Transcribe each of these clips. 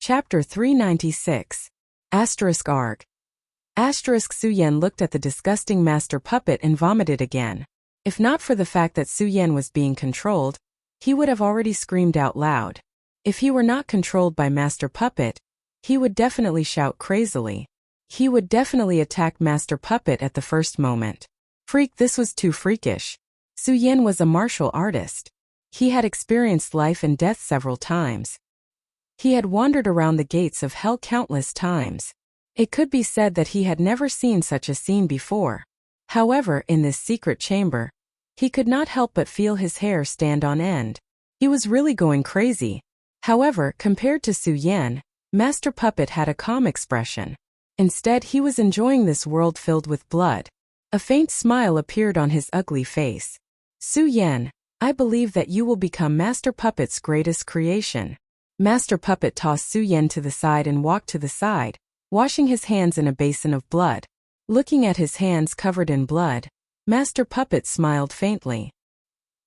Chapter 396. Arg. Su Yan looked at the disgusting master puppet and vomited again. If not for the fact that Su Yan was being controlled, he would have already screamed out loud. If he were not controlled by master puppet, he would definitely shout crazily. He would definitely attack master puppet at the first moment. Freak, this was too freakish. Su Yan was a martial artist. He had experienced life and death several times. He had wandered around the gates of hell countless times. It could be said that he had never seen such a scene before. However, in this secret chamber, he could not help but feel his hair stand on end. He was really going crazy. However, compared to Su Yan, Master Puppet had a calm expression. Instead, he was enjoying this world filled with blood. A faint smile appeared on his ugly face. Su Yan, I believe that you will become Master Puppet's greatest creation. Master Puppet tossed Su Yan to the side and walked to the side, washing his hands in a basin of blood. Looking at his hands covered in blood, Master Puppet smiled faintly.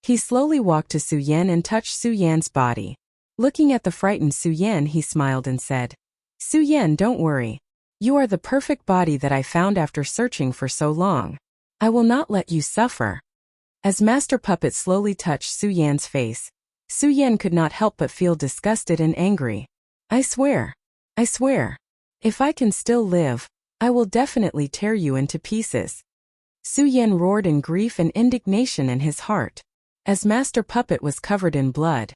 He slowly walked to Su Yan and touched Su Yan's body. Looking at the frightened Su Yan, he smiled and said, Su Yan, don't worry. You are the perfect body that I found after searching for so long. I will not let you suffer. As Master Puppet slowly touched Su Yan's face, Su Yan could not help but feel disgusted and angry. I swear. If I can still live, I will definitely tear you into pieces. Su Yan roared in grief and indignation in his heart. As Master Puppet was covered in blood,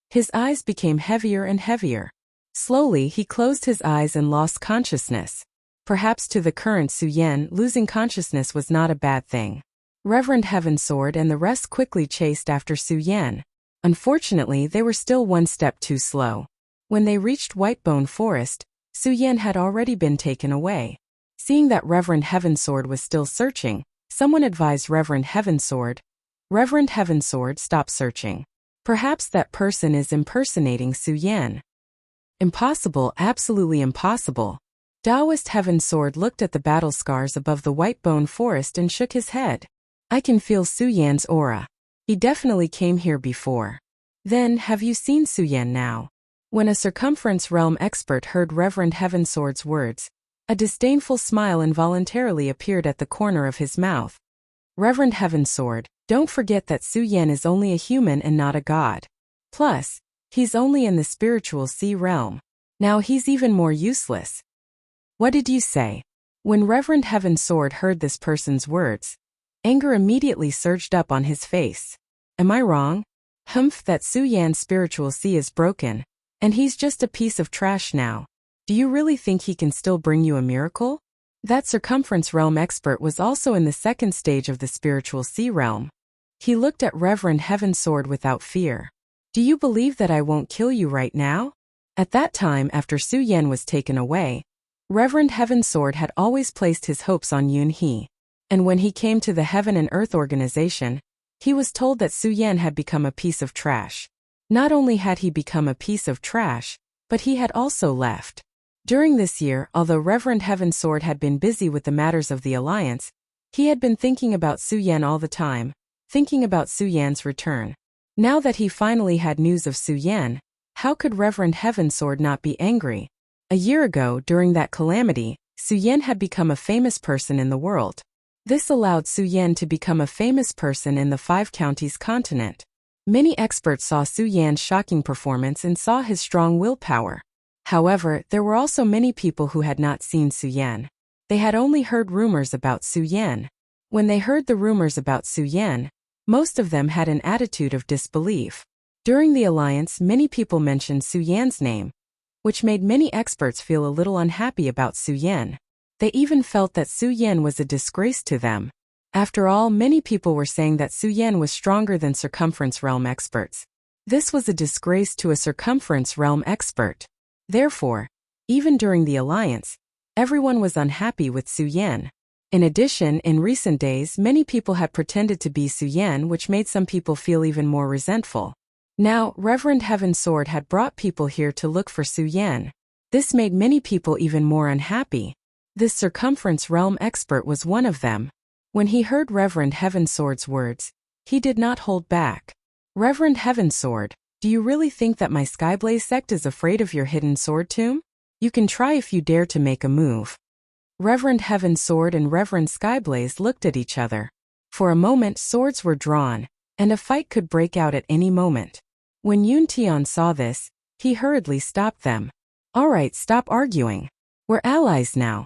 his eyes became heavier and heavier. Slowly he closed his eyes and lost consciousness. Perhaps to the current Su Yan, losing consciousness was not a bad thing. Reverend Heaven Sword and the rest quickly chased after Su Yan. Unfortunately, they were still one step too slow. When they reached Whitebone Forest, Su Yan had already been taken away. Seeing that Reverend Heaven Sword was still searching, someone advised Reverend Heaven Sword, stop searching. Perhaps that person is impersonating Su Yan. Impossible, absolutely impossible. Taoist Heaven Sword looked at the battle scars above the Whitebone Forest and shook his head. I can feel Su Yan's aura. He definitely came here before. Then, have you seen Su Yan now? When a circumference realm expert heard Reverend Heaven Sword's words, a disdainful smile involuntarily appeared at the corner of his mouth. Reverend Heaven Sword, don't forget that Su Yan is only a human and not a god. Plus, he's only in the spiritual sea realm. Now he's even more useless. What did you say? When Reverend Heaven Sword heard this person's words, anger immediately surged up on his face. Am I wrong? That Su Yan's spiritual sea is broken, and he's just a piece of trash now. Do you really think he can still bring you a miracle? That circumference realm expert was also in the second stage of the spiritual sea realm. He looked at Reverend Heaven Sword without fear. Do you believe that I won't kill you right now? At that time, after Su Yan was taken away, Reverend Heaven Sword had always placed his hopes on Yun He. And when he came to the Heaven and Earth organization, he was told that Su Yan had become a piece of trash. Not only had he become a piece of trash, but he had also left. During this year, although Reverend Heaven Sword had been busy with the matters of the Alliance, he had been thinking about Su Yan all the time, thinking about Su Yan's return. Now that he finally had news of Su Yan, how could Reverend Heaven Sword not be angry? A year ago, during that calamity, Su Yan had become a famous person in the world. This allowed Su Yan to become a famous person in the 5 counties continent. Many experts saw Su Yan's shocking performance and saw his strong willpower. However, there were also many people who had not seen Su Yan. They had only heard rumors about Su Yan. When they heard the rumors about Su Yan, most of them had an attitude of disbelief. During the Alliance, many people mentioned Su Yan's name, which made many experts feel a little unhappy about Su Yan. They even felt that Su Yan was a disgrace to them. After all, many people were saying that Su Yan was stronger than circumference realm experts. This was a disgrace to a circumference realm expert. Therefore, even during the Alliance, everyone was unhappy with Su Yan. In addition, in recent days, many people had pretended to be Su Yan, which made some people feel even more resentful. Now, Reverend Heaven Sword had brought people here to look for Su Yan. This made many people even more unhappy. This circumference realm expert was one of them. When he heard Reverend Heaven Sword's words, he did not hold back. Reverend Heaven Sword, Do you really think that my Skyblaze sect is afraid of your hidden sword tomb? You can try if you dare to make a move. Reverend Heaven Sword and Reverend Skyblaze looked at each other. For a moment swords were drawn, and a fight could break out at any moment. When Yuntian saw this, he hurriedly stopped them. Alright, stop arguing. We're allies now.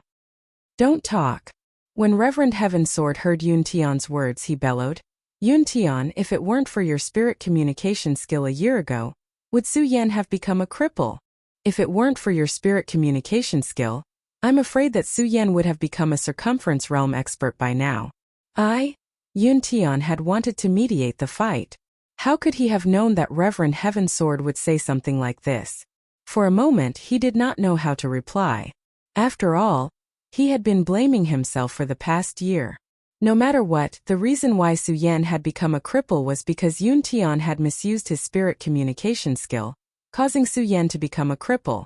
Don't talk. When Reverend Heaven Sword heard Yuntian's words, he bellowed, Yuntian, if it weren't for your spirit communication skill a year ago, would Su Yan have become a cripple? If it weren't for your spirit communication skill, I'm afraid that Su Yan would have become a circumference realm expert by now. Yuntian had wanted to mediate the fight. How could he have known that Reverend Heaven Sword would say something like this? For a moment he did not know how to reply. After all, he had been blaming himself for the past year. No matter what, the reason why Su Yan had become a cripple was because Yuntian had misused his spirit communication skill, causing Su Yan to become a cripple.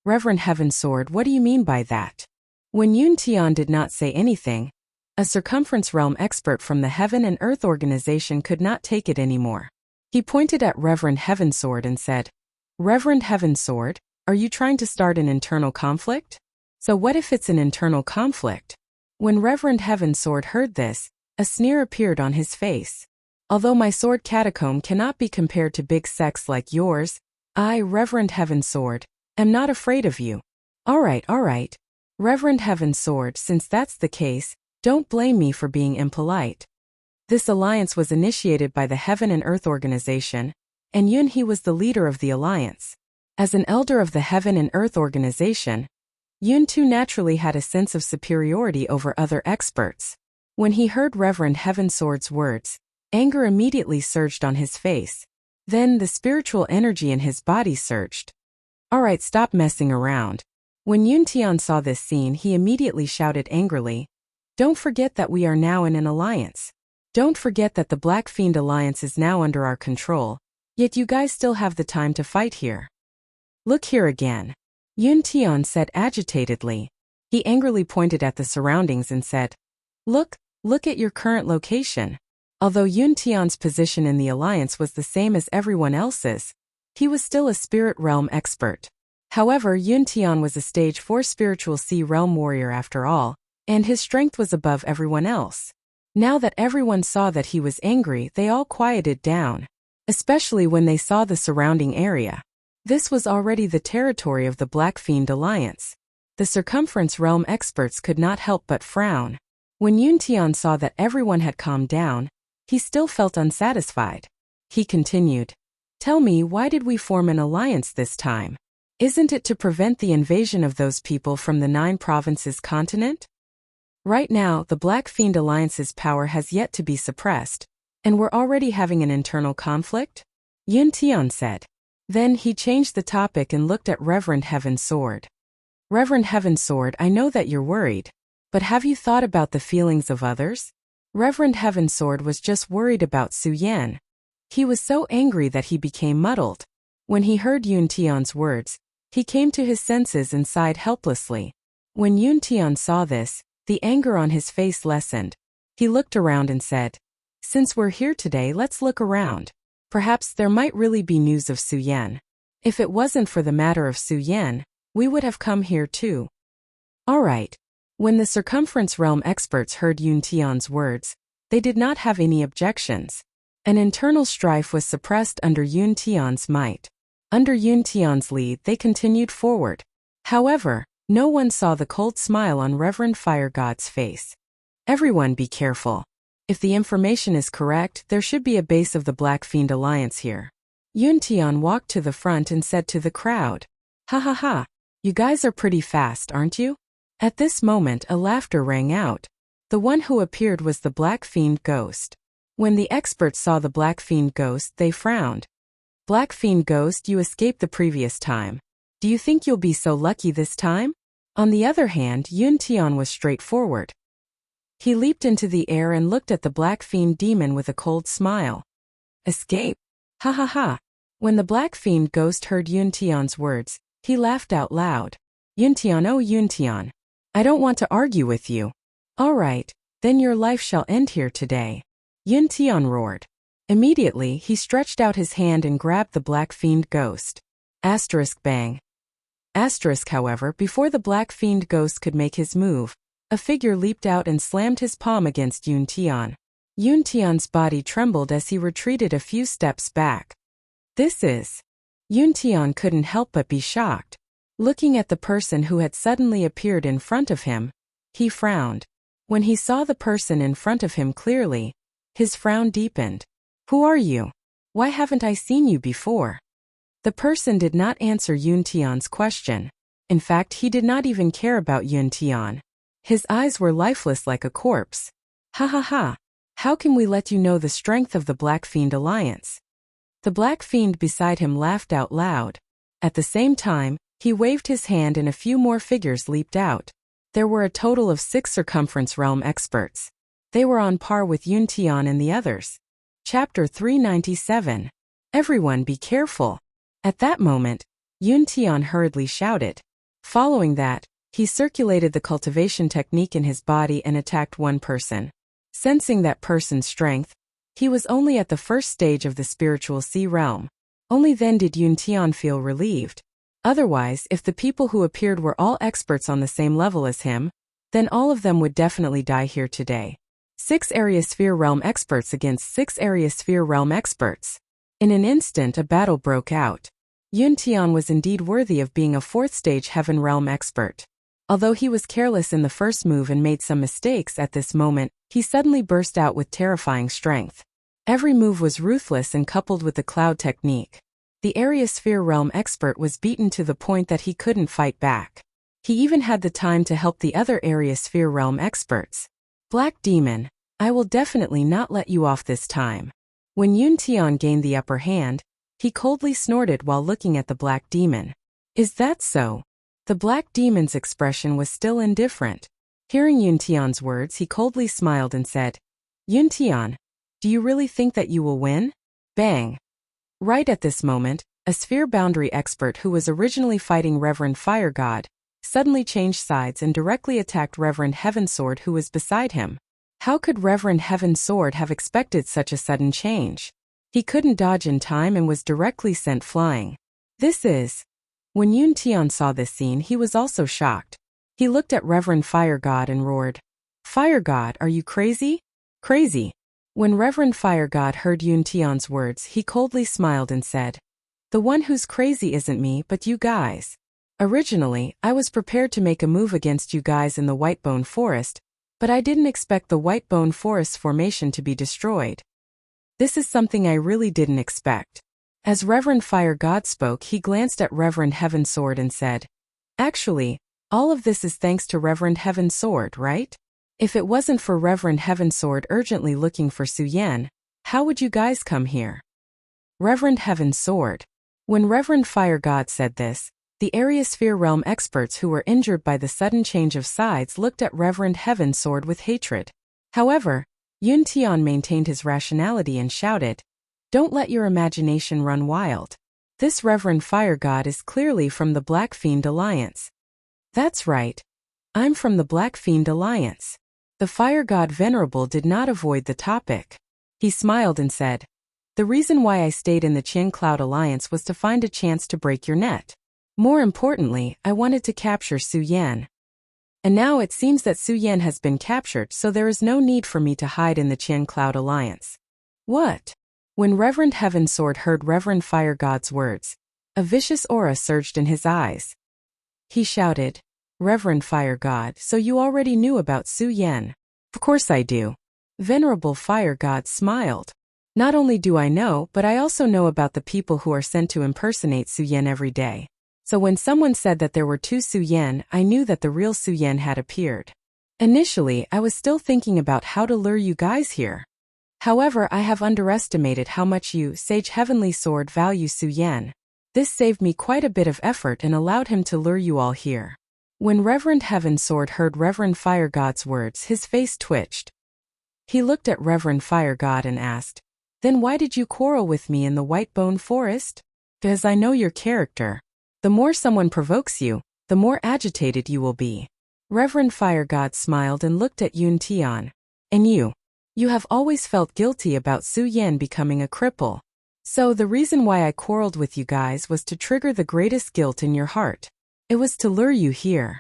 Reverend Heaven Sword, what do you mean by that? When Yuntian did not say anything, a circumference realm expert from the Heaven and Earth organization could not take it anymore. He pointed at Reverend Heaven Sword and said, Reverend Heaven Sword, are you trying to start an internal conflict? So what if it's an internal conflict? When Reverend Heaven Sword heard this, a sneer appeared on his face. Although my sword catacomb cannot be compared to big sects like yours, I, Reverend Heaven Sword, am not afraid of you. Alright. Reverend Heaven Sword, since that's the case, don't blame me for being impolite. This alliance was initiated by the Heaven and Earth organization, and Yunhe was the leader of the alliance. As an elder of the Heaven and Earth organization, Yun too naturally had a sense of superiority over other experts. When he heard Reverend Heaven Sword's words, anger immediately surged on his face. Then the spiritual energy in his body surged. Alright, stop messing around. When Yuntian saw this scene, he immediately shouted angrily, Don't forget that we are now in an alliance. Don't forget that the Black Fiend Alliance is now under our control, yet you guys still have the time to fight here. Look here again. Yuntian said agitatedly. He angrily pointed at the surroundings and said, Look at your current location. Although Yuntian's position in the alliance was the same as everyone else's, he was still a spirit realm expert. However, Yuntian was a stage 4 spiritual sea realm warrior after all, and his strength was above everyone else. Now that everyone saw that he was angry, they all quieted down, especially when they saw the surrounding area. This was already the territory of the Black Fiend Alliance. The circumference realm experts could not help but frown. When Yuntian saw that everyone had calmed down, he still felt unsatisfied. He continued, Tell me, why did we form an alliance this time? Isn't it to prevent the invasion of those people from the 9 provinces continent? Right now, the Black Fiend Alliance's power has yet to be suppressed, and we're already having an internal conflict? Yuntian said. Then he changed the topic and looked at Reverend Heaven Sword. Reverend Heaven Sword, I know that you're worried, but have you thought about the feelings of others? Reverend Heaven Sword was just worried about Su Yan. He was so angry that he became muddled. When he heard Yuntian's words, he came to his senses and sighed helplessly. When Yuntian saw this, the anger on his face lessened. He looked around and said, Since we're here today, let's look around. Perhaps there might really be news of Su Yan. If it wasn't for the matter of Su Yan, we would have come here too. Alright. When the circumference realm experts heard Yuntian's words, they did not have any objections. An internal strife was suppressed under Yuntian's might. Under Yuntian's lead, they continued forward. However, no one saw the cold smile on Reverend Fire God's face. Everyone be careful. If the information is correct, there should be a base of the Black Fiend Alliance here. Yuntian walked to the front and said to the crowd, Ha ha ha, you guys are pretty fast, aren't you? At this moment a laughter rang out. The one who appeared was the Black Fiend Ghost. When the experts saw the Black Fiend Ghost, they frowned. Black Fiend Ghost, you escaped the previous time. Do you think you'll be so lucky this time? On the other hand, Yuntian was straightforward. He leaped into the air and looked at the Black Fiend Demon with a cold smile. Escape? Ha ha ha. When the Black Fiend Ghost heard Yuntian's words, he laughed out loud. Yuntian, oh Yuntian. I don't want to argue with you. Alright, then your life shall end here today. Yuntian roared. Immediately, he stretched out his hand and grabbed the black fiend ghost. Bang. However, before the black fiend ghost could make his move, a figure leaped out and slammed his palm against Yun Tian. Yun Tian's body trembled as he retreated a few steps back. This is... Yun Tian couldn't help but be shocked. Looking at the person who had suddenly appeared in front of him, he frowned. When he saw the person in front of him clearly, his frown deepened. Who are you? Why haven't I seen you before? The person did not answer Yun Tian's question. In fact, he did not even care about Yun Tian. His eyes were lifeless like a corpse. Ha ha ha. How can we let you know the strength of the Black Fiend Alliance? The Black Fiend beside him laughed out loud. At the same time, he waved his hand and a few more figures leaped out. There were a total of 6 Circumference Realm experts. They were on par with Yun Tian and the others. Chapter 397. Everyone be careful. At that moment, Yun Tian hurriedly shouted. Following that, he circulated the cultivation technique in his body and attacked one person. Sensing that person's strength, he was only at the first stage of the spiritual sea realm. Only then did Yun Tian feel relieved. Otherwise, if the people who appeared were all experts on the same level as him, then all of them would definitely die here today. 6 Area Sphere Realm experts against 6 Area Sphere Realm experts. In an instant, a battle broke out. Yun Tian was indeed worthy of being a 4th stage Heaven Realm expert. Although he was careless in the first move and made some mistakes at this moment, he suddenly burst out with terrifying strength. Every move was ruthless and coupled with the cloud technique. The Area Sphere Realm expert was beaten to the point that he couldn't fight back. He even had the time to help the other Area Sphere Realm experts. Black Demon, I will definitely not let you off this time. When Yun Tian gained the upper hand, he coldly snorted while looking at the Black Demon. Is that so? The Black Demon's expression was still indifferent. Hearing Yun Tian's words, he coldly smiled and said, Yun Tian, do you really think that you will win? Bang! Right at this moment, a sphere boundary expert who was originally fighting Reverend Fire God suddenly changed sides and directly attacked Reverend Heaven Sword who was beside him. How could Reverend Heaven Sword have expected such a sudden change? He couldn't dodge in time and was directly sent flying. When Yun Tian saw this scene, he was also shocked. He looked at Reverend Fire God and roared, Fire God, are you crazy? Crazy. When Reverend Fire God heard Yun Tian's words, he coldly smiled and said, The one who's crazy isn't me, but you guys. Originally, I was prepared to make a move against you guys in the Whitebone Forest, but I didn't expect the Whitebone Forest formation to be destroyed. This is something I really didn't expect. As Reverend Fire God spoke, he glanced at Reverend Heaven Sword and said, Actually, all of this is thanks to Reverend Heaven Sword, right? If it wasn't for Reverend Heaven Sword urgently looking for Su Yan, how would you guys come here? Reverend Heaven Sword. When Reverend Fire God said this, the Area Sphere Realm experts who were injured by the sudden change of sides looked at Reverend Heaven Sword with hatred. However, Yun Tian maintained his rationality and shouted, Don't let your imagination run wild. This Reverend Fire God is clearly from the Black Fiend Alliance. That's right. I'm from the Black Fiend Alliance. The Fire God Venerable did not avoid the topic. He smiled and said, The reason why I stayed in the Qian Cloud Alliance was to find a chance to break your net. More importantly, I wanted to capture Su Yan. And now it seems that Su Yan has been captured, so there is no need for me to hide in the Qian Cloud Alliance. What? When Reverend Heaven Sword heard Reverend Fire God's words, a vicious aura surged in his eyes. He shouted, Reverend Fire God, so you already knew about Su Yan? Of course I do. Venerable Fire God smiled. Not only do I know, but I also know about the people who are sent to impersonate Su Yan every day. So when someone said that there were 2 Su Yan, I knew that the real Su Yan had appeared. Initially, I was still thinking about how to lure you guys here. However, I have underestimated how much you, Sage Heavenly Sword, value Su Yan. This saved me quite a bit of effort and allowed him to lure you all here. When Reverend Heaven Sword heard Reverend Fire God's words, his face twitched. He looked at Reverend Fire God and asked, Then why did you quarrel with me in the Whitebone Forest? Because I know your character. The more someone provokes you, the more agitated you will be. Reverend Fire God smiled and looked at Yun Tian. And you? You have always felt guilty about Su-Yen becoming a cripple. So the reason why I quarreled with you guys was to trigger the greatest guilt in your heart. It was to lure you here.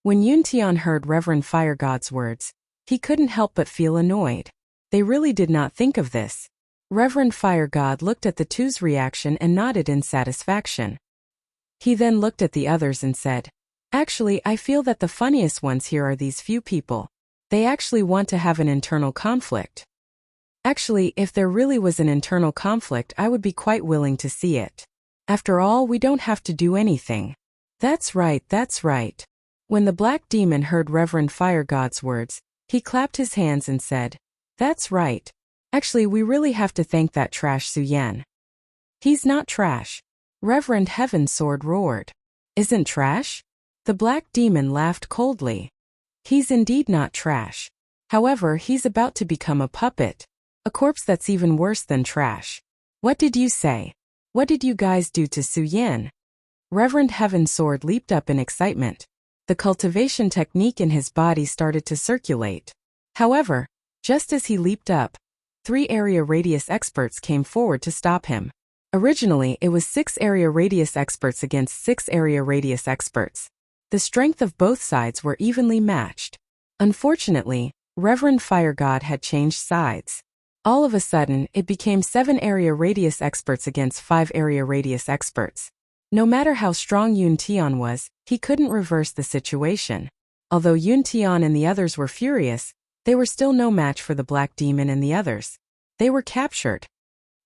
When Yuntian heard Reverend Fire God's words, he couldn't help but feel annoyed. They really did not think of this. Reverend Fire God looked at the two's reaction and nodded in satisfaction. He then looked at the others and said, "Actually, I feel that the funniest ones here are these few people. They actually want to have an internal conflict. Actually, if there really was an internal conflict, I would be quite willing to see it. After all, we don't have to do anything." That's right, that's right. When the Black Demon heard Reverend Fire God's words, he clapped his hands and said, "That's right. Actually, we really have to thank that trash Su-Yen." "He's not trash," Reverend Heaven Sword roared. "Isn't trash?" The Black Demon laughed coldly. "He's indeed not trash. However, he's about to become a puppet. A corpse that's even worse than trash." "What did you say? What did you guys do to Su-Yen?" Reverend Heaven Sword leaped up in excitement. The cultivation technique in his body started to circulate. However, just as he leaped up, 3 area radius experts came forward to stop him. Originally, it was 6 area radius experts against 6 area radius experts. The strength of both sides were evenly matched. Unfortunately, Reverend Fire God had changed sides. All of a sudden, it became 7 area radius experts against 5 area radius experts. No matter how strong Yun Tian was, he couldn't reverse the situation. Although Yun Tian and the others were furious, they were still no match for the Black Demon and the others. They were captured.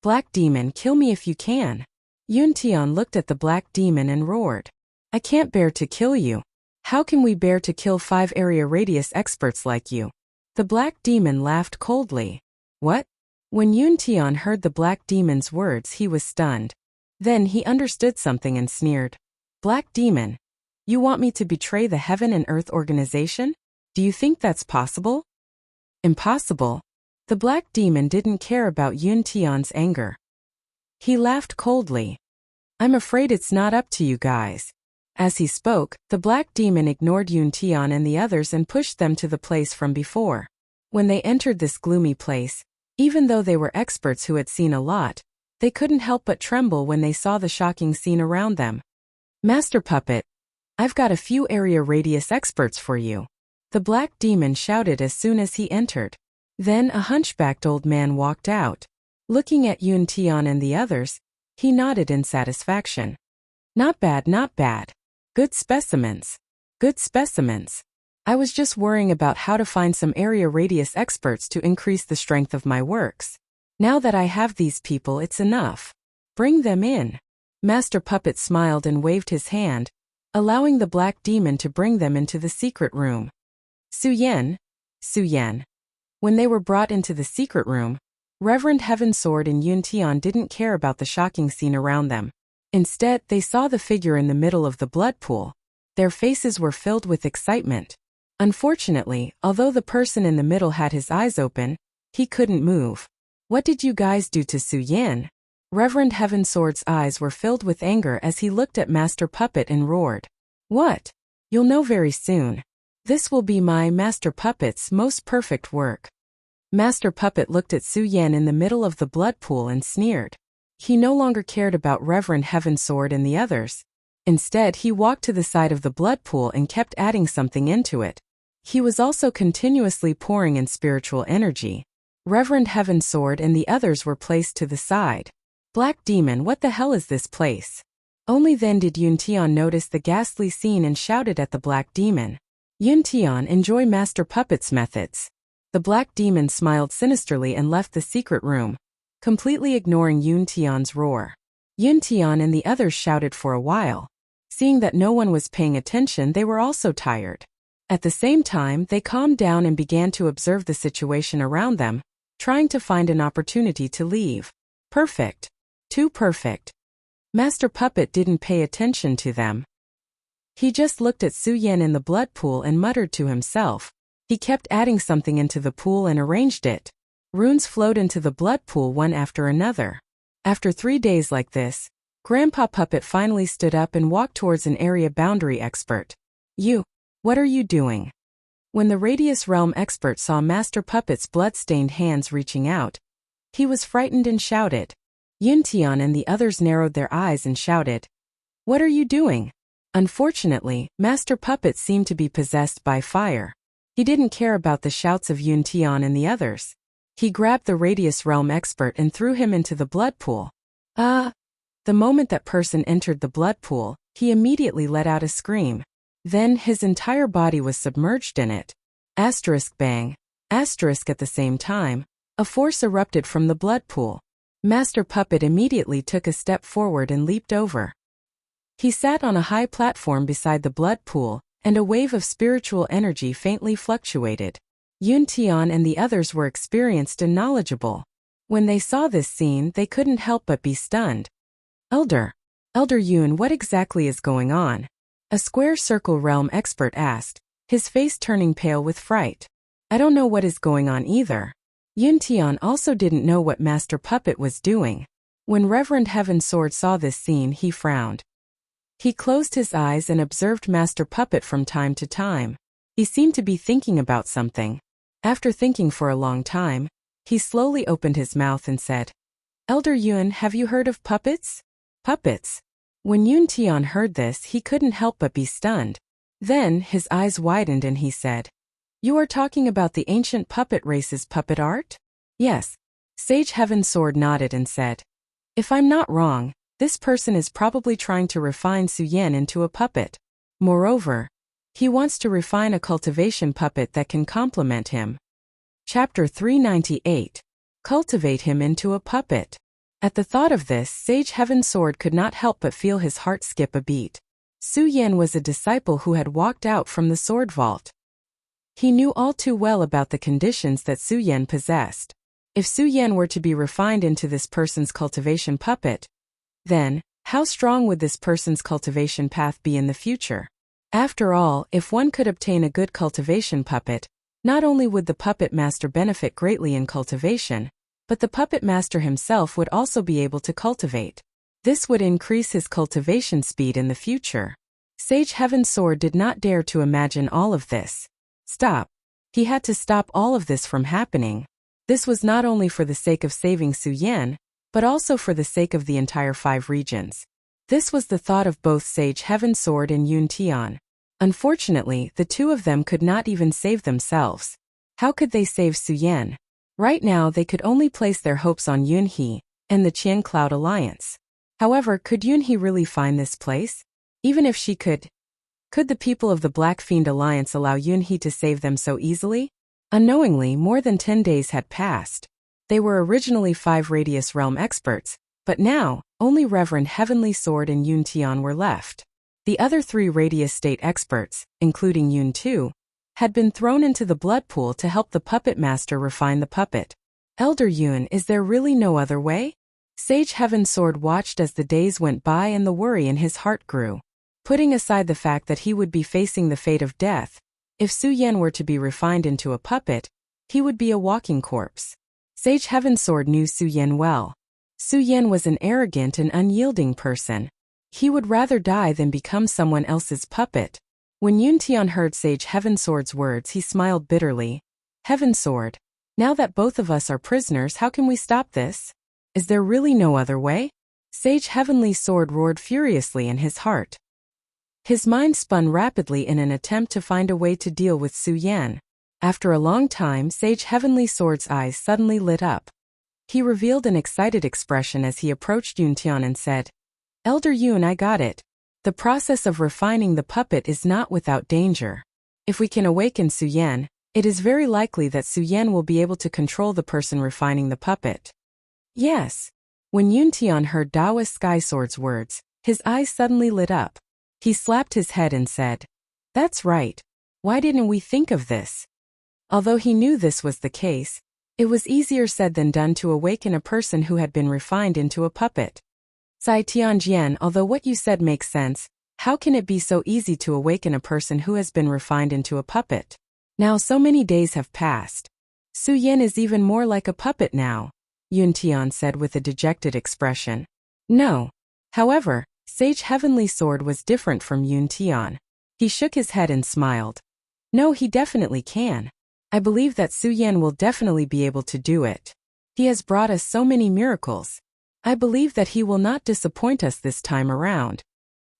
"Black Demon, kill me if you can." Yun Tian looked at the Black Demon and roared. "I can't bear to kill you. How can we bear to kill 5 area radius experts like you?" The Black Demon laughed coldly. "What?" When Yun Tian heard the Black Demon's words, he was stunned. Then he understood something and sneered. "Black Demon, you want me to betray the Heaven and Earth organization? Do you think that's possible?" "Impossible." The Black Demon didn't care about Yun Tian's anger. He laughed coldly. "I'm afraid it's not up to you guys." As he spoke, the Black Demon ignored Yun Tian and the others and pushed them to the place from before. When they entered this gloomy place, even though they were experts who had seen a lot, they couldn't help but tremble when they saw the shocking scene around them. "Master Puppet, I've got a few area radius experts for you," the Black Demon shouted as soon as he entered. Then a hunchbacked old man walked out. Looking at Yun Tian and the others, he nodded in satisfaction. "Not bad, not bad. Good specimens. Good specimens. I was just worrying about how to find some area radius experts to increase the strength of my works. Now that I have these people, it's enough. Bring them in." Master Puppet smiled and waved his hand, allowing the Black Demon to bring them into the secret room. Su-Yen, Su-Yen. When they were brought into the secret room, Reverend Heaven Sword and Yun Tian didn't care about the shocking scene around them. Instead, they saw the figure in the middle of the blood pool. Their faces were filled with excitement. Unfortunately, although the person in the middle had his eyes open, he couldn't move. "What did you guys do to Su-Yen?" Reverend Heaven Sword's eyes were filled with anger as he looked at Master Puppet and roared. "What? You'll know very soon. This will be my Master Puppet's most perfect work." Master Puppet looked at Su-Yen in the middle of the blood pool and sneered. He no longer cared about Reverend Heaven Sword and the others. Instead, he walked to the side of the blood pool and kept adding something into it. He was also continuously pouring in spiritual energy. Reverend Heaven Sword and the others were placed to the side. "Black Demon, what the hell is this place?" Only then did Yun Tian notice the ghastly scene and shouted at the Black Demon. "Yun Tian, enjoy Master Puppet's methods." The Black Demon smiled sinisterly and left the secret room, completely ignoring Yun Tian's roar. Yun Tian and the others shouted for a while. Seeing that no one was paying attention, they were also tired. At the same time, they calmed down and began to observe the situation around them, trying to find an opportunity to leave. Perfect. Too perfect. Master Puppet didn't pay attention to them. He just looked at Su-Yen in the blood pool and muttered to himself. He kept adding something into the pool and arranged it. Runes flowed into the blood pool one after another. After 3 days like this, Grandpa Puppet finally stood up and walked towards an area boundary expert. "You, what are you doing?" When the Radius Realm expert saw Master Puppet's blood-stained hands reaching out, he was frightened and shouted. Yuntian and the others narrowed their eyes and shouted, "What are you doing?" Unfortunately, Master Puppet seemed to be possessed by fire. He didn't care about the shouts of Yuntian and the others. He grabbed the Radius Realm expert and threw him into the blood pool. The moment that person entered the blood pool, he immediately let out a scream. Then his entire body was submerged in it. Asterisk bang. Asterisk at the same time, a force erupted from the blood pool. Master Puppet immediately took a step forward and leaped over. He sat on a high platform beside the blood pool, and a wave of spiritual energy faintly fluctuated. Yuntian and the others were experienced and knowledgeable. When they saw this scene, they couldn't help but be stunned. Elder Yun, what exactly is going on?" A square circle realm expert asked, his face turning pale with fright. "I don't know what is going on either." Yuntian also didn't know what Master Puppet was doing. When Reverend Heaven Sword saw this scene, he frowned. He closed his eyes and observed Master Puppet from time to time. He seemed to be thinking about something. After thinking for a long time, he slowly opened his mouth and said, "Elder Yun, have you heard of puppets?" Puppets. When Yuntian heard this, he couldn't help but be stunned. Then his eyes widened and he said, "You are talking about the ancient puppet race's puppet art?" "Yes." Sage Heaven Sword nodded and said, "If I'm not wrong, this person is probably trying to refine Suyen into a puppet. Moreover, he wants to refine a cultivation puppet that can complement him." Chapter 398. Cultivate him into a puppet. At the thought of this, Sage Heaven Sword could not help but feel his heart skip a beat. Suyen was a disciple who had walked out from the sword vault. He knew all too well about the conditions that Suyen possessed. If Suyen were to be refined into this person's cultivation puppet, then, how strong would this person's cultivation path be in the future? After all, if one could obtain a good cultivation puppet, not only would the puppet master benefit greatly in cultivation, but the puppet master himself would also be able to cultivate. This would increase his cultivation speed in the future. Sage Heaven Sword did not dare to imagine all of this. Stop. He had to stop all of this from happening. This was not only for the sake of saving Suyen, but also for the sake of the entire 5 regions. This was the thought of both Sage Heaven Sword and Yuntian. Unfortunately, the two of them could not even save themselves. How could they save Suyen? Right now they could only place their hopes on Yunhe and the Qian Cloud Alliance. However, could Yunhe really find this place? Even if she could the people of the Black Fiend Alliance allow Yunhe to save them so easily? Unknowingly, more than 10 days had passed. They were originally 5 Radius Realm experts, but now, only Reverend Heavenly Sword and Yuntian were left. The other 3 Radius State experts, including Yun too, had been thrown into the blood pool to help the puppet master refine the puppet. Elder Yun, is there really no other way? Sage Heaven Sword watched as the days went by and the worry in his heart grew. Putting aside the fact that he would be facing the fate of death, if Suyen were to be refined into a puppet, he would be a walking corpse. Sage Heaven Sword knew Suyen well. Suyen was an arrogant and unyielding person. He would rather die than become someone else's puppet. When Yuntian heard Sage Heaven Sword's words, he smiled bitterly. "Heaven Sword, now that both of us are prisoners, how can we stop this? Is there really no other way?" Sage Heavenly Sword roared furiously in his heart. His mind spun rapidly in an attempt to find a way to deal with Suyen. After a long time, Sage Heavenly Sword's eyes suddenly lit up. He revealed an excited expression as he approached Yuntian and said, "Elder Yun, I got it. The process of refining the puppet is not without danger. If we can awaken Suyen, it is very likely that Suyen will be able to control the person refining the puppet." Yes. When Yuntian heard Daoist Sky Sword's words, his eyes suddenly lit up. He slapped his head and said, "That's right. Why didn't we think of this?" Although he knew this was the case, it was easier said than done to awaken a person who had been refined into a puppet. Cai Tianjian, although what you said makes sense, how can it be so easy to awaken a person who has been refined into a puppet? Now so many days have passed. Suyen is even more like a puppet now, Yuntian said with a dejected expression. No. However, Sage Heavenly Sword was different from Yuntian. He shook his head and smiled. No, he definitely can. I believe that Su Yan will definitely be able to do it. He has brought us so many miracles. I believe that he will not disappoint us this time around.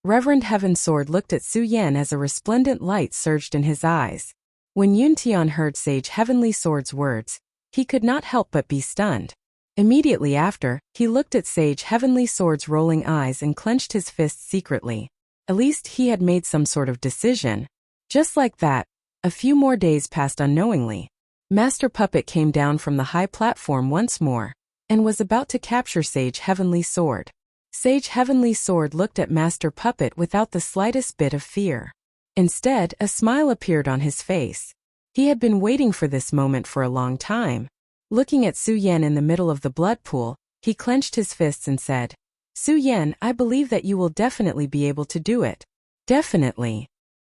Reverend Heaven Sword looked at Su Yan as a resplendent light surged in his eyes. When Yun Tian heard Sage Heavenly Sword's words, he could not help but be stunned. Immediately after, he looked at Sage Heavenly Sword's rolling eyes and clenched his fists secretly. At least he had made some sort of decision. Just like that, a few more days passed unknowingly. Master Puppet came down from the high platform once more, and was about to capture Sage Heavenly Sword. Sage Heavenly Sword looked at Master Puppet without the slightest bit of fear. Instead, a smile appeared on his face. He had been waiting for this moment for a long time. Looking at Su Yan in the middle of the blood pool, he clenched his fists and said, Su Yan, I believe that you will definitely be able to do it. Definitely.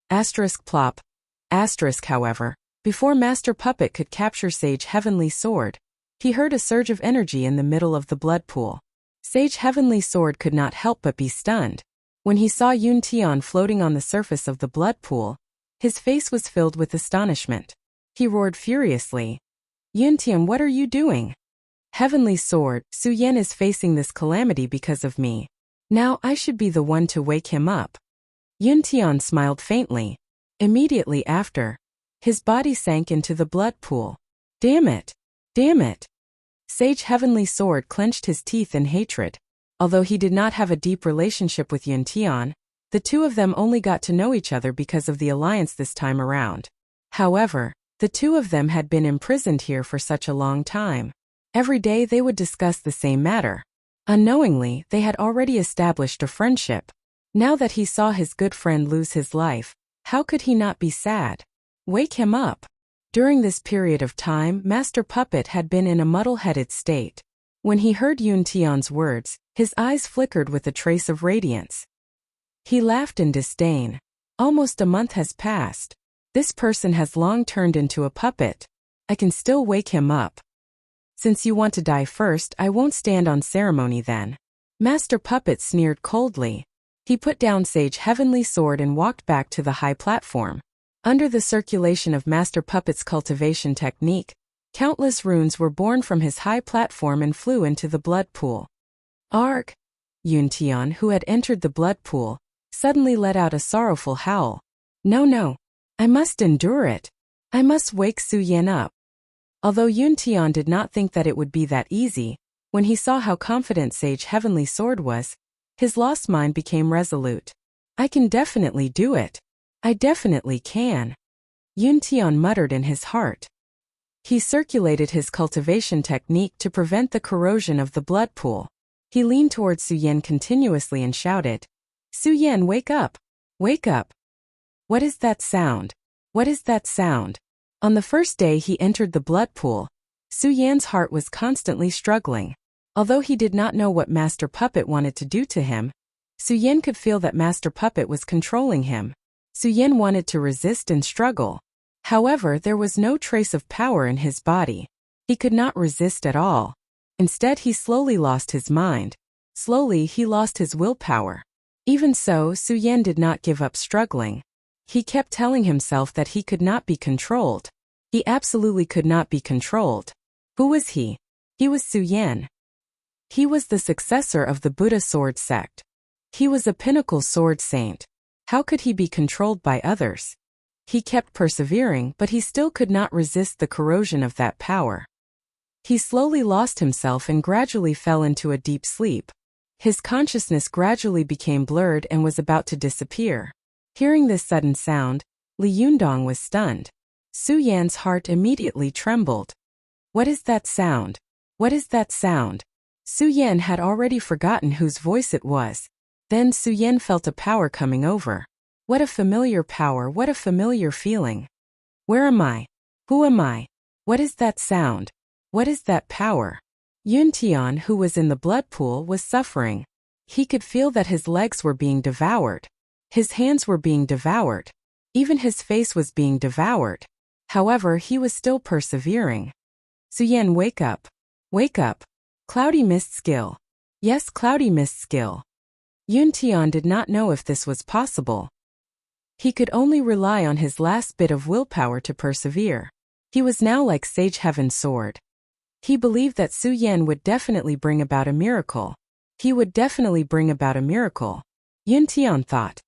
Asterisk plop. Asterisk, however, before Master Puppet could capture Sage Heavenly Sword, he heard a surge of energy in the middle of the blood pool. Sage Heavenly Sword could not help but be stunned. When he saw Yun Tian floating on the surface of the blood pool, his face was filled with astonishment. He roared furiously, Yun Tian, what are you doing? Heavenly Sword, Su Yan is facing this calamity because of me. Now I should be the one to wake him up. Yun Tian smiled faintly. Immediately after, his body sank into the blood pool. Damn it! Damn it! Sage Heavenly Sword clenched his teeth in hatred. Although he did not have a deep relationship with Yun Tian, the two of them only got to know each other because of the alliance this time around. However, the two of them had been imprisoned here for such a long time. Every day they would discuss the same matter. Unknowingly, they had already established a friendship. Now that he saw his good friend lose his life, how could he not be sad? Wake him up. During this period of time, Master Puppet had been in a muddle-headed state. When he heard Yun Tian's words, his eyes flickered with a trace of radiance. He laughed in disdain. Almost a month has passed. This person has long turned into a puppet. I can still wake him up. Since you want to die first, I won't stand on ceremony then. Master Puppet sneered coldly. He put down Sage Heavenly Sword and walked back to the high platform. Under the circulation of Master Puppet's cultivation technique, countless runes were born from his high platform and flew into the blood pool. Arg! Yun Tian, who had entered the blood pool, suddenly let out a sorrowful howl. No. I must endure it. I must wake Su Yan up. Although Yun Tian did not think that it would be that easy, when he saw how confident Sage Heavenly Sword was, his lost mind became resolute. I can definitely do it. I definitely can. Yun Tian muttered in his heart. He circulated his cultivation technique to prevent the corrosion of the blood pool. He leaned towards Su Yan continuously and shouted, Su Yan, wake up! Wake up! What is that sound? What is that sound? On the first day he entered the blood pool, Su Yan's heart was constantly struggling. Although he did not know what Master Puppet wanted to do to him, Su Yan could feel that Master Puppet was controlling him. Su Yan wanted to resist and struggle. However, there was no trace of power in his body. He could not resist at all. Instead, he slowly lost his mind. Slowly, he lost his willpower. Even so, Su Yan did not give up struggling. He kept telling himself that he could not be controlled. He absolutely could not be controlled. Who was he? He was Su Yan. He was the successor of the Buddha sword sect. He was a pinnacle sword saint. How could he be controlled by others? He kept persevering, but he still could not resist the corrosion of that power. He slowly lost himself and gradually fell into a deep sleep. His consciousness gradually became blurred and was about to disappear. Hearing this sudden sound, Li Yundong was stunned. Su Yan's heart immediately trembled. What is that sound? What is that sound? Su Yan had already forgotten whose voice it was. Then Su Yan felt a power coming over. What a familiar power, what a familiar feeling. Where am I? Who am I? What is that sound? What is that power? Yun Tian, who was in the blood pool, was suffering. He could feel that his legs were being devoured. His hands were being devoured. Even his face was being devoured. However, he was still persevering. Su Yan, wake up. Wake up. Cloudy mist skill. Yes, cloudy mist skill. Yun Tian did not know if this was possible. He could only rely on his last bit of willpower to persevere. He was now like Sage Heaven's sword. He believed that Su Yan would definitely bring about a miracle. He would definitely bring about a miracle. Yun Tian thought.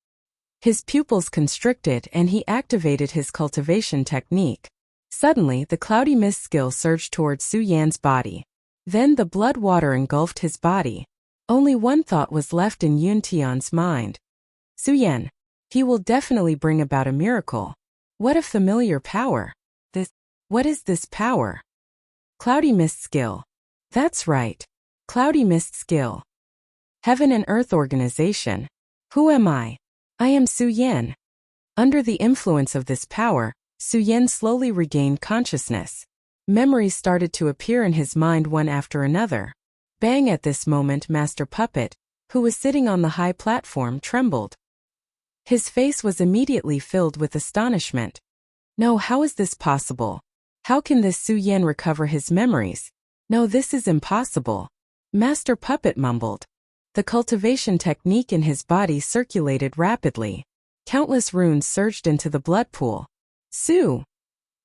His pupils constricted and he activated his cultivation technique. Suddenly, the cloudy mist skill surged towards Su Yan's body. Then the blood water engulfed his body. Only one thought was left in Yun Tian's mind. Su Yan. He will definitely bring about a miracle. What a familiar power. What is this power? Cloudy mist skill. That's right. Cloudy mist skill. Heaven and Earth Organization. Who am I? I am Su Yan. Under the influence of this power, Su Yan slowly regained consciousness. Memories started to appear in his mind one after another. Bang! At this moment, Master Puppet, who was sitting on the high platform, trembled. His face was immediately filled with astonishment. No, how is this possible? How can this Su Yan recover his memories? No, this is impossible. Master Puppet mumbled. The cultivation technique in his body circulated rapidly. Countless runes surged into the blood pool. Su!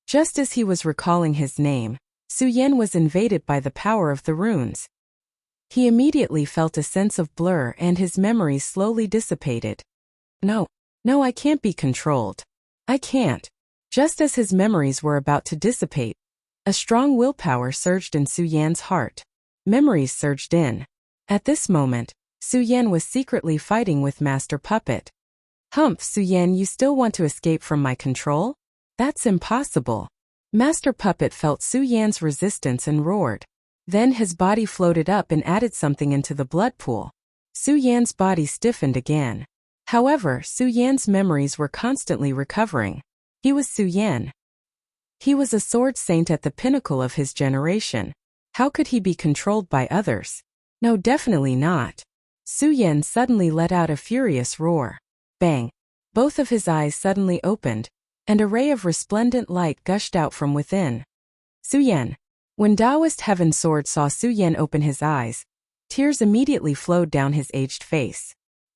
Just as he was recalling his name, Su Yan was invaded by the power of the runes. He immediately felt a sense of blur and his memories slowly dissipated. No, I can't be controlled. I can't. Just as his memories were about to dissipate, a strong willpower surged in Su Yan's heart. Memories surged in. At this moment, Su Yan was secretly fighting with Master Puppet. Humph, Su Yan, you still want to escape from my control? That's impossible. Master Puppet felt Su Yan's resistance and roared. Then his body floated up and added something into the blood pool. Su Yan's body stiffened again. However, Su Yan's memories were constantly recovering. He was Su Yan. He was a sword saint at the pinnacle of his generation. How could he be controlled by others? No, definitely not. Su Yan suddenly let out a furious roar. Bang! Both of his eyes suddenly opened, and a ray of resplendent light gushed out from within. Su Yan. When Taoist Heaven Sword saw Su Yan open his eyes, tears immediately flowed down his aged face.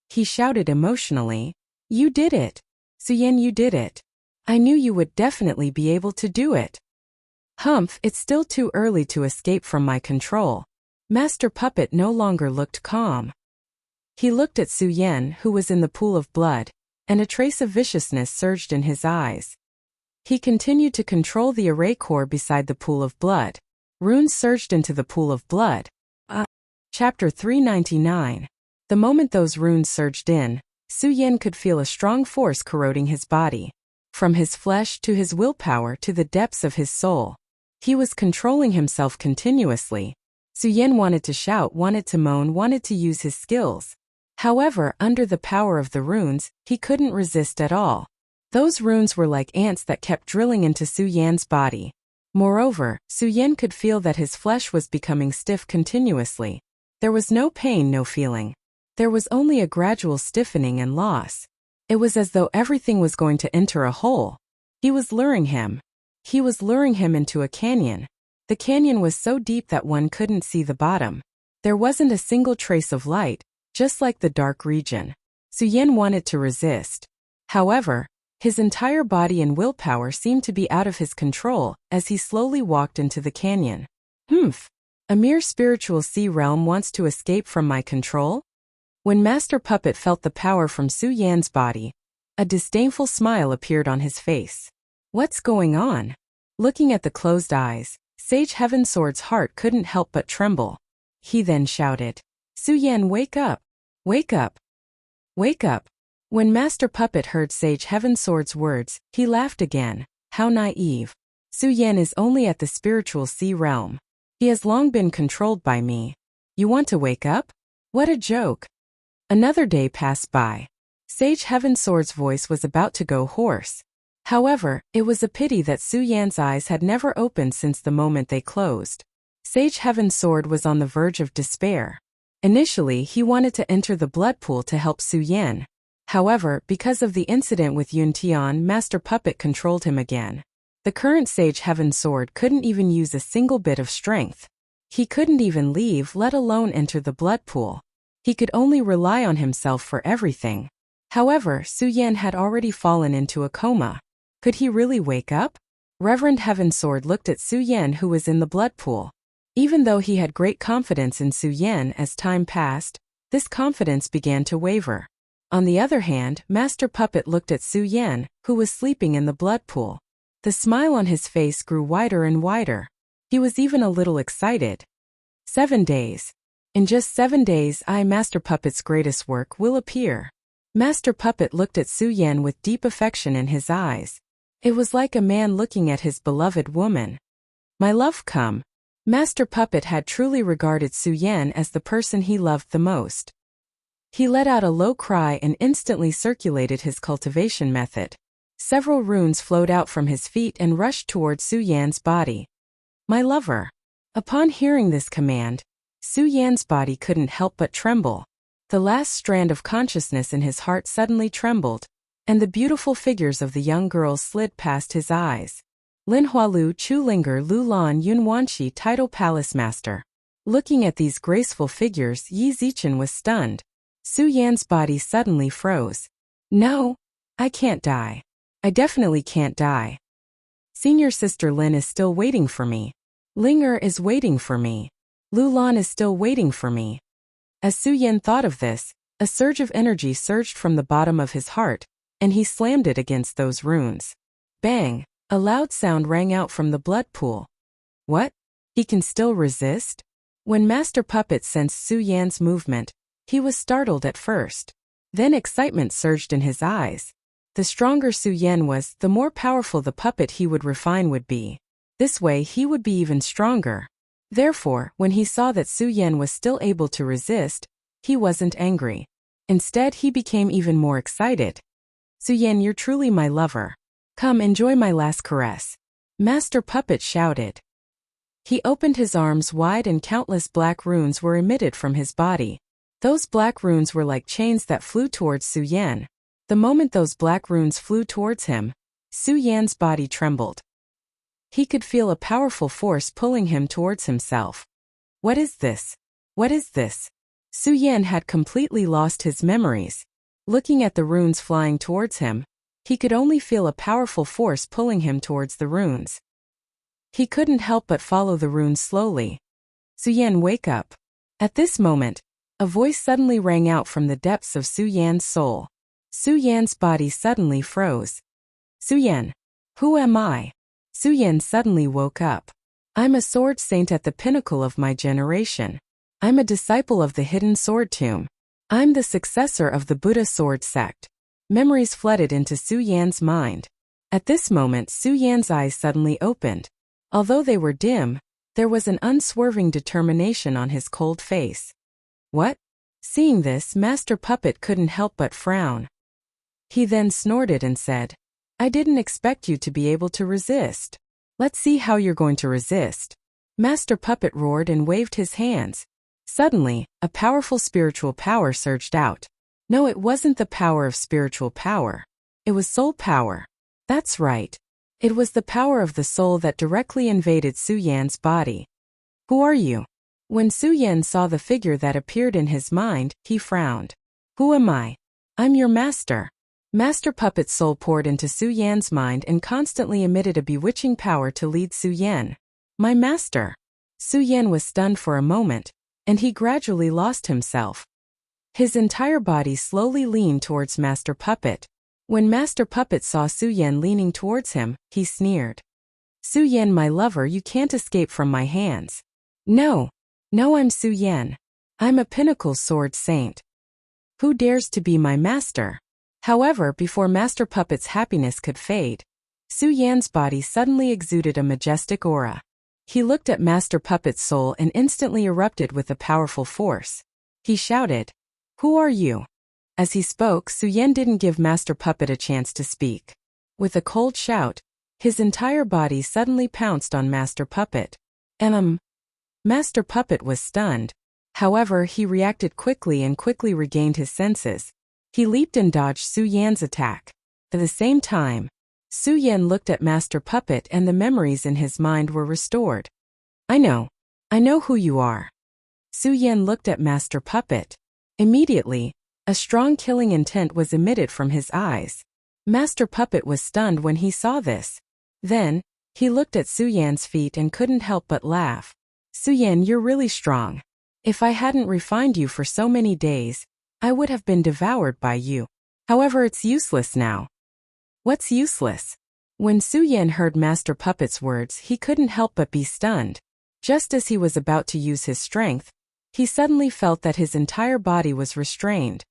He shouted emotionally, "You did it! Su Yan, you did it! I knew you would definitely be able to do it." Humph, it's still too early to escape from my control. Master Puppet no longer looked calm. He looked at Su Yan, who was in the pool of blood, and a trace of viciousness surged in his eyes. He continued to control the array core beside the pool of blood. Runes surged into the pool of blood. Chapter 399. The moment those runes surged in, Su Yan could feel a strong force corroding his body. From his flesh to his willpower to the depths of his soul. He was controlling himself continuously. Su Yan wanted to shout, wanted to moan, wanted to use his skills. However, under the power of the runes, he couldn't resist at all. Those runes were like ants that kept drilling into Su Yan's body. Moreover, Su Yan could feel that his flesh was becoming stiff continuously. There was no pain, no feeling. There was only a gradual stiffening and loss. It was as though everything was going to enter a hole. He was luring him. He was luring him into a canyon. The canyon was so deep that one couldn't see the bottom. There wasn't a single trace of light, just like the dark region. Su Yan wanted to resist. However, his entire body and willpower seemed to be out of his control as he slowly walked into the canyon. Humph! A mere spiritual sea realm wants to escape from my control? When Master Puppet felt the power from Su Yan's body, a disdainful smile appeared on his face. What's going on? Looking at the closed eyes, Sage Heaven Sword's heart couldn't help but tremble. He then shouted, "Su Yan, wake up! Wake up! Wake up!" When Master Puppet heard Sage Heaven Sword's words, he laughed again. How naive. Su Yan is only at the spiritual sea realm. He has long been controlled by me. You want to wake up? What a joke. Another day passed by. Sage Heaven Sword's voice was about to go hoarse. However, it was a pity that Su Yan's eyes had never opened since the moment they closed. Sage Heaven Sword was on the verge of despair. Initially, he wanted to enter the blood pool to help Su Yan. However, because of the incident with Yun Tian, Master Puppet controlled him again. The current Sage Heaven Sword couldn't even use a single bit of strength. He couldn't even leave, let alone enter the blood pool. He could only rely on himself for everything. However, Su Yan had already fallen into a coma. Could he really wake up? Reverend Heavensword looked at Su Yan, who was in the blood pool. Even though he had great confidence in Su Yan, as time passed, this confidence began to waver. On the other hand, Master Puppet looked at Su Yan, who was sleeping in the blood pool. The smile on his face grew wider and wider. He was even a little excited. 7 days. In just 7 days, Master Puppet's greatest work, will appear. Master Puppet looked at Su Yan with deep affection in his eyes. It was like a man looking at his beloved woman. My love, come. Master Puppet had truly regarded Su Yan as the person he loved the most. He let out a low cry and instantly circulated his cultivation method. Several runes flowed out from his feet and rushed towards Su Yan's body. My lover. Upon hearing this command, Su Yan's body couldn't help but tremble. The last strand of consciousness in his heart suddenly trembled, and the beautiful figures of the young girls slid past his eyes. Lin Hualu, Chu Linger, Lu Lan, Yun Wanqi, Title Palace Master. Looking at these graceful figures, Yi Zichen was stunned. Su Yan's body suddenly froze. No, I can't die. I definitely can't die. Senior Sister Lin is still waiting for me. Linger is waiting for me. Lu Lan is still waiting for me. As Su Yan thought of this, a surge of energy surged from the bottom of his heart, and he slammed it against those runes. Bang! A loud sound rang out from the blood pool. What? He can still resist? When Master Puppet sensed Su Yan's movement, he was startled at first. Then excitement surged in his eyes. The stronger Su Yan was, the more powerful the puppet he would refine would be. This way he would be even stronger. Therefore, when he saw that Su Yan was still able to resist, he wasn't angry. Instead, he became even more excited. Su Yan, you're truly my lover. Come, enjoy my last caress. Master Puppet shouted. He opened his arms wide and countless black runes were emitted from his body. Those black runes were like chains that flew towards Su Yan. The moment those black runes flew towards him, Su Yan's body trembled. He could feel a powerful force pulling him towards himself. What is this? What is this? Su Yan had completely lost his memories. Looking at the runes flying towards him, he could only feel a powerful force pulling him towards the runes. He couldn't help but follow the runes slowly. Su Yan, wake up. At this moment, a voice suddenly rang out from the depths of Su Yan's soul. Su Yan's body suddenly froze. Su Yan. Who am I? Su Yan suddenly woke up. I'm a sword saint at the pinnacle of my generation. I'm a disciple of the hidden sword tomb. I'm the successor of the Buddha sword sect. Memories flooded into Su Yan's mind. At this moment, Su Yan's eyes suddenly opened. Although they were dim, there was an unswerving determination on his cold face. What? Seeing this, Master Puppet couldn't help but frown. He then snorted and said, I didn't expect you to be able to resist. Let's see how you're going to resist. Master Puppet roared and waved his hands. Suddenly, a powerful spiritual power surged out. No, it wasn't the power of spiritual power. It was soul power. That's right. It was the power of the soul that directly invaded Su Yan's body. Who are you? When Su Yan saw the figure that appeared in his mind, he frowned. Who am I? I'm your master. Master Puppet's soul poured into Su Yan's mind and constantly emitted a bewitching power to lead Su Yan. My master. Su Yan was stunned for a moment, and he gradually lost himself. His entire body slowly leaned towards Master Puppet. When Master Puppet saw Su Yan leaning towards him, he sneered. Su Yan, my lover, you can't escape from my hands. No, I'm Su Yan. I'm a pinnacle sword saint. Who dares to be my master? However, before Master Puppet's happiness could fade, Su Yan's body suddenly exuded a majestic aura. He looked at Master Puppet's soul and instantly erupted with a powerful force. He shouted, Who are you? As he spoke, Su Yan didn't give Master Puppet a chance to speak. With a cold shout, his entire body suddenly pounced on Master Puppet. Master Puppet was stunned. However, he reacted quickly and quickly regained his senses. He leaped and dodged Su Yan's attack. At the same time, Su Yan looked at Master Puppet and the memories in his mind were restored. I know who you are. Su Yan looked at Master Puppet. Immediately, A strong killing intent was emitted from his eyes. Master Puppet was stunned when he saw this. Then, he looked at Su-Yan's feet and couldn't help but laugh. Su-Yan, you're really strong. If I hadn't refined you for so many days, I would have been devoured by you. However, it's useless now. What's useless? When Su-Yan heard Master Puppet's words, he couldn't help but be stunned. Just as he was about to use his strength, he suddenly felt that his entire body was restrained.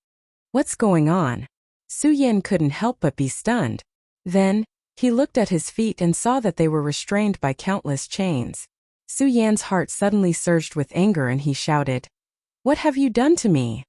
What's going on? Su-Yan couldn't help but be stunned. Then, he looked at his feet and saw that they were restrained by countless chains. Su-Yan's heart suddenly surged with anger and he shouted, "What have you done to me?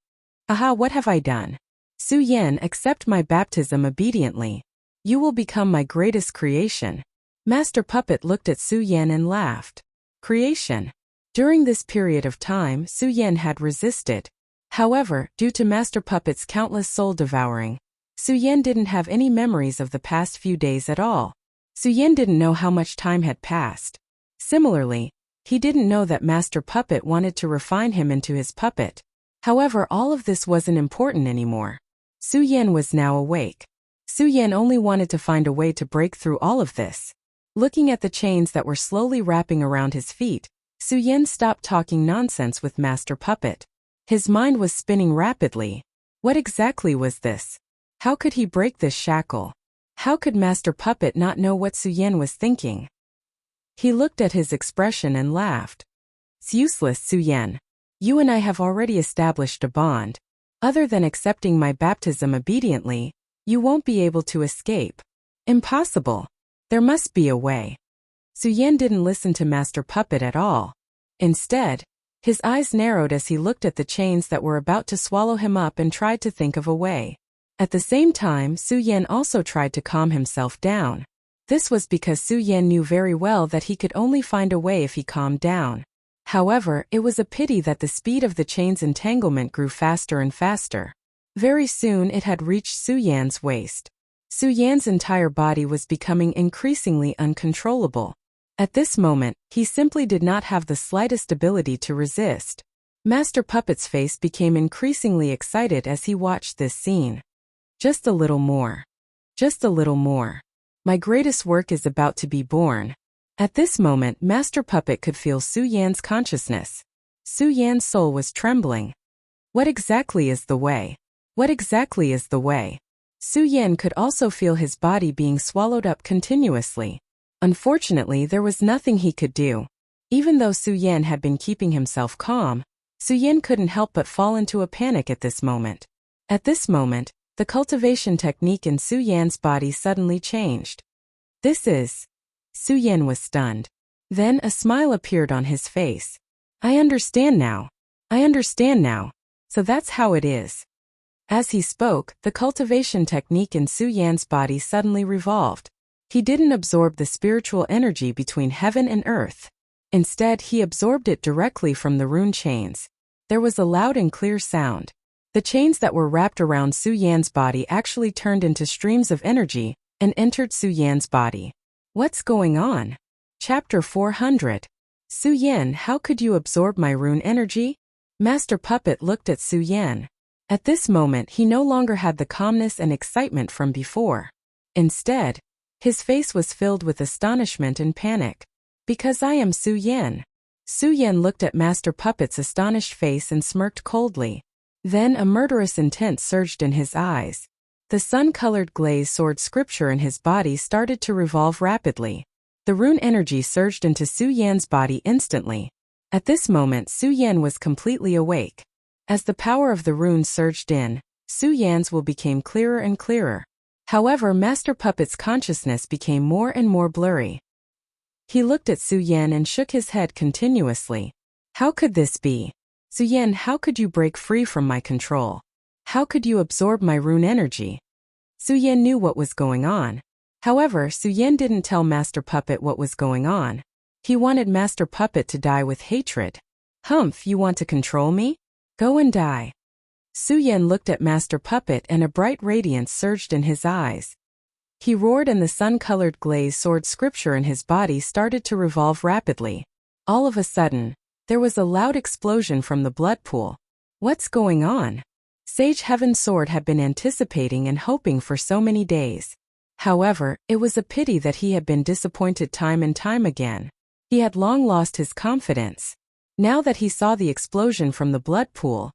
Aha, what have I done? Su-Yan, accept my baptism obediently. You will become my greatest creation." Master Puppet looked at Su-Yan and laughed. Creation. During this period of time, Su-Yan had resisted. However, due to Master Puppet's countless soul-devouring, Su-Yan didn't have any memories of the past few days at all. Su-Yan didn't know how much time had passed. Similarly, he didn't know that Master Puppet wanted to refine him into his puppet. However, all of this wasn't important anymore. Su-Yan was now awake. Su-Yan only wanted to find a way to break through all of this. Looking at the chains that were slowly wrapping around his feet, Su-Yan stopped talking nonsense with Master Puppet. His mind was spinning rapidly. What exactly was this? How could he break this shackle? How could Master Puppet not know what Su-Yan was thinking? He looked at his expression and laughed. It's useless, Su-Yan. You and I have already established a bond. Other than accepting my baptism obediently, you won't be able to escape. Impossible. There must be a way. Su-Yan didn't listen to Master Puppet at all. Instead, his eyes narrowed as he looked at the chains that were about to swallow him up and tried to think of a way. At the same time, Su-Yan also tried to calm himself down. This was because Su-Yan knew very well that he could only find a way if he calmed down. However, it was a pity that the speed of the chain's entanglement grew faster and faster. Very soon it had reached Su-Yan's waist. Su-Yan's entire body was becoming increasingly uncontrollable. At this moment, he simply did not have the slightest ability to resist. Master Puppet's face became increasingly excited as he watched this scene. Just a little more. Just a little more. My greatest work is about to be born. At this moment, Master Puppet could feel Su-Yan's consciousness. Su-Yan's soul was trembling. What exactly is the way? What exactly is the way? Su-Yan could also feel his body being swallowed up continuously. Unfortunately, there was nothing he could do. Even though Su-Yan had been keeping himself calm, Su-Yan couldn't help but fall into a panic at this moment. At this moment, the cultivation technique in Su-Yan's body suddenly changed. This is... Su-Yan was stunned. Then a smile appeared on his face. I understand now. I understand now. So that's how it is. As he spoke, the cultivation technique in Su-Yan's body suddenly revolved. He didn't absorb the spiritual energy between heaven and earth. Instead, he absorbed it directly from the rune chains. There was a loud and clear sound. The chains that were wrapped around Su-Yan's body actually turned into streams of energy and entered Su-Yan's body. What's going on? Chapter 400. Su-Yan, how could you absorb my rune energy? Master Puppet looked at Su-Yan. At this moment, he no longer had the calmness and excitement from before. Instead, his face was filled with astonishment and panic. Because I am Su-Yan. Su-Yan looked at Master Puppet's astonished face and smirked coldly. Then a murderous intent surged in his eyes. The sun-colored glaze sword scripture in his body started to revolve rapidly. The rune energy surged into Su-Yan's body instantly. At this moment, Su-Yan was completely awake. As the power of the runes surged in, Su-Yan's will became clearer and clearer. However, Master Puppet's consciousness became more and more blurry. He looked at Su-Yan and shook his head continuously. How could this be? Su-Yan, how could you break free from my control? How could you absorb my rune energy? Su-Yan knew what was going on. However, Su-Yan didn't tell Master Puppet what was going on. He wanted Master Puppet to die with hatred. Humph, you want to control me? Go and die. Su-Yan looked at Master Puppet and a bright radiance surged in his eyes. He roared and the sun-colored glaze sword scripture in his body started to revolve rapidly. All of a sudden, there was a loud explosion from the blood pool. What's going on? Sage Heaven's sword had been anticipating and hoping for so many days. However, it was a pity that he had been disappointed time and time again. He had long lost his confidence. Now that he saw the explosion from the blood pool,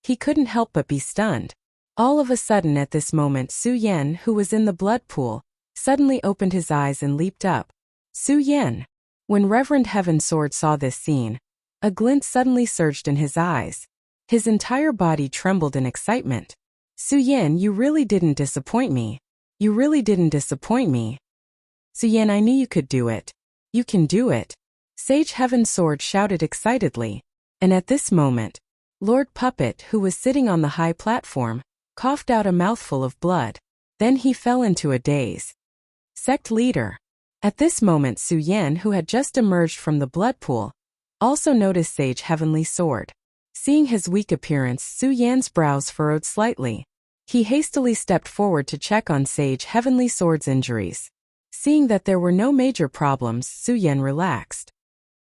he couldn't help but be stunned. All of a sudden at this moment Su Yan, who was in the blood pool, suddenly opened his eyes and leaped up. Su Yan. When Reverend Heaven's sword saw this scene, a glint suddenly surged in his eyes. His entire body trembled in excitement. Su Yan, you really didn't disappoint me. You really didn't disappoint me. Su Yan, I knew you could do it. You can do it. Sage Heaven's sword shouted excitedly. And at this moment, Lord Puppet, who was sitting on the high platform, coughed out a mouthful of blood. Then he fell into a daze. Sect leader. At this moment Su Yan, who had just emerged from the blood pool, also noticed Sage Heavenly sword. Seeing his weak appearance, Su Yan's brows furrowed slightly. He hastily stepped forward to check on Sage Heavenly sword's injuries. Seeing that there were no major problems, Su Yan relaxed.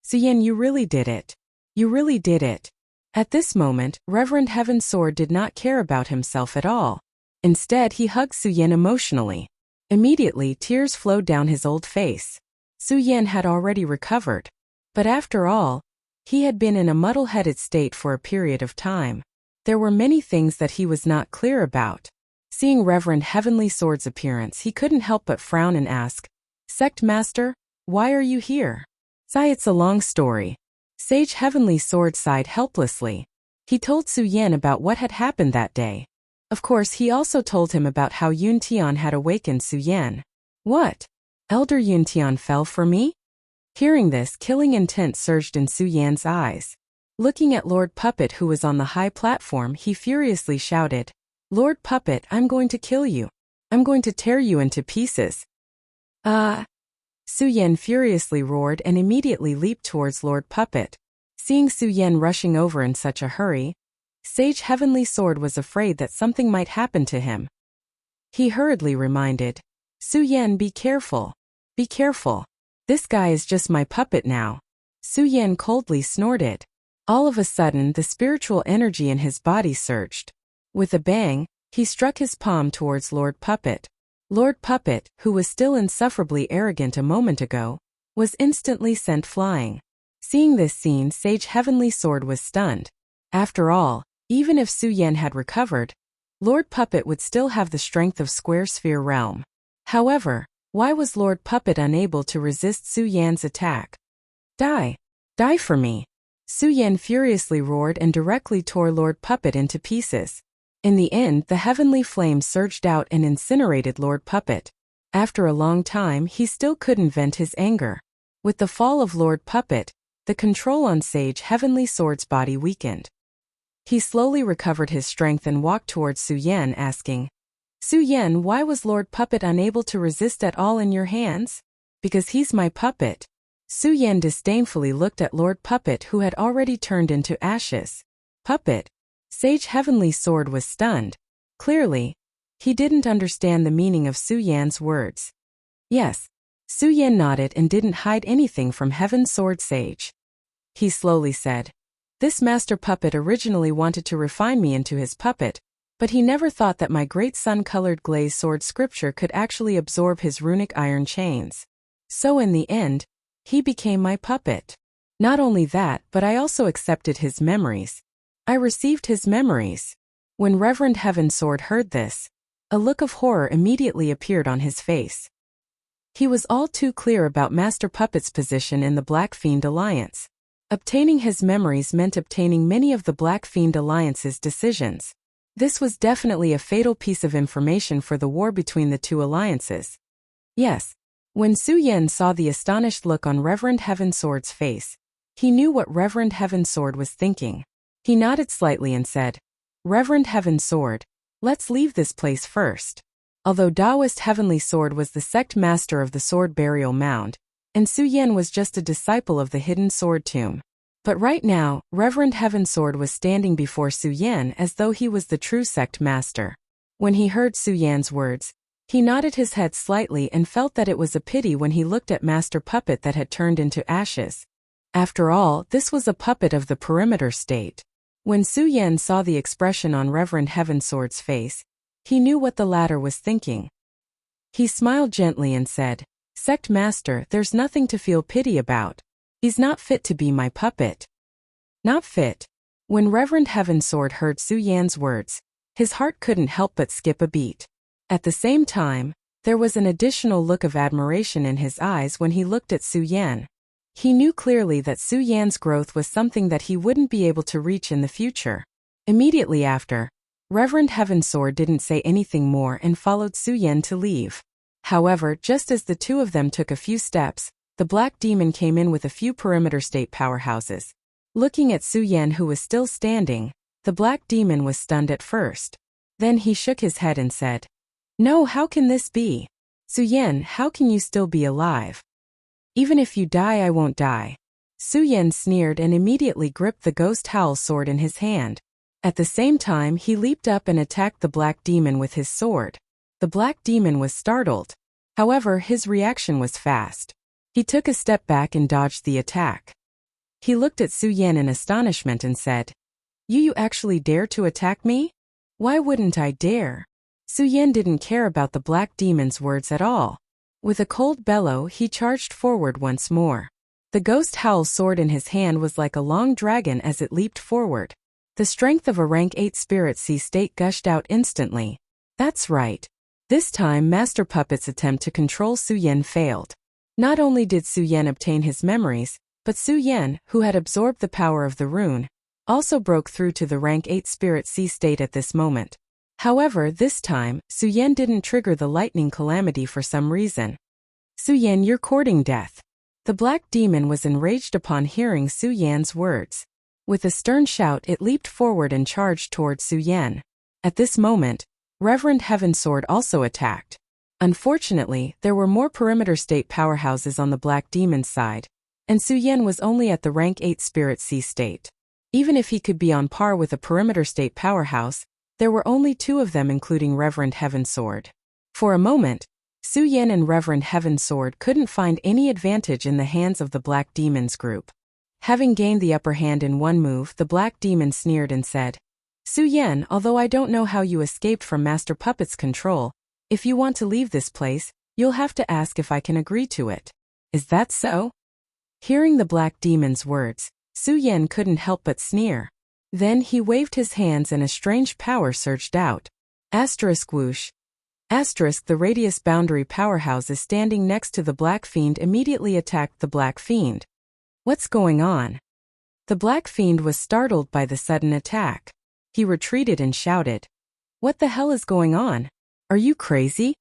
Su Yan, you really did it. You really did it. At this moment, Reverend Heaven's sword did not care about himself at all. Instead, he hugged Su Yan emotionally. Immediately, tears flowed down his old face. Su Yan had already recovered. But after all, he had been in a muddle-headed state for a period of time. There were many things that he was not clear about. Seeing Reverend Heavenly sword's appearance, he couldn't help but frown and ask, Sect Master, why are you here? Sigh, it's a long story. Sage Heavenly sword sighed helplessly. He told Su Yan about what had happened that day. Of course, he also told him about how Yun Tian had awakened Su Yan. What? Elder Yun Tian fell for me? Hearing this, killing intent surged in Su Yan's eyes. Looking at Lord Puppet, who was on the high platform, he furiously shouted, Lord Puppet, I'm going to kill you. I'm going to tear you into pieces. Su Yan furiously roared and immediately leaped towards Lord Puppet. Seeing Su Yan rushing over in such a hurry, Sage Heavenly sword was afraid that something might happen to him. He hurriedly reminded, Su Yan, be careful. Be careful. This guy is just my puppet now. Su Yan coldly snorted. All of a sudden, the spiritual energy in his body surged. With a bang, he struck his palm towards Lord Puppet. Lord Puppet, who was still insufferably arrogant a moment ago, was instantly sent flying. Seeing this scene, Sage Heavenly sword was stunned. After all, even if Su Yan had recovered, Lord Puppet would still have the strength of Square Sphere Realm. However, why was Lord Puppet unable to resist Su Yan's attack? Die! Die for me! Su Yan furiously roared and directly tore Lord Puppet into pieces. In the end, the heavenly flame surged out and incinerated Lord Puppet. After a long time, he still couldn't vent his anger. With the fall of Lord Puppet, the control on Sage Heavenly sword's body weakened. He slowly recovered his strength and walked towards Su Yan, asking, Su Yan, why was Lord Puppet unable to resist at all in your hands? Because he's my puppet. Su Yan disdainfully looked at Lord Puppet, who had already turned into ashes. Puppet. Sage Heavenly sword was stunned. Clearly, he didn't understand the meaning of Su Yan's words. Yes. Su Yan nodded and didn't hide anything from Heaven's sword Sage. He slowly said, This master puppet originally wanted to refine me into his puppet, but he never thought that my great sun-colored glazed sword scripture could actually absorb his runic iron chains. So in the end, he became my puppet. Not only that, but I also accepted his memories. I received his memories. When Reverend Heaven's sword heard this, a look of horror immediately appeared on his face. He was all too clear about Master Puppet's position in the Black Fiend Alliance. Obtaining his memories meant obtaining many of the Black Fiend Alliance's decisions. This was definitely a fatal piece of information for the war between the two alliances. Yes. When Su Yan saw the astonished look on Reverend Heaven's sword's face, he knew what Reverend Heaven's sword was thinking. He nodded slightly and said, Reverend Heaven's sword, let's leave this place first. Although Taoist Heavenly sword was the sect master of the sword burial mound, and Su Yan was just a disciple of the hidden sword tomb. But right now, Reverend Heaven's sword was standing before Su Yan as though he was the true sect master. When he heard Su Yan's words, he nodded his head slightly and felt that it was a pity when he looked at Master Puppet that had turned into ashes. After all, this was a puppet of the perimeter state. When Su Yan saw the expression on Reverend Heavensword's face, he knew what the latter was thinking. He smiled gently and said, "Sect Master, there's nothing to feel pity about. He's not fit to be my puppet." Not fit. When Reverend Heavensword heard Su Yan's words, his heart couldn't help but skip a beat. At the same time, there was an additional look of admiration in his eyes when he looked at Su Yan. He knew clearly that Su Yan's growth was something that he wouldn't be able to reach in the future. Immediately after, Reverend Heavensword didn't say anything more and followed Su Yan to leave. However, just as the two of them took a few steps, the Black Demon came in with a few perimeter state powerhouses. Looking at Su Yan, who was still standing, the Black Demon was stunned at first. Then he shook his head and said, "No, how can this be? Su Yan, how can you still be alive? Even if you die, I won't die." Su Yan sneered and immediately gripped the Ghost Howl sword in his hand. At the same time, he leaped up and attacked the Black Demon with his sword. The Black Demon was startled. However, his reaction was fast. He took a step back and dodged the attack. He looked at Su Yan in astonishment and said, You actually dare to attack me? Why wouldn't I dare?" Su Yan didn't care about the Black Demon's words at all. With a cold bellow, he charged forward once more. The Ghost Howl sword in his hand was like a long dragon as it leaped forward. The strength of a rank 8 Spirit Sea state gushed out instantly. That's right. This time, Master Puppet's attempt to control Su Yan failed. Not only did Su Yan obtain his memories, but Su Yan, who had absorbed the power of the rune, also broke through to the rank 8 Spirit Sea state at this moment. However, this time, Su Yan didn't trigger the lightning calamity for some reason. "Su Yan, you're courting death." The Black Demon was enraged upon hearing Su Yan's words. With a stern shout, it leaped forward and charged toward Su Yan. At this moment, Reverend Heavensword also attacked. Unfortunately, there were more perimeter state powerhouses on the Black Demon's side, and Su Yan was only at the rank 8 Spirit Sea state. Even if he could be on par with a perimeter state powerhouse, there were only two of them, including Reverend Heavensword. For a moment, Su Yan and Reverend Heavensword couldn't find any advantage in the hands of the Black Demon's group. Having gained the upper hand in one move, the Black Demon sneered and said, "Su Yan, although I don't know how you escaped from Master Puppet's control, if you want to leave this place, you'll have to ask if I can agree to it. Is that so?" Hearing the Black Demon's words, Su Yan couldn't help but sneer. Then he waved his hands and a strange power surged out. Asterisk whoosh. Asterisk, the radius boundary powerhouses standing next to the Black Fiend immediately attacked the Black Fiend. What's going on? The Black Fiend was startled by the sudden attack. He retreated and shouted, "What the hell is going on? Are you crazy?"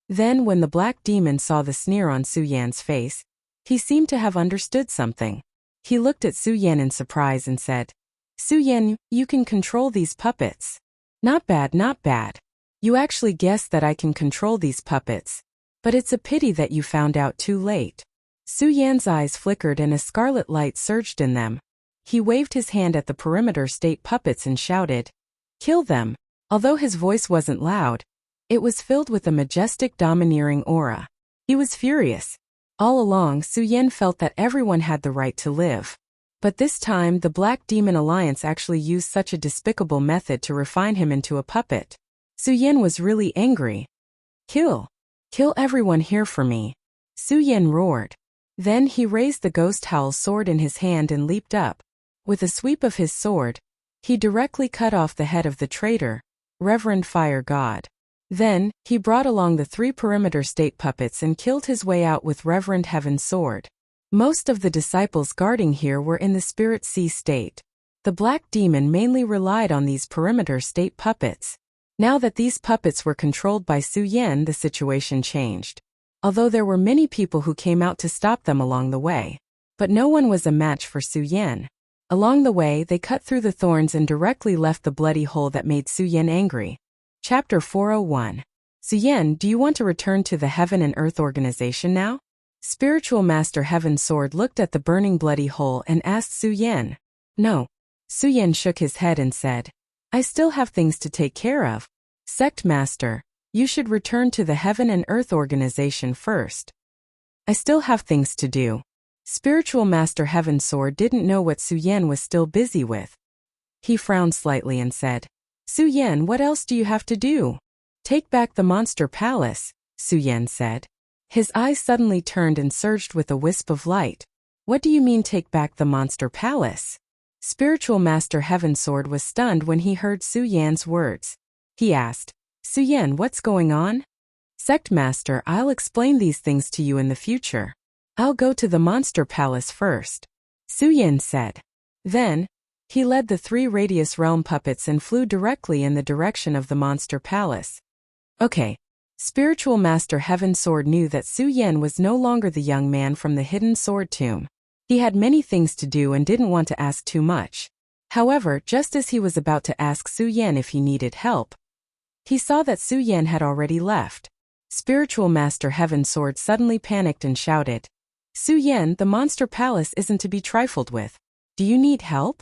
Then when the Black Demon saw the sneer on Su Yan's face, he seemed to have understood something. He looked at Su Yan in surprise and said, "Su Yan, you can control these puppets." Not bad, not bad. You actually guessed that I can control these puppets. But it's a pity that you found out too late." Su Yan's eyes flickered and a scarlet light surged in them. He waved his hand at the perimeter state puppets and shouted, "Kill them." Although his voice wasn't loud, it was filled with a majestic, domineering aura. He was furious. All along, Su Yan felt that everyone had the right to live. But this time, the Black Demon Alliance actually used such a despicable method to refine him into a puppet. Su Yan was really angry. Kill everyone here for me," Su Yan roared. Then he raised the Ghost Howl sword in his hand and leaped up. With a sweep of his sword, he directly cut off the head of the traitor, Reverend Fire God. Then, he brought along the 3 perimeter state puppets and killed his way out with Reverend Heaven's sword. Most of the disciples guarding here were in the Spirit Sea state. The Black Demon mainly relied on these perimeter state puppets. Now that these puppets were controlled by Su Yan, the situation changed. Although there were many people who came out to stop them along the way. But no one was a match for Su Yan. Along the way, they cut through the thorns and directly left the bloody hole that made Su Yan angry. Chapter 401. Su Yan, do you want to return to the Heaven and Earth organization now? Spiritual Master Heavensword looked at the burning bloody hole and asked Su Yan. No. Su Yan shook his head and said, I still have things to take care of. Sect Master, you should return to the Heaven and Earth organization first. I still have things to do. Spiritual Master Heavensword didn't know what Su Yan was still busy with. He frowned slightly and said, Su Yan, what else do you have to do? Take back the monster palace, Su Yan said. His eyes suddenly turned and surged with a wisp of light. What do you mean take back the monster palace? Spiritual Master Heavensword was stunned when he heard Su Yan's words. He asked, Su Yan, what's going on? Sect Master, I'll explain these things to you in the future. I'll go to the monster palace first, Su Yan said. Then, he led the 3 Radius Realm puppets and flew directly in the direction of the monster palace. Okay. Spiritual Master Heavensword knew that Su Yan was no longer the young man from the hidden sword tomb. He had many things to do and didn't want to ask too much. However, just as he was about to ask Su Yan if he needed help, he saw that Su Yan had already left. Spiritual Master Heavensword suddenly panicked and shouted, Su Yan, the monster palace isn't to be trifled with. Do you need help?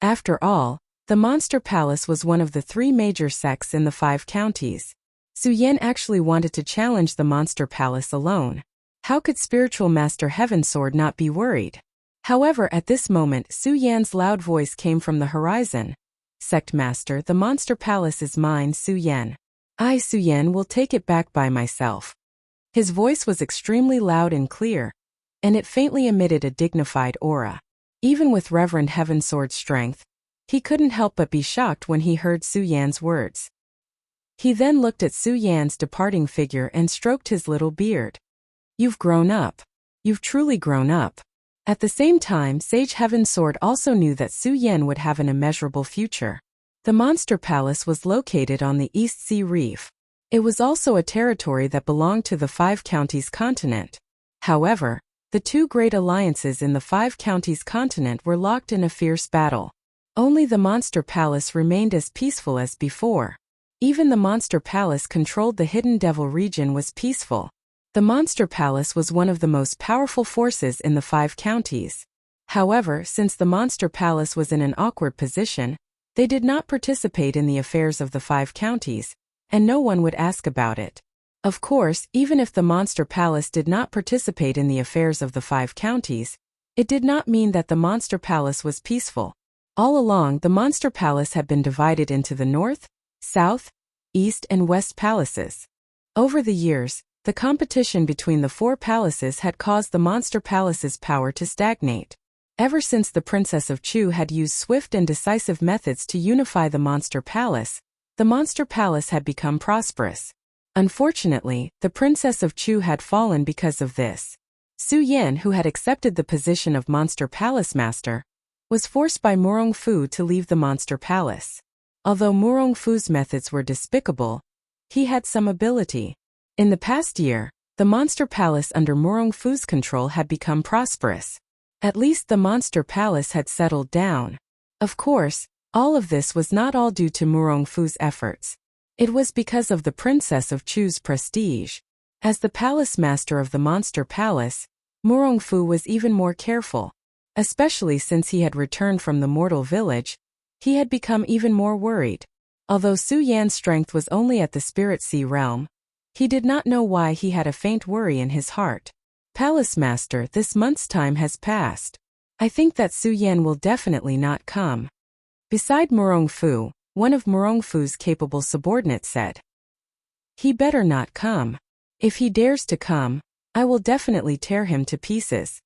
After all, the monster palace was one of the 3 major sects in the 5 counties. Su Yan actually wanted to challenge the monster palace alone. How could Spiritual Master Heavensword not be worried? However, at this moment, Su Yan's loud voice came from the horizon. Sect Master, the monster palace is mine, Su Yan. I, Su Yan, will take it back by myself. His voice was extremely loud and clear, and it faintly emitted a dignified aura. Even with Reverend Heavensword's strength, he couldn't help but be shocked when he heard Su Yan's words. He then looked at Su Yan's departing figure and stroked his little beard. You've grown up. You've truly grown up. At the same time, Sage Heavensword also knew that Su Yan would have an immeasurable future. The monster palace was located on the East Sea Reef. It was also a territory that belonged to the 5 counties continent. However, the 2 great alliances in the 5 counties continent were locked in a fierce battle. Only the monster palace remained as peaceful as before. Even the monster palace controlled the Hidden Devil region was peaceful. The monster palace was one of the most powerful forces in the 5 counties. However, since the monster palace was in an awkward position, they did not participate in the affairs of the 5 counties, and no one would ask about it. Of course, even if the monster palace did not participate in the affairs of the 5 counties, it did not mean that the monster palace was peaceful. All along, the monster palace had been divided into the north, south, east and west palaces. Over the years, the competition between the 4 palaces had caused the monster palace's power to stagnate. Ever since the Princess of Chu had used swift and decisive methods to unify the monster palace had become prosperous. Unfortunately, the Princess of Chu had fallen because of this. Su Yan, who had accepted the position of Monster Palace Master, was forced by Murong Fu to leave the monster palace. Although Murong Fu's methods were despicable, he had some ability. In the past year, the monster palace under Murong Fu's control had become prosperous. At least the monster palace had settled down. Of course, all of this was not all due to Murong Fu's efforts. It was because of the Princess of Chu's prestige. As the palace master of the monster palace, Murong Fu was even more careful. Especially since he had returned from the mortal village, he had become even more worried. Although Su Yan's strength was only at the Spirit Sea realm, he did not know why he had a faint worry in his heart. Palace Master, this month's time has passed. I think that Su Yan will definitely not come. Beside Murong Fu, one of Murong Fu's capable subordinates said. He better not come. If he dares to come, I will definitely tear him to pieces.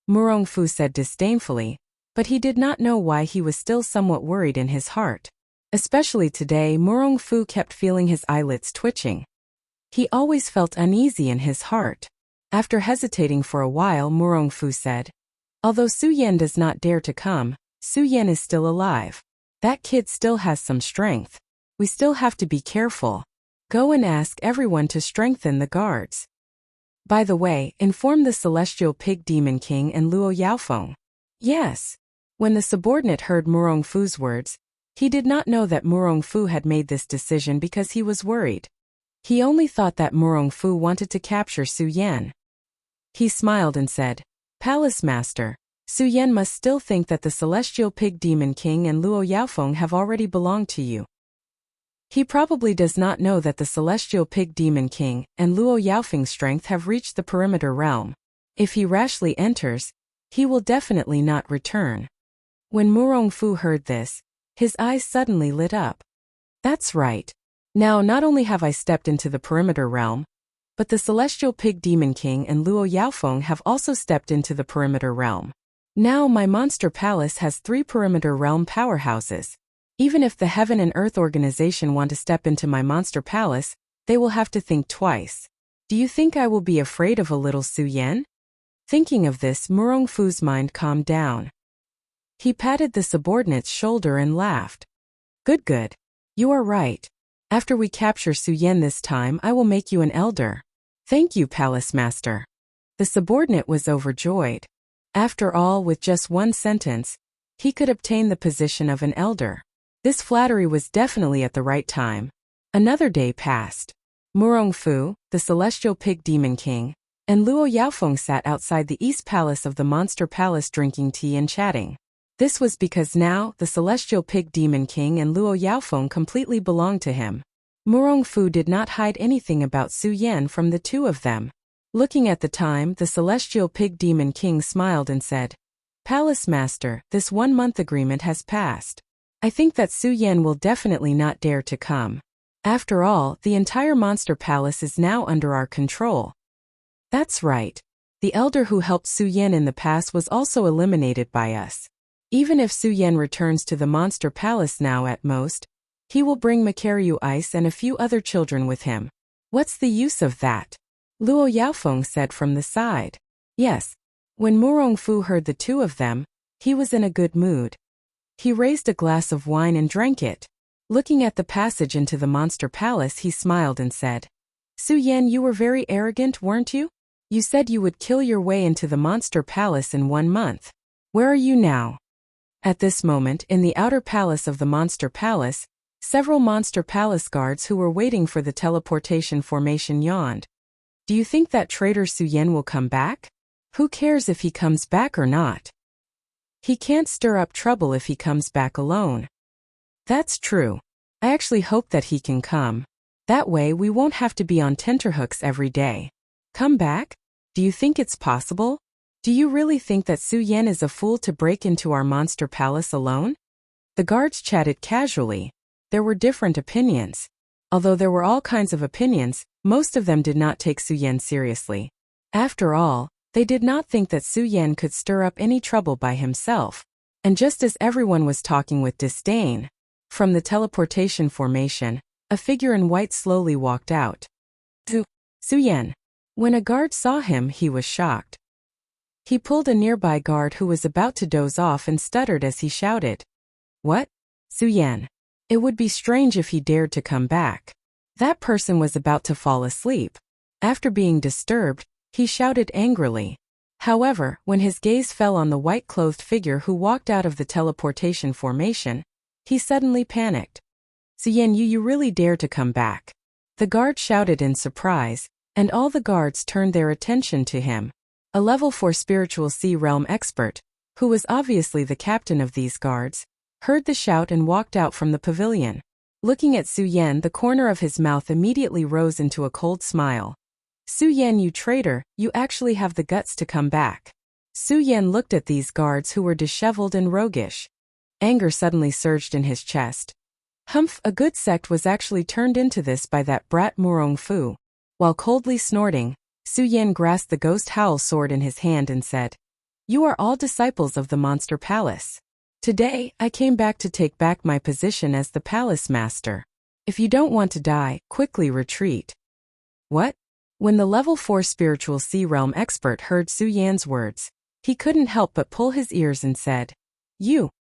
Murong Fu said disdainfully, but he did not know why he was still somewhat worried in his heart. Especially today, Murong Fu kept feeling his eyelids twitching. He always felt uneasy in his heart. After hesitating for a while, Murong Fu said, although Su Yan does not dare to come, Su Yan is still alive. That kid still has some strength. We still have to be careful. Go and ask everyone to strengthen the guards. By the way, inform the Celestial Pig Demon King and Luo Yaofeng. Yes. When the subordinate heard Murong Fu's words, he did not know that Murong Fu had made this decision because he was worried. He only thought that Murong Fu wanted to capture Su Yan. He smiled and said, Palace Master, Su Yan must still think that the Celestial Pig Demon King and Luo Yaofeng have already belonged to you. He probably does not know that the Celestial Pig Demon King and Luo Yaofeng's strength have reached the perimeter realm. If he rashly enters, he will definitely not return. When Murong Fu heard this, His eyes suddenly lit up. That's right. Now not only have I stepped into the perimeter realm, but the celestial pig demon king and Luo Yaofeng have also stepped into the perimeter realm. Now my monster palace has 3 perimeter realm powerhouses. Even if the Heaven and Earth organization want to step into my monster palace, they will have to think twice. Do you think I will be afraid of a little Su Yan? Thinking of this, Murong Fu's mind calmed down. He patted the subordinate's shoulder and laughed. Good. You are right. After we capture Su Yan this time, I will make you an elder. Thank you, Palace Master. The subordinate was overjoyed. After all, with just one sentence, he could obtain the position of an elder. This flattery was definitely at the right time. Another day passed. Murong Fu, the celestial pig demon king, and Luo Yaofeng sat outside the East Palace of the Monster Palace drinking tea and chatting. This was because now the celestial pig demon king and Luo Yaofeng completely belonged to him. Murong Fu did not hide anything about Su Yan from the two of them. Looking at the time, the celestial pig demon king smiled and said, Palace Master, this 1-month agreement has passed. I think that Su Yan will definitely not dare to come. After all, the entire monster palace is now under our control. That's right. The elder who helped Su Yan in the past was also eliminated by us. Even if Su Yan returns to the monster palace now at most, he will bring Makaryu Ice and a few other children with him. What's the use of that? Luo Yaofeng said from the side. Yes. When Murong Fu heard the two of them, he was in a good mood. He raised a glass of wine and drank it. Looking at the passage into the monster palace, he smiled and said, Su Yan, you were very arrogant, weren't you? You said you would kill your way into the monster palace in 1 month. Where are you now? At this moment, in the outer palace of the monster palace, several monster palace guards who were waiting for the teleportation formation yawned. Do you think that traitor Su Yan will come back? Who cares if he comes back or not? He can't stir up trouble if he comes back alone. That's true. I actually hope that he can come. That way we won't have to be on tenterhooks every day. Come back? Do you think it's possible? Do you really think that Su Yan is a fool to break into our monster palace alone? The guards chatted casually. There were different opinions. Although there were all kinds of opinions, most of them did not take Su Yan seriously. After all, they did not think that Su Yan could stir up any trouble by himself. And just as everyone was talking with disdain, from the teleportation formation, a figure in white slowly walked out. Su Yan. When a guard saw him, he was shocked. He pulled a nearby guard who was about to doze off and stuttered as he shouted. What? Su Yan. It would be strange if he dared to come back. That person was about to fall asleep. After being disturbed, he shouted angrily. However, when his gaze fell on the white-clothed figure who walked out of the teleportation formation, he suddenly panicked. Su Yan, you really dare to come back? The guard shouted in surprise, and all the guards turned their attention to him. A level 4 spiritual sea realm expert, who was obviously the captain of these guards, heard the shout and walked out from the pavilion. Looking at Su Yan, the corner of his mouth immediately rose into a cold smile. Su Yan, you traitor, you actually have the guts to come back. Su Yan looked at these guards who were disheveled and roguish. Anger suddenly surged in his chest. Humph, a good sect was actually turned into this by that brat Murong Fu. While coldly snorting, Su Yan grasped the ghost howl sword in his hand and said, You are all disciples of the Monster Palace. Today, I came back to take back my position as the Palace Master. If you don't want to die, quickly retreat. What? When the level 4 spiritual sea realm expert heard Su Yan's words, he couldn't help but pull his ears and said,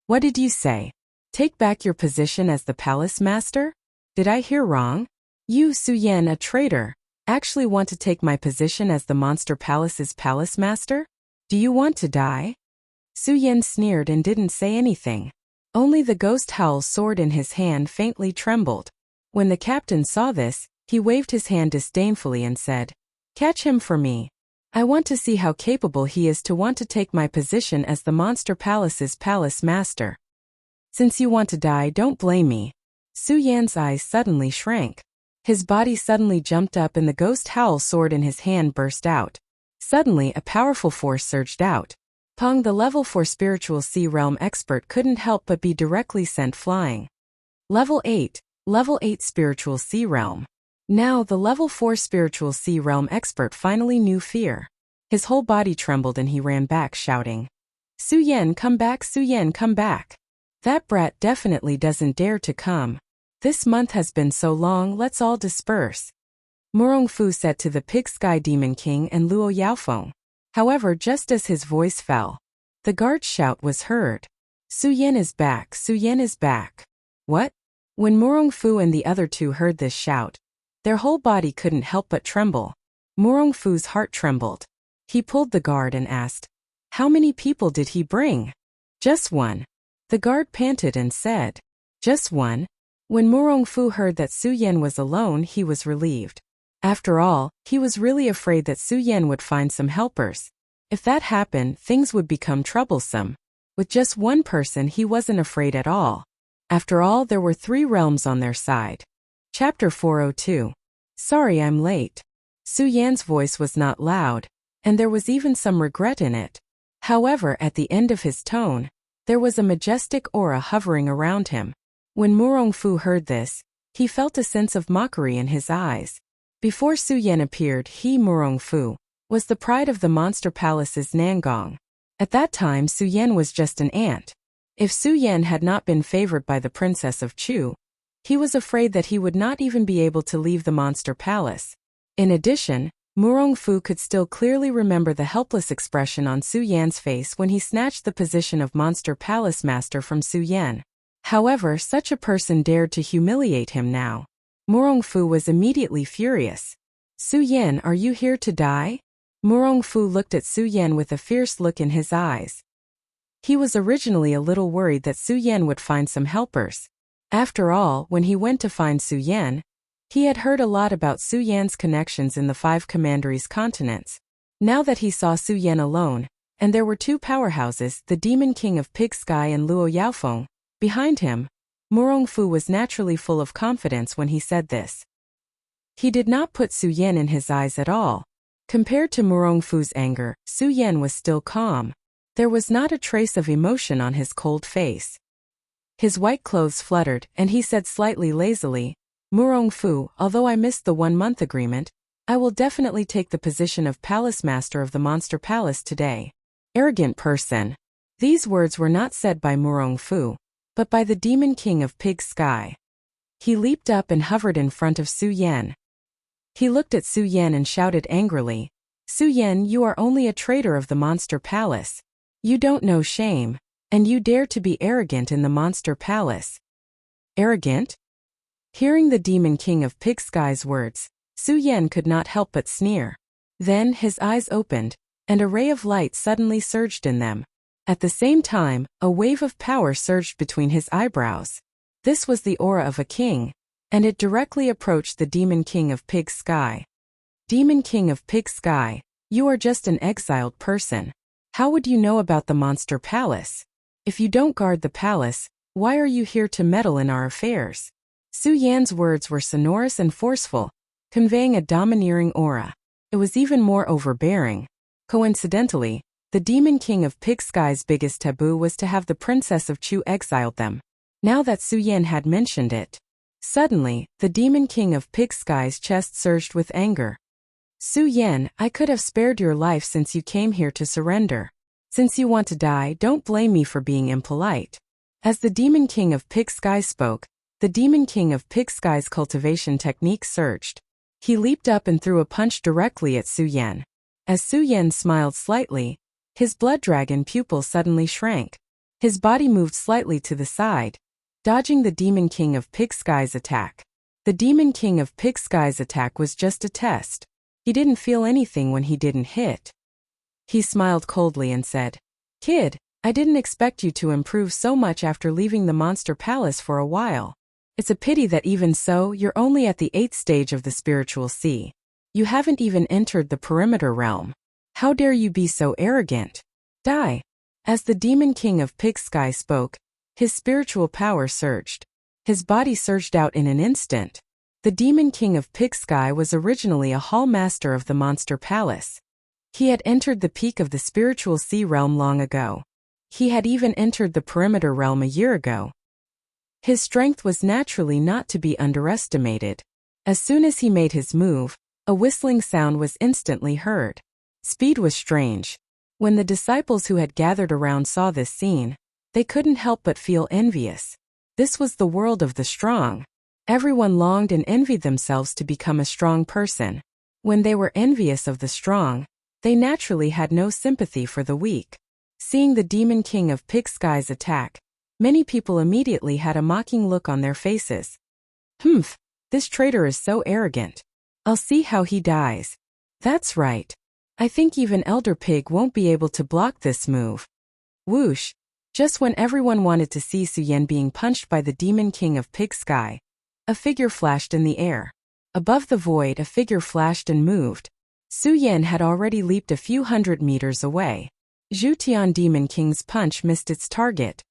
What did you say? Take back your position as the Palace Master? Did I hear wrong? You, Su Yan, a traitor, actually want to take my position as the Monster Palace's Palace Master? Do you want to die? Su Yan sneered and didn't say anything. Only the ghost howl sword in his hand faintly trembled. When the captain saw this, he waved his hand disdainfully and said, Catch him for me. I want to see how capable he is to want to take my position as the Monster Palace's Palace Master. Since you want to die, don't blame me. Su Yan's eyes suddenly shrank. His body suddenly jumped up and the ghost howl sword in his hand burst out. Suddenly, a powerful force surged out. Peng, the level 4 spiritual sea realm expert, couldn't help but be directly sent flying. Level 8 spiritual sea realm. Now the level 4 spiritual sea realm expert finally knew fear. His whole body trembled and he ran back shouting, Su Yan, come back, Su Yan, come back. That brat definitely doesn't dare to come. This month has been so long, let's all disperse. Murong Fu said to the Pig Sky Demon King and Luo Yaofeng. However, just as his voice fell, the guard's shout was heard. Su Yan is back, Su Yan is back. What? When Murong Fu and the other two heard this shout, their whole body couldn't help but tremble. Murong Fu's heart trembled. He pulled the guard and asked, how many people did he bring? Just one. The guard panted and said, just one? When Murong Fu heard that Su Yan was alone, he was relieved. After all, he was really afraid that Su Yan would find some helpers. If that happened, things would become troublesome. With just one person, he wasn't afraid at all. After all, there were 3 realms on their side. Chapter 402. Sorry I'm late. Su Yan's voice was not loud, and there was even some regret in it. However, at the end of his tone, there was a majestic aura hovering around him. When Murong Fu heard this, he felt a sense of mockery in his eyes. Before Su Yan appeared, he, Murong Fu, was the pride of the Monster Palace's Nangong. At that time, Su Yan was just an ant. If Su Yan had not been favored by the Princess of Chu, he was afraid that he would not even be able to leave the Monster Palace. In addition, Murong Fu could still clearly remember the helpless expression on Su Yan's face when he snatched the position of Monster Palace Master from Su Yan. However, such a person dared to humiliate him now. Murong Fu was immediately furious. Su Yan, are you here to die? Murong Fu looked at Su Yan with a fierce look in his eyes. He was originally a little worried that Su Yan would find some helpers. After all, when he went to find Su Yan, he had heard a lot about Su Yan's connections in the 5 commanderies continents. Now that he saw Su Yan alone, and there were 2 powerhouses, the Demon King of Pig Sky and Luo Yaofeng, behind him, Murong Fu was naturally full of confidence when he said this. He did not put Su Yan in his eyes at all. Compared to Murong Fu's anger, Su Yan was still calm. There was not a trace of emotion on his cold face. His white clothes fluttered, and he said slightly lazily, Murong Fu, although I missed the 1-month agreement, I will definitely take the position of Palace Master of the Monster Palace today. Arrogant person. These words were not said by Murong Fu, but by the Demon King of Pig Sky. He leaped up and hovered in front of Su Yan. He looked at Su Yan and shouted angrily, Su Yan, you are only a traitor of the Monster Palace. You don't know shame, and you dare to be arrogant in the Monster Palace. Arrogant? Hearing the Demon King of Pig Sky's words, Su Yan could not help but sneer. Then his eyes opened, and a ray of light suddenly surged in them. At the same time, a wave of power surged between his eyebrows. This was the aura of a king, and it directly approached the Demon King of Pig Sky. Demon King of Pig Sky, you are just an exiled person. How would you know about the Monster Palace? If you don't guard the palace, why are you here to meddle in our affairs? Su Yan's words were sonorous and forceful, conveying a domineering aura. It was even more overbearing. Coincidentally, the Demon King of Pig Sky's biggest taboo was to have the Princess of Chu exiled them. Now that Su Yan had mentioned it, suddenly, the Demon King of Pig Sky's chest surged with anger. Su Yan, I could have spared your life since you came here to surrender. Since you want to die, don't blame me for being impolite. As the Demon King of Pig Sky spoke, the Demon King of Pig Sky's cultivation technique surged. He leaped up and threw a punch directly at Su Yan. As Su Yan smiled slightly, his blood dragon pupil suddenly shrank. His body moved slightly to the side, dodging the Demon King of Pig Sky's attack. The Demon King of Pig Sky's attack was just a test. He didn't feel anything when he didn't hit. He smiled coldly and said, Kid, I didn't expect you to improve so much after leaving the Monster Palace for a while. It's a pity that even so, you're only at the 8th stage of the spiritual sea. You haven't even entered the perimeter realm. How dare you be so arrogant? Die. As the Demon King of Pig Sky spoke, his spiritual power surged. His body surged out in an instant. The Demon King of Pig Sky was originally a hall master of the Monster Palace. He had entered the peak of the spiritual sea realm long ago. He had even entered the perimeter realm a year ago. His strength was naturally not to be underestimated. As soon as he made his move, a whistling sound was instantly heard. Speed was strange. When the disciples who had gathered around saw this scene, they couldn't help but feel envious. This was the world of the strong. Everyone longed and envied themselves to become a strong person. When they were envious of the strong, they naturally had no sympathy for the weak. Seeing the demon king of Pig-Sky's attack, many people immediately had a mocking look on their faces. Humph, this traitor is so arrogant. I'll see how he dies. That's right. I think even Elder Pig won't be able to block this move. Whoosh! Just when everyone wanted to see Suyen being punched by the demon king of Pig-Sky, a figure flashed in the air. Above the void, a figure flashed and moved. Suyen had already leaped a few hundred meters away. Zhu Tian Demon King's punch missed its target.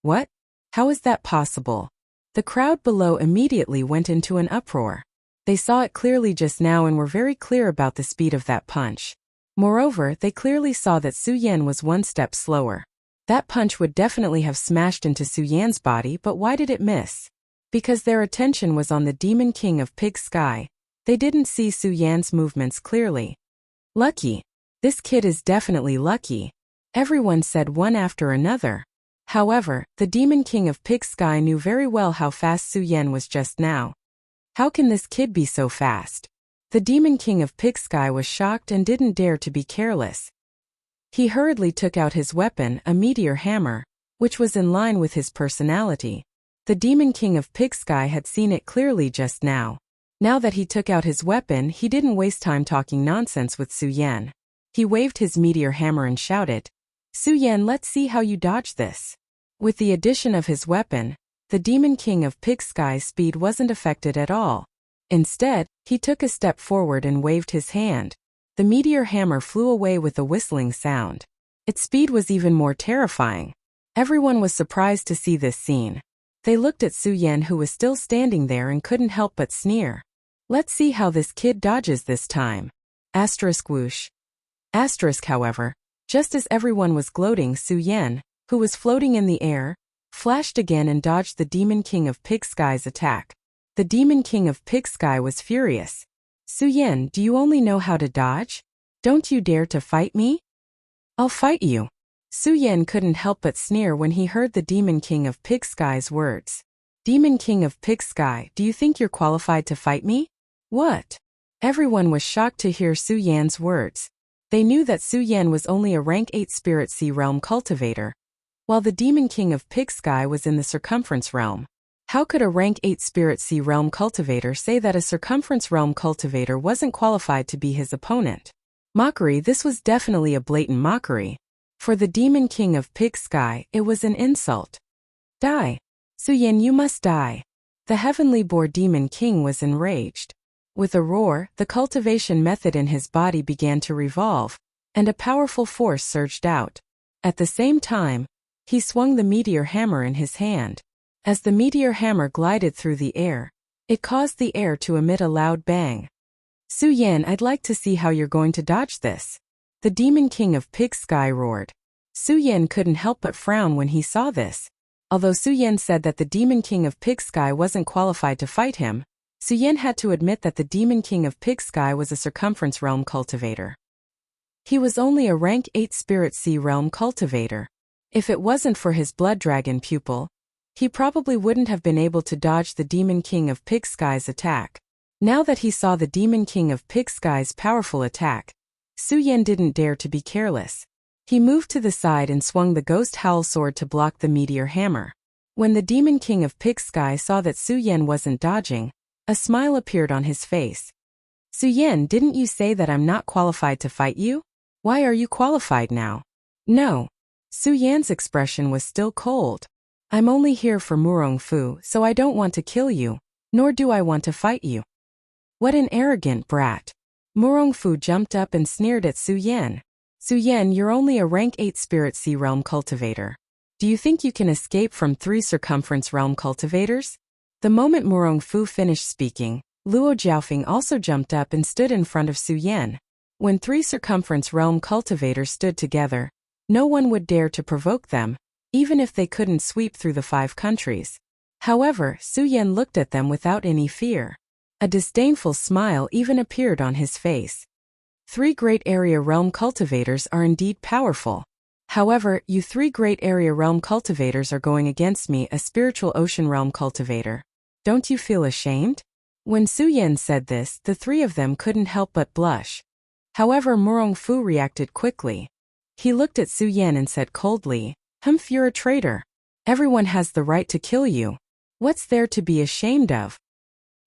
What? How is that possible? The crowd below immediately went into an uproar. They saw it clearly just now and were very clear about the speed of that punch. Moreover, they clearly saw that Suyen was one step slower. That punch would definitely have smashed into Suyen's body, but why did it miss? Because their attention was on the Demon King of Pig-Sky, they didn't see Suyen's movements clearly. Lucky. This kid is definitely lucky. Everyone said one after another. However, the Demon King of Pig-Sky knew very well how fast Suyen was just now. How can this kid be so fast? The Demon King of Pig-Sky was shocked and didn't dare to be careless. He hurriedly took out his weapon, a meteor hammer, which was in line with his personality. The Demon King of Pig-Sky had seen it clearly just now. Now that he took out his weapon, he didn't waste time talking nonsense with Suyen. He waved his meteor hammer and shouted, "Suyen, let's see how you dodge this." With the addition of his weapon, the Demon King of Pig-Sky's speed wasn't affected at all. Instead, he took a step forward and waved his hand. The meteor hammer flew away with a whistling sound. Its speed was even more terrifying. Everyone was surprised to see this scene. They looked at Suyen, who was still standing there, and couldn't help but sneer. Let's see how this kid dodges this time. Asterisk whoosh. Asterisk, however, just as everyone was gloating, Suyen, who was floating in the air, flashed again and dodged the Demon King of Pig-Sky's attack. The Demon King of Pig-Sky was furious. Suyen, do you only know how to dodge? Don't you dare to fight me? I'll fight you. Suyen couldn't help but sneer when he heard the Demon King of Pig-Sky's words. Demon King of Pig-Sky, do you think you're qualified to fight me? What? Everyone was shocked to hear Suyen's words. They knew that Suyen was only a rank 8 Spirit Sea Realm cultivator, while the Demon King of Pig-Sky was in the Circumference Realm. How could a rank 8 Spirit Sea Realm cultivator say that a Circumference Realm cultivator wasn't qualified to be his opponent? Mockery. This was definitely a blatant mockery. For the Demon King of Pig-Sky, it was an insult. Die. Suyen, you must die. The Heavenly Boar Demon King was enraged. With a roar, the cultivation method in his body began to revolve, and a powerful force surged out. At the same time, he swung the meteor hammer in his hand. As the meteor hammer glided through the air, it caused the air to emit a loud bang. Suyen, I'd like to see how you're going to dodge this. The Demon King of Pig-Sky roared. Suyen couldn't help but frown when he saw this. Although Suyen said that the Demon King of Pig-Sky wasn't qualified to fight him, Suyen had to admit that the Demon King of Pig-Sky was a Circumference Realm cultivator. He was only a rank 8 Spirit Sea Realm cultivator. If it wasn't for his Blood Dragon pupil, he probably wouldn't have been able to dodge the Demon King of Pig-Sky's attack. Now that he saw the Demon King of Pig-Sky's powerful attack, Suyen didn't dare to be careless. He moved to the side and swung the Ghost Howl Sword to block the meteor hammer. When the Demon King of Pig-Sky saw that Suyen wasn't dodging, a smile appeared on his face. Suyen, didn't you say that I'm not qualified to fight you? Why are you qualified now? No. Suyen's expression was still cold. I'm only here for Murong Fu, so I don't want to kill you, nor do I want to fight you. What an arrogant brat. Murong Fu jumped up and sneered at Suyen. Suyen, you're only a rank 8 Spirit Sea Realm cultivator. Do you think you can escape from 3 Circumference Realm cultivators? The moment Murong Fu finished speaking, Luo Jiaofeng also jumped up and stood in front of Suyen. When 3 circumference realm cultivators stood together, no one would dare to provoke them, even if they couldn't sweep through the 5 countries. However, Su Yan looked at them without any fear. A disdainful smile even appeared on his face. 3 great area realm cultivators are indeed powerful. However, you 3 great area realm cultivators are going against me, a spiritual ocean realm cultivator. Don't you feel ashamed? When Su Yan said this, the 3 of them couldn't help but blush. However, Murong Fu reacted quickly. He looked at Su Yan and said coldly, "Humph, you're a traitor. Everyone has the right to kill you. What's there to be ashamed of?"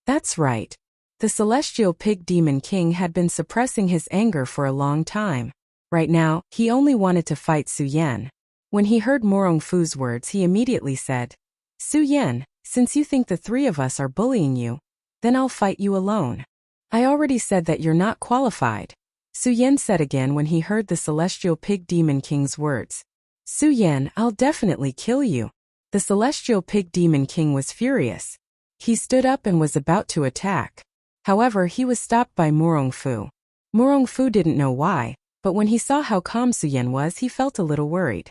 That's right. The celestial pig demon king had been suppressing his anger for a long time. Right now, he only wanted to fight Su Yan. When he heard Murong Fu's words, he immediately said, "Su Yan, since you think the 3 of us are bullying you, then I'll fight you alone. I already said that you're not qualified." Su Yan said again when he heard the celestial pig demon king's words. "Su Yan, I'll definitely kill you." The celestial pig demon king was furious. He stood up and was about to attack. However, he was stopped by Murong Fu. Murong Fu didn't know why, but when he saw how calm Su Yan was, he felt a little worried.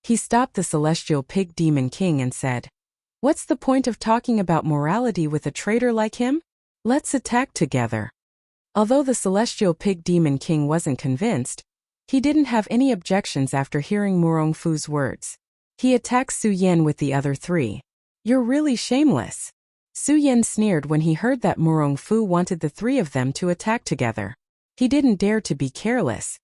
He stopped the celestial pig demon king and said, "What's the point of talking about morality with a traitor like him? Let's attack together." Although the celestial pig demon king wasn't convinced, he didn't have any objections after hearing Murong Fu's words. He attacked Su Yan with the other 3. "You're really shameless." Su Yan sneered when he heard that Murong Fu wanted the 3 of them to attack together. He didn't dare to be careless.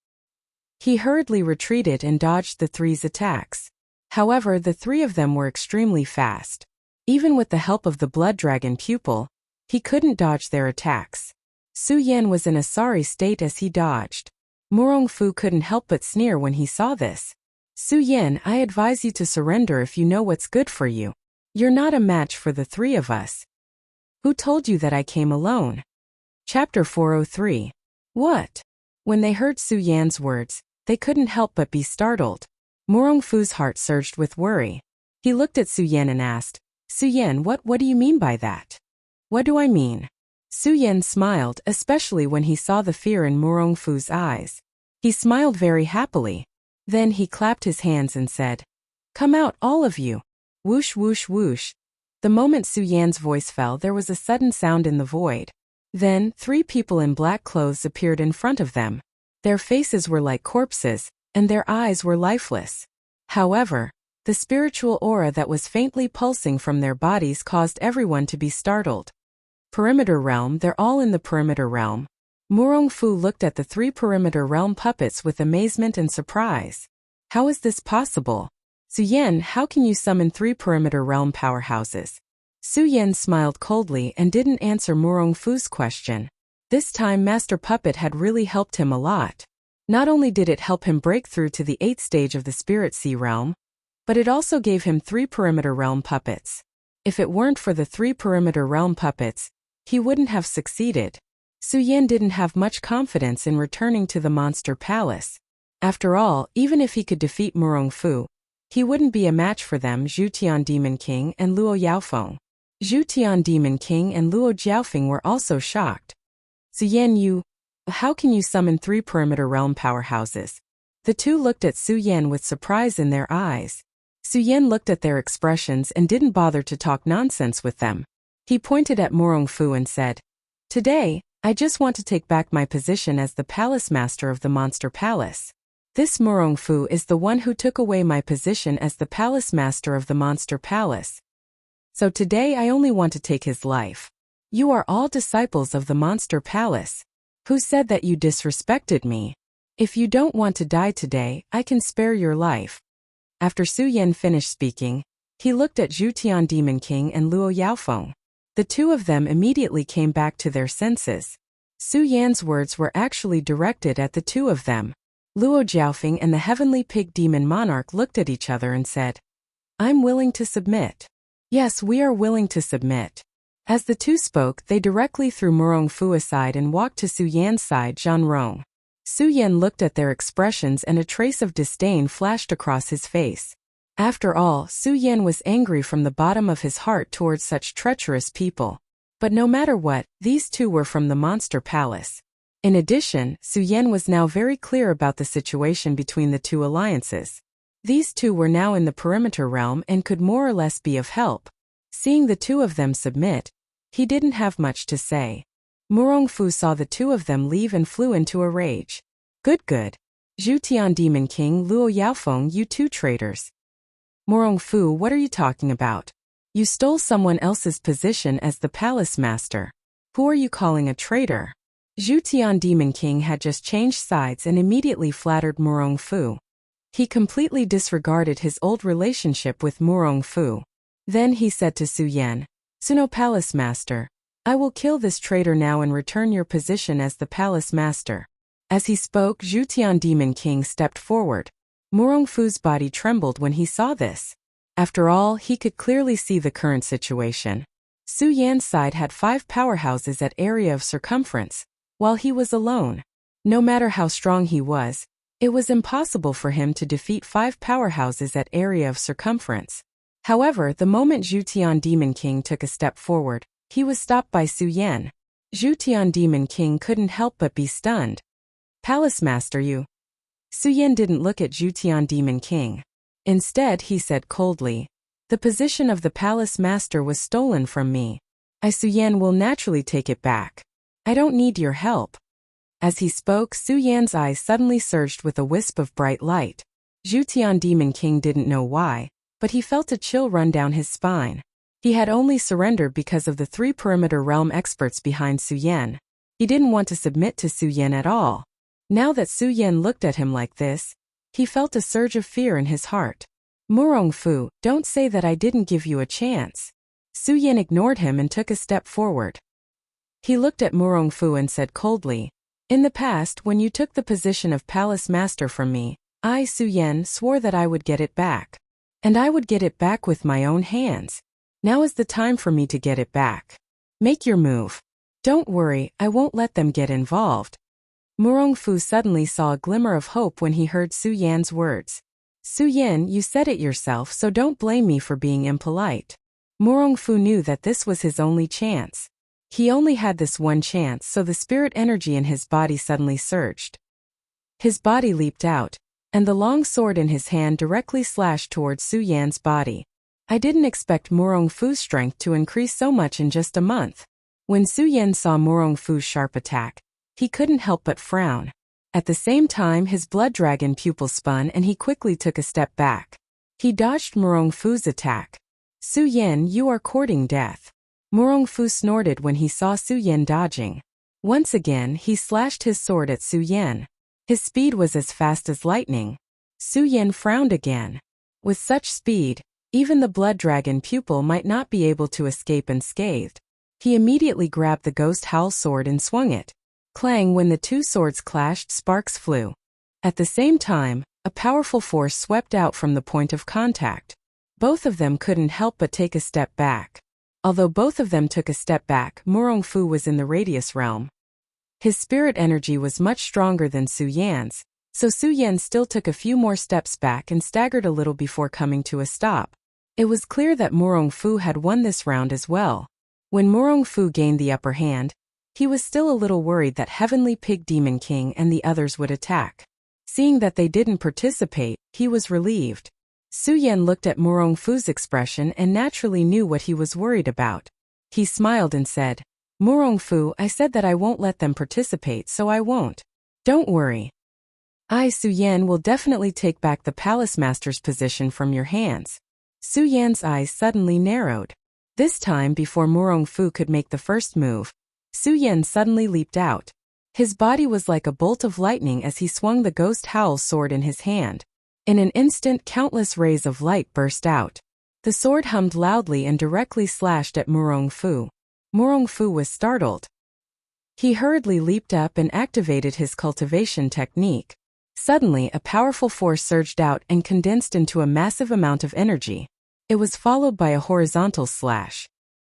He hurriedly retreated and dodged the 3's attacks. However, the 3 of them were extremely fast. Even with the help of the blood dragon pupil, he couldn't dodge their attacks. Su Yan was in a sorry state as he dodged. Murong Fu couldn't help but sneer when he saw this. "Su Yan, I advise you to surrender if you know what's good for you. You're not a match for the 3 of us." "Who told you that I came alone?" Chapter 403. What? When they heard Su Yan's words, they couldn't help but be startled. Murong Fu's heart surged with worry. He looked at Su Yan and asked, "Su Yan, what do you mean by that?" "What do I mean?" Su Yan smiled, especially when he saw the fear in Murong Fu's eyes. He smiled very happily. Then he clapped his hands and said, "Come out, all of you." Whoosh, whoosh, whoosh. The moment Su Yan's voice fell, there was a sudden sound in the void. Then, 3 people in black clothes appeared in front of them. Their faces were like corpses, and their eyes were lifeless. However, the spiritual aura that was faintly pulsing from their bodies caused everyone to be startled. Perimeter realm, they're all in the perimeter realm. Murong Fu looked at the 3 perimeter realm puppets with amazement and surprise. How is this possible? Su Yan, how can you summon 3 perimeter realm powerhouses? Su Yan smiled coldly and didn't answer Murong Fu's question. This time Master Puppet had really helped him a lot. Not only did it help him break through to the 8th stage of the Spirit Sea realm, but it also gave him 3 perimeter realm puppets. If it weren't for the 3 perimeter realm puppets, he wouldn't have succeeded. Su Yan didn't have much confidence in returning to the Monster Palace. After all, even if he could defeat Murong Fu, he wouldn't be a match for them. Zhutian Demon King and Luo Yaofeng. Zhutian Demon King and Luo Jiaofeng were also shocked. "Su Yan, how can you summon 3 perimeter realm powerhouses?" The 2 looked at Su Yan with surprise in their eyes. Su Yan looked at their expressions and didn't bother to talk nonsense with them. He pointed at Murong Fu and said, "Today, I just want to take back my position as the Palace Master of the Monster Palace. This Murong Fu is the one who took away my position as the Palace Master of the Monster Palace. So today I only want to take his life. You are all disciples of the Monster Palace. Who said that you disrespected me? If you don't want to die today, I can spare your life." After Su Yan finished speaking, he looked at Zhutian Demon King and Luo Yaofeng. The 2 of them immediately came back to their senses. Su Yan's words were actually directed at the 2 of them. Luo Jiaofeng and the Heavenly Pig Demon Monarch looked at each other and said, "I'm willing to submit." "Yes, we are willing to submit." As the 2 spoke, they directly threw Murong Fu aside and walked to Su Yan's side. Zhan Rong. Su Yan looked at their expressions and a trace of disdain flashed across his face. After all, Su Yan was angry from the bottom of his heart towards such treacherous people. But no matter what, these 2 were from the Monster Palace. In addition, Su Yan was now very clear about the situation between the two alliances. These two were now in the perimeter realm and could more or less be of help. Seeing the two of them submit, he didn't have much to say. Murongfu saw the two of them leave and flew into a rage. Good. Zhutian Demon King, Luo Yaofeng, you two traitors. Murongfu, what are you talking about? You stole someone else's position as the palace master. Who are you calling a traitor? Zhutian Demon King had just changed sides and immediately flattered Murongfu. He completely disregarded his old relationship with Murongfu. Then he said to Su Yan, Suno Palace Master, I will kill this traitor now and return your position as the palace master. As he spoke, Zhutian Demon King stepped forward. Murongfu's body trembled when he saw this. After all, he could clearly see the current situation. Su Yan's side had 5 powerhouses at area of circumference, while he was alone. No matter how strong he was, it was impossible for him to defeat 5 powerhouses at area of circumference. However, the moment Zhutian Demon King took a step forward, he was stopped by Su Yan. Zhutian Demon King couldn't help but be stunned. Palace Master, you. Su Yan didn't look at Zhutian Demon King. Instead, he said coldly, the position of the palace master was stolen from me. Su Yan will naturally take it back. I don't need your help. As he spoke, Su Yan's eyes suddenly surged with a wisp of bright light. Zhutian Demon King didn't know why, but he felt a chill run down his spine. He had only surrendered because of the 3 perimeter realm experts behind Su Yan. He didn't want to submit to Su Yan at all. Now that Su Yan looked at him like this, he felt a surge of fear in his heart. Murongfu, don't say that I didn't give you a chance. Su Yan ignored him and took a step forward. He looked at Murongfu and said coldly, in the past, when you took the position of palace master from me, I, Su Yan, swore that I would get it back. And I would get it back with my own hands. Now is the time for me to get it back. Make your move. Don't worry, I won't let them get involved. Murongfu suddenly saw a glimmer of hope when he heard Su Yan's words. Su Yan, you said it yourself, so don't blame me for being impolite. Murongfu knew that this was his only chance. He only had this one chance, so the spirit energy in his body suddenly surged. His body leaped out, and the long sword in his hand directly slashed towards Su Yan's body. I didn't expect Murongfu's strength to increase so much in just a month. When Su Yan saw Murongfu's sharp attack, he couldn't help but frown. At the same time, his blood dragon pupil spun and he quickly took a step back. He dodged Murongfu's attack. Su Yan, you are courting death. Murongfu snorted when he saw Su Yan dodging. Once again, he slashed his sword at Su Yan. His speed was as fast as lightning. Su Yan frowned again. With such speed, even the blood dragon pupil might not be able to escape unscathed. He immediately grabbed the ghost howl sword and swung it. Clang, when the 2 swords clashed, sparks flew. At the same time, a powerful force swept out from the point of contact. Both of them couldn't help but take a step back. Although both of them took a step back, Murongfu was in the radius realm. His spirit energy was much stronger than Su Yan's, so Su Yan still took a few more steps back and staggered a little before coming to a stop. It was clear that Murongfu had won this round as well. When Murongfu gained the upper hand, he was still a little worried that Heavenly Pig Demon King and the others would attack. Seeing that they didn't participate, he was relieved. Su Yan looked at Murongfu's expression and naturally knew what he was worried about. He smiled and said, Murongfu, I said that I won't let them participate, so I won't. Don't worry. I, Su Yan, will definitely take back the palace master's position from your hands. Su Yan's eyes suddenly narrowed. This time, before Murongfu could make the first move, Su Yan suddenly leaped out. His body was like a bolt of lightning as he swung the ghost howl sword in his hand. In an instant, countless rays of light burst out. The sword hummed loudly and directly slashed at Murongfu. Murongfu was startled. He hurriedly leaped up and activated his cultivation technique. Suddenly, a powerful force surged out and condensed into a massive amount of energy. It was followed by a horizontal slash.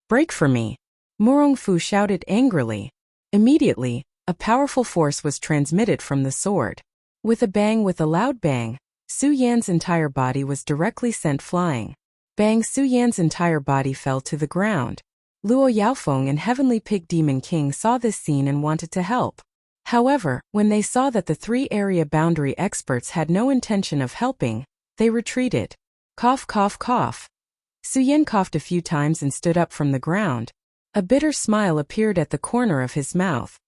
Break for me! Murongfu shouted angrily. Immediately, a powerful force was transmitted from the sword. With a loud bang, Su Yan's entire body was directly sent flying. Bang! Su Yan's entire body fell to the ground. Luo Yaofeng and Heavenly Pig Demon King saw this scene and wanted to help. However, when they saw that the 3 area boundary experts had no intention of helping, they retreated. Cough, cough, cough. Suyen coughed a few times and stood up from the ground. A bitter smile appeared at the corner of his mouth.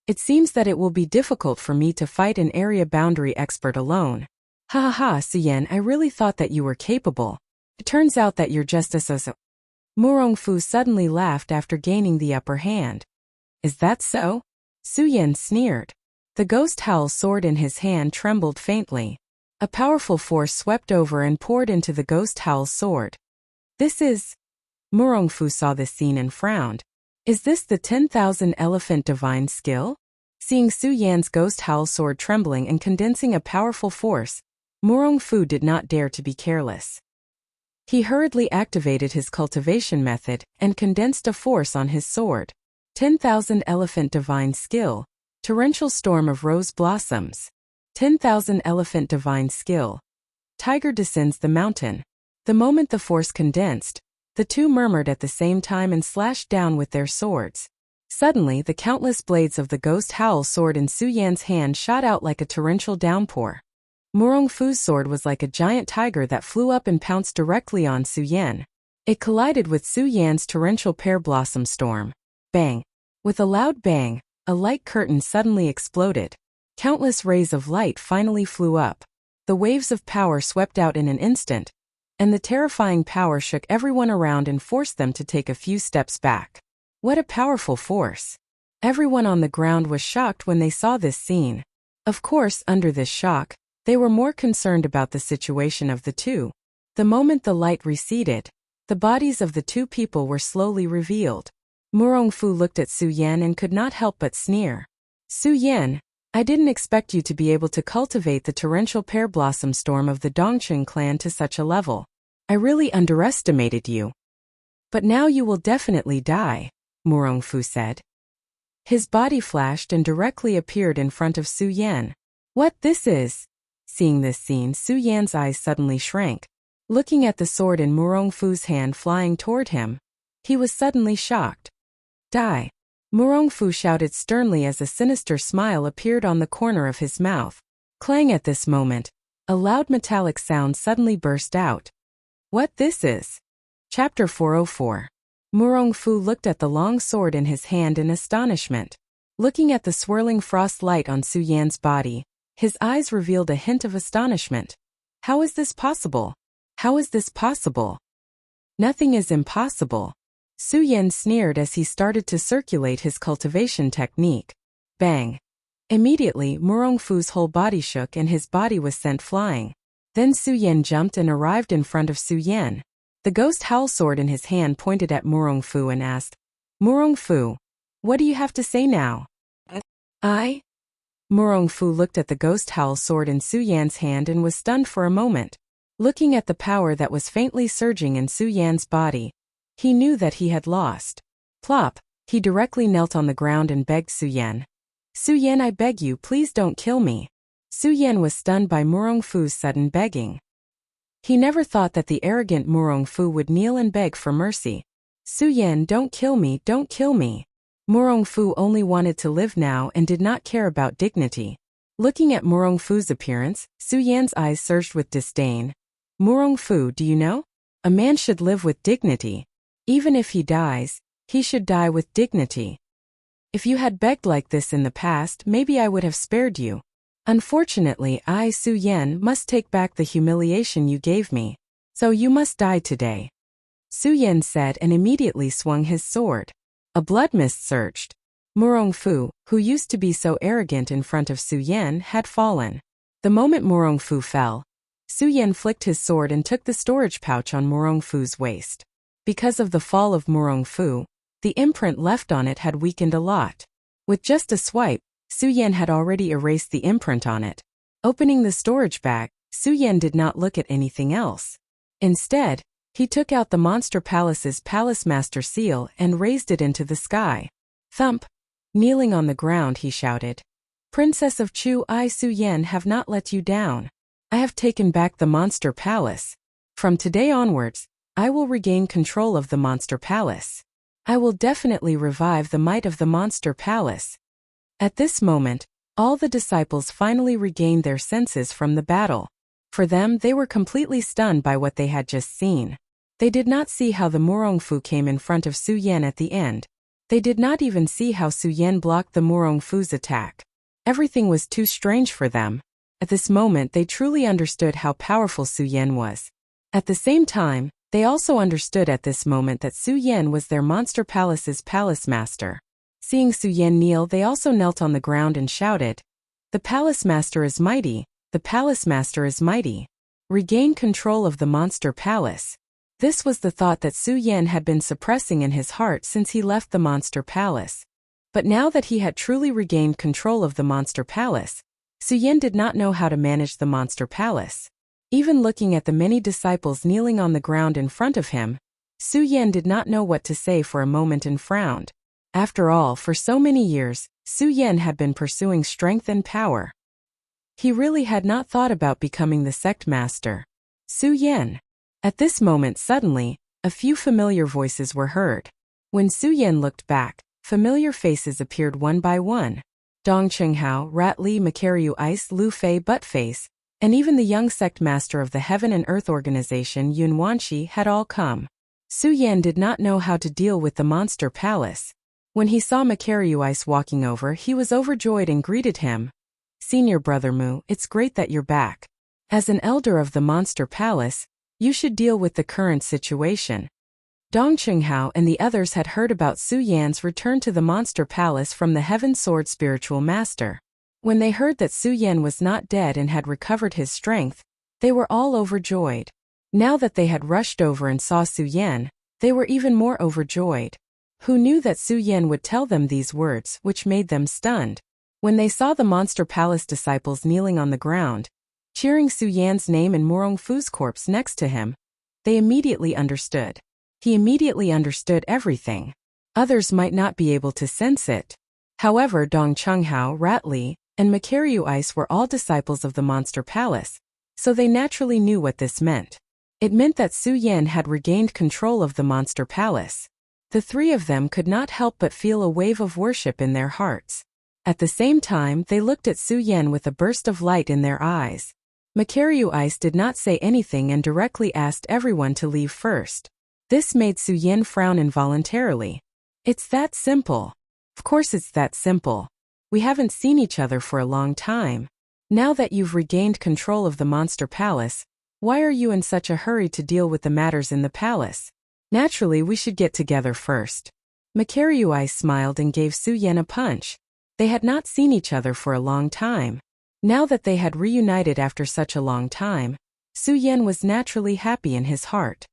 It seems that it will be difficult for me to fight an area boundary expert alone. Ha ha ha, Suyen, I really thought that you were capable. It turns out that you're just as a... Murongfu suddenly laughed after gaining the upper hand. Is that so? Suyen sneered. The ghost howl sword in his hand trembled faintly. A powerful force swept over and poured into the ghost howl sword. This is... Murongfu saw this scene and frowned. Is this the 10,000 elephant divine skill? Seeing Suyen's ghost howl sword trembling and condensing a powerful force, Murongfu did not dare to be careless. He hurriedly activated his cultivation method and condensed a force on his sword. 10,000 elephant divine skill. Torrential storm of rose blossoms. 10,000 elephant divine skill. Tiger descends the mountain. The moment the force condensed, the two murmured at the same time and slashed down with their swords. Suddenly, the countless blades of the ghost howl sword in Suyen's hand shot out like a torrential downpour. Murongfu's sword was like a giant tiger that flew up and pounced directly on Suyen. It collided with Suyen's torrential pear blossom storm. Bang! With a loud bang, a light curtain suddenly exploded. Countless rays of light finally flew up. The waves of power swept out in an instant, and the terrifying power shook everyone around and forced them to take a few steps back. What a powerful force! Everyone on the ground was shocked when they saw this scene. Of course, under this shock, they were more concerned about the situation of the two. The moment the light receded, the bodies of the two people were slowly revealed. Murongfu looked at Suyen and could not help but sneer. Suyen, I didn't expect you to be able to cultivate the torrential pear blossom storm of the Dongqing clan to such a level. I really underestimated you. But now you will definitely die, Murongfu said. His body flashed and directly appeared in front of Suyen. What this is? Seeing this scene, Suyen's eyes suddenly shrank. Looking at the sword in Murongfu's hand flying toward him, he was suddenly shocked. Die! Murongfu shouted sternly as a sinister smile appeared on the corner of his mouth. Clang at this moment, a loud metallic sound suddenly burst out. What this is? Chapter 404. Murongfu looked at the long sword in his hand in astonishment. Looking at the swirling frost light on Suyen's body, his eyes revealed a hint of astonishment. How is this possible? How is this possible? Nothing is impossible. Suyen sneered as he started to circulate his cultivation technique. Bang! Immediately, Murongfu's whole body shook and his body was sent flying. Then Suyen jumped and arrived in front of Suyen. The ghost howl sword in his hand pointed at Murongfu and asked, Murongfu, what do you have to say now? I? Murongfu looked at the ghost howl sword in Suyen's hand and was stunned for a moment. Looking at the power that was faintly surging in Suyen's body, he knew that he had lost. Plop! He directly knelt on the ground and begged Suyen. Suyen, I beg you, please don't kill me. Suyen was stunned by Murongfu's sudden begging. He never thought that the arrogant Murongfu would kneel and beg for mercy. Suyen, don't kill me, don't kill me. Murongfu only wanted to live now and did not care about dignity. Looking at Murongfu's appearance, Suyen's eyes surged with disdain. Murongfu, do you know? A man should live with dignity. Even if he dies, he should die with dignity. If you had begged like this in the past, maybe I would have spared you. Unfortunately, I, Suyen, must take back the humiliation you gave me. So you must die today. Suyen said and immediately swung his sword. A blood mist surged. Murongfu, who used to be so arrogant in front of Suyen, had fallen. The moment Murongfu fell, Suyen flicked his sword and took the storage pouch on Murongfu's waist. Because of the fall of Murongfu, the imprint left on it had weakened a lot. With just a swipe, Suyen had already erased the imprint on it. Opening the storage bag, Suyen did not look at anything else. Instead, he took out the Monster Palace's Palace Master Seal and raised it into the sky. Thump! Kneeling on the ground, he shouted. Princess of Chu, I, Suyen, have not let you down. I have taken back the Monster Palace. From today onwards, I will regain control of the Monster Palace. I will definitely revive the might of the Monster Palace. At this moment, All the disciples finally regained their senses from the battle. For them, they were completely stunned by what they had just seen. They did not see how the Murongfu came in front of Su Yan at the end. They did not even see how Su Yan blocked the Murongfu's attack. Everything was too strange for them. At this moment, they truly understood how powerful Su Yan was. At the same time, they also understood at this moment that Su Yan was their Monster Palace's palace master. Seeing Su Yan kneel, they also knelt on the ground and shouted, "The palace master is mighty! The palace master is mighty! Regain control of the monster palace." This was the thought that Su Yan had been suppressing in his heart since he left the monster palace. But now that he had truly regained control of the monster palace, Su Yan did not know how to manage the monster palace. Even looking at the many disciples kneeling on the ground in front of him, Su Yan did not know what to say for a moment and frowned. After all, for so many years, Su Yan had been pursuing strength and power. He really had not thought about becoming the sect master. Su Yan. At this moment suddenly, a few familiar voices were heard. When Su Yan looked back, familiar faces appeared one by one. Dong Qinghao, Rat Li, Makaryu Ice, Lu Fei Buttface, and even the young sect master of the Heaven and Earth organization Yun Wanshi had all come. Su Yan did not know how to deal with the monster palace. When he saw Makaryu Ice walking over, he was overjoyed and greeted him. "Senior Brother Mu, it's great that you're back. As an elder of the monster palace, you should deal with the current situation." Dong Qinghao and the others had heard about Su Yan's return to the monster palace from the Heaven Sword spiritual master. When they heard that Su Yan was not dead and had recovered his strength, they were all overjoyed. Now that they had rushed over and saw Su Yan, they were even more overjoyed. Who knew that Su Yan would tell them these words, which made them stunned? When they saw the monster palace disciples kneeling on the ground, cheering Su Yan's name and Murongfu's corpse next to him, they immediately understood. He immediately understood everything. Others might not be able to sense it. However, Dong Qinghao, Rat Li, and Makaryu Ice were all disciples of the monster palace, so they naturally knew what this meant. It meant that Su Yan had regained control of the monster palace. The three of them could not help but feel a wave of worship in their hearts. At the same time, they looked at Su Yan with a burst of light in their eyes. Makaryu Ice did not say anything and directly asked everyone to leave first. This made Su Yan frown involuntarily. "It's that simple. Of course it's that simple. We haven't seen each other for a long time. Now that you've regained control of the monster palace, why are you in such a hurry to deal with the matters in the palace? Naturally, we should get together first." Makaryu Ice smiled and gave Su Yan a punch. They had not seen each other for a long time. Now that they had reunited after such a long time, Su Yan was naturally happy in his heart.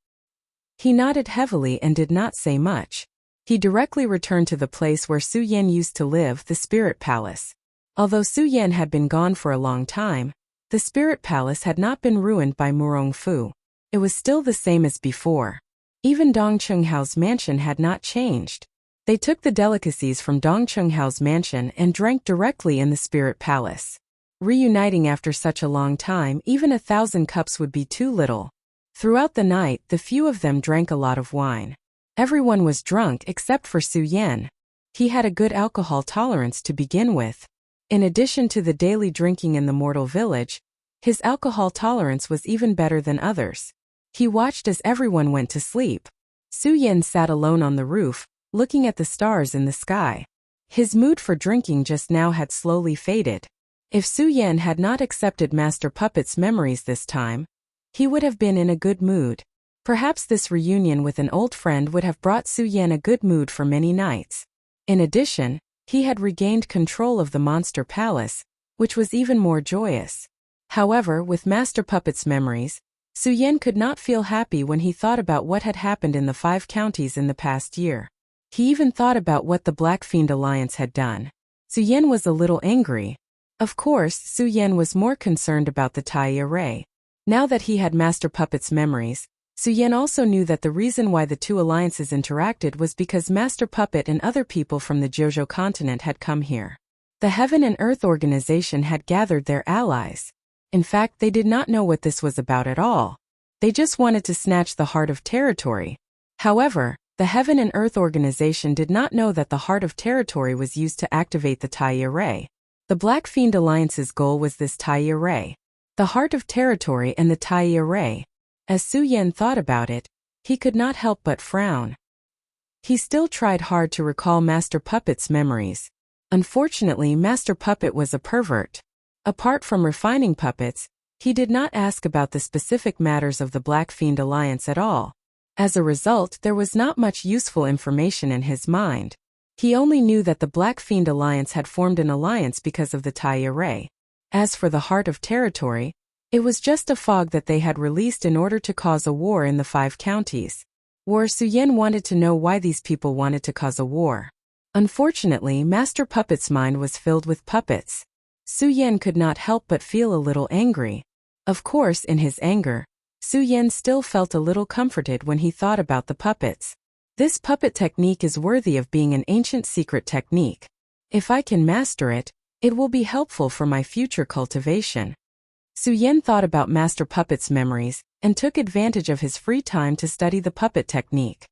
He nodded heavily and did not say much. He directly returned to the place where Su Yan used to live, the Spirit Palace. Although Su Yan had been gone for a long time, the Spirit Palace had not been ruined by Murongfu. It was still the same as before. Even Dong Qinghao's mansion had not changed. They took the delicacies from Dong Qinghao's mansion and drank directly in the Spirit Palace. Reuniting after such a long time, even 1,000 cups would be too little. Throughout the night, the few of them drank a lot of wine. Everyone was drunk except for Su Yan. He had a good alcohol tolerance to begin with. In addition to the daily drinking in the mortal village, his alcohol tolerance was even better than others. He watched as everyone went to sleep. Su Yan sat alone on the roof, looking at the stars in the sky. His mood for drinking just now had slowly faded. If Su Yan had not accepted Master Puppet's memories this time, he would have been in a good mood. Perhaps this reunion with an old friend would have brought Su Yan a good mood for many nights. In addition, he had regained control of the Monster Palace, which was even more joyous. However, with Master Puppet's memories, Su Yan could not feel happy when he thought about what had happened in the 5 counties in the past year. He even thought about what the Black Fiend Alliance had done. Su Yan was a little angry. Of course, Su Yan was more concerned about the Tai array. Now that he had Master Puppet's memories, Su Yan also knew that the reason why the two alliances interacted was because Master Puppet and other people from the Jojo continent had come here. The Heaven and Earth organization had gathered their allies. In fact, they did not know what this was about at all. They just wanted to snatch the Heart of Territory. However, the Heaven and Earth organization did not know that the Heart of Territory was used to activate the Tai array. The Black Fiend Alliance's goal was this Tai Array, the heart of territory and the Tai Array. As Su Yan thought about it, he could not help but frown. He still tried hard to recall Master Puppet's memories. Unfortunately, Master Puppet was a pervert. Apart from refining puppets, he did not ask about the specific matters of the Black Fiend Alliance at all. As a result, there was not much useful information in his mind. He only knew that the Black Fiend Alliance had formed an alliance because of the Tai Array. As for the Heart of Territory, it was just a fog that they had released in order to cause a war in the 5 counties. Su Yan wanted to know why these people wanted to cause a war. Unfortunately, Master Puppet's mind was filled with puppets. Su Yan could not help but feel a little angry. Of course, in his anger, Su Yan still felt a little comforted when he thought about the puppets. This puppet technique is worthy of being an ancient secret technique. If I can master it, it will be helpful for my future cultivation. Su Yan thought about Master Puppet's memories and took advantage of his free time to study the puppet technique.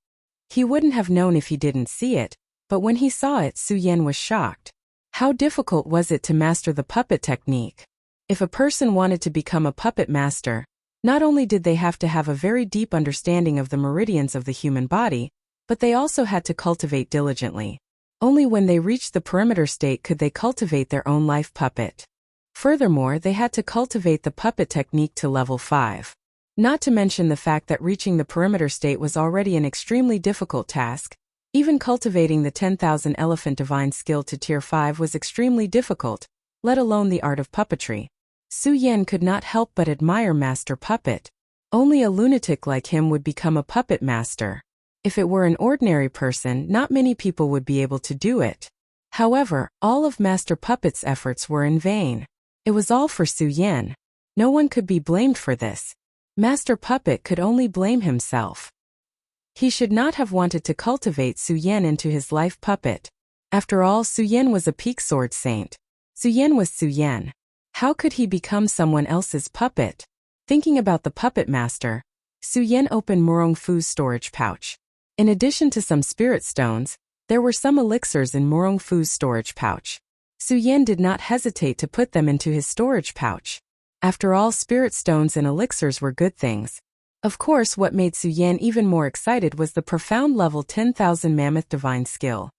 He wouldn't have known if he didn't see it, but when he saw it, Su Yan was shocked. How difficult was it to master the puppet technique? If a person wanted to become a puppet master, not only did they have to have a very deep understanding of the meridians of the human body, but they also had to cultivate diligently. Only when they reached the perimeter state could they cultivate their own life puppet. Furthermore, they had to cultivate the puppet technique to level 5. Not to mention the fact that reaching the perimeter state was already an extremely difficult task. Even cultivating the 10,000 elephant divine skill to tier 5 was extremely difficult, let alone the art of puppetry. Su Yan could not help but admire Master Puppet. Only a lunatic like him would become a puppet master. If it were an ordinary person, not many people would be able to do it. However, all of Master Puppet's efforts were in vain. It was all for Su Yan. No one could be blamed for this. Master Puppet could only blame himself. He should not have wanted to cultivate Su Yan into his life puppet. After all, Su Yan was a peak sword saint. Su Yan was Su Yan. How could he become someone else's puppet? Thinking about the puppet master, Su Yan opened Murong Fu's storage pouch. In addition to some spirit stones, there were some elixirs in Murong Fu's storage pouch. Su Yan did not hesitate to put them into his storage pouch. After all, spirit stones and elixirs were good things. Of course, what made Su Yan even more excited was the profound level 10,000 Mammoth Divine Skill.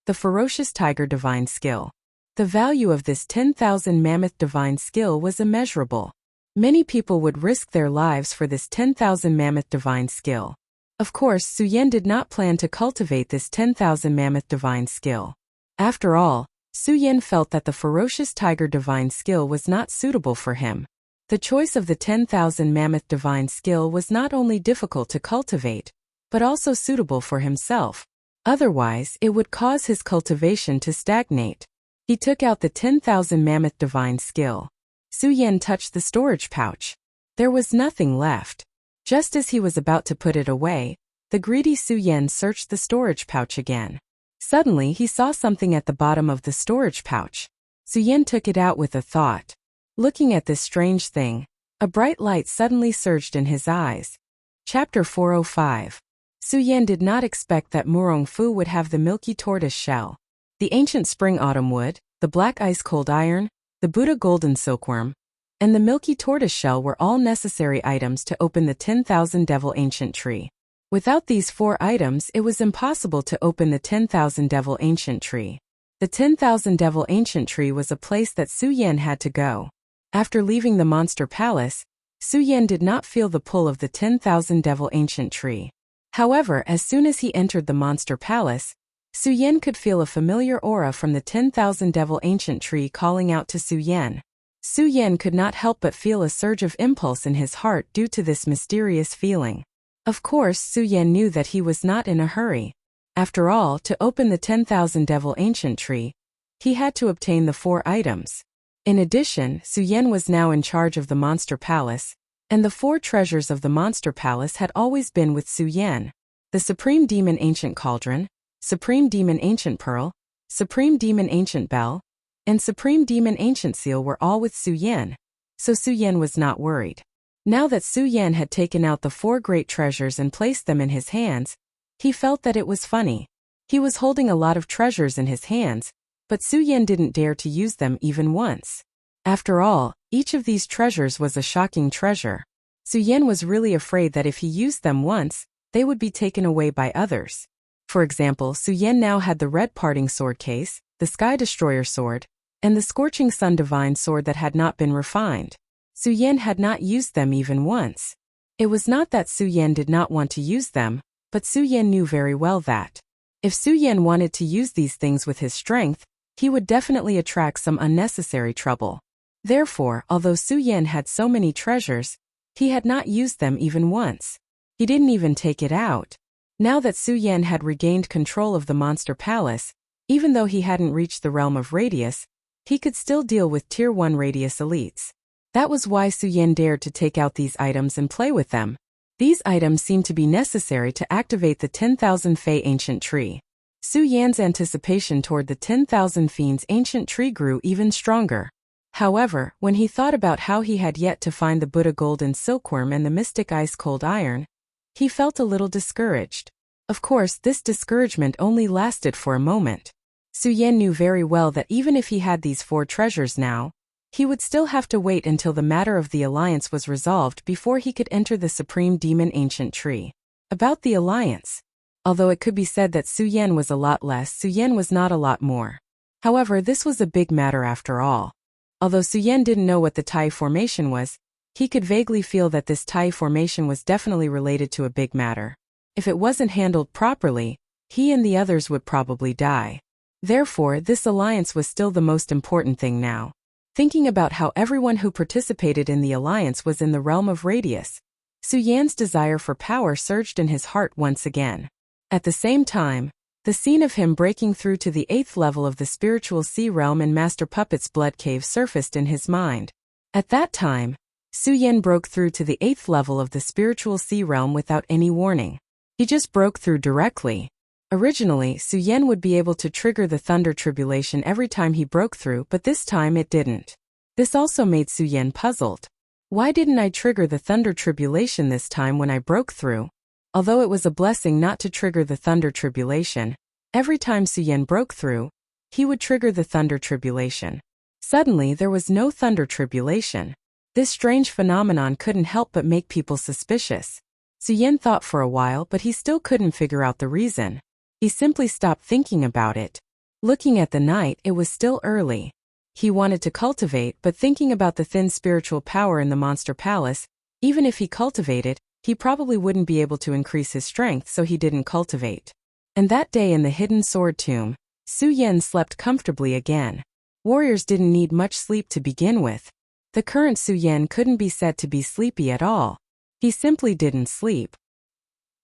The Ferocious Tiger Divine Skill. The value of this 10,000 Mammoth Divine Skill was immeasurable. Many people would risk their lives for this 10,000 Mammoth Divine Skill. Of course, Su Yan did not plan to cultivate this 10,000 Mammoth Divine Skill. After all, Su Yan felt that the Ferocious Tiger Divine Skill was not suitable for him. The choice of the 10,000 Mammoth Divine Skill was not only difficult to cultivate, but also suitable for himself. Otherwise, it would cause his cultivation to stagnate. He took out the 10,000 Mammoth Divine Skill. Su Yan touched the storage pouch. There was nothing left. Just as he was about to put it away, the greedy Su Yan searched the storage pouch again. Suddenly, he saw something at the bottom of the storage pouch. Su Yan took it out with a thought. Looking at this strange thing, a bright light suddenly surged in his eyes. Chapter 405. Su Yan did not expect that Murong Fu would have the milky tortoise shell, the ancient spring autumn wood, the black ice cold iron, the Buddha golden silkworm, and the milky tortoise shell were all necessary items to open the 10,000 devil ancient tree. Without these 4 items, it was impossible to open the 10,000 devil ancient tree. The 10,000 devil ancient tree was a place that Su Yan had to go. After leaving the monster palace, Su Yan did not feel the pull of the 10,000 devil ancient tree. However, as soon as he entered the monster palace, Su Yan could feel a familiar aura from the 10,000 devil ancient tree calling out to Su Yan. Su Yan could not help but feel a surge of impulse in his heart due to this mysterious feeling. Of course, Su Yan knew that he was not in a hurry. After all, to open the 10,000 devil ancient tree, he had to obtain the 4 items. In addition, Su Yan was now in charge of the monster palace, and the 4 treasures of the monster palace had always been with Su Yan. The Supreme Demon Ancient Cauldron, Supreme Demon Ancient Pearl, Supreme Demon Ancient Bell, and Supreme Demon Ancient Seal were all with Su Yan, so Su Yan was not worried. Now that Su Yan had taken out the 4 great treasures and placed them in his hands, he felt that it was funny. He was holding a lot of treasures in his hands, But Su Yan didn't dare to use them even once. After all, each of these treasures was a shocking treasure. Su Yan was really afraid that if he used them once, they would be taken away by others. For example, Su Yan now had the Red Parting Sword case, the Sky Destroyer sword, and the Scorching Sun Divine sword that had not been refined. Su Yan had not used them even once. It was not that Su Yan did not want to use them, but Su Yan knew very well that if Su Yan wanted to use these things with his strength, he would definitely attract some unnecessary trouble. Therefore, although Su Yan had so many treasures, he had not used them even once. He didn't even take it out. Now that Su Yan had regained control of the Monster Palace, even though he hadn't reached the realm of Radius, he could still deal with Tier 1 Radius elites. That was why Su Yan dared to take out these items and play with them. These items seemed to be necessary to activate the 10,000 Fey Ancient Tree. Su Yan's anticipation toward the 10,000 Fiends Ancient Tree grew even stronger. However, when he thought about how he had yet to find the Buddha Golden Silkworm and the Mystic Ice Cold Iron, he felt a little discouraged. Of course, this discouragement only lasted for a moment. Su Yan knew very well that even if he had these 4 treasures now, he would still have to wait until the matter of the alliance was resolved before he could enter the Supreme Demon Ancient Tree. About the alliance. Although it could be said that Su Yan was a lot less, Su Yan was not a lot more. However, this was a big matter after all. Although Su Yan didn't know what the Tai formation was, he could vaguely feel that this Tai formation was definitely related to a big matter. If it wasn't handled properly, he and the others would probably die. Therefore, this alliance was still the most important thing now. Thinking about how everyone who participated in the alliance was in the realm of Radius, Su Yan's desire for power surged in his heart once again. At the same time, the scene of him breaking through to the 8th level of the spiritual sea realm in Master Puppet's blood cave surfaced in his mind. At that time, Su Yan broke through to the 8th level of the spiritual sea realm without any warning. He just broke through directly. Originally, Su Yan would be able to trigger the Thunder Tribulation every time he broke through, but this time it didn't. This also made Su Yan puzzled. Why didn't I trigger the Thunder Tribulation this time when I broke through? Although it was a blessing not to trigger the Thunder Tribulation, every time Su Yan broke through, he would trigger the Thunder Tribulation. Suddenly there was no Thunder Tribulation. This strange phenomenon couldn't help but make people suspicious. Su Yan thought for a while, but he still couldn't figure out the reason. He simply stopped thinking about it. Looking at the night, it was still early. He wanted to cultivate, but thinking about the thin spiritual power in the Monster Palace, even if he cultivated, he probably wouldn't be able to increase his strength, so he didn't cultivate. And that day in the hidden sword tomb, Su Yan slept comfortably again. Warriors didn't need much sleep to begin with. The current Su Yan couldn't be said to be sleepy at all. He simply didn't sleep.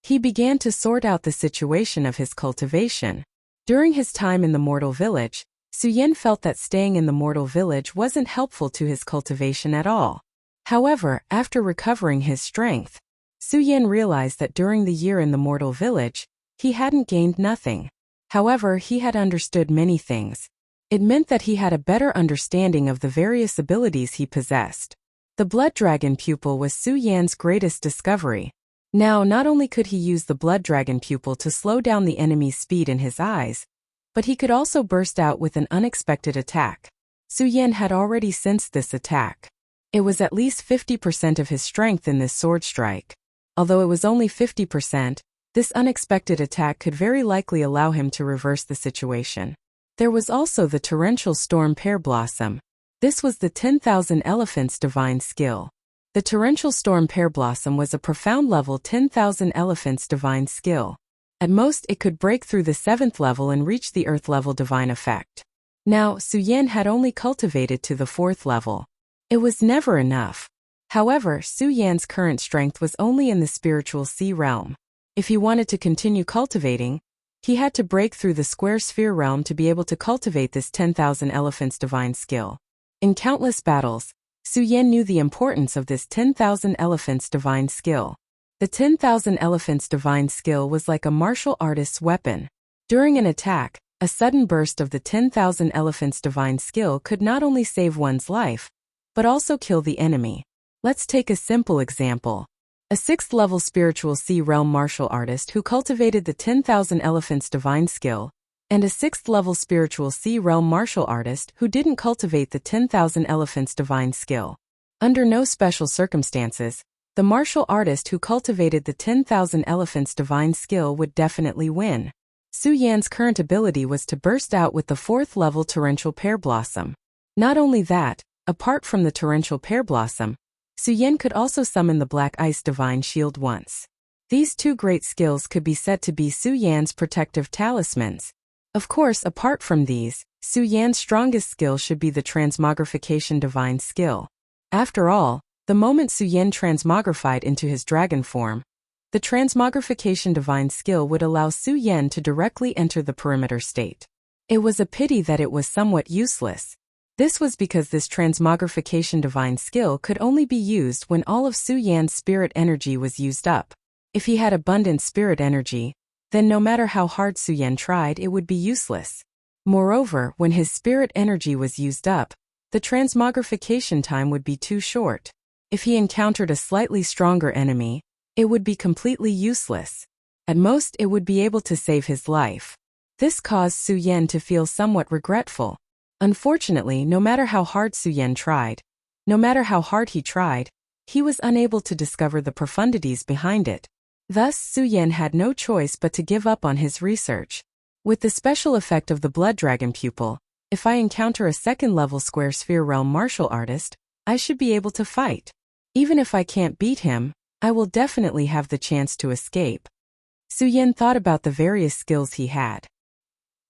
He began to sort out the situation of his cultivation. During his time in the Mortal Village, Su Yan felt that staying in the Mortal Village wasn't helpful to his cultivation at all. However, after recovering his strength, Su Yan realized that during the year in the Mortal Village, he hadn't gained nothing. However, he had understood many things. It meant that he had a better understanding of the various abilities he possessed. The Blood Dragon Pupil was Su Yan's greatest discovery. Now, not only could he use the Blood Dragon Pupil to slow down the enemy's speed in his eyes, but he could also burst out with an unexpected attack. Su Yan had already sensed this attack. It was at least 50% of his strength in this sword strike. Although it was only 50%, this unexpected attack could very likely allow him to reverse the situation. There was also the Torrential Storm Pear Blossom. This was the 10,000 Elephants Divine skill. The Torrential Storm Pear Blossom was a profound level 10,000 Elephants Divine skill. At most, it could break through the 7th level and reach the Earth level divine effect. Now, Su Yan had only cultivated to the 4th level. It was never enough. However, Su Yan's current strength was only in the spiritual sea realm. If he wanted to continue cultivating, he had to break through the square sphere realm to be able to cultivate this 10,000 Elephants Divine skill. In countless battles, Su Yan knew the importance of this 10,000 Elephants Divine skill. The 10,000 Elephants Divine skill was like a martial artist's weapon. During an attack, a sudden burst of the 10,000 Elephants Divine skill could not only save one's life, but also kill the enemy. Let's take a simple example. A 6th level spiritual sea realm martial artist who cultivated the 10,000 Elephants Divine skill and a 6th-level spiritual sea realm martial artist who didn't cultivate the 10,000 elephants divine skill. Under no special circumstances, the martial artist who cultivated the 10,000 elephants divine skill would definitely win. Su Yan's current ability was to burst out with the 4th-level torrential pear blossom. Not only that, apart from the torrential pear blossom, Su Yan could also summon the black ice divine shield once. These two great skills could be said to be Su Yan's protective talismans. Of course, apart from these, Su Yan's strongest skill should be the transmogrification divine skill. After all, the moment Su Yan transmogrified into his dragon form, the transmogrification divine skill would allow Su Yan to directly enter the perimeter state. It was a pity that it was somewhat useless. This was because this transmogrification divine skill could only be used when all of Su Yan's spirit energy was used up. If he had abundant spirit energy, then no matter how hard Su Yan tried, it would be useless. Moreover, when his spirit energy was used up, the transmogrification time would be too short. If he encountered a slightly stronger enemy, it would be completely useless. At most, it would be able to save his life. This caused Su Yan to feel somewhat regretful. Unfortunately, no matter how hard Su Yan tried, he was unable to discover the profundities behind it. Thus, Su Yan had no choice but to give up on his research. With the special effect of the Blood Dragon Pupil, if I encounter a 2nd-level Square Sphere Realm martial artist, I should be able to fight. Even if I can't beat him, I will definitely have the chance to escape. Su Yan thought about the various skills he had.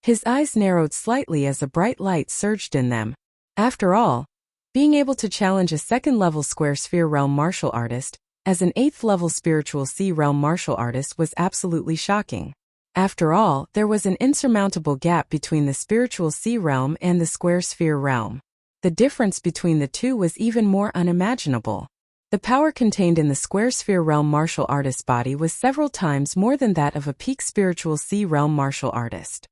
His eyes narrowed slightly as a bright light surged in them. After all, being able to challenge a 2nd-level Square Sphere Realm martial artist as an 8th-level Spiritual Sea Realm martial artist was absolutely shocking. After all, there was an insurmountable gap between the Spiritual Sea Realm and the Square Sphere Realm. The difference between the two was even more unimaginable. The power contained in the Square Sphere Realm martial artist's body was several times more than that of a peak Spiritual Sea Realm martial artist.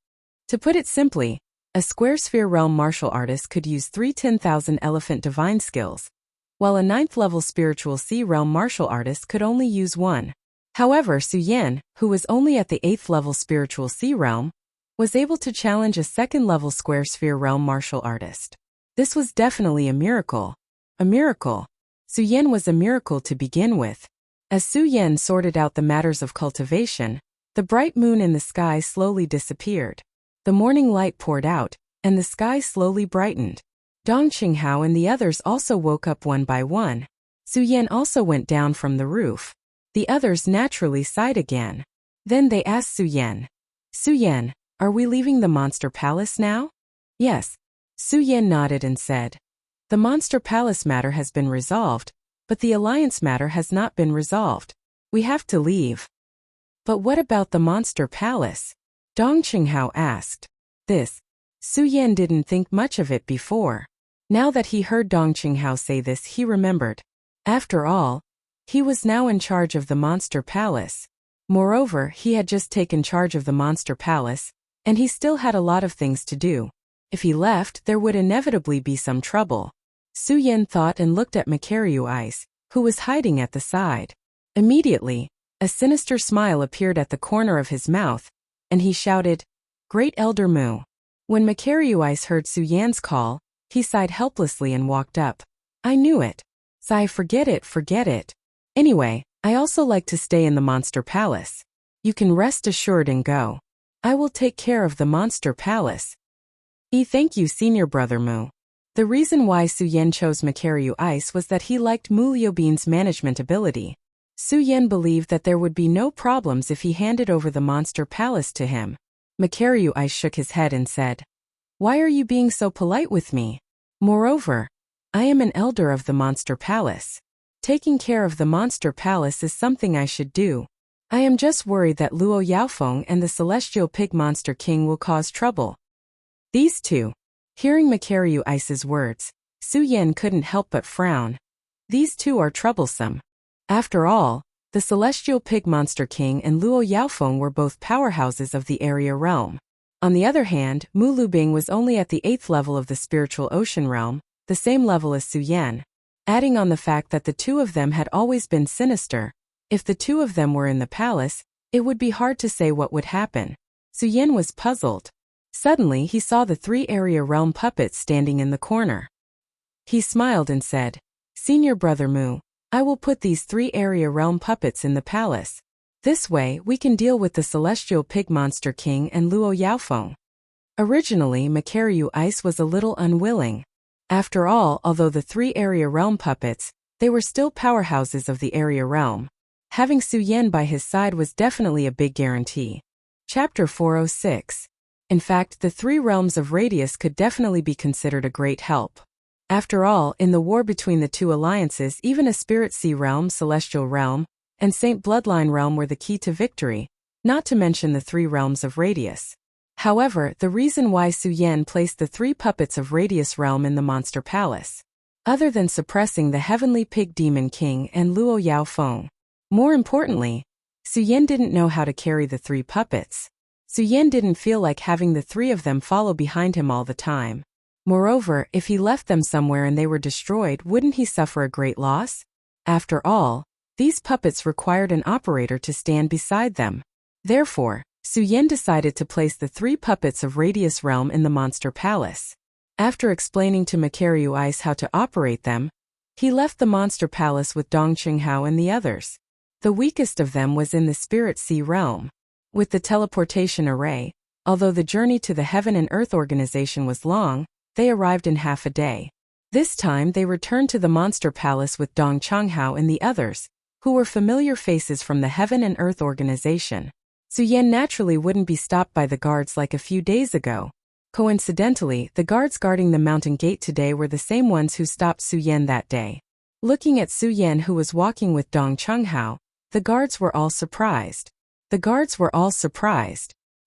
To put it simply, a Square Sphere Realm martial artist could use 3 10,000 elephant divine skills, while a 9th-level Spiritual Sea Realm martial artist could only use 1. However, Su Yan, who was only at the 8th-level Spiritual Sea Realm, was able to challenge a 2nd-level Square Sphere Realm martial artist. This was definitely a miracle. A miracle. Su Yan was a miracle to begin with. As Su Yan sorted out the matters of cultivation, the bright moon in the sky slowly disappeared. The morning light poured out, and the sky slowly brightened. Dong Qinghao and the others also woke up one by one. Su Yan also went down from the roof. The others naturally sighed again. Then they asked Su Yan, "Su Yan, are we leaving the Monster Palace now?" "Yes." Su Yan nodded and said, "The Monster Palace matter has been resolved, but the Alliance matter has not been resolved. We have to leave." "But what about the Monster Palace?" Dong Qinghao asked. Su Yan didn't think much of it before. Now that he heard Dong Qinghao say this, he remembered. After all, he was now in charge of the Monster Palace. Moreover, he had just taken charge of the Monster Palace, and he still had a lot of things to do. If he left, there would inevitably be some trouble. Su Yan thought and looked at Makaryu Ice, who was hiding at the side. Immediately, a sinister smile appeared at the corner of his mouth, and he shouted, "Great Elder Mu." When Makaryu Ice heard Su Yan's call, he sighed helplessly and walked up. "I knew it. Sigh, forget it. Anyway, I also like to stay in the Monster Palace. You can rest assured and go. I will take care of the Monster Palace." Thank you, Senior Brother Mu. The reason why Su Yan chose Makaryu Ice was that he liked Mu Liubin's management ability. Su Yan believed that there would be no problems if he handed over the Monster Palace to him. Makaryu Ice shook his head and said, "Why are you being so polite with me? Moreover, I am an elder of the Monster Palace. Taking care of the Monster Palace is something I should do. I am just worried that Luo Yaofeng and the Celestial Pig Monster King will cause trouble." These two. Hearing Makaryu Ice's words, Su Yan couldn't help but frown. These two are troublesome. After all, the Celestial Pig Monster King and Luo Yaofeng were both powerhouses of the area realm. On the other hand, Mu Lubing was only at the 8th level of the Spiritual Ocean Realm, the same level as Su Yan. Adding on the fact that the two of them had always been sinister, if the two of them were in the palace, it would be hard to say what would happen. Su Yan was puzzled. Suddenly he saw the 3 area realm puppets standing in the corner. He smiled and said, "Senior Brother Mu, I will put these 3 area realm puppets in the palace. This way we can deal with the celestial pig monster king and Luo Yaofeng." Originally, Makaryu Ice was a little unwilling. After all, although the 3 area realm puppets, they were still powerhouses of the area realm. Having Su Yan by his side was definitely a big guarantee. Chapter 406. In fact, the 3 realms of radius could definitely be considered a great help. After all, in the war between the 2 alliances, even a Spirit Sea realm, Celestial realm, and Saint Bloodline realm were the key to victory, not to mention the 3 realms of radius. However, the reason why Su Yan placed the 3 puppets of Radius Realm in the Monster Palace, other than suppressing the Heavenly Pig Demon King and Luo Yaofeng. More importantly, Su Yan didn't know how to carry the 3 puppets. Su Yan didn't feel like having the 3 of them follow behind him all the time. Moreover, if he left them somewhere and they were destroyed, wouldn't he suffer a great loss? After all, these puppets required an operator to stand beside them. Therefore, Su Yan decided to place the 3 puppets of Radius Realm in the Monster Palace. After explaining to Makaryu Ice how to operate them, he left the Monster Palace with Dong Qinghao and the others. The weakest of them was in the Spirit Sea Realm. With the teleportation array, although the journey to the Heaven and Earth organization was long, they arrived in half a day. This time they returned to the Monster Palace with Dong Qinghao and the others, who were familiar faces from the Heaven and Earth organization. Su Yan naturally wouldn't be stopped by the guards like a few days ago. Coincidentally, the guards guarding the mountain gate today were the same ones who stopped Su Yan that day. Looking at Su Yan, who was walking with Dong Qinghao, the guards were all surprised.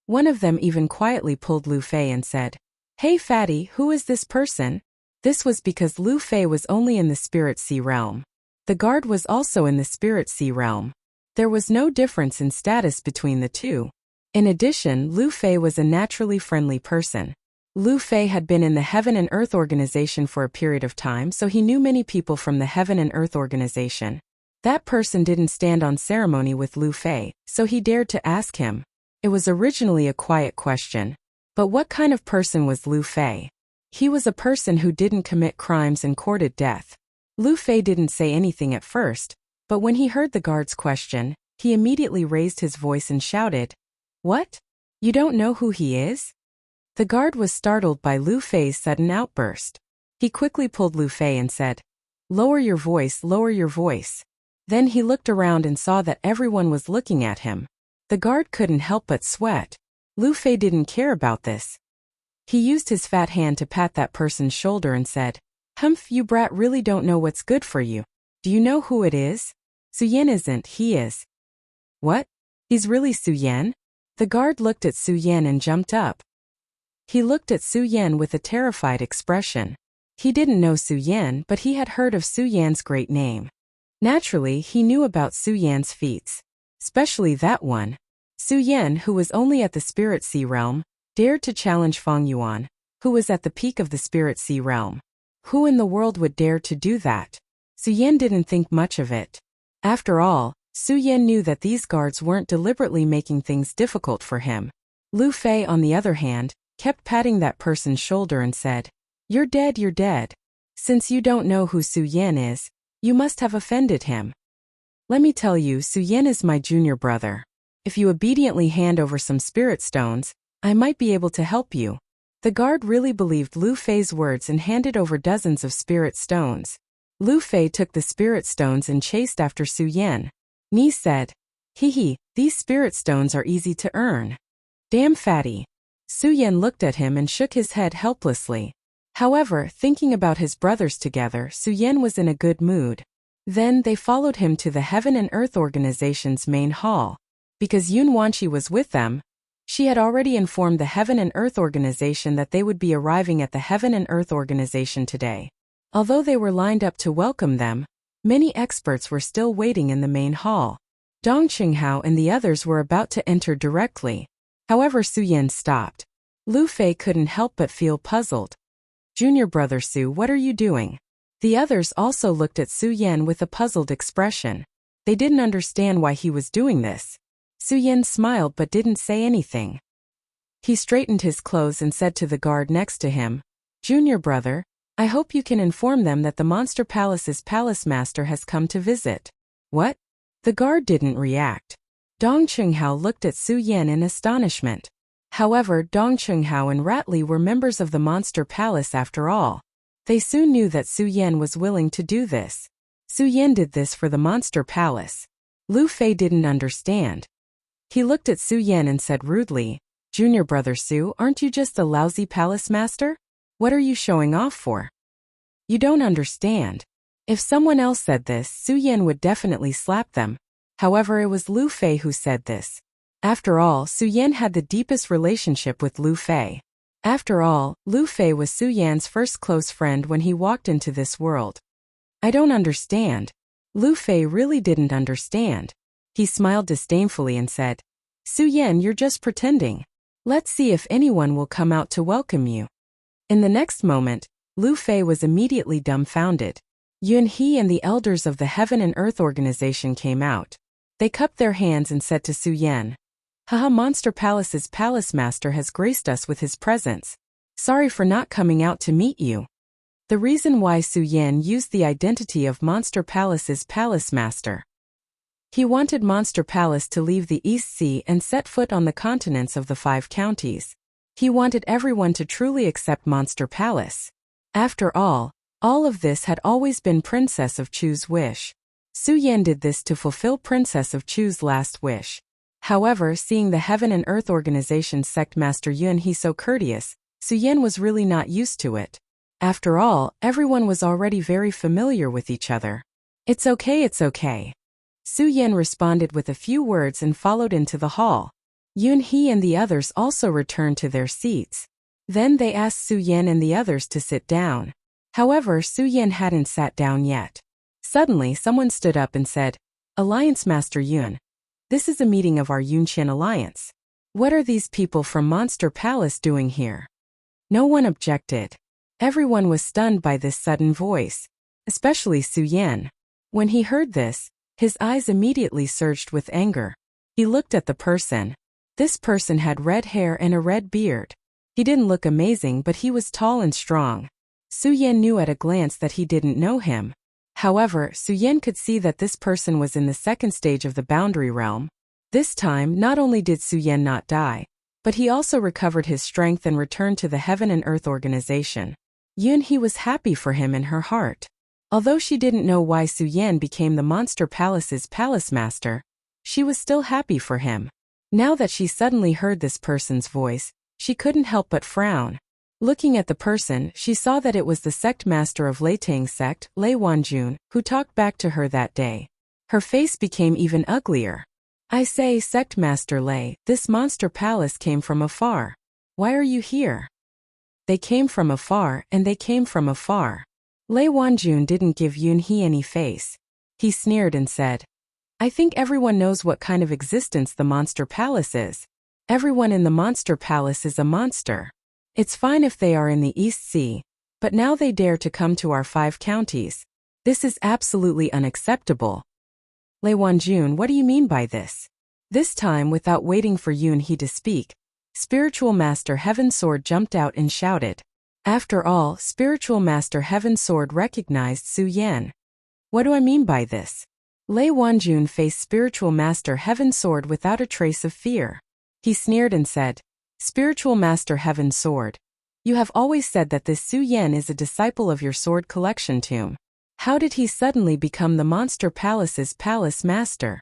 One of them even quietly pulled Lu Fei and said, "Hey fatty, who is this person?" This was because Lu Fei was only in the Spirit Sea Realm. The guard was also in the Spirit Sea Realm. There was no difference in status between the 2. In addition, Lu Fei was a naturally friendly person. Lu Fei had been in the Heaven and Earth organization for a period of time, so he knew many people from the Heaven and Earth organization. That person didn't stand on ceremony with Lu Fei, so he dared to ask him. It was originally a quiet question. But what kind of person was Lu Fei? He was a person who didn't commit crimes and courted death. Lu Fei didn't say anything at first, but when he heard the guard's question, he immediately raised his voice and shouted, "What? You don't know who he is?" The guard was startled by Lu Fei's sudden outburst. He quickly pulled Lu Fei and said, lower your voice." Then he looked around and saw that everyone was looking at him. The guard couldn't help but sweat. Lu Fei didn't care about this. He used his fat hand to pat that person's shoulder and said, "Humph, you brat really don't know what's good for you. Do you know who it is? Su Yan isn't, he is." "What? He's really Su Yan?" The guard looked at Su Yan and jumped up. He looked at Su Yan with a terrified expression. He didn't know Su Yan, but he had heard of Su Yan's great name. Naturally, he knew about Su Yan's feats, especially that one. Su Yan, who was only at the Spirit Sea Realm, dared to challenge Feng Yuan, who was at the peak of the Spirit Sea Realm. Who in the world would dare to do that? Su Yan didn't think much of it. After all, Su Yan knew that these guards weren't deliberately making things difficult for him. Lu Fei, on the other hand, kept patting that person's shoulder and said, you're dead. Since you don't know who Su Yan is, you must have offended him. Let me tell you, Su Yan is my junior brother. If you obediently hand over some spirit stones, I might be able to help you." The guard really believed Lu Fei's words and handed over dozens of spirit stones. Lu Fei took the spirit stones and chased after Su Yan. Ni said, "Hee, these spirit stones are easy to earn." "Damn fatty." Su Yan looked at him and shook his head helplessly. However, thinking about his brothers together, Su Yan was in a good mood. Then they followed him to the Heaven and Earth Organization's main hall. Because Yun Wanqi was with them, she had already informed the Heaven and Earth Organization that they would be arriving at the Heaven and Earth Organization today. Although they were lined up to welcome them, many experts were still waiting in the main hall. Dong Qinghao and the others were about to enter directly. However, Su Yan stopped. Lu Fei couldn't help but feel puzzled. "Junior brother Su, what are you doing?" The others also looked at Su Yan with a puzzled expression. They didn't understand why he was doing this. Su Yan smiled but didn't say anything. He straightened his clothes and said to the guard next to him, "Junior brother, I hope you can inform them that the Monster Palace's palace master has come to visit." "What?" The guard didn't react. Dong Chunghao looked at Su Yan in astonishment. However, Dong Chunghao and Ratley were members of the Monster Palace after all. They soon knew that Su Yan was willing to do this. Su Yan did this for the Monster Palace. Lu Fei didn't understand. He looked at Su Yan and said rudely, "Junior brother Su, aren't you just a lousy palace master? What are you showing off for? You don't understand." If someone else said this, Su Yan would definitely slap them. However, it was Lu Fei who said this. After all, Su Yan had the deepest relationship with Lu Fei. After all, Lu Fei was Su Yan's first close friend when he walked into this world. "I don't understand." Lu Fei really didn't understand. He smiled disdainfully and said, "Su Yan, you're just pretending. Let's see if anyone will come out to welcome you." In the next moment, Lu Fei was immediately dumbfounded. Yun He and the elders of the Heaven and Earth organization came out. They cupped their hands and said to Su Yan, "Haha, Monster Palace's palace master has graced us with his presence. Sorry for not coming out to meet you." The reason why Su Yan used the identity of Monster Palace's palace master. He wanted Monster Palace to leave the East Sea and set foot on the continents of the 5 counties. He wanted everyone to truly accept Monster Palace. After all of this had always been Princess of Chu's wish. Su Yan did this to fulfill Princess of Chu's last wish. However, seeing the Heaven and Earth Organization's sect master Yun He so courteous, Su Yan was really not used to it. After all, everyone was already very familiar with each other. It's okay. Su Yan responded with a few words and followed into the hall. Yun He and the others also returned to their seats. Then they asked Su Yan and the others to sit down. However, Su Yan hadn't sat down yet. Suddenly, someone stood up and said, "Alliance Master Yun. This is a meeting of our Yunqian Alliance. What are these people from Monster Palace doing here?" No one objected. Everyone was stunned by this sudden voice, especially Su Yan. When he heard this, his eyes immediately surged with anger. He looked at the person. This person had red hair and a red beard. He didn't look amazing, but he was tall and strong. Su Yan knew at a glance that he didn't know him. However, Su Yan could see that this person was in the second stage of the boundary realm. This time, not only did Su Yan not die, but he also recovered his strength and returned to the Heaven and Earth organization. Yun He was happy for him in her heart. Although she didn't know why Su Yan became the Monster Palace's palace master, she was still happy for him. Now that she suddenly heard this person's voice, she couldn't help but frown. Looking at the person, she saw that it was the sect master of Leitang sect, Lei Wanjun, who talked back to her that day. Her face became even uglier. "I say, sect master Lei, this Monster Palace came from afar. Why are you here?" They came from afar, and they came from afar. Lei Wanjun didn't give Yun He any face. He sneered and said, "I think everyone knows what kind of existence the Monster Palace is. Everyone in the Monster Palace is a monster. It's fine if they are in the East Sea, but now they dare to come to our 5 counties. This is absolutely unacceptable." "Lei Wanjun, what do you mean by this?" This time, without waiting for Yun He to speak, Spiritual Master Heaven Sword jumped out and shouted. After all, Spiritual Master Heaven Sword recognized Su Yan. "What do I mean by this?" Lei Wanjun faced Spiritual Master Heaven Sword without a trace of fear. He sneered and said, "Spiritual Master Heaven Sword, you have always said that this Su Yan is a disciple of your sword collection tomb. How did he suddenly become the Monster Palace's palace master?"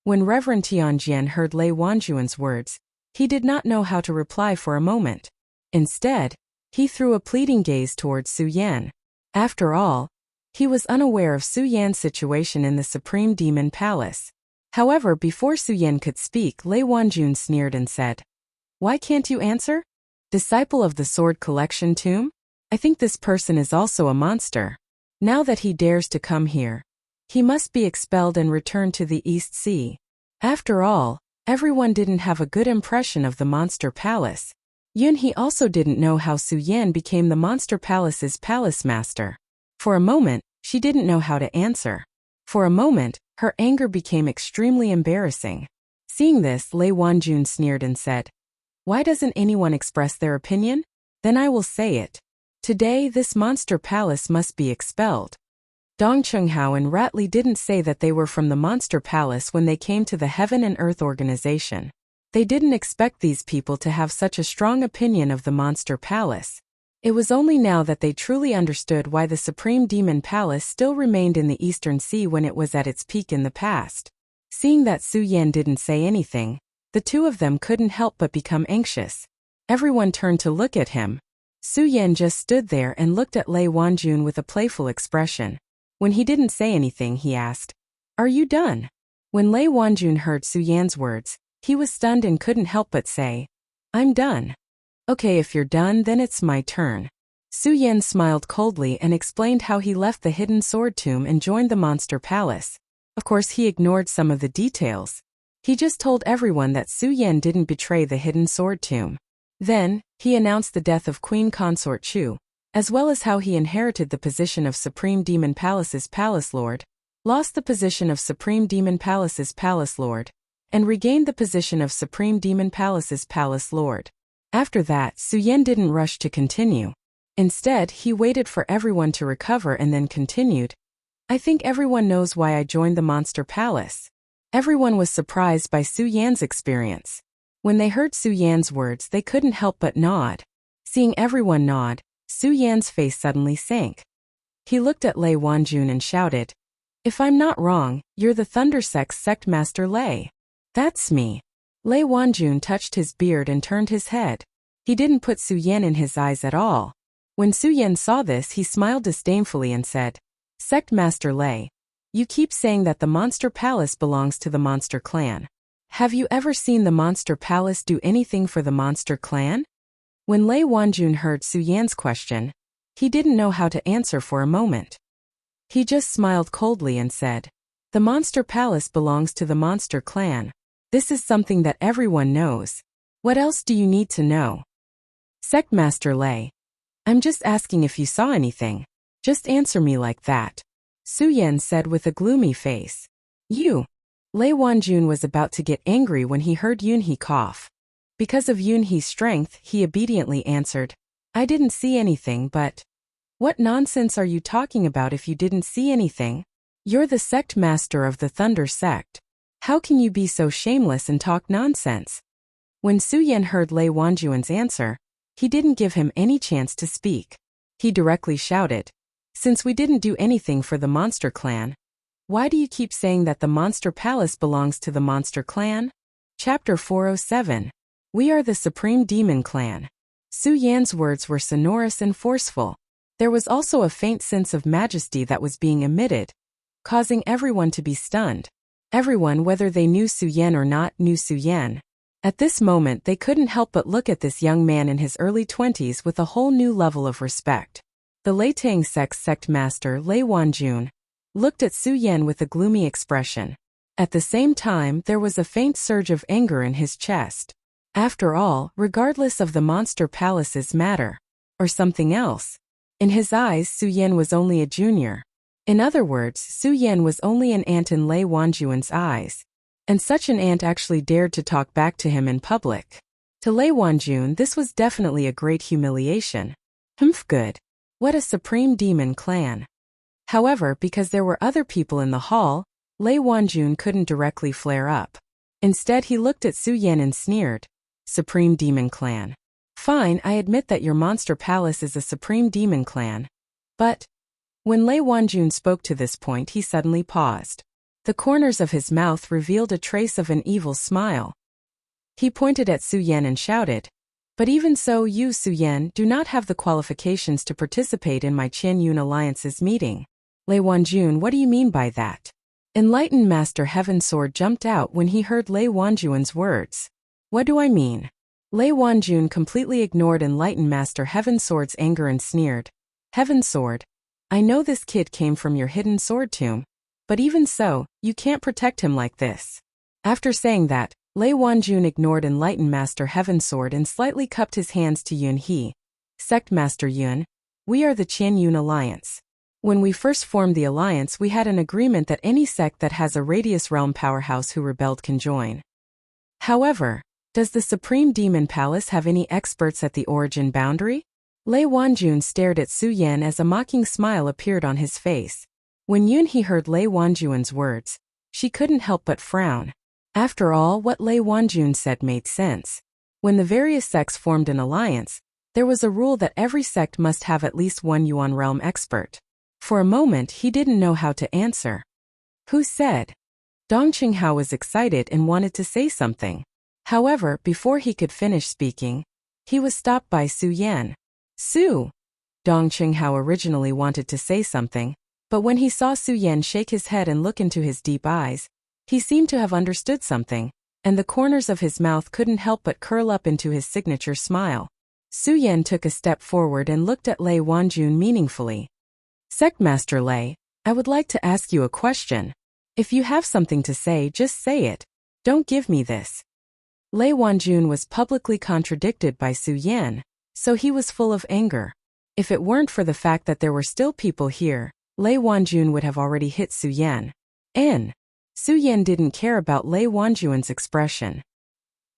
When Reverend Tianjian heard Lei Wanjun's words, he did not know how to reply for a moment. Instead, he threw a pleading gaze towards Su Yan. After all, he was unaware of Su Yan's situation in the Supreme Demon Palace. However, before Su Yan could speak, Lei Wanjun sneered and said, "Why can't you answer? Disciple of the Sword Collection Tomb? I think this person is also a monster. Now that he dares to come here, he must be expelled and returned to the East Sea." After all, everyone didn't have a good impression of the Monster Palace. Yun He also didn't know how Su Yan became the Monster Palace's palace master. For a moment, she didn't know how to answer. For a moment, her anger became extremely embarrassing. Seeing this, Lei Wanjun sneered and said, "Why doesn't anyone express their opinion? Then I will say it. Today this monster palace must be expelled." Dong Chunghao and Rat Li didn't say that they were from the monster palace when they came to the Heaven and Earth organization. They didn't expect these people to have such a strong opinion of the monster palace. It was only now that they truly understood why the Supreme Demon Palace still remained in the Eastern Sea when it was at its peak in the past. Seeing that Su Yan didn't say anything, the two of them couldn't help but become anxious. Everyone turned to look at him. Su Yan just stood there and looked at Lei Wanjun with a playful expression. When he didn't say anything, he asked, "Are you done?" When Lei Wanjun heard Su Yan's words, he was stunned and couldn't help but say, "I'm done." "Okay, if you're done, then it's my turn." Su Yan smiled coldly and explained how he left the hidden sword tomb and joined the monster palace. Of course, he ignored some of the details. He just told everyone that Su Yan didn't betray the hidden sword tomb. Then, he announced the death of Queen Consort Chu, as well as how he inherited the position of Supreme Demon Palace's Palace Lord, lost the position of Supreme Demon Palace's Palace Lord, and regained the position of Supreme Demon Palace's Palace Lord. After that, Su Yan didn't rush to continue. Instead, he waited for everyone to recover and then continued, "I think everyone knows why I joined the Monster Palace." Everyone was surprised by Su Yan's experience. When they heard Su Yan's words, they couldn't help but nod. Seeing everyone nod, Su Yan's face suddenly sank. He looked at Lei Wanjun and shouted, "If I'm not wrong, you're the Thunder Sect's Sect Master Lei." "That's me." Lei Wanjun touched his beard and turned his head. He didn't put Su Yan in his eyes at all. When Su Yan saw this, he smiled disdainfully and said, "Sect Master Lei, you keep saying that the Monster Palace belongs to the Monster Clan. Have you ever seen the Monster Palace do anything for the Monster Clan?" When Lei Wanjun heard Su Yan's question, he didn't know how to answer for a moment. He just smiled coldly and said, "The Monster Palace belongs to the Monster Clan. This is something that everyone knows. What else do you need to know?" "Sect Master Lei, I'm just asking if you saw anything. Just answer me like that," Su Yan said with a gloomy face. "You." Lei Wanjun was about to get angry when he heard Yunhee cough. Because of Yunhee's strength, he obediently answered, "I didn't see anything, but..." "What nonsense are you talking about if you didn't see anything? You're the sect master of the Thunder Sect. How can you be so shameless and talk nonsense?" When Su Yan heard Lei Wanjun's answer, he didn't give him any chance to speak. He directly shouted, "Since we didn't do anything for the Monster Clan, why do you keep saying that the Monster Palace belongs to the Monster Clan?" Chapter 407. We are the Supreme Demon Clan. Su Yan's words were sonorous and forceful. There was also a faint sense of majesty that was being emitted, causing everyone to be stunned. Everyone, whether they knew Su Yan or not, knew Su Yan. At this moment, they couldn't help but look at this young man in his early 20s with a whole new level of respect. The Leitang Sect's sect master, Lei Wanjun, looked at Su Yan with a gloomy expression. At the same time, there was a faint surge of anger in his chest. After all, regardless of the Monster Palace's matter, or something else, in his eyes Su Yan was only a junior. In other words, Su Yan was only an ant in Lei Wanjun's eyes. And such an ant actually dared to talk back to him in public. To Lei Wanjun, this was definitely a great humiliation. Good. What a Supreme Demon Clan. However, because there were other people in the hall, Lei Wanjun couldn't directly flare up. Instead, he looked at Su Yan and sneered, "Supreme Demon Clan. Fine, I admit that your Monster Palace is a Supreme Demon Clan. But..." When Lei Wanjun spoke to this point, he suddenly paused. The corners of his mouth revealed a trace of an evil smile. He pointed at Su Yan and shouted, "But even so, you, Su Yan, do not have the qualifications to participate in my Qianyun Alliance's meeting." "Lei Wanjun, what do you mean by that?" Enlightened Master Heaven Sword jumped out when he heard Lei Wanjun's words. "What do I mean?" Lei Wanjun completely ignored Enlightened Master Heaven Sword's anger and sneered, "Heaven Sword, I know this kid came from your hidden sword tomb, but even so, you can't protect him like this." After saying that, Lei Wanjun ignored Enlightened Master Heaven Sword and slightly cupped his hands to Yunhee. "Sect Master Yun, we are the Qianyun Alliance. When we first formed the alliance, we had an agreement that any sect that has a Radius Realm powerhouse who rebelled can join. However, does the Supreme Demon Palace have any experts at the origin boundary? Lei Wanjun stared at Su Yan as a mocking smile appeared on his face. When Yunhee heard Lei Wanjun's words, she couldn't help but frown. After all, what Lei Wanjun said made sense. When the various sects formed an alliance, there was a rule that every sect must have at least one Yuan realm expert. For a moment he didn't know how to answer. Who said? Dong Qinghao was excited and wanted to say something. However, before he could finish speaking, he was stopped by Su Yan. Su! Dong Qinghao originally wanted to say something, but when he saw Su Yan shake his head and look into his deep eyes, he seemed to have understood something, and the corners of his mouth couldn't help but curl up into his signature smile. Su Yan took a step forward and looked at Lei Wanjun meaningfully. Sectmaster Lei, I would like to ask you a question. If you have something to say, just say it. Don't give me this. Lei Wanjun was publicly contradicted by Su Yan, so he was full of anger. If it weren't for the fact that there were still people here, Lei Wanjun would have already hit Su Yan. Su Yan didn't care about Lei Wanjun's expression.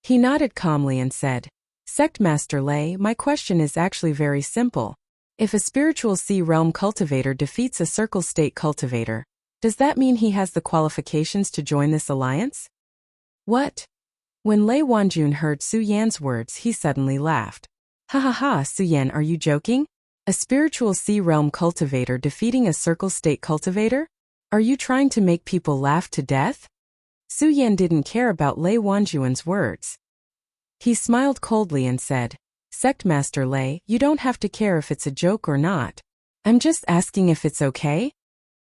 He nodded calmly and said, Sectmaster Lei, my question is actually very simple. If a spiritual sea realm cultivator defeats a circle state cultivator, does that mean he has the qualifications to join this alliance? What? When Lei Wanjun heard Su Yan's words, he suddenly laughed. Ha ha ha, Su Yan, are you joking? A spiritual sea realm cultivator defeating a circle state cultivator? Are you trying to make people laugh to death? Su Yan didn't care about Lei Wanjun's words. He smiled coldly and said, Sectmaster Lei, you don't have to care if it's a joke or not. I'm just asking if it's okay?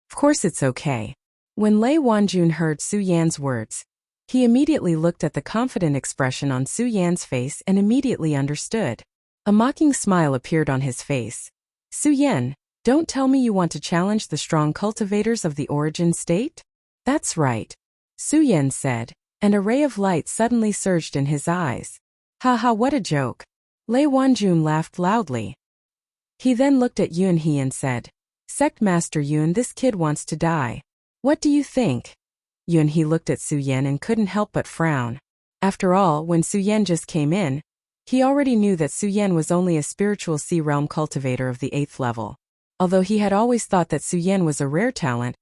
Of course it's okay. When Lei Wanjun heard Su Yan's words, he immediately looked at the confident expression on Su Yan's face and immediately understood. A mocking smile appeared on his face. Su Yan, don't tell me you want to challenge the strong cultivators of the origin state? That's right. Su Yan said, and a ray of light suddenly surged in his eyes. Ha ha, what a joke. Lei Wanjun laughed loudly. He then looked at Yunhee and said, Sectmaster Yun, this kid wants to die. What do you think? Yunhee looked at Su Yan and couldn't help but frown. After all, when Su Yan just came in, he already knew that Su Yan was only a spiritual sea realm cultivator of the 8th level. Although he had always thought that Su Yan was a rare talent,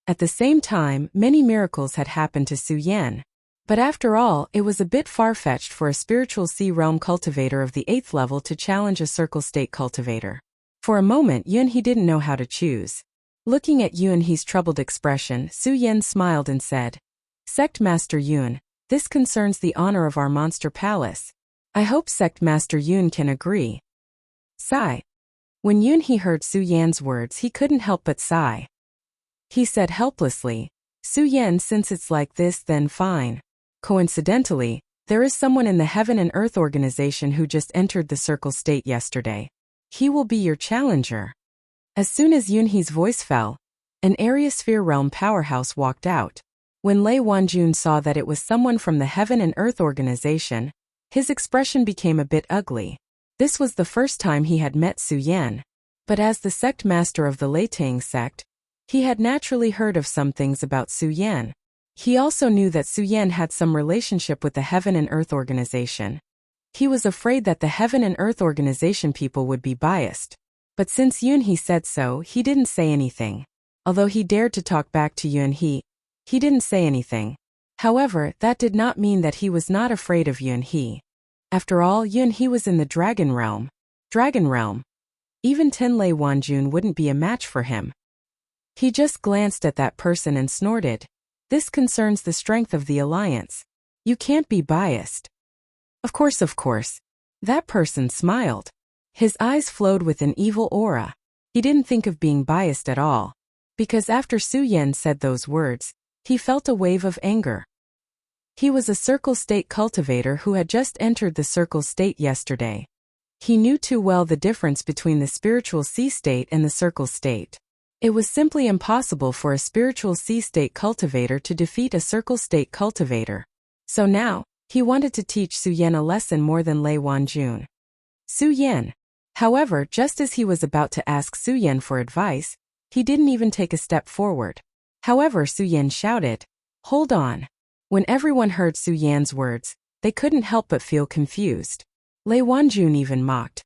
At the same time, many miracles had happened to Su Yan. But after all, it was a bit far-fetched for a spiritual sea realm cultivator of the 8th level to challenge a circle state cultivator. For a moment, Yunhee didn't know how to choose. Looking at Yunhee's troubled expression, Su Yan smiled and said, Sectmaster Yun, this concerns the honor of our monster palace. I hope Sectmaster Yun can agree. Sigh. When Yunhee heard Su Yan's words, he couldn't help but sigh. He said helplessly, Su Yan, since it's like this, then fine. Coincidentally, there is someone in the Heaven and Earth organization who just entered the circle state yesterday. He will be your challenger. As soon as Yunhee's voice fell, an area sphere realm powerhouse walked out. When Lei Wanjun saw that it was someone from the Heaven and Earth organization, his expression became a bit ugly. This was the first time he had met Su Yan. But as the sect master of the Leitang sect, he had naturally heard of some things about Su Yan. He also knew that Su Yan had some relationship with the Heaven and Earth organization. He was afraid that the Heaven and Earth organization people would be biased. But since Yunhee said so, he didn't say anything. Although he dared to talk back to Yunhee, he didn't say anything. However, that did not mean that he was not afraid of Yunhee. After all, Yunhee was in the Dragon Realm. Even Lei Wanjun wouldn't be a match for him. He just glanced at that person and snorted. This concerns the strength of the alliance. You can't be biased. Of course. That person smiled. His eyes flowed with an evil aura. He didn't think of being biased at all. Because after Su Yan said those words, he felt a wave of anger. He was a circle state cultivator who had just entered the circle state yesterday. He knew too well the difference between the spiritual sea state and the circle state. It was simply impossible for a spiritual sea state cultivator to defeat a circle state cultivator. So now, he wanted to teach Su Yan a lesson more than Lei Wanjun. Su Yan. However, just as he was about to ask Su Yan for advice, he didn't even take a step forward. However, Su Yan shouted, Hold on. When everyone heard Su Yan's words, they couldn't help but feel confused. Lei Wanjun even mocked.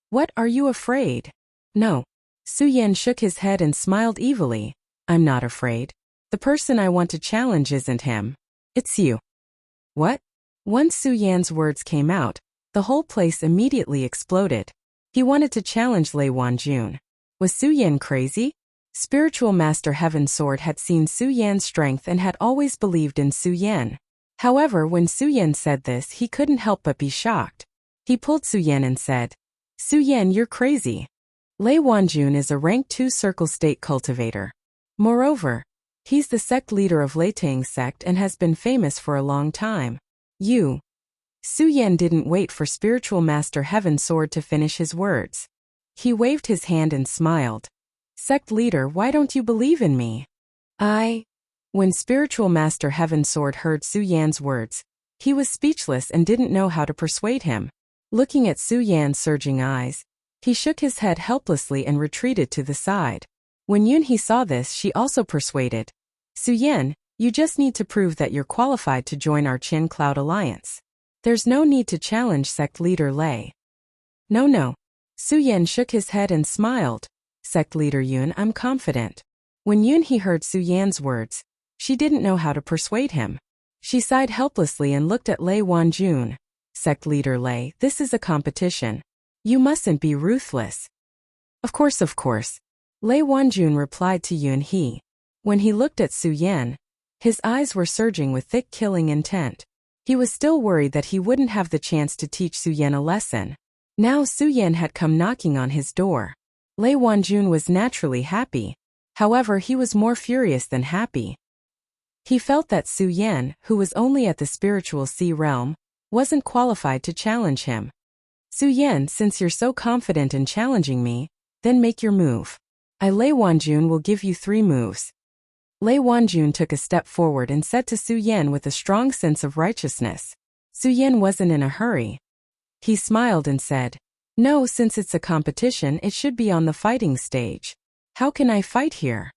What, are you afraid? No. Su Yan shook his head and smiled evilly. I'm not afraid. The person I want to challenge isn't him. It's you. What? Once Su Yan's words came out, the whole place immediately exploded. He wanted to challenge Lei Wanjun. Was Su Yan crazy? Spiritual Master Heaven Sword had seen Su Yan's strength and had always believed in Su Yan. However, when Su Yan said this, he couldn't help but be shocked. He pulled Su Yan and said, Su Yan, you're crazy. Lei Wanjun is a rank 2 circle state cultivator. Moreover, he's the sect leader of Leitang's sect and has been famous for a long time. You. Su Yan didn't wait for Spiritual Master Heaven Sword to finish his words. He waved his hand and smiled. Sect leader, why don't you believe in me? When Spiritual Master Heaven Sword heard Su Yan's words, he was speechless and didn't know how to persuade him. Looking at Su Yan's surging eyes, he shook his head helplessly and retreated to the side. When Yunhee saw this, she also persuaded. Su Yan, you just need to prove that you're qualified to join our Qin Cloud Alliance. There's no need to challenge sect leader Lei. No. Su Yan shook his head and smiled. Sect leader Yun, I'm confident. When Yunhee heard Su Yan's words, she didn't know how to persuade him. She sighed helplessly and looked at Lei Wanjun. Sect leader Lei, this is a competition. You mustn't be ruthless. Of course. Lei Wanjun replied to Yunhee. When he looked at Su Yan, his eyes were surging with thick killing intent. He was still worried that he wouldn't have the chance to teach Su Yan a lesson. Now Su Yan had come knocking on his door. Lei Wanjun was naturally happy. However, he was more furious than happy. He felt that Su Yan, who was only at the spiritual sea realm, wasn't qualified to challenge him. Su Yan, since you're so confident in challenging me, then make your move. Lei Wanjun will give you 3 moves. Lei Wanjun took a step forward and said to Su Yan with a strong sense of righteousness. Su Yan wasn't in a hurry. He smiled and said, No, since it's a competition, it should be on the fighting stage. How can I fight here?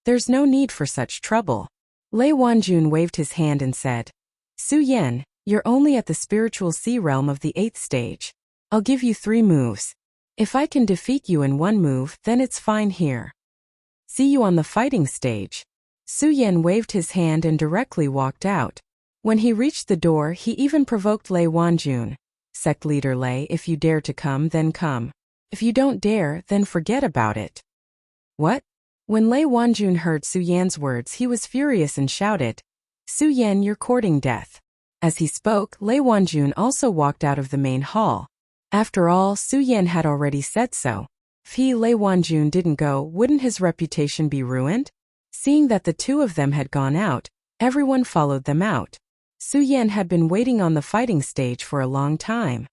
There's no need for such trouble. Lei Wanjun waved his hand and said, Su Yan, you're only at the spiritual sea realm of the 8th stage. I'll give you 3 moves. If I can defeat you in 1 move, then it's fine here. See you on the fighting stage. Su Yan waved his hand and directly walked out. When he reached the door, he even provoked Lei Wanjun. Sect leader Lei, if you dare to come, then come. If you don't dare, then forget about it. What? When Lei Wanjun heard Su Yan's words, he was furious and shouted, Su Yan, you're courting death. As he spoke, Lei Wanjun also walked out of the main hall. After all, Su Yan had already said so. If Lei Wanjun didn't go, wouldn't his reputation be ruined? Seeing that the 2 of them had gone out, everyone followed them out. Su Yan had been waiting on the fighting stage for a long time.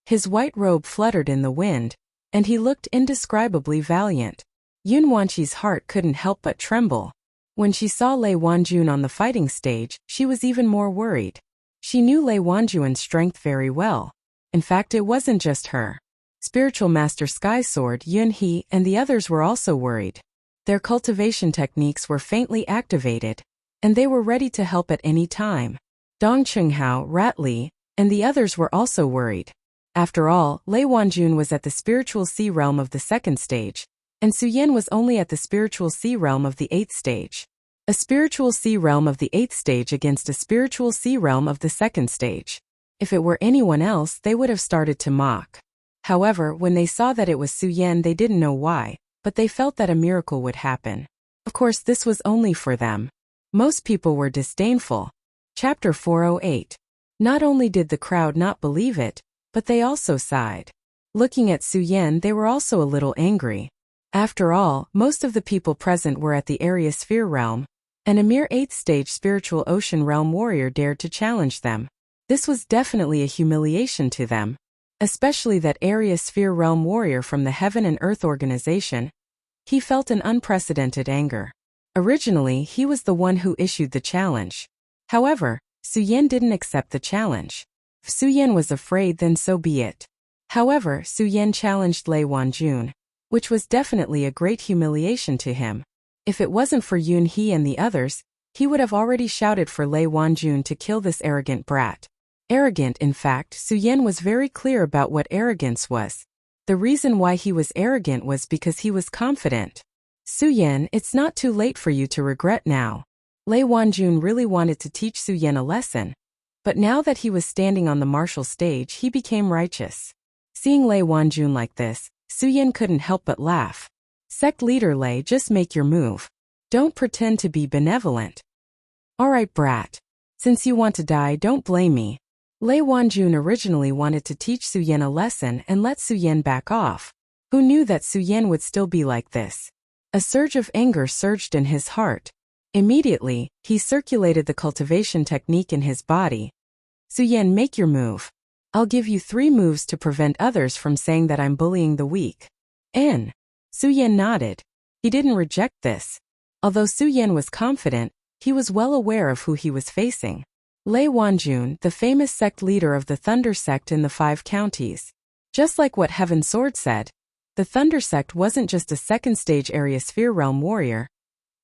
His white robe fluttered in the wind, and he looked indescribably valiant. Yun Wanqi's heart couldn't help but tremble. When she saw Lei Wanjun on the fighting stage, she was even more worried. She knew Lei Wanjun's strength very well. In fact, it wasn't just her. Spiritual Master Sky Sword, Yunhee, and the others were also worried. Their cultivation techniques were faintly activated, and they were ready to help at any time. Dong Chunghao, Rat Li, and the others were also worried. After all, Lei Wanjun was at the spiritual sea realm of the 2nd stage, and Su Yan was only at the spiritual sea realm of the 8th stage. A spiritual sea realm of the 8th stage against a spiritual sea realm of the 2nd stage. If it were anyone else, they would have started to mock. However, when they saw that it was Su Yan, they didn't know why, but they felt that a miracle would happen. Of course, this was only for them. Most people were disdainful. Chapter 408. Not only did the crowd not believe it, but they also sighed. Looking at Su Yan, they were also a little angry. After all, most of the people present were at the area sphere realm, and a mere 8th stage spiritual ocean realm warrior dared to challenge them. This was definitely a humiliation to them. Especially that area sphere realm warrior from the Heaven and Earth organization. He felt an unprecedented anger. Originally, he was the one who issued the challenge. However, Su Yan didn't accept the challenge. If Su Yan was afraid, then so be it. However, Su Yan challenged Lei Wanjun, which was definitely a great humiliation to him. If it wasn't for Yunhee and the others, he would have already shouted for Lei Wanjun to kill this arrogant brat. Arrogant, in fact, Su Yan was very clear about what arrogance was. The reason why he was arrogant was because he was confident. Su Yan, it's not too late for you to regret now. Lei Wanjun really wanted to teach Su Yan a lesson. But now that he was standing on the martial stage, he became righteous. Seeing Lei Wanjun like this, Su Yan couldn't help but laugh. Sect leader Lei, just make your move. Don't pretend to be benevolent. Alright, brat. Since you want to die, don't blame me. Lei Wanjun originally wanted to teach Su Yan a lesson and let Su Yan back off. Who knew that Su Yan would still be like this? A surge of anger surged in his heart. Immediately, he circulated the cultivation technique in his body. Su Yan, make your move. I'll give you 3 moves to prevent others from saying that I'm bullying the weak. Su Yan nodded. He didn't reject this. Although Su Yan was confident, he was well aware of who he was facing. Lei Wanjun, the famous sect leader of the Thunder Sect in the 5 counties. Just like what Heaven Sword said, the Thunder Sect wasn't just a second-stage Area Sphere Realm warrior.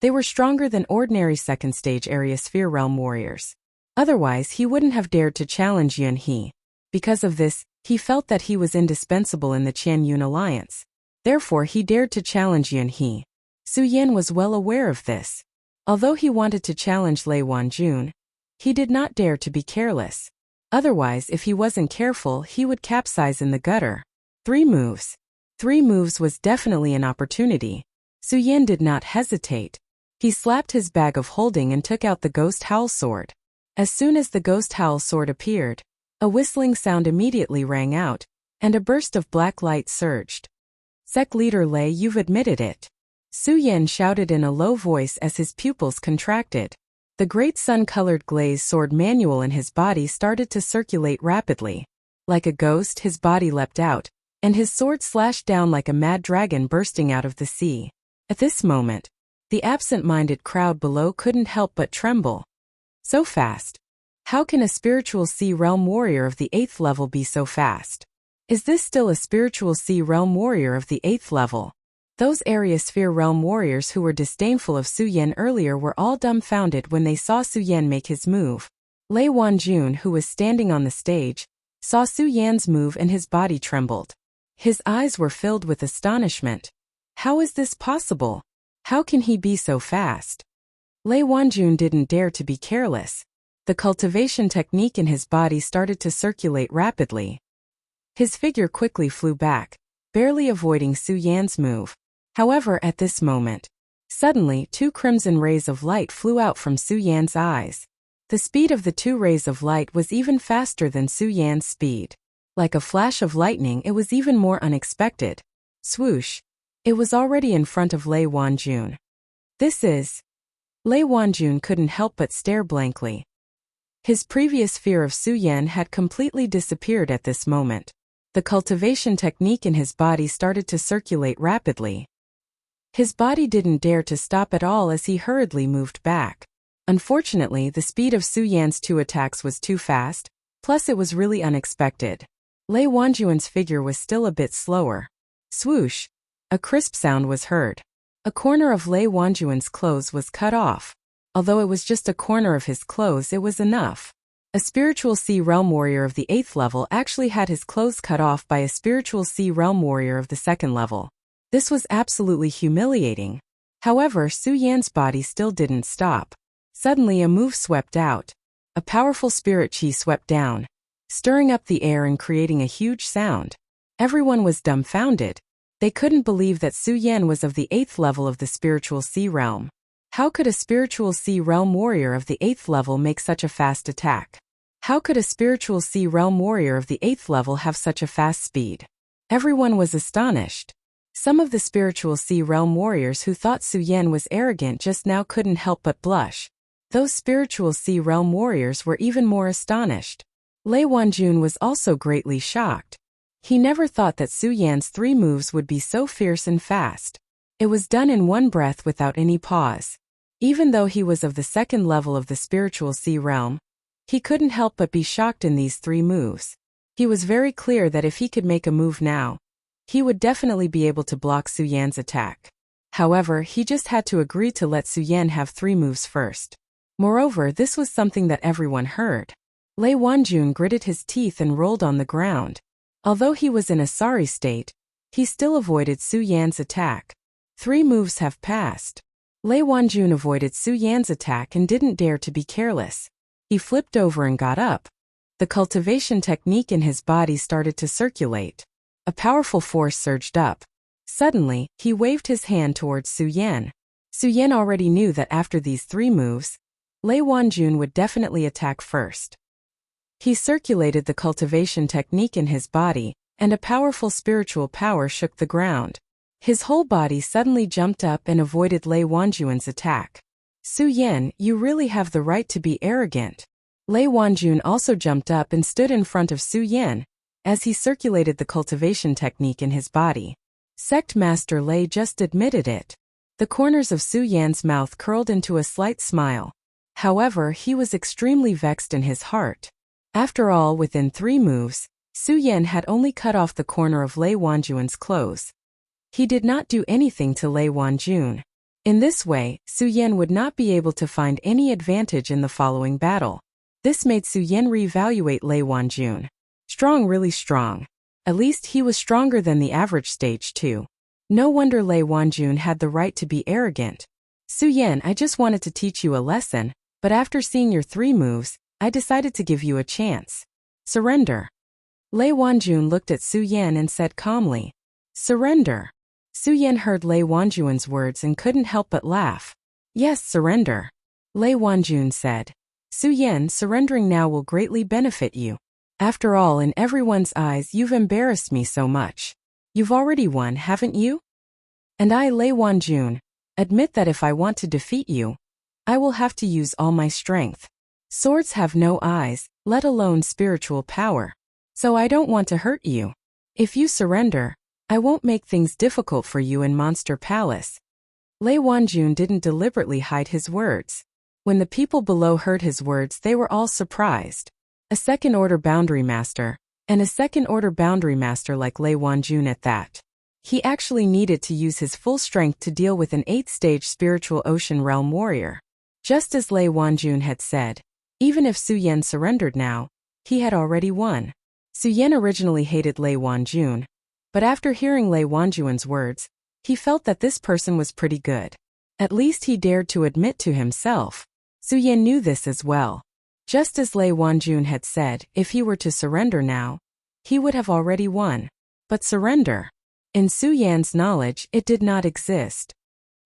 They were stronger than ordinary second-stage Area Sphere Realm warriors. Otherwise, he wouldn't have dared to challenge Yun He. Because of this, he felt that he was indispensable in the Qian-Yun alliance. Therefore, he dared to challenge Yun He. Su Yan was well aware of this. Although he wanted to challenge Lei Wanjun, he did not dare to be careless. Otherwise, if he wasn't careful, he would capsize in the gutter. 3 moves. 3 moves was definitely an opportunity. Su Yan did not hesitate. He slapped his bag of holding and took out the Ghost Howl Sword. As soon as the Ghost Howl Sword appeared, a whistling sound immediately rang out, and a burst of black light surged. Sect leader Lei, you've admitted it. Su Yan shouted in a low voice as his pupils contracted. The great sun-colored glaze sword manual in his body started to circulate rapidly. Like a ghost, his body leapt out, and his sword slashed down like a mad dragon bursting out of the sea. At this moment, the absent-minded crowd below couldn't help but tremble. So fast. How can a spiritual sea realm warrior of the 8th level be so fast? Is this still a spiritual sea realm warrior of the 8th level? Those Area Sphere Realm warriors who were disdainful of Su Yan earlier were all dumbfounded when they saw Su Yan make his move. Lei Wanjun, who was standing on the stage, saw Su Yan's move and his body trembled. His eyes were filled with astonishment. How is this possible? How can he be so fast? Lei Wanjun didn't dare to be careless. The cultivation technique in his body started to circulate rapidly. His figure quickly flew back, barely avoiding Su Yan's move. However, at this moment, suddenly 2 crimson rays of light flew out from Su Yan's eyes. The speed of the 2 rays of light was even faster than Su Yan's speed. Like a flash of lightning, it was even more unexpected. Swoosh! It was already in front of Lei Wanjun. This is... Lei Wanjun couldn't help but stare blankly. His previous fear of Su Yan had completely disappeared at this moment. The cultivation technique in his body started to circulate rapidly. His body didn't dare to stop at all as he hurriedly moved back. Unfortunately, the speed of Su Yan's 2 attacks was too fast, plus it was really unexpected. Lei Wanjun's figure was still a bit slower. Swoosh! A crisp sound was heard. A corner of Lei Wanjun's clothes was cut off. Although it was just a corner of his clothes, it was enough. A spiritual sea realm warrior of the 8th level actually had his clothes cut off by a spiritual sea realm warrior of the 2nd level. This was absolutely humiliating. However, Su Yan's body still didn't stop. Suddenly a move swept out. A powerful spirit chi swept down, stirring up the air and creating a huge sound. Everyone was dumbfounded. They couldn't believe that Su Yan was of the 8th level of the spiritual sea realm. How could a spiritual sea realm warrior of the 8th level make such a fast attack? How could a spiritual sea realm warrior of the 8th level have such a fast speed? Everyone was astonished. Some of the spiritual sea realm warriors who thought Su Yan was arrogant just now couldn't help but blush. Those spiritual sea realm warriors were even more astonished. Lei Wanjun was also greatly shocked. He never thought that Su Yan's 3 moves would be so fierce and fast. It was done in one breath without any pause. Even though he was of the 2nd level of the spiritual sea realm, he couldn't help but be shocked in these 3 moves. He was very clear that if he could make a move now, he would definitely be able to block Su Yan's attack. However, he just had to agree to let Su Yan have 3 moves first. Moreover, this was something that everyone heard. Lei Wanjun gritted his teeth and rolled on the ground. Although he was in a sorry state, he still avoided Su Yan's attack. 3 moves have passed. Lei Wanjun avoided Su Yan's attack and didn't dare to be careless. He flipped over and got up. The cultivation technique in his body started to circulate. A powerful force surged up. Suddenly, he waved his hand towards Su Yan. Su Yan already knew that after these 3 moves, Lei Wanjun would definitely attack first. He circulated the cultivation technique in his body, and a powerful spiritual power shook the ground. His whole body suddenly jumped up and avoided Lei Wanjun's attack. Su Yan, you really have the right to be arrogant. Lei Wanjun also jumped up and stood in front of Su Yan, as he circulated the cultivation technique in his body. Sect Master Lei just admitted it. The corners of Su Yan's mouth curled into a slight smile. However, he was extremely vexed in his heart. After all, within 3 moves, Su Yan had only cut off the corner of Lei Wanjun's clothes. He did not do anything to Lei Wanjun. In this way, Su Yan would not be able to find any advantage in the following battle. This made Su Yan reevaluate Lei Wanjun. Strong, really strong. At least he was stronger than the average stage 2. No wonder Lei Wanjun had the right to be arrogant. Su Yan, I just wanted to teach you a lesson, but after seeing your 3 moves, I decided to give you a chance. Surrender. Lei Wanjun looked at Su Yan and said calmly, surrender. Su Yan heard Lei Wanjun's words and couldn't help but laugh. Yes, surrender. Lei Wanjun said. Su Yan, surrendering now will greatly benefit you. After all, in everyone's eyes, you've embarrassed me so much. You've already won, haven't you? And I, Lei Wanjun, admit that if I want to defeat you, I will have to use all my strength. Swords have no eyes, let alone spiritual power. So I don't want to hurt you. If you surrender, I won't make things difficult for you in Monster Palace. Lei Wanjun didn't deliberately hide his words. When the people below heard his words, they were all surprised. A second-order boundary master, and a second-order boundary master like Lei Wanjun at that. He actually needed to use his full strength to deal with an 8th-stage spiritual ocean realm warrior. Just as Lei Wanjun had said, even if Su Yan surrendered now, he had already won. Su Yan originally hated Lei Wanjun, but after hearing Lei Wanjun's words, he felt that this person was pretty good. At least he dared to admit to himself. Su Yan knew this as well. Just as Lei Wanjun had said, if he were to surrender now, he would have already won. But surrender? In Su Yan's knowledge, it did not exist.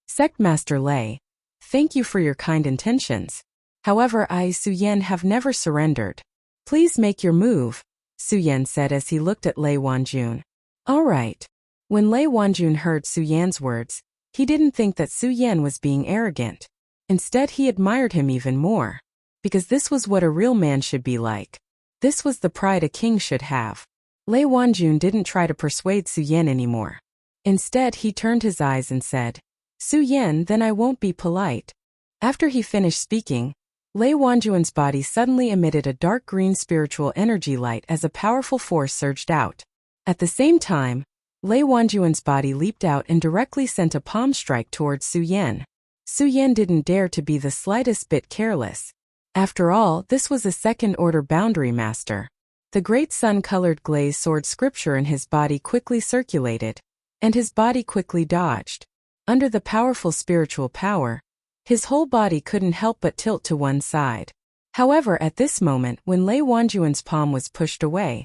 Sect Master Lei, thank you for your kind intentions. However, I, Su Yan, have never surrendered. Please make your move, Su Yan said as he looked at Lei Wanjun. All right. When Lei Wanjun heard Su Yan's words, he didn't think that Su Yan was being arrogant. Instead, he admired him even more. Because this was what a real man should be like. This was the pride a king should have. Lei Wanjun didn't try to persuade Su Yan anymore. Instead, he turned his eyes and said, Su Yan, then I won't be polite. After he finished speaking, Lei Wanjun's body suddenly emitted a dark green spiritual energy light as a powerful force surged out. At the same time, Lei Wanjun's body leaped out and directly sent a palm strike towards Su Yan. Su Yan didn't dare to be the slightest bit careless. After all, this was a second-order boundary master. The great sun-colored glaze sword scripture in his body quickly circulated, and his body quickly dodged. Under the powerful spiritual power, his whole body couldn't help but tilt to one side. However, at this moment, when Lei Wanjun's palm was pushed away,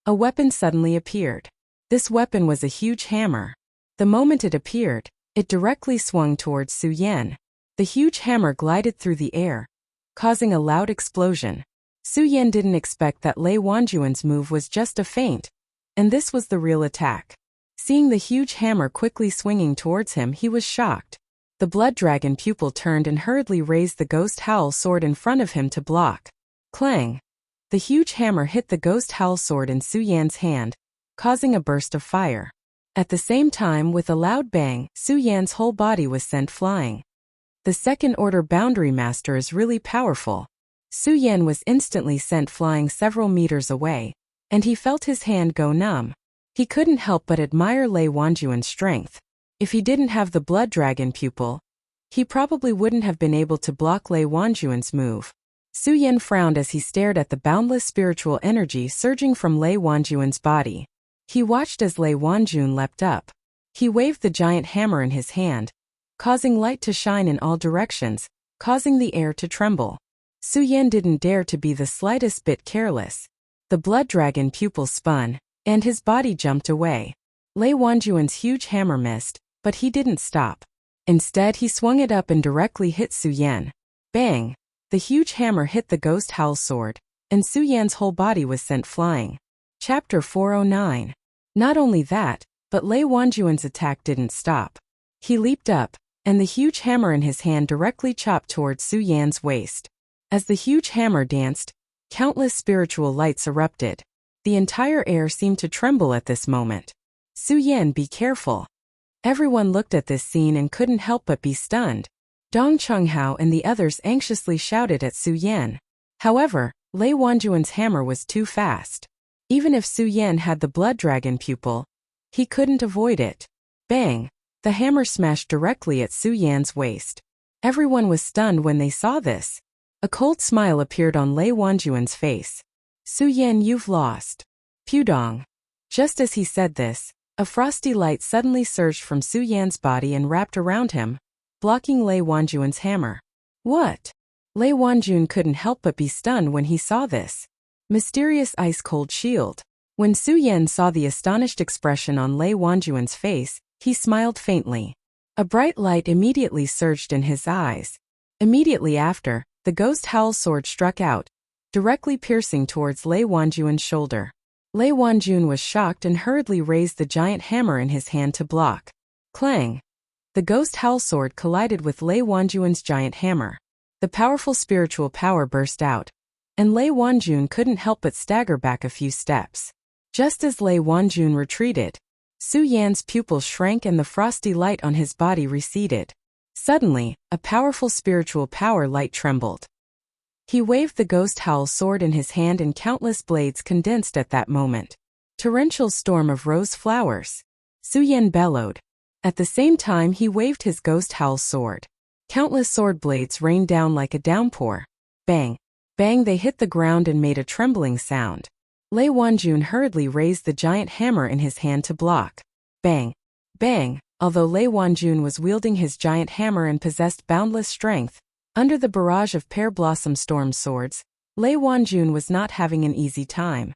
a weapon suddenly appeared. This weapon was a huge hammer. The moment it appeared, it directly swung towards Su Yan. The huge hammer glided through the air, causing a loud explosion. Su Yan didn't expect that Lei Wanjun's move was just a feint, and this was the real attack. Seeing the huge hammer quickly swinging towards him, he was shocked. The blood dragon pupil turned and hurriedly raised the ghost howl sword in front of him to block. Clang! The huge hammer hit the ghost howl sword in Su Yan's hand, causing a burst of fire. At the same time, with a loud bang, Su Yan's whole body was sent flying. The second-order boundary master is really powerful. Su Yan was instantly sent flying several meters away, and he felt his hand go numb. He couldn't help but admire Lei Wanjun's strength. If he didn't have the blood dragon pupil, he probably wouldn't have been able to block Lei Wanjun's move. Su Yan frowned as he stared at the boundless spiritual energy surging from Lei Wanjun's body. He watched as Lei Wanjun leapt up. He waved the giant hammer in his hand, causing light to shine in all directions, causing the air to tremble. Su Yan didn't dare to be the slightest bit careless. The blood dragon pupil spun, and his body jumped away. Lei Wanjun's huge hammer missed, but he didn't stop. Instead, he swung it up and directly hit Su Yan. Bang! The huge hammer hit the ghost howl sword, and Su Yan's whole body was sent flying. Chapter 409. Not only that, but Lei Wanjun's attack didn't stop. He leaped up, and the huge hammer in his hand directly chopped towards Su Yan's waist. As the huge hammer danced, countless spiritual lights erupted. The entire air seemed to tremble at this moment. Su Yan, be careful. Everyone looked at this scene and couldn't help but be stunned. Dong Chunghao and the others anxiously shouted at Su Yan. However, Lei Wanjun's hammer was too fast. Even if Su Yan had the blood dragon pupil, he couldn't avoid it. Bang! The hammer smashed directly at Su Yan's waist. Everyone was stunned when they saw this. A cold smile appeared on Lei Wanjun's face. Su Yan, you've lost. Pudong. Just as he said this, a frosty light suddenly surged from Su Yan's body and wrapped around him, blocking Lei Wanjun's hammer. What? Lei Wanjun couldn't help but be stunned when he saw this. Mysterious ice-cold shield. When Su Yan saw the astonished expression on Lei Wanjun's face, he smiled faintly. A bright light immediately surged in his eyes. Immediately after, the ghost howl sword struck out, directly piercing towards Lei Wanjun's shoulder. Lei Wanjun was shocked and hurriedly raised the giant hammer in his hand to block. Clang! The ghost howl sword collided with Lei Wanjun's giant hammer. The powerful spiritual power burst out, and Lei Wanjun couldn't help but stagger back a few steps. Just as Lei Wanjun retreated, Su Yan's pupils shrank and the frosty light on his body receded. Suddenly, a powerful spiritual power light trembled. He waved the ghost howl sword in his hand and countless blades condensed at that moment. Torrential storm of rose flowers. Su Yan bellowed. At the same time he waved his ghost howl sword. Countless sword blades rained down like a downpour. Bang! Bang, they hit the ground and made a trembling sound. Lei Wanjun hurriedly raised the giant hammer in his hand to block. Bang! Bang! Although Lei Wanjun was wielding his giant hammer and possessed boundless strength, under the barrage of pear blossom storm swords, Lei Wanjun was not having an easy time.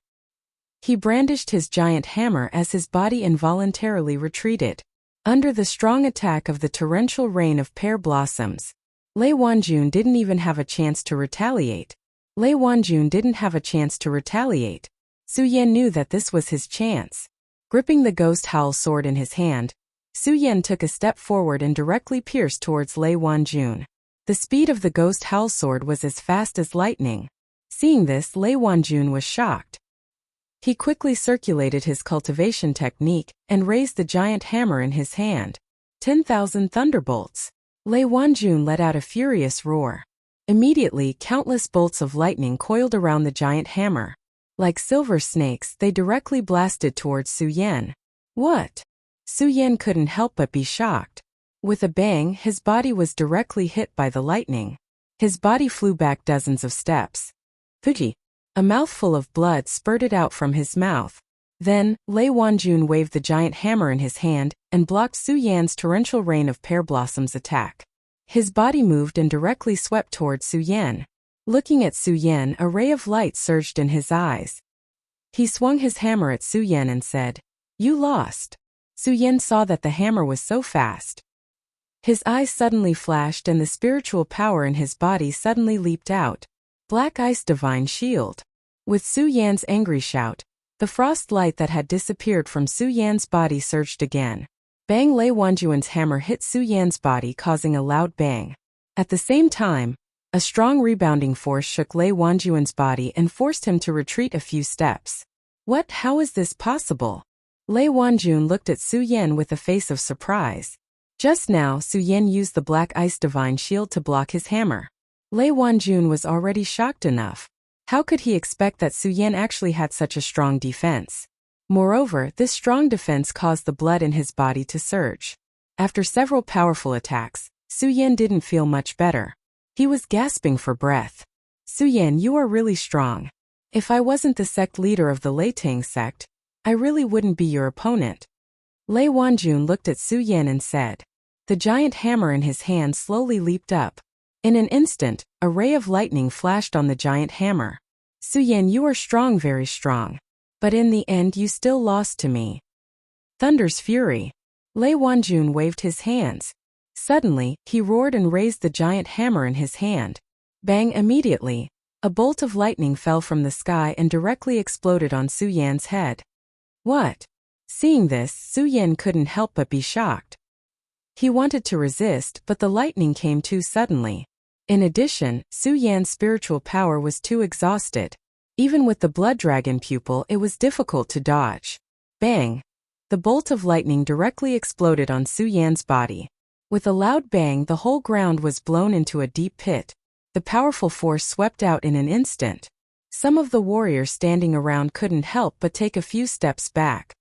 He brandished his giant hammer as his body involuntarily retreated. Under the strong attack of the torrential rain of pear blossoms, Lei Wanjun didn't even have a chance to retaliate. Lei Wanjun didn't have a chance to retaliate. Su Yan knew that this was his chance. Gripping the ghost howl sword in his hand, Su Yan took a step forward and directly pierced towards Lei Wanjun. The speed of the ghost howl sword was as fast as lightning. Seeing this, Lei Wanjun was shocked. He quickly circulated his cultivation technique and raised the giant hammer in his hand. 10,000 thunderbolts. Lei Wanjun let out a furious roar. Immediately, countless bolts of lightning coiled around the giant hammer. Like silver snakes, they directly blasted towards Su Yan. What? Su Yan couldn't help but be shocked. With a bang, his body was directly hit by the lightning. His body flew back dozens of steps. Fuji! A mouthful of blood spurted out from his mouth. Then, Lei Wanjun waved the giant hammer in his hand and blocked Su Yan's torrential rain of pear blossoms attack. His body moved and directly swept towards Su Yan. Looking at Su Yan, a ray of light surged in his eyes. He swung his hammer at Su Yan and said, "You lost." Su Yan saw that the hammer was so fast. His eyes suddenly flashed and the spiritual power in his body suddenly leaped out. Black Ice Divine Shield. With Su Yan's angry shout, the frost light that had disappeared from Su Yan's body surged again. Bang! Lei Wanjun's hammer hit Su Yan's body, causing a loud bang. At the same time, a strong rebounding force shook Lei Wanjun's body and forced him to retreat a few steps. What? How is this possible? Lei Wanjun looked at Su Yan with a face of surprise. Just now, Su Yan used the Black Ice Divine Shield to block his hammer. Lei Wanjun was already shocked enough. How could he expect that Su Yan actually had such a strong defense? Moreover, this strong defense caused the blood in his body to surge. After several powerful attacks, Su-Yan didn't feel much better. He was gasping for breath. Su-Yan, you are really strong. If I wasn't the sect leader of the Leitang sect, I really wouldn't be your opponent. Lei Wanjun looked at Su-Yan and said. The giant hammer in his hand slowly leaped up. In an instant, a ray of lightning flashed on the giant hammer. Su-Yan, you are strong, very strong. But in the end you still lost to me. Thunder's fury. Lei Wanjun waved his hands. Suddenly, he roared and raised the giant hammer in his hand. Bang! Immediately, a bolt of lightning fell from the sky and directly exploded on Su-Yan's head. What? Seeing this, Su-Yan couldn't help but be shocked. He wanted to resist, but the lightning came too suddenly. In addition, Su-Yan's spiritual power was too exhausted. Even with the blood dragon pupil, it was difficult to dodge. Bang! The bolt of lightning directly exploded on Su-Yan's body. With a loud bang, the whole ground was blown into a deep pit. The powerful force swept out in an instant. Some of the warriors standing around couldn't help but take a few steps back.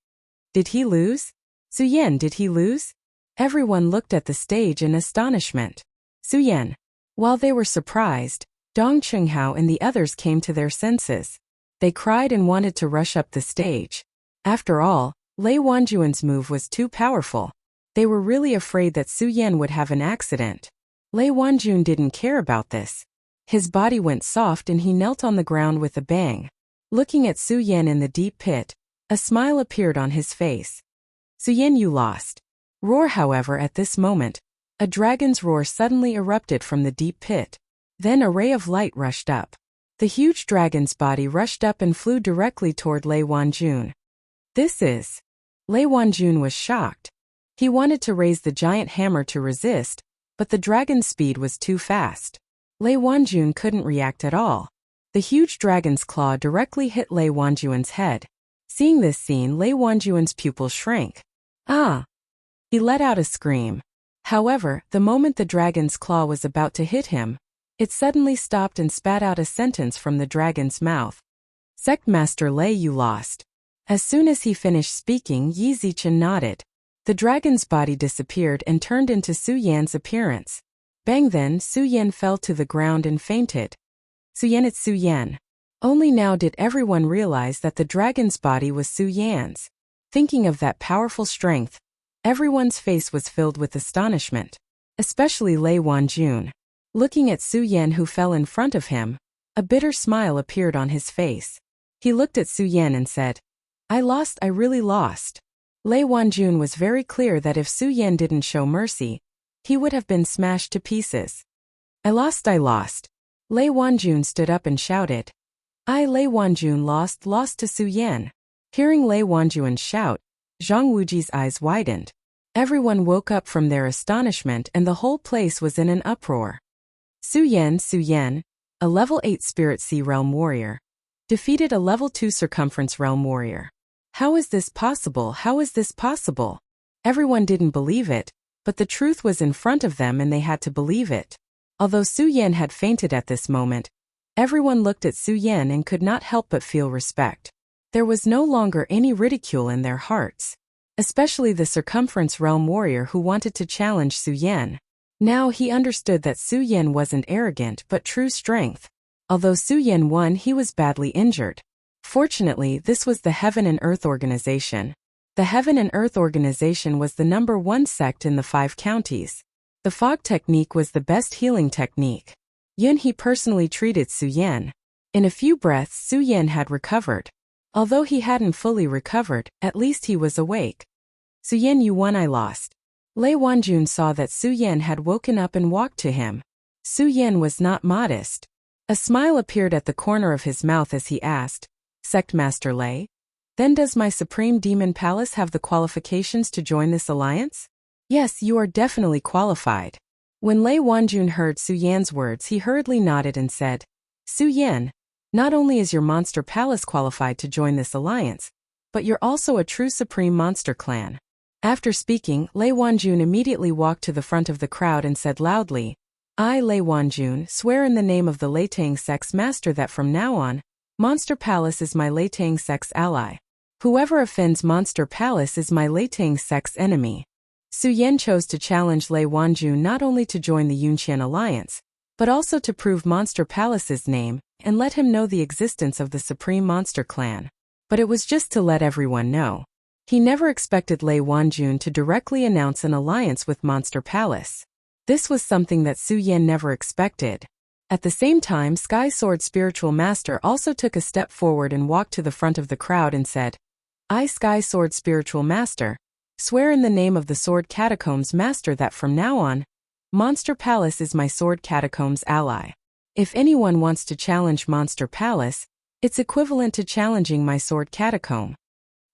Did he lose? Su-Yan, did he lose? Everyone looked at the stage in astonishment. Su-Yan. While they were surprised, Dong Qinghao and the others came to their senses. They cried and wanted to rush up the stage. After all, Lei Wanjun's move was too powerful. They were really afraid that Su-Yan would have an accident. Lei Wanjun didn't care about this. His body went soft and he knelt on the ground with a bang. Looking at Su-Yan in the deep pit, a smile appeared on his face. Su-Yan, you lost. Roar. However, at this moment, a dragon's roar suddenly erupted from the deep pit. Then a ray of light rushed up. The huge dragon's body rushed up and flew directly toward Lei Wanjun. This is... Lei Wanjun was shocked. He wanted to raise the giant hammer to resist, but the dragon's speed was too fast. Lei Wanjun couldn't react at all. The huge dragon's claw directly hit Lei Wanjun's head. Seeing this scene, Lei Wanjun's pupils shrank. Ah! He let out a scream. However, the moment the dragon's claw was about to hit him, it suddenly stopped and spat out a sentence from the dragon's mouth. Sect Master Lei, you lost. As soon as he finished speaking, Yi Zichen nodded. The dragon's body disappeared and turned into Su-Yan's appearance. Bang! Then Su-Yan fell to the ground and fainted. Su-Yan, it's Su-Yan. Only now did everyone realize that the dragon's body was Su-Yan's. Thinking of that powerful strength, everyone's face was filled with astonishment. Especially Lei Wanjun. Looking at Su-Yan who fell in front of him, a bitter smile appeared on his face. He looked at Su-Yan and said, I lost, I really lost. Lei Wanjun was very clear that if Su-Yan didn't show mercy, he would have been smashed to pieces. I lost, I lost. Lei Wanjun stood up and shouted. Lei Wanjun lost to Su-Yan. Hearing Lei Wanjun's shout, Zhang Wuji's eyes widened. Everyone woke up from their astonishment and the whole place was in an uproar. Su-Yan, a level 8 Spirit Sea Realm warrior, defeated a level 2 Circumference Realm warrior. How is this possible? How is this possible? Everyone didn't believe it, but the truth was in front of them and they had to believe it. Although Su-Yan had fainted at this moment, everyone looked at Su-Yan and could not help but feel respect. There was no longer any ridicule in their hearts. Especially the Circumference Realm warrior who wanted to challenge Su-Yan. Now he understood that Su-Yan wasn't arrogant but true strength. Although Su-Yan won, he was badly injured. Fortunately, this was the Heaven and Earth Organization. The Heaven and Earth Organization was the #1 sect in the 5 counties. The fog technique was the best healing technique. Yunhe personally treated Su-Yan. In a few breaths, Su-Yan had recovered. Although he hadn't fully recovered, at least he was awake. Su-Yan, you won, I lost. Lei Wanjun saw that Su-Yan had woken up and walked to him. Su-Yan was not modest. A smile appeared at the corner of his mouth as he asked, Sect Master Lei? Then does my Supreme Demon Palace have the qualifications to join this alliance? Yes, you are definitely qualified. When Lei Wanjun heard Su-Yan's words, he hurriedly nodded and said, Su-Yan, not only is your monster palace qualified to join this alliance, but you're also a true supreme monster clan. After speaking, Lei Wanjun immediately walked to the front of the crowd and said loudly, I, Lei Wanjun, swear in the name of the Leitang Sect's master that from now on, Monster Palace is my Leitang Sect's ally. Whoever offends Monster Palace is my Leitang Sect's enemy. Su Yan chose to challenge Lei Wanjun not only to join the Yunqian alliance, but also to prove Monster Palace's name and let him know the existence of the Supreme Monster Clan. But it was just to let everyone know. He never expected Lei Wanjun to directly announce an alliance with Monster Palace. This was something that Su Yan never expected. At the same time, Sky Sword Spiritual Master also took a step forward and walked to the front of the crowd and said, "I, Sky Sword Spiritual Master, swear in the name of the Sword Catacombs Master that from now on, Monster Palace is my Sword Catacombs ally. If anyone wants to challenge Monster Palace, it's equivalent to challenging my Sword Catacomb."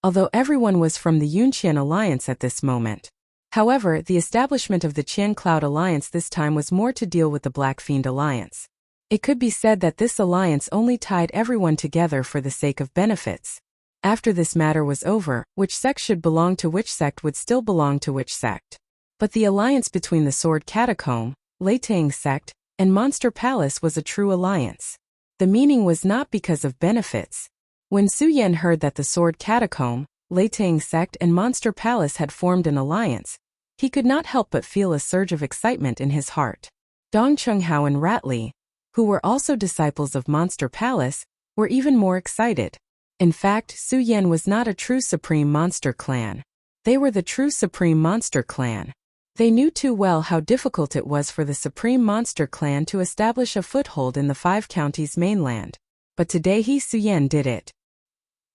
Although everyone was from the Yunqian Alliance at this moment. However, the establishment of the Qian Cloud Alliance this time was more to deal with the Black Fiend Alliance. It could be said that this alliance only tied everyone together for the sake of benefits. After this matter was over, which sect should belong to which sect would still belong to which sect. But the alliance between the Sword Catacomb, Lei Tang sect, and Monster Palace was a true alliance. The meaning was not because of benefits. When Su Yan heard that the Sword Catacomb, Lei Tang sect and Monster Palace had formed an alliance, he could not help but feel a surge of excitement in his heart. Dong Chunghao and Rat Li, who were also disciples of Monster Palace, were even more excited. In fact, Su Yan was not a true Supreme Monster Clan. They were the true Supreme Monster Clan. They knew too well how difficult it was for the Supreme Monster Clan to establish a foothold in the Five Counties mainland. But today Su Yan did it.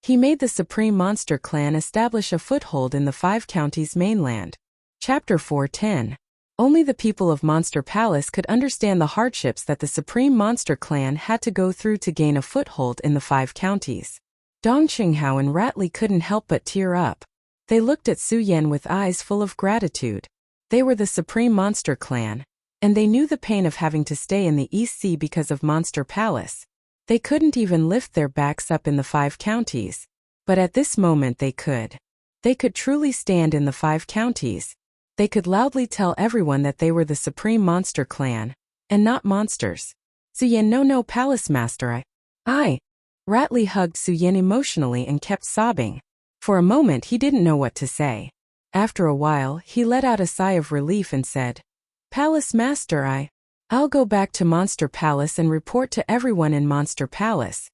He made the Supreme Monster Clan establish a foothold in the Five Counties mainland. Chapter 410. Only the people of Monster Palace could understand the hardships that the Supreme Monster Clan had to go through to gain a foothold in the Five Counties. Dong Qinghao and Rat Li couldn't help but tear up. They looked at Su Yan with eyes full of gratitude. They were the Supreme Monster Clan, and they knew the pain of having to stay in the East Sea because of Monster Palace. They couldn't even lift their backs up in the Five Counties. But at this moment they could. They could truly stand in the Five Counties. They could loudly tell everyone that they were the Supreme Monster Clan, and not monsters. Su Yan, no, Palace Master, I. Rat Li hugged Su Yan emotionally and kept sobbing. For a moment he didn't know what to say. After a while, he let out a sigh of relief and said, "Palace Master, I'll go back to Monster Palace and report to everyone in Monster Palace."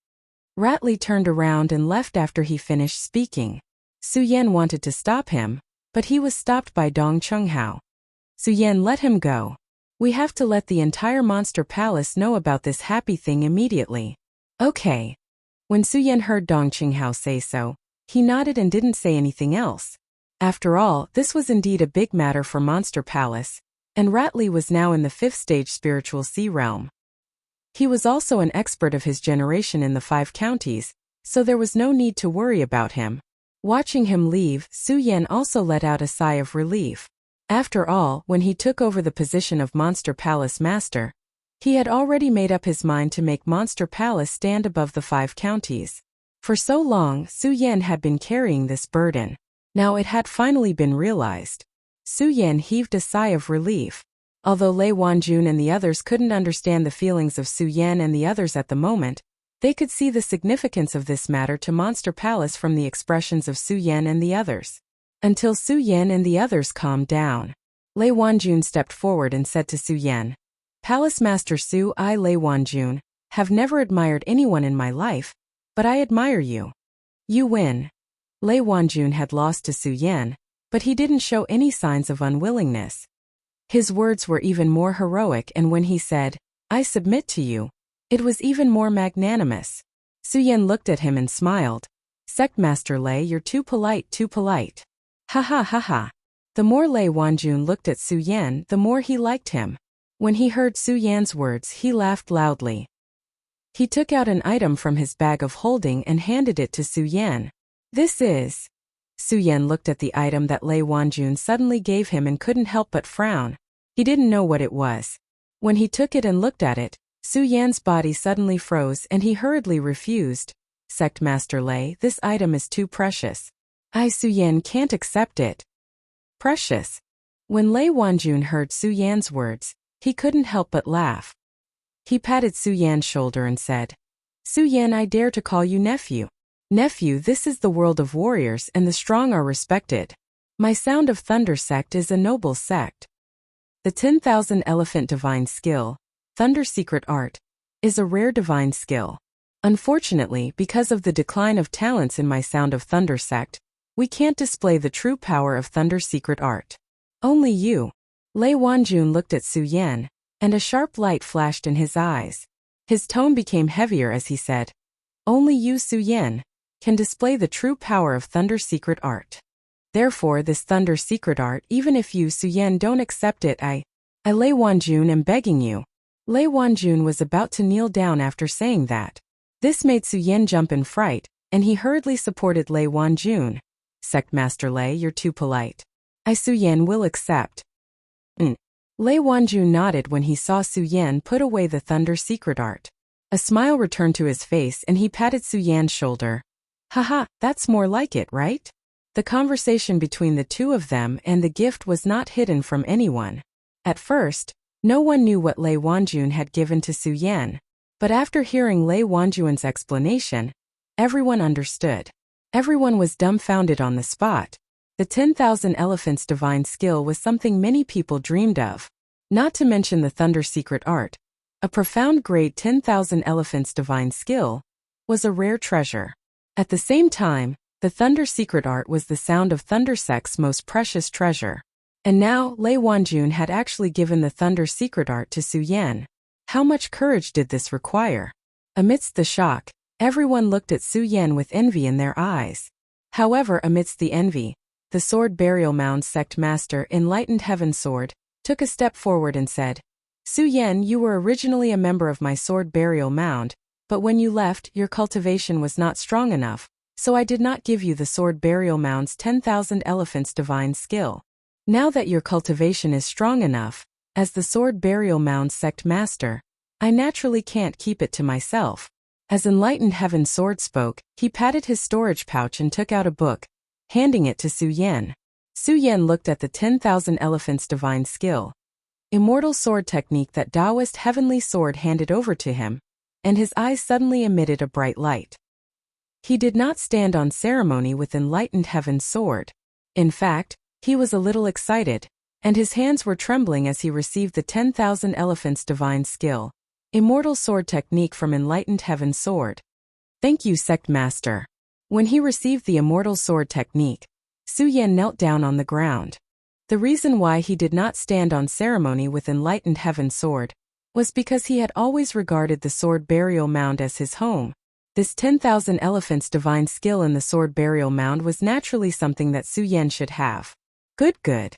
Rat Li turned around and left after he finished speaking. Su Yan wanted to stop him, but he was stopped by Dong Chunghao. "Su Yan, let him go. We have to let the entire Monster Palace know about this happy thing immediately." "Okay." When Su Yan heard Dong Chunghao say so, he nodded and didn't say anything else. After all, this was indeed a big matter for Monster Palace, and Rat Li was now in the 5th stage spiritual sea realm. He was also an expert of his generation in the Five Counties, so there was no need to worry about him. Watching him leave, Su Yan also let out a sigh of relief. After all, when he took over the position of Monster Palace Master, he had already made up his mind to make Monster Palace stand above the Five Counties. For so long, Su Yan had been carrying this burden. Now it had finally been realized. Su Yan heaved a sigh of relief. Although Lei Wanjun and the others couldn't understand the feelings of Su Yan and the others at the moment, they could see the significance of this matter to Monster Palace from the expressions of Su Yan and the others. Until Su Yan and the others calmed down, Lei Wanjun stepped forward and said to Su Yan, "Palace Master Su, I, Lei Wanjun, have never admired anyone in my life, but I admire you. You win." Lei Wanjun had lost to Su Yan, but he didn't show any signs of unwillingness. His words were even more heroic, and when he said, "I submit to you," it was even more magnanimous. Su Yan looked at him and smiled. "Sect Master Lei, you're too polite, too polite." Ha ha ha ha. The more Lei Wanjun looked at Su Yan, the more he liked him. When he heard Su Yan's words, he laughed loudly. He took out an item from his bag of holding and handed it to Su Yan. "This is..." Su Yan looked at the item that Lei Wanjun suddenly gave him and couldn't help but frown. He didn't know what it was. When he took it and looked at it, Su Yan's body suddenly froze and he hurriedly refused. "Sect Master Lei, this item is too precious. I, Su Yan, can't accept it." Precious. When Lei Wanjun heard Su Yan's words, he couldn't help but laugh. He patted Su Yan's shoulder and said, "Su Yan, I dare to call you nephew. Nephew, this is the world of warriors and the strong are respected. My Sound of Thunder sect is a noble sect. The 10,000 Elephant Divine Skill, Thunder Secret Art, is a rare divine skill. Unfortunately, because of the decline of talents in My Sound of Thunder sect, we can't display the true power of Thunder Secret Art. Only you. Lei Wanjun looked at Su Yan, and a sharp light flashed in his eyes. His tone became heavier as he said, "Only you, Su Yan, can display the true power of Thunder Secret Art. Therefore this Thunder Secret Art, even if you, Su Yan, don't accept it, I Lei Wanjun, am begging you." Lei Wanjun was about to kneel down after saying that. This made Su Yan jump in fright, and he hurriedly supported Lei Wanjun. "Sect Master Lei, you're too polite. Su Yan will accept." Lei Wanjun nodded when he saw Su Yan put away the Thunder Secret Art. A smile returned to his face and he patted Su Yan's shoulder. "Haha, that's more like it, right?" The conversation between the two of them and the gift was not hidden from anyone. At first, no one knew what Lei Wanjun had given to Su Yan, but after hearing Lei Wanjun's explanation, everyone understood. Everyone was dumbfounded on the spot. The 10,000 Elephants Divine Skill was something many people dreamed of. Not to mention the Thunder Secret Art, a profound grade 10,000 Elephants Divine Skill, was a rare treasure. At the same time, the Thunder Secret Art was the Sound of Thunder sect's most precious treasure. And now, Lei Wanjun had actually given the Thunder Secret Art to Su Yan. How much courage did this require? Amidst the shock, everyone looked at Su Yan with envy in their eyes. However, amidst the envy, the Sword Burial Mound Sect Master, Enlightened Heaven Sword, took a step forward and said, "Su Yan, you were originally a member of my Sword Burial Mound, but when you left, your cultivation was not strong enough, so I did not give you the Sword Burial Mound's 10,000 Elephants Divine Skill. Now that your cultivation is strong enough, as the Sword Burial Mound Sect Master, I naturally can't keep it to myself." As Enlightened Heaven Sword spoke, he patted his storage pouch and took out a book, handing it to Su Yan. Su Yan looked at the 10,000 Elephants Divine Skill, Immortal Sword Technique that Taoist Heavenly Sword handed over to him, and his eyes suddenly emitted a bright light. He did not stand on ceremony with Enlightened Heaven's Sword. In fact, he was a little excited, and his hands were trembling as he received the 10,000 Elephants Divine Skill, Immortal Sword Technique from Enlightened Heaven's Sword. "Thank you, Sect Master." When he received the Immortal Sword Technique, Su Yan knelt down on the ground. The reason why he did not stand on ceremony with Enlightened Heaven's Sword was because he had always regarded the Sword Burial Mound as his home. This 10,000 Elephants Divine Skill in the Sword Burial Mound was naturally something that Su Yan should have. Good.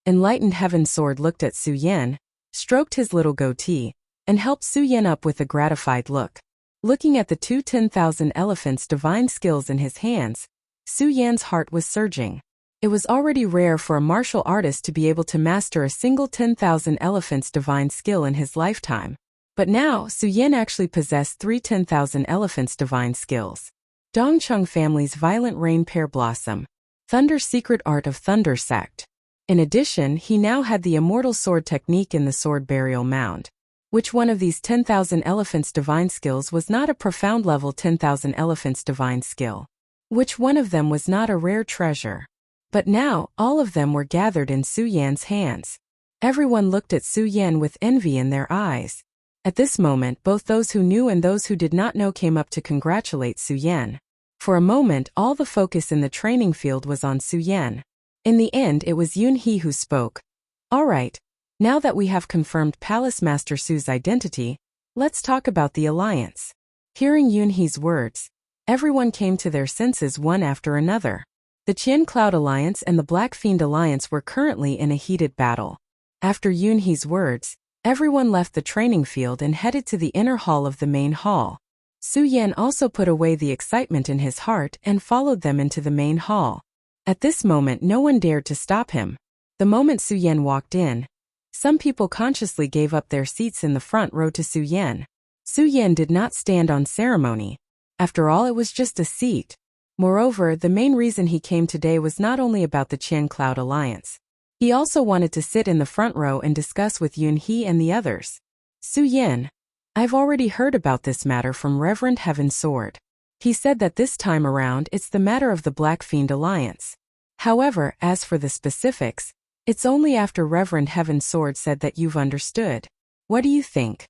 Enlightened Heaven's Sword looked at Su Yan, stroked his little goatee, and helped Su Yan up with a gratified look. Looking at the two 10,000 Elephants Divine Skills in his hands, Su Yan's heart was surging. It was already rare for a martial artist to be able to master a single 10,000 Elephants Divine Skill in his lifetime. But now, Su Yan actually possessed three 10,000 Elephants Divine Skills. Dongcheng Family's Violent Rain Pear Blossom, Thunder Secret Art of Thunder Sect. In addition, he now had the Immortal Sword Technique in the Sword Burial Mound. Which one of these 10,000 Elephants Divine Skills was not a profound level 10,000 Elephants Divine Skill? Which one of them was not a rare treasure? But now, all of them were gathered in Su Yan's hands. Everyone looked at Su Yan with envy in their eyes. At this moment, both those who knew and those who did not know came up to congratulate Su Yan. For a moment, all the focus in the training field was on Su Yan. In the end, it was Yun He who spoke. "All right. Now that we have confirmed Palace Master Su's identity, let's talk about the alliance." Hearing Yun He's words, everyone came to their senses one after another. The Qian Cloud Alliance and the Black Fiend Alliance were currently in a heated battle. After Yun He's words, everyone left the training field and headed to the inner hall of the main hall. Su Yan also put away the excitement in his heart and followed them into the main hall. At this moment, no one dared to stop him. The moment Su Yan walked in, some people consciously gave up their seats in the front row to Su Yan. Su Yan did not stand on ceremony. After all, it was just a seat. Moreover, the main reason he came today was not only about the Qian Cloud Alliance. He also wanted to sit in the front row and discuss with Yun He and the others. "Su Yan, I've already heard about this matter from Reverend Heaven Sword. He said that this time around it's the matter of the Black Fiend Alliance. However, as for the specifics, it's only after Reverend Heaven Sword said that you've understood. What do you think?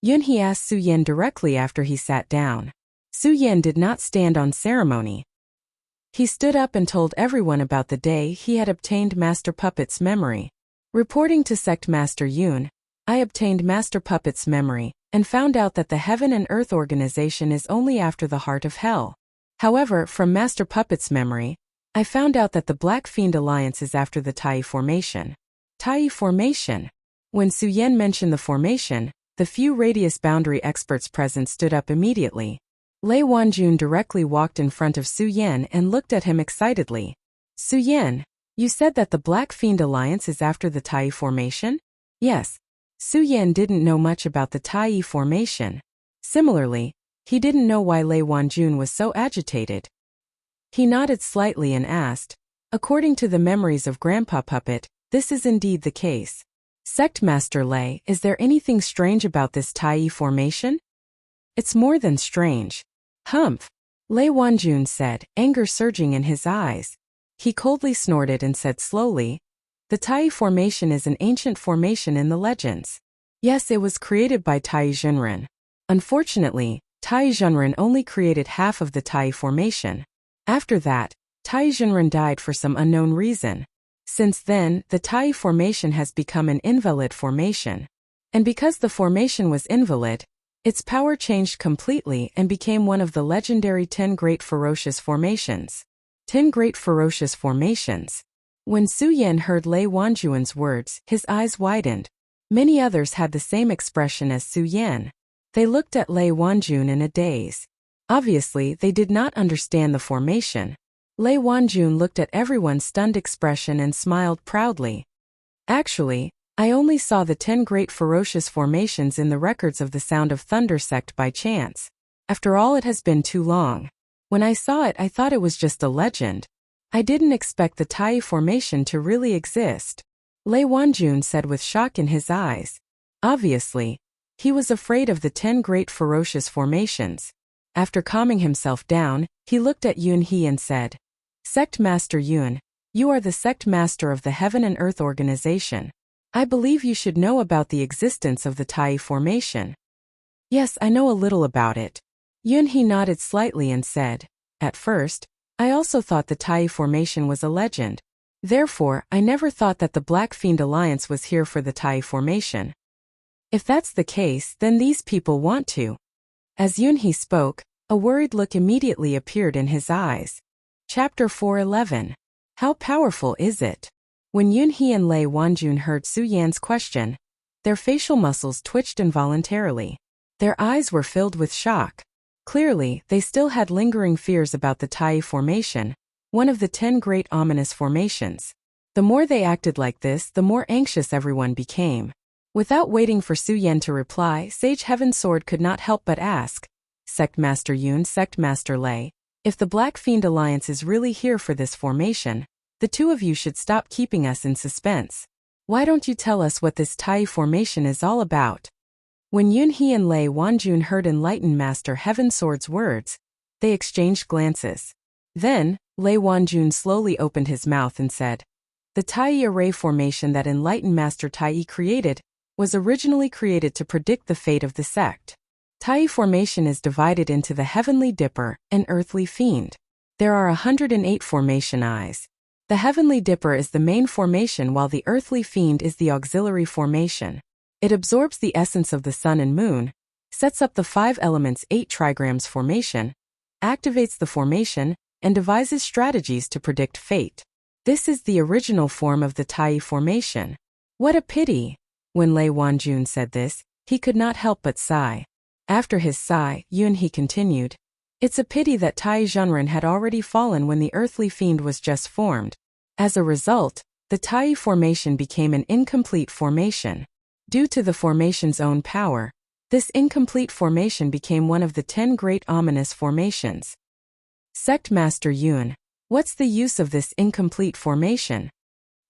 Yunhee asked Suyen directly after he sat down. Suyen did not stand on ceremony. He stood up and told everyone about the day he had obtained Master Puppet's memory. Reporting to Sect Master Yun, I obtained Master Puppet's memory, and found out that the Heaven and Earth organization is only after the heart of hell. However, from Master Puppet's memory, I found out that the Black Fiend Alliance is after the Tai Formation. Tai Formation? When Suyen mentioned the formation, the few radius boundary experts present stood up immediately. Lei Wanjun directly walked in front of Suyen and looked at him excitedly. Suyen, you said that the Black Fiend Alliance is after the Tai Formation? Yes. Suyen didn't know much about the Tai Formation. Similarly, he didn't know why Lei Wanjun was so agitated. He nodded slightly and asked, according to the memories of Grandpa Puppet, this is indeed the case. Sect Master Lei, is there anything strange about this Tai Formation? It's more than strange. Humph. Lei Wanjun said, anger surging in his eyes. He coldly snorted and said slowly, the Tai Formation is an ancient formation in the legends. Yes, it was created by Tai Zhenren. Unfortunately, Tai Zhenren only created half of the Tai Formation. After that, Tai Zhenren died for some unknown reason. Since then, the Tai Formation has become an invalid formation. And because the formation was invalid, its power changed completely and became one of the legendary 10 Great Ferocious Formations. 10 Great Ferocious Formations. When Suyen heard Lei Wanjun's words, his eyes widened. Many others had the same expression as Suyen. They looked at Lei Wanjun in a daze. Obviously, they did not understand the formation. Lei Wanjun looked at everyone's stunned expression and smiled proudly. Actually, I only saw the 10 Great Ferocious Formations in the records of the Sound of Thunder sect by chance. After all, it has been too long. When I saw it, I thought it was just a legend. I didn't expect the Tai Formation to really exist. Lei Wanjun said with shock in his eyes. Obviously, he was afraid of the 10 Great Ferocious Formations. After calming himself down, he looked at Yunhee and said, Sect Master Yun, you are the Sect Master of the Heaven and Earth Organization. I believe you should know about the existence of the Tai Formation. Yes, I know a little about it. Yunhee nodded slightly and said, at first, I also thought the Tai Formation was a legend. Therefore, I never thought that the Black Fiend Alliance was here for the Tai Formation. If that's the case, then these people want to. As Yunhee spoke, a worried look immediately appeared in his eyes. Chapter 411. How powerful is it? When Yunhee and Lei Wanjun heard Suyen's question, their facial muscles twitched involuntarily. Their eyes were filled with shock. Clearly, they still had lingering fears about the Tai Formation, one of the 10 great ominous formations. The more they acted like this, the more anxious everyone became. Without waiting for Suyen to reply, Sage Heaven Sword could not help but ask, Sect Master Yun, Sect Master Lei, if the Black Fiend Alliance is really here for this formation, the two of you should stop keeping us in suspense. Why don't you tell us what this Tai Formation is all about? When Yunhee and Lei Wanjun heard Enlightened Master Heaven Sword's words, they exchanged glances. Then, Lei Wanjun slowly opened his mouth and said, the Tai Array formation that Enlightened Master Tai created was originally created to predict the fate of the sect. Tai Formation is divided into the Heavenly Dipper and Earthly Fiend. There are 108 formation eyes. The Heavenly Dipper is the main formation while the Earthly Fiend is the auxiliary formation. It absorbs the essence of the sun and moon, sets up the 5 elements 8 trigrams formation, activates the formation, and devises strategies to predict fate. This is the original form of the Tai Formation. What a pity! When Lei Wanjun said this, he could not help but sigh. After his sigh, Yunhee continued, it's a pity that Tai Zhenren had already fallen when the Earthly Fiend was just formed. As a result, the Tai Formation became an incomplete formation. Due to the formation's own power, this incomplete formation became one of the 10 great ominous formations. Sect Master Yun, what's the use of this incomplete formation?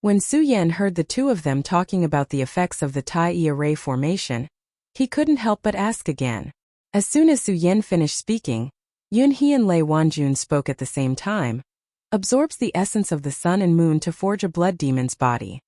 When Suyen heard the two of them talking about the effects of the Tai Array formation, he couldn't help but ask again. As soon as Suyen finished speaking, Yunhee and Lei Wanjun spoke at the same time. Absorbs the essence of the sun and moon to forge a blood demon's body.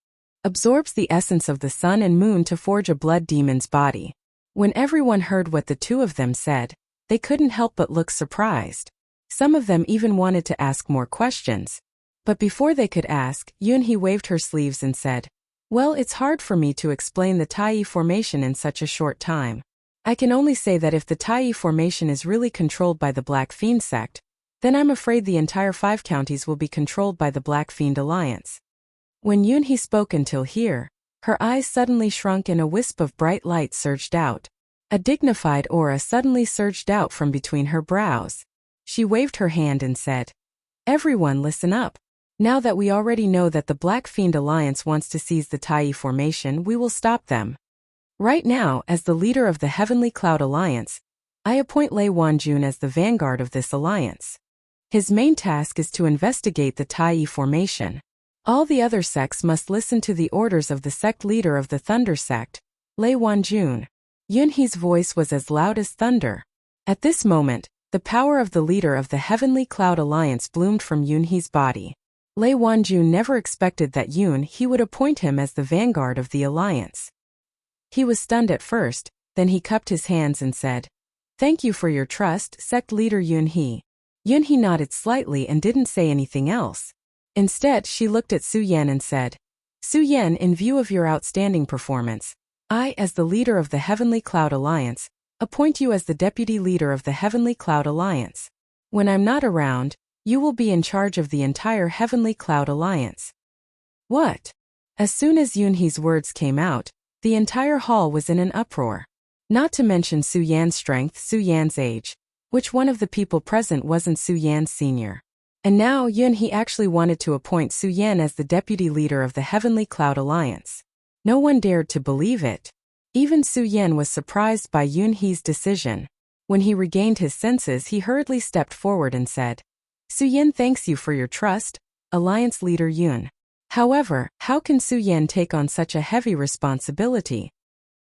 Absorbs the essence of the sun and moon to forge a blood demon's body. When everyone heard what the two of them said, they couldn't help but look surprised. Some of them even wanted to ask more questions. But before they could ask, Yunhee waved her sleeves and said, "Well, it's hard for me to explain the Taiyi formation in such a short time. I can only say that if the Taiyi formation is really controlled by the Black Fiend sect, then I'm afraid the entire 5 counties will be controlled by the Black Fiend Alliance." When Yunhee spoke until here, her eyes suddenly shrunk and a wisp of bright light surged out. A dignified aura suddenly surged out from between her brows. She waved her hand and said, "Everyone listen up. Now that we already know that the Black Fiend Alliance wants to seize the Taiyi formation, we will stop them. Right now, as the leader of the Heavenly Cloud Alliance, I appoint Lei Wanjun as the vanguard of this alliance. His main task is to investigate the Taiyi formation. All the other sects must listen to the orders of the sect leader of the Thunder sect, Lei Wanjun." Yunhee's voice was as loud as thunder. At this moment, the power of the leader of the Heavenly Cloud Alliance bloomed from Yunhee's body. Lei Wanjun never expected that Yunhee would appoint him as the vanguard of the alliance. He was stunned at first, then he cupped his hands and said, "Thank you for your trust, sect leader Yunhee." Yunhee nodded slightly and didn't say anything else. Instead, she looked at Su Yan and said, "Su Yan, in view of your outstanding performance, I, as the leader of the Heavenly Cloud Alliance, appoint you as the deputy leader of the Heavenly Cloud Alliance. When I'm not around, you will be in charge of the entire Heavenly Cloud Alliance." What? As soon as Yunhee's words came out, the entire hall was in an uproar. Not to mention Su Yan's strength, Su Yan's age. Which one of the people present wasn't Su Yan's senior? And now Yunhee actually wanted to appoint Su Yan as the deputy leader of the Heavenly Cloud Alliance. No one dared to believe it. Even Su Yan was surprised by Yunhee's decision. When he regained his senses, he hurriedly stepped forward and said, "Su Yan thanks you for your trust, Alliance leader Yun. However, how can Su Yan take on such a heavy responsibility?"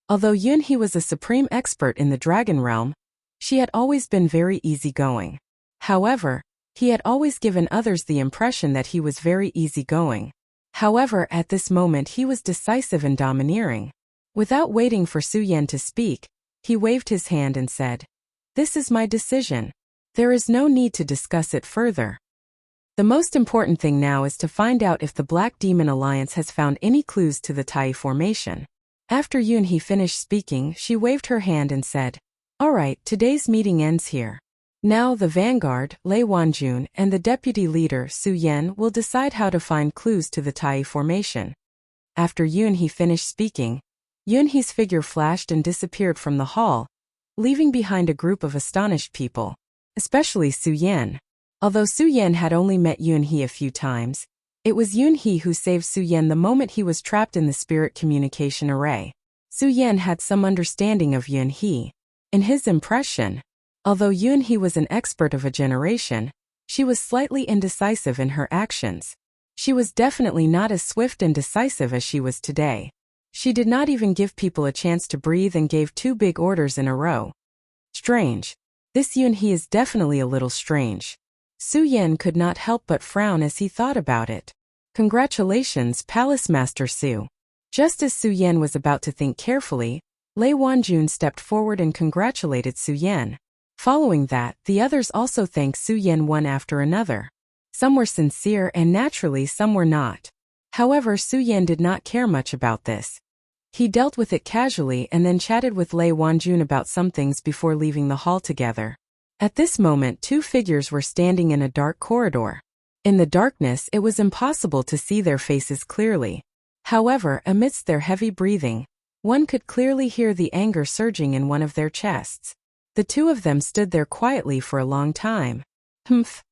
Although Yunhee was a supreme expert in the Dragon Realm, she had always been very easygoing. However, he had always given others the impression that he was very easygoing. However, at this moment he was decisive and domineering. Without waiting for Su Yan to speak, he waved his hand and said, "This is my decision. There is no need to discuss it further. The most important thing now is to find out if the Black Demon Alliance has found any clues to the Taiyi formation." After Yunhee finished speaking, she waved her hand and said, "All right, today's meeting ends here. Now the vanguard, Lei Wanjun, and the deputy leader, Su Yan, will decide how to find clues to the Taiyi formation." After Yunhee finished speaking, Yunhee's figure flashed and disappeared from the hall, leaving behind a group of astonished people, especially Su Yan. Although Su Yan had only met Yunhee a few times, it was Yunhee who saved Su Yan the moment he was trapped in the spirit communication array. Su Yan had some understanding of Yunhee. In his impression, although Yunhee was an expert of a generation, she was slightly indecisive in her actions. She was definitely not as swift and decisive as she was today. She did not even give people a chance to breathe and gave 2 big orders in a row. Strange. This Yunhee is definitely a little strange. Su Yan could not help but frown as he thought about it. "Congratulations, Palace Master Su." Just as Su Yan was about to think carefully, Lei Wanjun stepped forward and congratulated Su Yan. Following that, the others also thanked Su Yan one after another. Some were sincere and naturally some were not. However, Su Yan did not care much about this. He dealt with it casually and then chatted with Lei Wanjun about some things before leaving the hall together. At this moment, 2 figures were standing in a dark corridor. In the darkness, it was impossible to see their faces clearly. However, amidst their heavy breathing, one could clearly hear the anger surging in one of their chests. The 2 of them stood there quietly for a long time. Humph.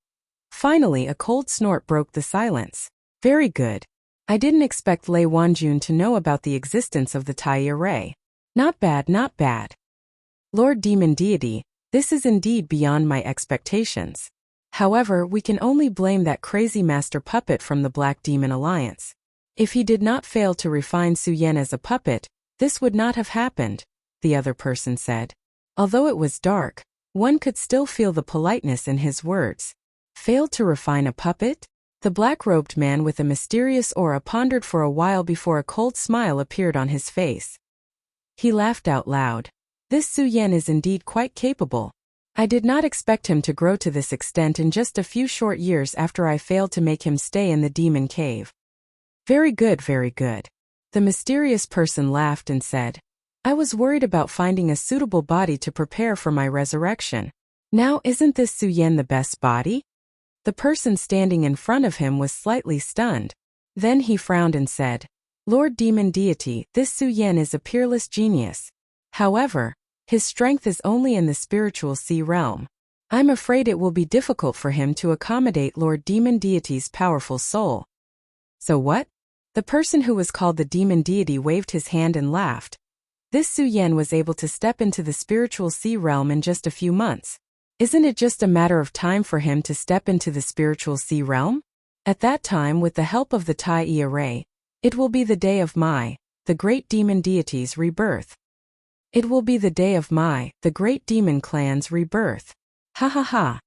Finally, a cold snort broke the silence. "Very good. I didn't expect Lei Wanjun to know about the existence of the Taiyi array. Not bad, not bad. Lord Demon Deity, this is indeed beyond my expectations. However, we can only blame that crazy master puppet from the Black Demon Alliance. If he did not fail to refine Su Yan as a puppet, this would not have happened," the other person said. Although it was dark, one could still feel the politeness in his words. "Failed to refine a puppet?" The black-robed man with a mysterious aura pondered for a while before a cold smile appeared on his face. He laughed out loud. This Su Yan is indeed quite capable. I did not expect him to grow to this extent in just a few short years after I failed to make him stay in the demon cave. Very good, very good. The mysterious person laughed and said, I was worried about finding a suitable body to prepare for my resurrection. Now isn't this Su Yan the best body? The person standing in front of him was slightly stunned. Then he frowned and said, Lord Demon Deity, this Su Yan is a peerless genius. However, his strength is only in the spiritual sea realm. I'm afraid it will be difficult for him to accommodate Lord Demon Deity's powerful soul. So what? The person who was called the Demon Deity waved his hand and laughed. This Su Yan was able to step into the spiritual sea realm in just a few months. Isn't it just a matter of time for him to step into the spiritual sea realm? At that time, with the help of the Tai Array, it will be the day of the great demon deity's rebirth. It will be the day of the great demon clan's rebirth. Ha ha ha.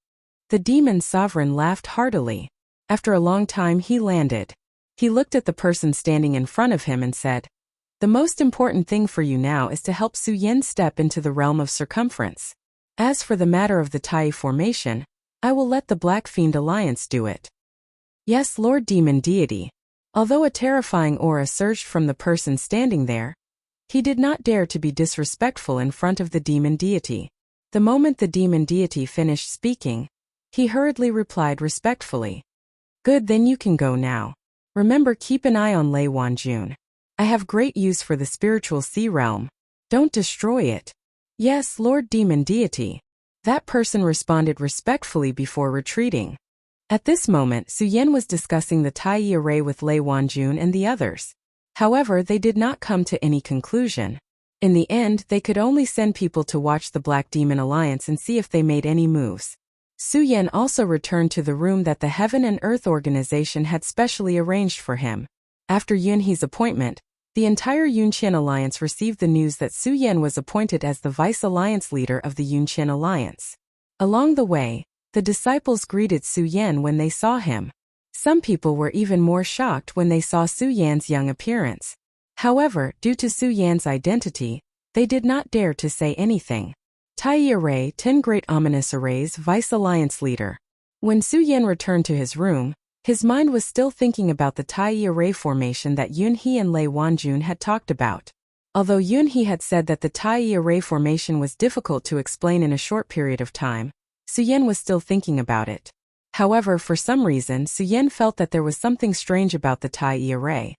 The demon sovereign laughed heartily. After a long time he landed. He looked at the person standing in front of him and said, The most important thing for you now is to help Su Yan step into the realm of circumference. As for the matter of the Tai formation, I will let the Black Fiend Alliance do it. Yes, Lord Demon Deity. Although a terrifying aura surged from the person standing there, he did not dare to be disrespectful in front of the demon deity. The moment the demon deity finished speaking, he hurriedly replied respectfully. Good, then you can go now. Remember, keep an eye on Lei Wanjun. I have great use for the spiritual sea realm. Don't destroy it. Yes, Lord Demon Deity. That person responded respectfully before retreating. At this moment, Su Yan was discussing the Tai Array with Lei Wanjun and the others. However, they did not come to any conclusion. In the end, they could only send people to watch the Black Demon Alliance and see if they made any moves. Su Yan also returned to the room that the Heaven and Earth Organization had specially arranged for him. After Yunhe's appointment, the entire Yunqian Alliance received the news that Su Yan was appointed as the Vice Alliance Leader of the Yunqian Alliance. Along the way, the disciples greeted Su Yan when they saw him. Some people were even more shocked when they saw Su Yan's young appearance. However, due to Su Yan's identity, they did not dare to say anything. Tai Array, 10 Great Ominous Arrays Vice Alliance Leader. When Su Yan returned to his room, his mind was still thinking about the Tai Array formation that Yunhe and Lei Wanjun had talked about. Although Yunhe had said that the Tai Array formation was difficult to explain in a short period of time, Su Yan was still thinking about it. However, for some reason, Su Yan felt that there was something strange about the Tai Array.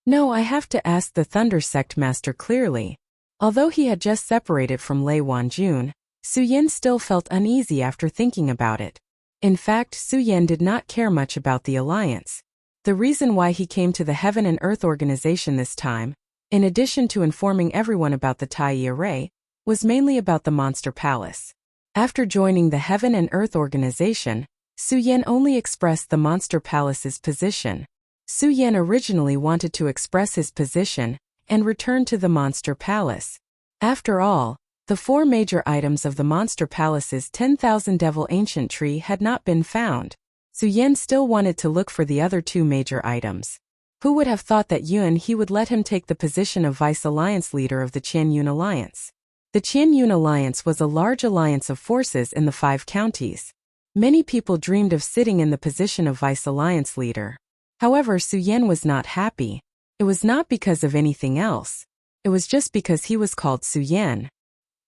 No, I have to ask the Thunder Sect Master clearly. Although he had just separated from Lei Wanjun, Su Yan still felt uneasy after thinking about it. In fact, Su Yan did not care much about the alliance. The reason why he came to the Heaven and Earth Organization this time, in addition to informing everyone about the Tai Array, was mainly about the Monster Palace. After joining the Heaven and Earth Organization, Su Yan only expressed the Monster Palace's position. Su Yan originally wanted to express his position and return to the Monster Palace. After all, the 4 major items of the Monster Palace's 10,000 Devil Ancient Tree had not been found. Su Yan still wanted to look for the other 2 major items. Who would have thought that Yunhe would let him take the position of Vice Alliance Leader of the Qianyun Alliance? The Qianyun Alliance was a large alliance of forces in the 5 counties. Many people dreamed of sitting in the position of Vice Alliance Leader. However, Su Yan was not happy. It was not because of anything else. It was just because he was called Su Yan.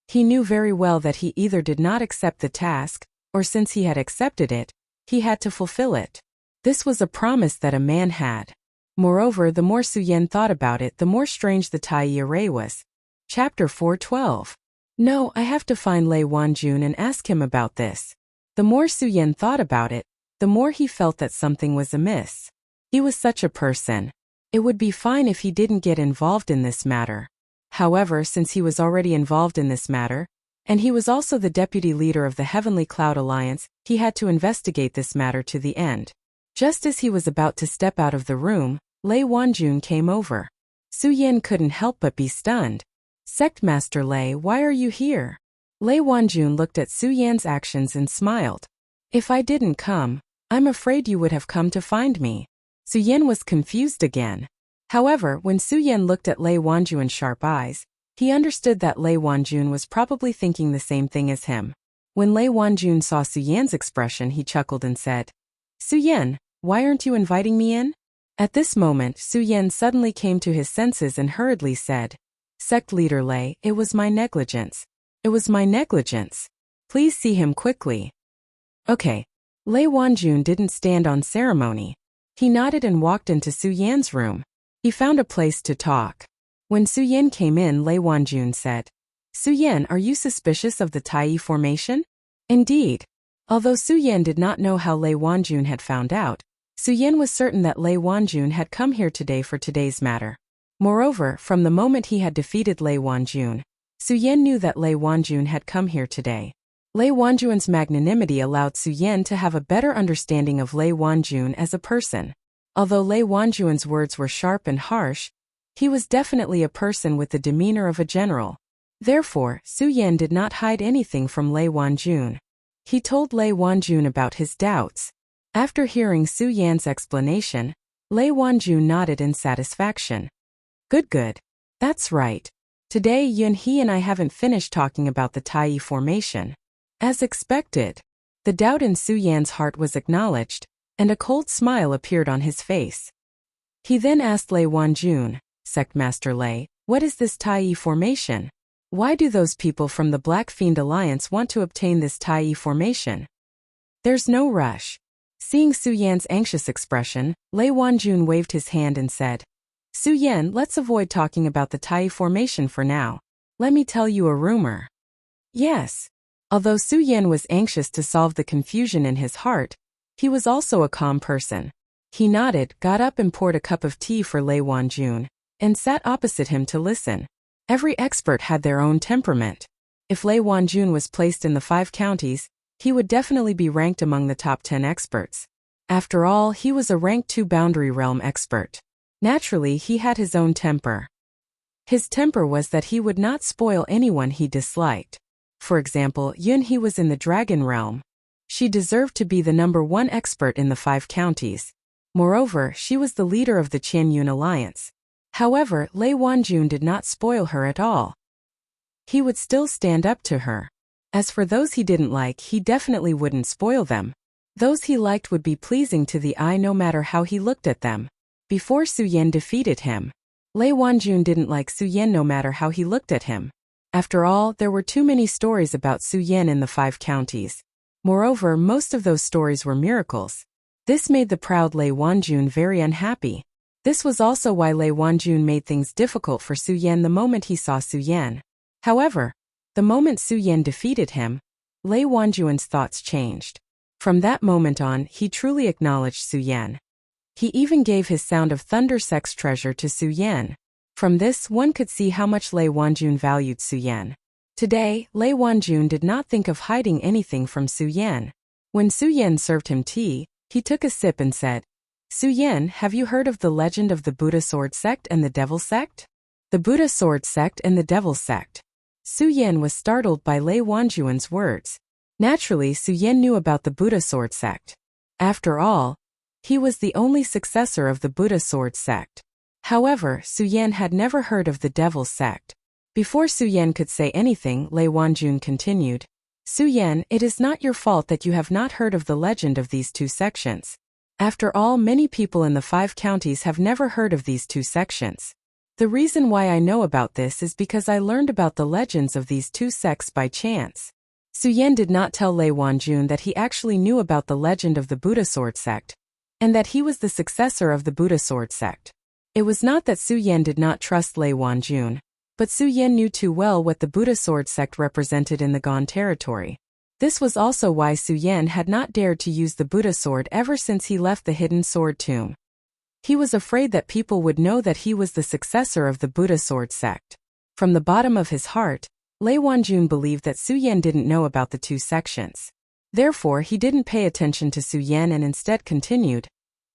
He knew very well that he either did not accept the task, or since he had accepted it, he had to fulfill it. This was a promise that a man had. Moreover, the more Su Yan thought about it, the more strange the Tai Array was. Chapter 412. No, I have to find Lei Wanjun and ask him about this. The more Su Yan thought about it, the more he felt that something was amiss. He was such a person. It would be fine if he didn't get involved in this matter. However, since he was already involved in this matter, and he was also the deputy leader of the Heavenly Cloud Alliance, he had to investigate this matter to the end. Just as he was about to step out of the room, Lei Wanjun came over. Su Yan couldn't help but be stunned. Sect Master Lei, why are you here? Lei Wanjun looked at Su Yan's actions and smiled. If I didn't come, I'm afraid you would have come to find me. Su Yan was confused again. However, when Su Yan looked at Lei Wanjun's sharp eyes, he understood that Lei Wanjun was probably thinking the same thing as him. When Lei Wanjun saw Su Yan's expression, he chuckled and said, Su Yan, why aren't you inviting me in? At this moment, Su Yan suddenly came to his senses and hurriedly said, Sect leader Lei, it was my negligence. It was my negligence. Please see him quickly. Okay. Lei Wanjun didn't stand on ceremony. He nodded and walked into Su Yan's room. He found a place to talk. When Su Yan came in, Lei Wanjun said, Su Yan, are you suspicious of the Taiyi formation? Indeed. Although Su Yan did not know how Lei Wanjun had found out, Su Yan was certain that Lei Wanjun had come here today for today's matter. Moreover, from the moment he had defeated Lei Wanjun, Su Yan knew that Lei Wanjun had come here today. Lei Wanjun's magnanimity allowed Su Yan to have a better understanding of Lei Wanjun as a person. Although Lei Wanjun's words were sharp and harsh, he was definitely a person with the demeanor of a general. Therefore, Su Yan did not hide anything from Lei Wanjun. He told Lei Wanjun about his doubts. After hearing Su Yan's explanation, Lei Wanjun nodded in satisfaction. Good. That's right. Today Yun He and I haven't finished talking about the Taiyi formation. As expected, the doubt in Su Yan's heart was acknowledged, and a cold smile appeared on his face. He then asked Lei Wanjun, Sect Master Lei, what is this Taiyi formation? Why do those people from the Black Fiend Alliance want to obtain this Taiyi formation? There's no rush. Seeing Su Yan's anxious expression, Lei Wanjun waved his hand and said, Su Yan, let's avoid talking about the Taiyi formation for now. Let me tell you a rumor. Yes. Although Su Yan was anxious to solve the confusion in his heart, he was also a calm person. He nodded, got up and poured a cup of tea for Lei Wanjun, and sat opposite him to listen. Every expert had their own temperament. If Lei Wanjun was placed in the 5 counties, he would definitely be ranked among the top 10 experts. After all, he was a rank 2 boundary realm expert. Naturally, he had his own temper. His temper was that he would not spoil anyone he disliked. For example, Yun He was in the dragon realm. She deserved to be the number 1 expert in the 5 counties. Moreover, she was the leader of the Qianyun Alliance. However, Lei Wanjun did not spoil her at all. He would still stand up to her. As for those he didn't like, he definitely wouldn't spoil them. Those he liked would be pleasing to the eye no matter how he looked at them. Before Su Yan defeated him, Lei Wanjun didn't like Su Yan no matter how he looked at him. After all, there were too many stories about Su Yan in the 5 counties. Moreover, most of those stories were miracles. This made the proud Lei Wanjun very unhappy. This was also why Lei Wanjun made things difficult for Su Yan the moment he saw Su Yan. However, the moment Su Yan defeated him, Lei Wanjun's thoughts changed. From that moment on, he truly acknowledged Su Yan. He even gave his Sound of Thunder sex treasure to Su Yan. From this, one could see how much Lei Wanjun valued Su Yan. Today, Lei Wanjun did not think of hiding anything from Su Yan. When Su Yan served him tea, he took a sip and said, Su Yan, have you heard of the legend of the Buddha Sword Sect and the Devil Sect? The Buddha Sword Sect and the Devil Sect. Su Yan was startled by Lei Wanjun's words. Naturally, Su Yan knew about the Buddha Sword Sect. After all, he was the only successor of the Buddha Sword Sect. However, Su Yan had never heard of the Devil Sect. Before Su Yan could say anything, Lei Wanjun continued, Su Yan, it is not your fault that you have not heard of the legend of these 2 sections. After all, many people in the 5 counties have never heard of these 2 sections. The reason why I know about this is because I learned about the legends of these 2 sects by chance. Su Yan did not tell Lei Wanjun that he actually knew about the legend of the Buddha Sword Sect, and that he was the successor of the Buddha Sword Sect. It was not that Su Yan did not trust Lei Wanjun, but Su Yan knew too well what the Buddha Sword Sect represented in the Gone territory. This was also why Su Yan had not dared to use the Buddha sword ever since he left the hidden sword tomb. He was afraid that people would know that he was the successor of the Buddha Sword Sect. From the bottom of his heart, Lei Wanjun believed that Su Yan didn't know about the 2 sections. Therefore, he didn't pay attention to Su Yan and instead continued.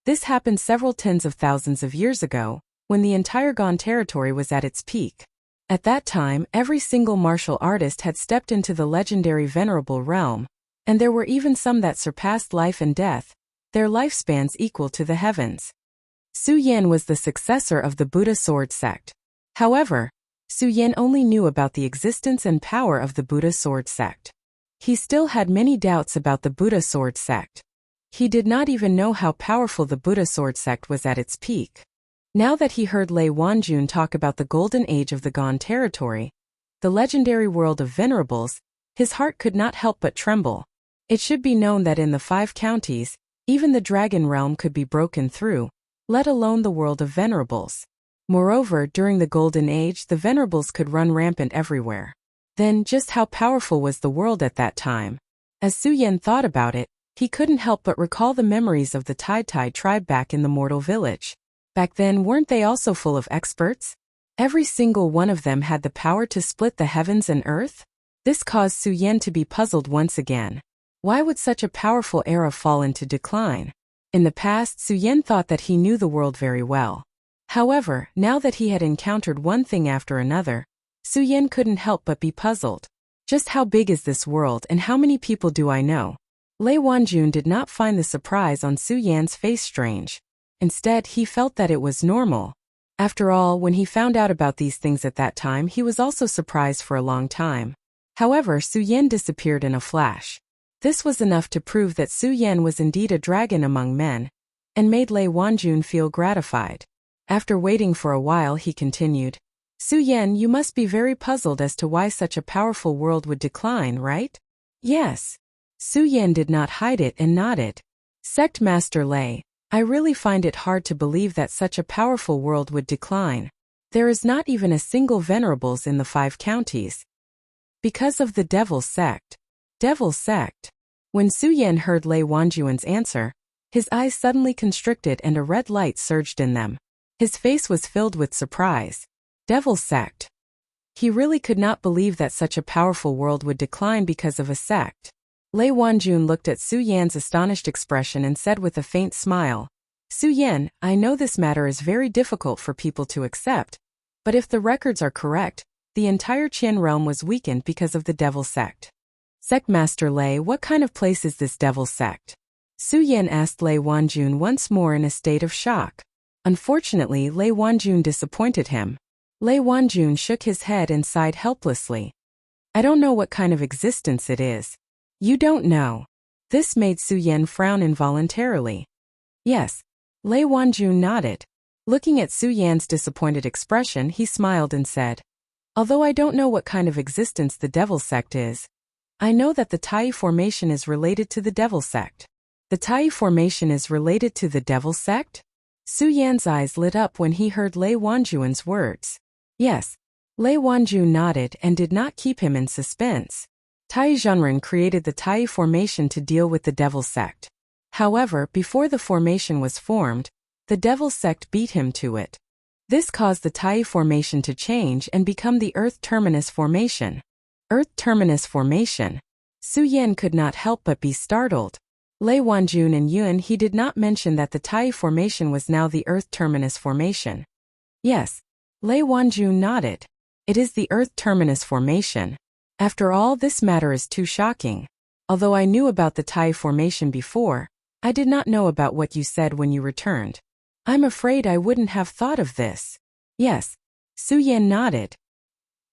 This happened several tens of thousands of years ago, when the entire Gone territory was at its peak. At that time, every single martial artist had stepped into the legendary Venerable Realm, and there were even some that surpassed life and death. their lifespans equal to the heavens. Su Yan was the successor of the Buddha sword sect. However, Su Yan only knew about the existence and power of the Buddha sword sect. He still had many doubts about the Buddha sword sect. He did not even know how powerful the Buddha sword sect was at its peak. Now that he heard Lei Wanjun talk about the golden age of the Gone territory, the legendary world of venerables, his heart could not help but tremble. It should be known that in the 5 counties, even the dragon realm could be broken through, let alone the world of venerables. Moreover, during the Golden Age, the venerables could run rampant everywhere. Then, just how powerful was the world at that time? As Su Yan thought about it, he couldn't help but recall the memories of the Tai tribe back in the mortal village. Back then, weren't they also full of experts? Every single one of them had the power to split the heavens and earth? This caused Su Yan to be puzzled once again. Why would such a powerful era fall into decline? In the past, Su Yan thought that he knew the world very well. However, now that he had encountered one thing after another, Su Yan couldn't help but be puzzled. Just how big is this world and how many people do I know? Lei Wanjun did not find the surprise on Su Yan's face strange. Instead, he felt that it was normal. After all, when he found out about these things at that time, he was also surprised for a long time. However, Su Yan disappeared in a flash. This was enough to prove that Su Yan was indeed a dragon among men, and made Lei Wanjun feel gratified. After waiting for a while, he continued, Su Yan, you must be very puzzled as to why such a powerful world would decline, right? Yes. Su Yan did not hide it and nodded. Sect Master Lei, I really find it hard to believe that such a powerful world would decline. There is not even a single venerables in the 5 counties. Because of the Devil sect. Devil sect. When Su Yan heard Lei Wanjun's answer, his eyes suddenly constricted and a red light surged in them. His face was filled with surprise. Devil sect. He really could not believe that such a powerful world would decline because of a sect. Lei Wanjun looked at Su Yan's astonished expression and said with a faint smile, Su Yan, I know this matter is very difficult for people to accept, but if the records are correct, the entire Qian realm was weakened because of the Devil sect. Sect Master Lei, what kind of place is this Devil sect? Su Yan asked Lei Wanjun once more in a state of shock. Unfortunately, Lei Wanjun disappointed him. Lei Wanjun shook his head and sighed helplessly. I don't know what kind of existence it is. You don't know. This made Su Yan frown involuntarily. Yes. Lei Wanjun nodded. Looking at Su Yan's disappointed expression, he smiled and said, although I don't know what kind of existence the Devil sect is, I know that the Tai formation is related to the Devil sect. The Tai formation is related to the Devil sect? Su Yan's eyes lit up when he heard Lei Wanjun's words. Yes. Lei Wanjun nodded and did not keep him in suspense. Tai Zhenren created the Tai formation to deal with the Devil sect. However, before the formation was formed, the Devil sect beat him to it. This caused the Tai formation to change and become the Earth Terminus formation. Earth Terminus formation? Su Yan could not help but be startled. Lei Wanjun and Yuan, he did not mention that the Tai formation was now the Earth Terminus formation. Yes. Lei Wanjun nodded. It is the Earth Terminus formation. After all, this matter is too shocking. Although I knew about the Tai formation before, I did not know about what you said when you returned. I'm afraid I wouldn't have thought of this. Yes. Su Yan nodded.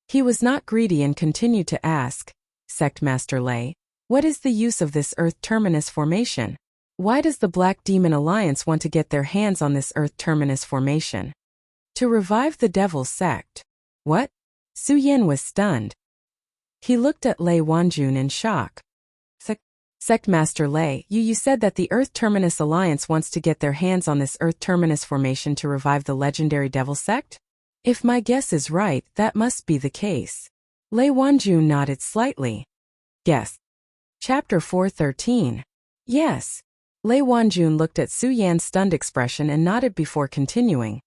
He was not greedy and continued to ask, Sect Master Lei, what is the use of this Earth Terminus formation? Why does the Black Demon Alliance want to get their hands on this Earth Terminus formation? To revive the Devil sect. What? Su Yan was stunned. He looked at Lei Wanjun in shock. Sect Master Lei, you said that the Earth Terminus Alliance wants to get their hands on this Earth Terminus formation to revive the legendary Devil sect? If my guess is right, that must be the case. Lei Wanjun nodded slightly. Yes. Chapter 413. Yes. Lei Wanjun looked at Su Yan's stunned expression and nodded before continuing.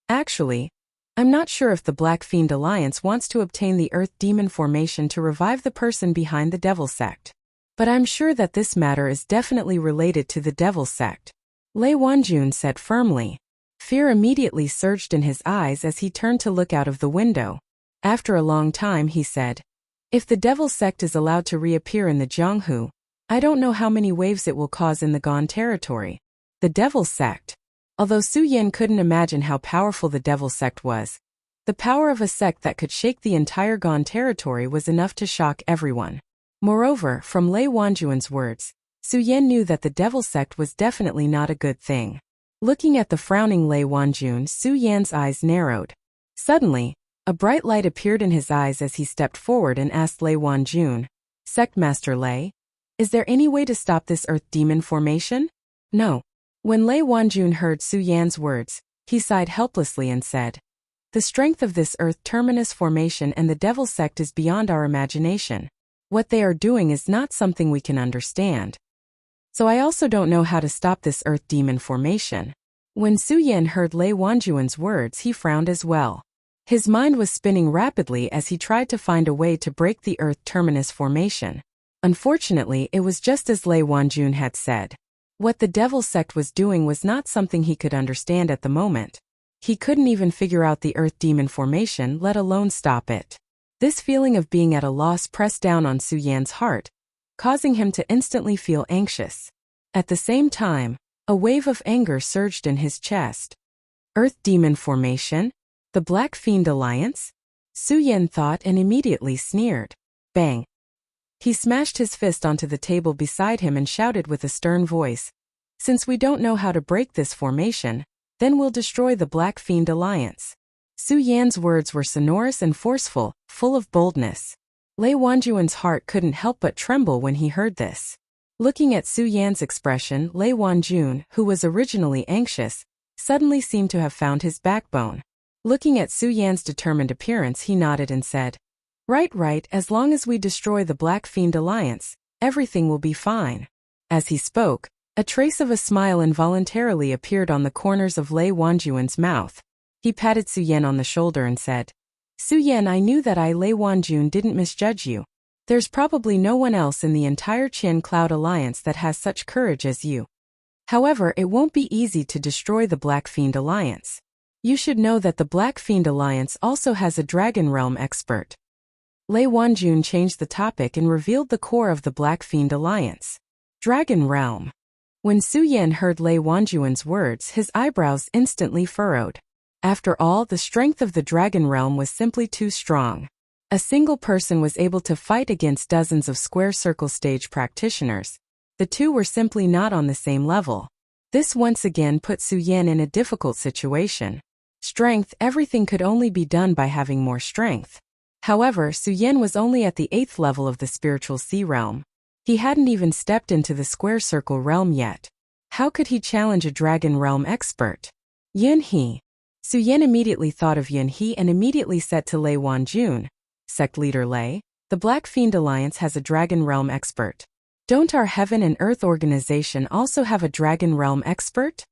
Actually, I'm not sure if the Black Fiend Alliance wants to obtain the Earth Demon formation to revive the person behind the Devil sect. But I'm sure that this matter is definitely related to the Devil sect. Lei Wanjun said firmly. Fear immediately surged in his eyes as he turned to look out of the window. After a long time he said, if the Devil sect is allowed to reappear in the Jianghu, I don't know how many waves it will cause in the Gone territory. The Devil Sect. Although Su Yan couldn't imagine how powerful the Devil Sect was, the power of a sect that could shake the entire Gan territory was enough to shock everyone. Moreover, from Lei Wanjuan's words, Su Yan knew that the Devil Sect was definitely not a good thing. Looking at the frowning Lei Wanjun, Su Yan's eyes narrowed. Suddenly, a bright light appeared in his eyes as he stepped forward and asked Lei Wanjun, "Sect Master Lei, is there any way to stop this earth demon formation?" "No." When Lei Wanjun heard Su Yan's words, he sighed helplessly and said, "The strength of this earth terminus formation and the Devil Sect is beyond our imagination. What they are doing is not something we can understand. So I also don't know how to stop this earth demon formation." When Su Yan heard Lei Wanjuan's words, he frowned as well. His mind was spinning rapidly as he tried to find a way to break the earth terminus formation. Unfortunately, it was just as Lei Wanjun had said. What the Devil Sect was doing was not something he could understand at the moment. He couldn't even figure out the earth demon formation, let alone stop it. This feeling of being at a loss pressed down on Su Yan's heart, causing him to instantly feel anxious. At the same time, a wave of anger surged in his chest. Earth demon formation? The Black Fiend Alliance? Su Yan thought and immediately sneered. Bang! He smashed his fist onto the table beside him and shouted with a stern voice, "Since we don't know how to break this formation, then we'll destroy the Black Fiend Alliance." Su Yan's words were sonorous and forceful, full of boldness. Lei Wanjuan's heart couldn't help but tremble when he heard this. Looking at Su Yan's expression, Lei Wanjun, who was originally anxious, suddenly seemed to have found his backbone. Looking at Su Yan's determined appearance, he nodded and said, Right, as long as we destroy the Black Fiend Alliance, everything will be fine." As he spoke, a trace of a smile involuntarily appeared on the corners of Lei Wanjuan's mouth. He patted Su Yan on the shoulder and said, "Su Yan, I knew that Lei Wanjun didn't misjudge you. There's probably no one else in the entire Qian Cloud Alliance that has such courage as you. However, it won't be easy to destroy the Black Fiend Alliance. You should know that the Black Fiend Alliance also has a Dragon Realm expert." Lei Wanjun changed the topic and revealed the core of the Black Fiend Alliance. Dragon Realm. When Su Yan heard Lei Wanjuan's words, his eyebrows instantly furrowed. After all, the strength of the Dragon Realm was simply too strong. A single person was able to fight against dozens of square circle stage practitioners. The two were simply not on the same level. This once again put Su Yan in a difficult situation. Strength, everything could only be done by having more strength. However, Su Yan was only at the 8th level of the spiritual sea realm. He hadn't even stepped into the square circle realm yet. How could he challenge a Dragon Realm expert? Yun He. Su Yan immediately thought of Yun He and immediately said to Lei Wanjun, "Sect Leader Lei, the Black Fiend Alliance has a Dragon Realm expert. Don't our Heaven and Earth organization also have a Dragon Realm expert?"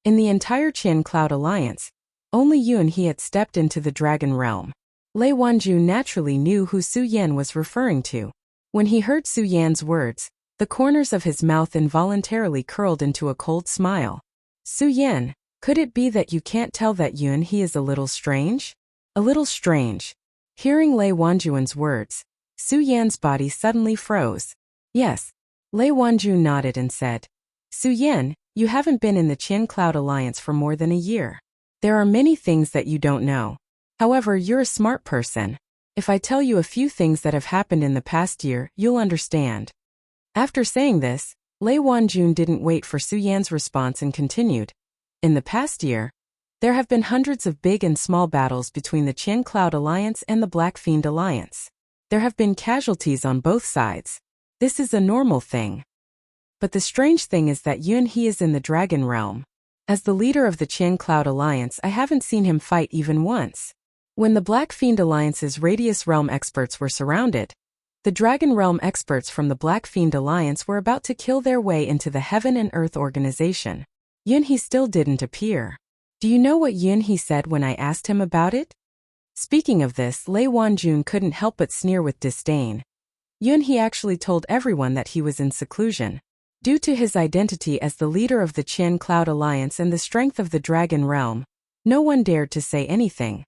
In the entire Qian Cloud Alliance, only Yun He had stepped into the Dragon Realm. Lei Wanjun naturally knew who Su Yan was referring to. When he heard Su Yan's words, the corners of his mouth involuntarily curled into a cold smile. "Su Yan, could it be that you can't tell that Yun He is a little strange?" A little strange. Hearing Lei Wanjuan's words, Su Yan's body suddenly froze. "Yes." Lei Wanjun nodded and said, "Su Yan, you haven't been in the Qian Cloud Alliance for more than a year. There are many things that you don't know. However, you're a smart person. If I tell you a few things that have happened in the past year, you'll understand." After saying this, Lei Wanjun didn't wait for Su Yan's response and continued, "In the past year, there have been hundreds of big and small battles between the Qian Cloud Alliance and the Black Fiend Alliance. There have been casualties on both sides. This is a normal thing. But the strange thing is that Yun He is in the Dragon Realm. As the leader of the Qian Cloud Alliance, I haven't seen him fight even once. When the Black Fiend Alliance's Radius Realm experts were surrounded, the Dragon Realm experts from the Black Fiend Alliance were about to kill their way into the Heaven and Earth organization. Yun He still didn't appear. Do you know what Yun He said when I asked him about it?" Speaking of this, Lei Wanjun couldn't help but sneer with disdain. Yun He actually told everyone that he was in seclusion. Due to his identity as the leader of the Qian Cloud Alliance and the strength of the Dragon Realm, no one dared to say anything.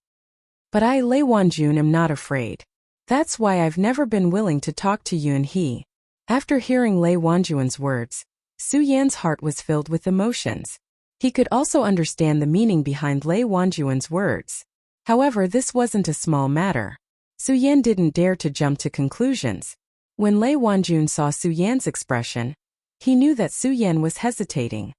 But I, Lei Wanjun, am not afraid. That's why I've never been willing to talk to Yun He. After hearing Lei Wanjuan's words, Su Yan's heart was filled with emotions. He could also understand the meaning behind Lei Wanjuan's words. However, this wasn't a small matter. Su Yan didn't dare to jump to conclusions. When Lei Wanjun saw Su Yan's expression, he knew that Su Yan was hesitating.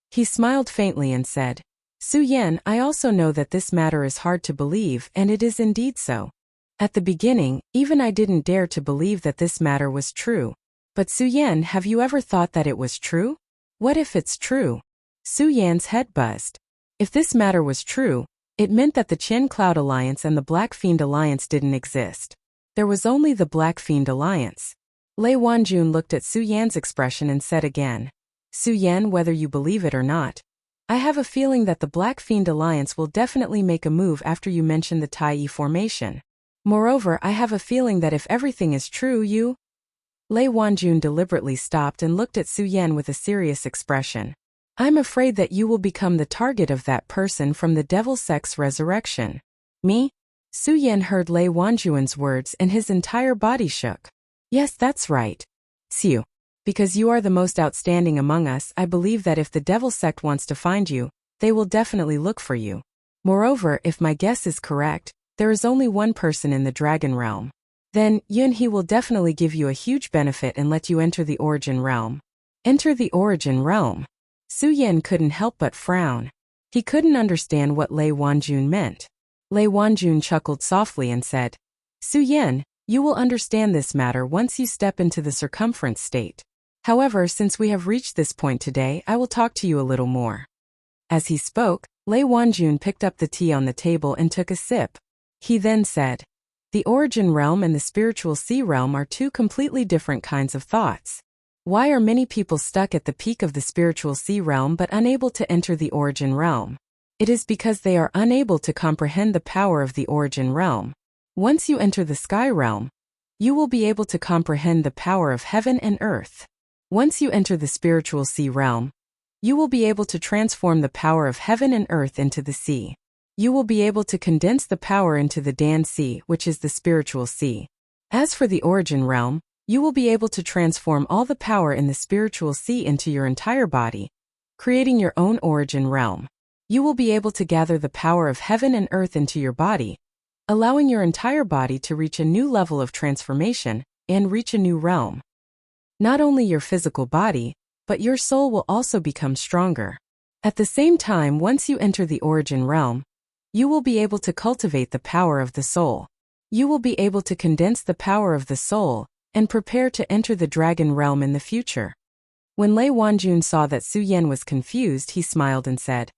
He smiled faintly and said, Su Yan, I also know that this matter is hard to believe, and it is indeed so. At the beginning, even I didn't dare to believe that this matter was true. But Su Yan, have you ever thought that it was true? What if it's true? Su Yan's head buzzed. If this matter was true, it meant that the Qian Cloud Alliance and the Black Fiend Alliance didn't exist. There was only the Black Fiend Alliance. Lei Wanjun looked at Su Yan's expression and said again, Su Yan, whether you believe it or not, I have a feeling that the Black Fiend Alliance will definitely make a move after you mention the Tai Yi formation. Moreover, I have a feeling that if everything is true, you... Lei Wanjun deliberately stopped and looked at Su Yan with a serious expression. I'm afraid that you will become the target of that person from the Devil Sect's resurrection. Me? Su Yan heard Lei Wanjuan's words and his entire body shook. Yes, that's right. Xiu. Because you are the most outstanding among us, I believe that if the Devil Sect wants to find you, they will definitely look for you. Moreover, if my guess is correct, there is only one person in the Dragon Realm. Then, Yun He will definitely give you a huge benefit and let you enter the Origin Realm. Enter the Origin Realm? Su Yan couldn't help but frown. He couldn't understand what Lei Wanjun meant. Lei Wanjun chuckled softly and said, Su Yan, you will understand this matter once you step into the circumference state. However, since we have reached this point today, I will talk to you a little more. As he spoke, Lei Wanjun picked up the tea on the table and took a sip. He then said, the Origin Realm and the Spiritual Sea Realm are two completely different kinds of thoughts. Why are many people stuck at the peak of the Spiritual Sea Realm but unable to enter the Origin Realm? It is because they are unable to comprehend the power of the Origin Realm. Once you enter the Sky Realm, you will be able to comprehend the power of heaven and earth. Once you enter the Spiritual Sea Realm, you will be able to transform the power of heaven and earth into the sea. You will be able to condense the power into the Dan Sea, which is the Spiritual Sea. As for the Origin Realm, you will be able to transform all the power in the Spiritual Sea into your entire body, creating your own Origin Realm. You will be able to gather the power of heaven and earth into your body, allowing your entire body to reach a new level of transformation and reach a new realm. Not only your physical body, but your soul will also become stronger. At the same time, once you enter the Origin Realm, you will be able to cultivate the power of the soul. You will be able to condense the power of the soul and prepare to enter the Dragon Realm in the future. When Lei Wanjun saw that Su Yan was confused, he smiled and said,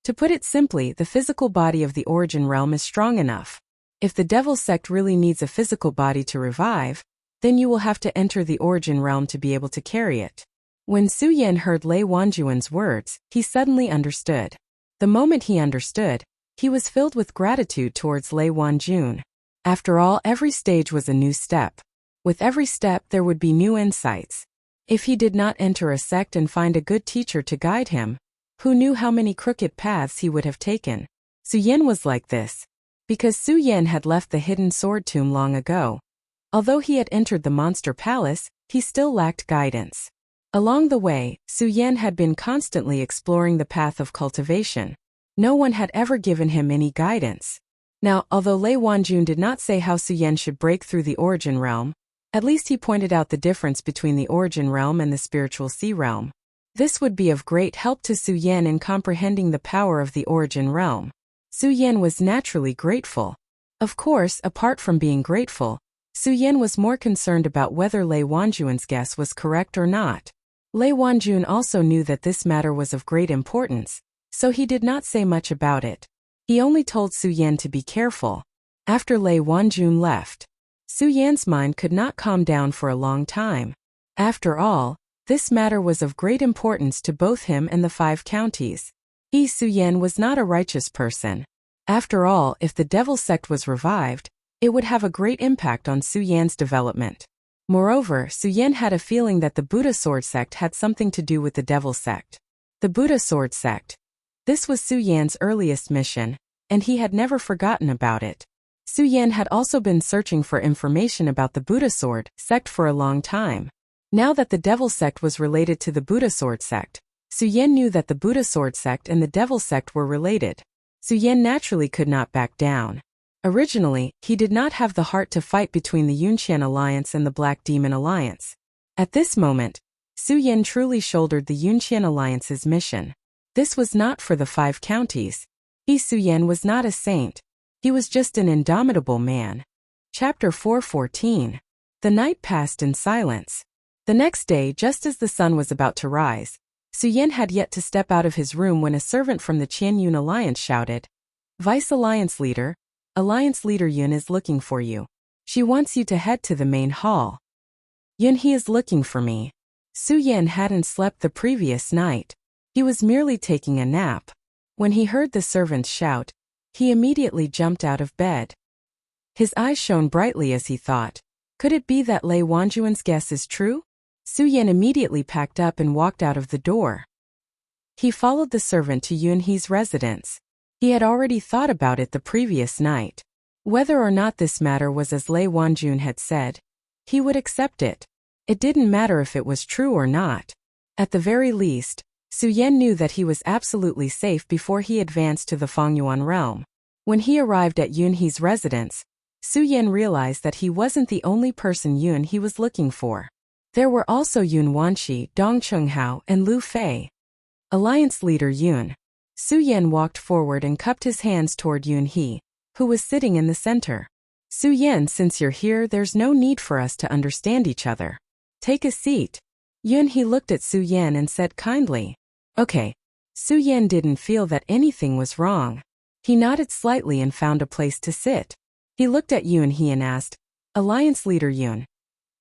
to put it simply, the physical body of the Origin Realm is strong enough. If the Devil Sect really needs a physical body to revive, then you will have to enter the Origin Realm to be able to carry it. When Su Yan heard Lei Wanjuan's words, he suddenly understood. The moment he understood, he was filled with gratitude towards Lei Wanjun. After all, every stage was a new step. With every step there would be new insights. If he did not enter a sect and find a good teacher to guide him, who knew how many crooked paths he would have taken? Su Yan was like this. Because Su Yan had left the hidden sword tomb long ago. Although he had entered the monster palace, he still lacked guidance. Along the way, Su Yan had been constantly exploring the path of cultivation. No one had ever given him any guidance. Now, although Lei Wanjun did not say how Su Yan should break through the Origin Realm, at least he pointed out the difference between the Origin Realm and the Spiritual Sea Realm. This would be of great help to Su Yan in comprehending the power of the Origin Realm. Su Yan was naturally grateful. Of course, apart from being grateful, Su Yan was more concerned about whether Lei Wanjuan's guess was correct or not. Lei Wanjun also knew that this matter was of great importance, so he did not say much about it. He only told Su Yan to be careful. After Lei Wanjun left, Su Yan's mind could not calm down for a long time. After all, this matter was of great importance to both him and the 5 counties. Su Yan was not a righteous person. After all, if the Devil Sect was revived, it would have a great impact on Su Yan's development. Moreover, Su Yan had a feeling that the Buddha Sword Sect had something to do with the Devil Sect. The Buddha Sword Sect. This was Su Yan's earliest mission, and he had never forgotten about it. Su Yan had also been searching for information about the Buddha Sword Sect for a long time. Now that the Devil sect was related to the Buddha sword sect, Su Yan knew that the Buddha sword sect and the Devil sect were related. Su Yan naturally could not back down. Originally, he did not have the heart to fight between the Yunqian Alliance and the Black Demon Alliance. At this moment, Su Yan truly shouldered the Yunqian Alliance's mission. This was not for the 5 counties. Su Yan was not a saint. He was just an indomitable man. Chapter 4:14. The night passed in silence. The next day, just as the sun was about to rise, Su Yan had yet to step out of his room when a servant from the Qianyun Alliance shouted, "Vice Alliance Leader Yun is looking for you. She wants you to head to the main hall." "Yun he is looking for me." Su Yan hadn't slept the previous night. He was merely taking a nap. When he heard the servants shout, he immediately jumped out of bed. His eyes shone brightly as he thought, could it be that Lei Wanjuan's guess is true? Su Yan immediately packed up and walked out of the door. He followed the servant to Yun He's residence. He had already thought about it the previous night. Whether or not this matter was as Lei Wanjun had said, he would accept it. It didn't matter if it was true or not. At the very least, Su Yan knew that he was absolutely safe before he advanced to the Fengyuan realm. When he arrived at Yun He's residence, Su Yan realized that he wasn't the only person Yun He was looking for. There were also Yun Wanshi, Dong Chunghao, and Lu Fei. Alliance leader Yun. Su Yan walked forward and cupped his hands toward Yun He, who was sitting in the center. "Su Yan, since you're here, there's no need for us to understand each other. Take a seat." Yun He looked at Su Yan and said kindly, "Okay." Su Yan didn't feel that anything was wrong. He nodded slightly and found a place to sit. He looked at Yun He and asked, "Alliance leader Yun,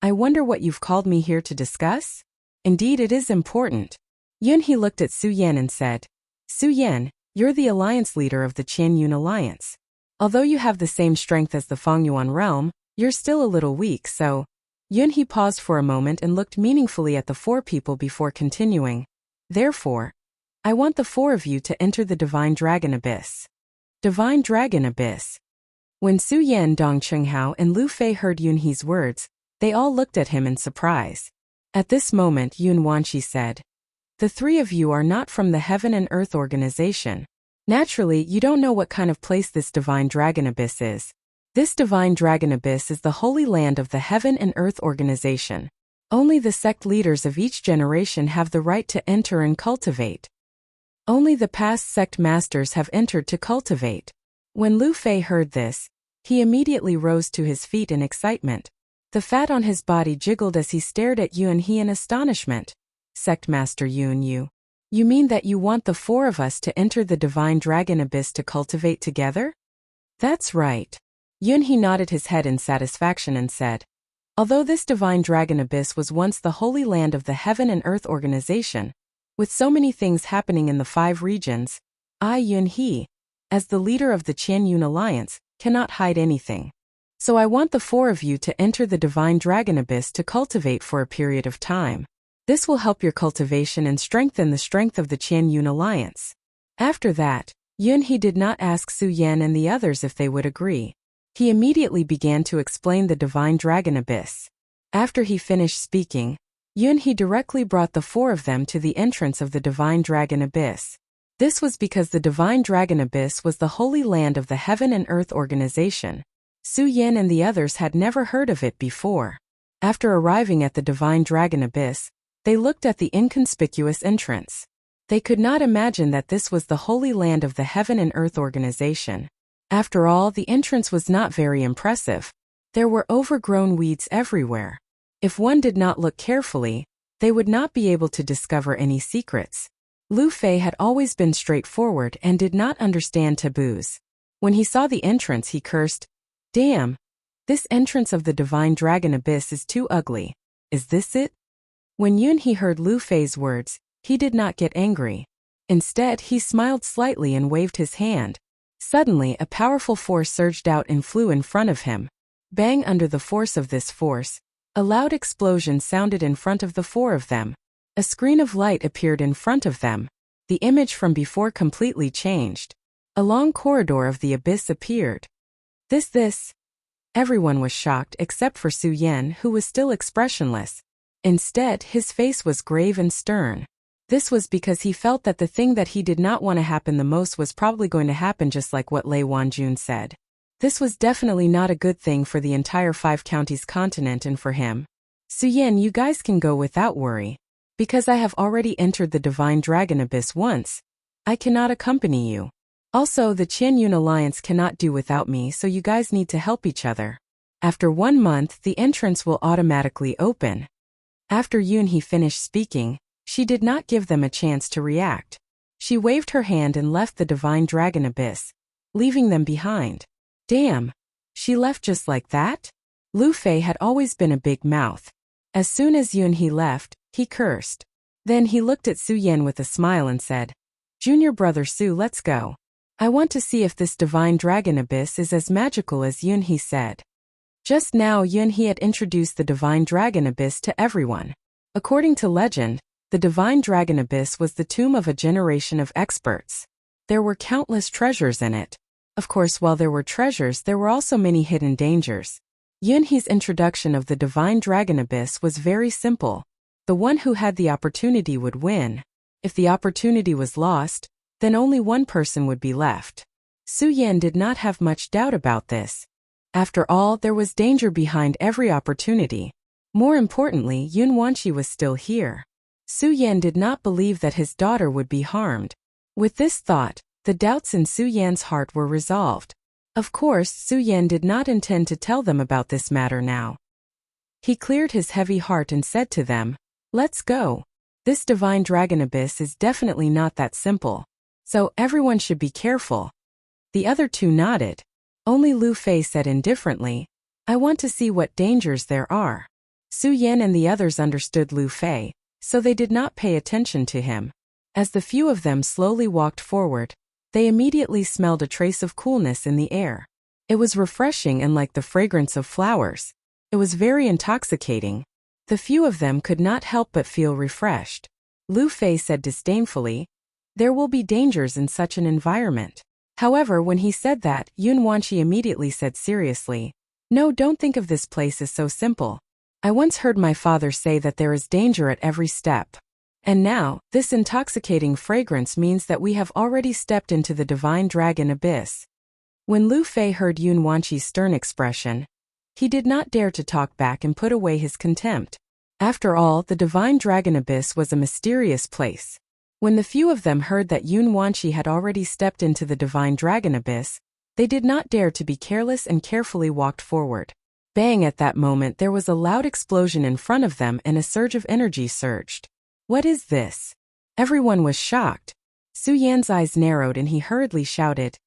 I wonder what you've called me here to discuss? Indeed, it is important." Yun He looked at Su Yan and said, "Su Yan, you're the alliance leader of the Qianyun Alliance. Although you have the same strength as the Fengyuan realm, you're still a little weak, so..." Yun He paused for a moment and looked meaningfully at the 4 people before continuing. "Therefore, I want the 4 of you to enter the Divine Dragon Abyss." Divine Dragon Abyss. When Su Yan, Dong Chunghao, and Lu Fei heard Yun He's words, they all looked at him in surprise. At this moment, Yun Wanshi said, "The 3 of you are not from the Heaven and Earth organization. Naturally, you don't know what kind of place this Divine Dragon Abyss is. This Divine Dragon Abyss is the holy land of the Heaven and Earth organization. Only the sect leaders of each generation have the right to enter and cultivate. Only the past sect masters have entered to cultivate." When Lu Fei heard this, he immediately rose to his feet in excitement. The fat on his body jiggled as he stared at Yun He in astonishment. "Sect Master Yun, you mean that you want the 4 of us to enter the Divine Dragon Abyss to cultivate together?" "That's right." Yun He nodded his head in satisfaction and said, "Although this Divine Dragon Abyss was once the holy land of the Heaven and Earth organization, with so many things happening in the 5 regions, I, Yun He, as the leader of the Qianyun Alliance, cannot hide anything. So I want the 4 of you to enter the Divine Dragon Abyss to cultivate for a period of time. This will help your cultivation and strengthen the strength of the Qianyun Alliance." After that, Yun He did not ask Su Yan and the others if they would agree. He immediately began to explain the Divine Dragon Abyss. After he finished speaking, Yun He directly brought the 4 of them to the entrance of the Divine Dragon Abyss. This was because the Divine Dragon Abyss was the holy land of the Heaven and Earth organization. Su Yan and the others had never heard of it before. After arriving at the Divine Dragon Abyss, they looked at the inconspicuous entrance. They could not imagine that this was the holy land of the Heaven and Earth organization. After all, the entrance was not very impressive. There were overgrown weeds everywhere. If one did not look carefully, they would not be able to discover any secrets. Lu Fei had always been straightforward and did not understand taboos. When he saw the entrance, he cursed, "Damn! This entrance of the Divine Dragon Abyss is too ugly. Is this it?" When Yun He heard Lu Fei's words, he did not get angry. Instead, he smiled slightly and waved his hand. Suddenly, a powerful force surged out and flew in front of him. Bang! Under the force of this force, a loud explosion sounded in front of the 4 of them. A screen of light appeared in front of them. The image from before completely changed. A long corridor of the abyss appeared. This. Everyone was shocked except for Su Yan, who was still expressionless. Instead, his face was grave and stern. This was because he felt that the thing that he did not want to happen the most was probably going to happen, just like what Lei Wanjun said. This was definitely not a good thing for the entire 5 counties continent and for him. Suyin, you guys can go without worry. Because I have already entered the Divine Dragon Abyss once, I cannot accompany you. Also, the Qianyun Alliance cannot do without me, so you guys need to help each other. After 1 month, the entrance will automatically open. After Yunhee finished speaking, she did not give them a chance to react. She waved her hand and left the Divine Dragon Abyss, leaving them behind. Damn! She left just like that? Lu Fei had always been a big mouth. As soon as Yunhee left, he cursed. Then he looked at Su Yan with a smile and said, "Junior brother Su, let's go. I want to see if this Divine Dragon Abyss is as magical as Yunhee said." Just now Yunhee had introduced the Divine Dragon Abyss to everyone. According to legend, the Divine Dragon Abyss was the tomb of a generation of experts. There were countless treasures in it. Of course, while there were treasures, there were also many hidden dangers. Yunhee's introduction of the Divine Dragon Abyss was very simple. The one who had the opportunity would win. If the opportunity was lost, then only one person would be left. Su Yan did not have much doubt about this. After all, there was danger behind every opportunity. More importantly, Yun Wanqi was still here. Su Yan did not believe that his daughter would be harmed. With this thought, the doubts in Su Yan's heart were resolved. Of course, Su Yan did not intend to tell them about this matter now. He cleared his heavy heart and said to them, "Let's go. This Divine Dragon Abyss is definitely not that simple. So everyone should be careful." The other two nodded. Only Lu Fei said indifferently, "I want to see what dangers there are." Su Yan and the others understood Lu Fei, so they did not pay attention to him. As the few of them slowly walked forward, they immediately smelled a trace of coolness in the air. It was refreshing and like the fragrance of flowers. It was very intoxicating. The few of them could not help but feel refreshed. Lu Fei said disdainfully, "There will be dangers in such an environment." However, when he said that, Yun Wanqi immediately said seriously, "No, don't think of this place as so simple. I once heard my father say that there is danger at every step. And now, this intoxicating fragrance means that we have already stepped into the Divine Dragon Abyss." When Lu Fei heard Yun Wanqi's stern expression, he did not dare to talk back and put away his contempt. After all, the Divine Dragon Abyss was a mysterious place. When the few of them heard that Yun Wanqi had already stepped into the Divine Dragon Abyss, they did not dare to be careless and carefully walked forward. Bang! At that moment there was a loud explosion in front of them and a surge of energy surged. "What is this?" Everyone was shocked. Su Yan's eyes narrowed and he hurriedly shouted,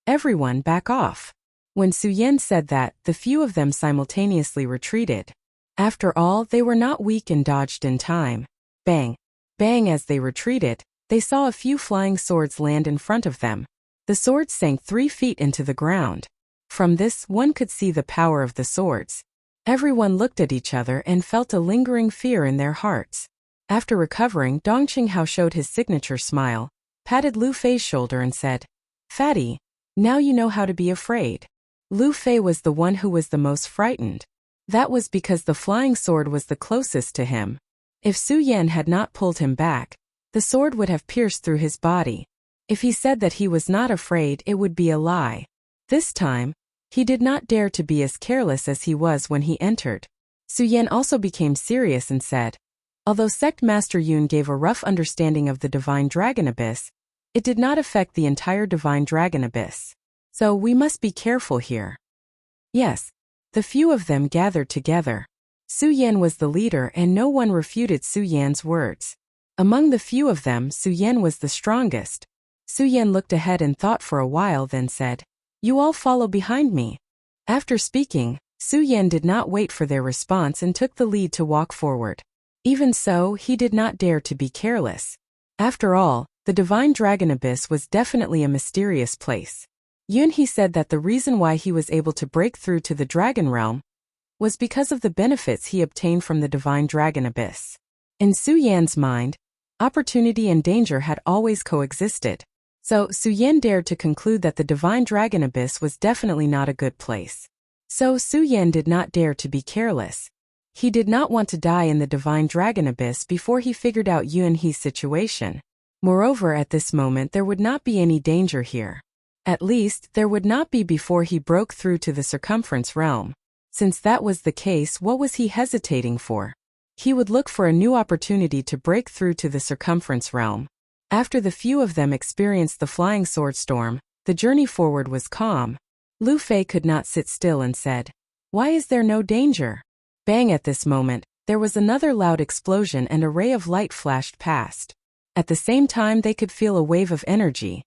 "Everyone back off." When Su Yan said that, the few of them simultaneously retreated. After all, they were not weak and dodged in time. Bang! Bang! As they retreated, they saw a few flying swords land in front of them. The swords sank 3 feet into the ground. From this, one could see the power of the swords. Everyone looked at each other and felt a lingering fear in their hearts. After recovering, Dong Qinghao showed his signature smile, patted Lu Fei's shoulder and said, "Fatty, now you know how to be afraid." Lu Fei was the one who was the most frightened. That was because the flying sword was the closest to him. If Su Yan had not pulled him back, the sword would have pierced through his body. If he said that he was not afraid, it would be a lie. This time, he did not dare to be as careless as he was when he entered. Su Yan also became serious and said, "Although Sect Master Yun gave a rough understanding of the Divine Dragon Abyss, it did not affect the entire Divine Dragon Abyss. So we must be careful here." Yes. The few of them gathered together. Su Yan was the leader and no one refuted Su Yan's words. Among the few of them, Su Yan was the strongest. Su Yan looked ahead and thought for a while, then said, "You all follow behind me." After speaking, Su Yan did not wait for their response and took the lead to walk forward. Even so, he did not dare to be careless. After all, the Divine Dragon Abyss was definitely a mysterious place. Yunhee said that the reason why he was able to break through to the Dragon Realm was because of the benefits he obtained from the Divine Dragon Abyss. In Su Yan's mind, opportunity and danger had always coexisted. So Su Yan dared to conclude that the Divine Dragon Abyss was definitely not a good place. So Su Yan did not dare to be careless. He did not want to die in the divine dragon abyss before he figured out Yunhe's situation. Moreover, at this moment there would not be any danger here. At least, there would not be before he broke through to the circumference realm. Since that was the case, what was he hesitating for? He would look for a new opportunity to break through to the circumference realm. After the few of them experienced the flying sword storm, the journey forward was calm. Lu Fei could not sit still and said, "Why is there no danger?" Bang! At this moment, there was another loud explosion and a ray of light flashed past. At the same time they could feel a wave of energy.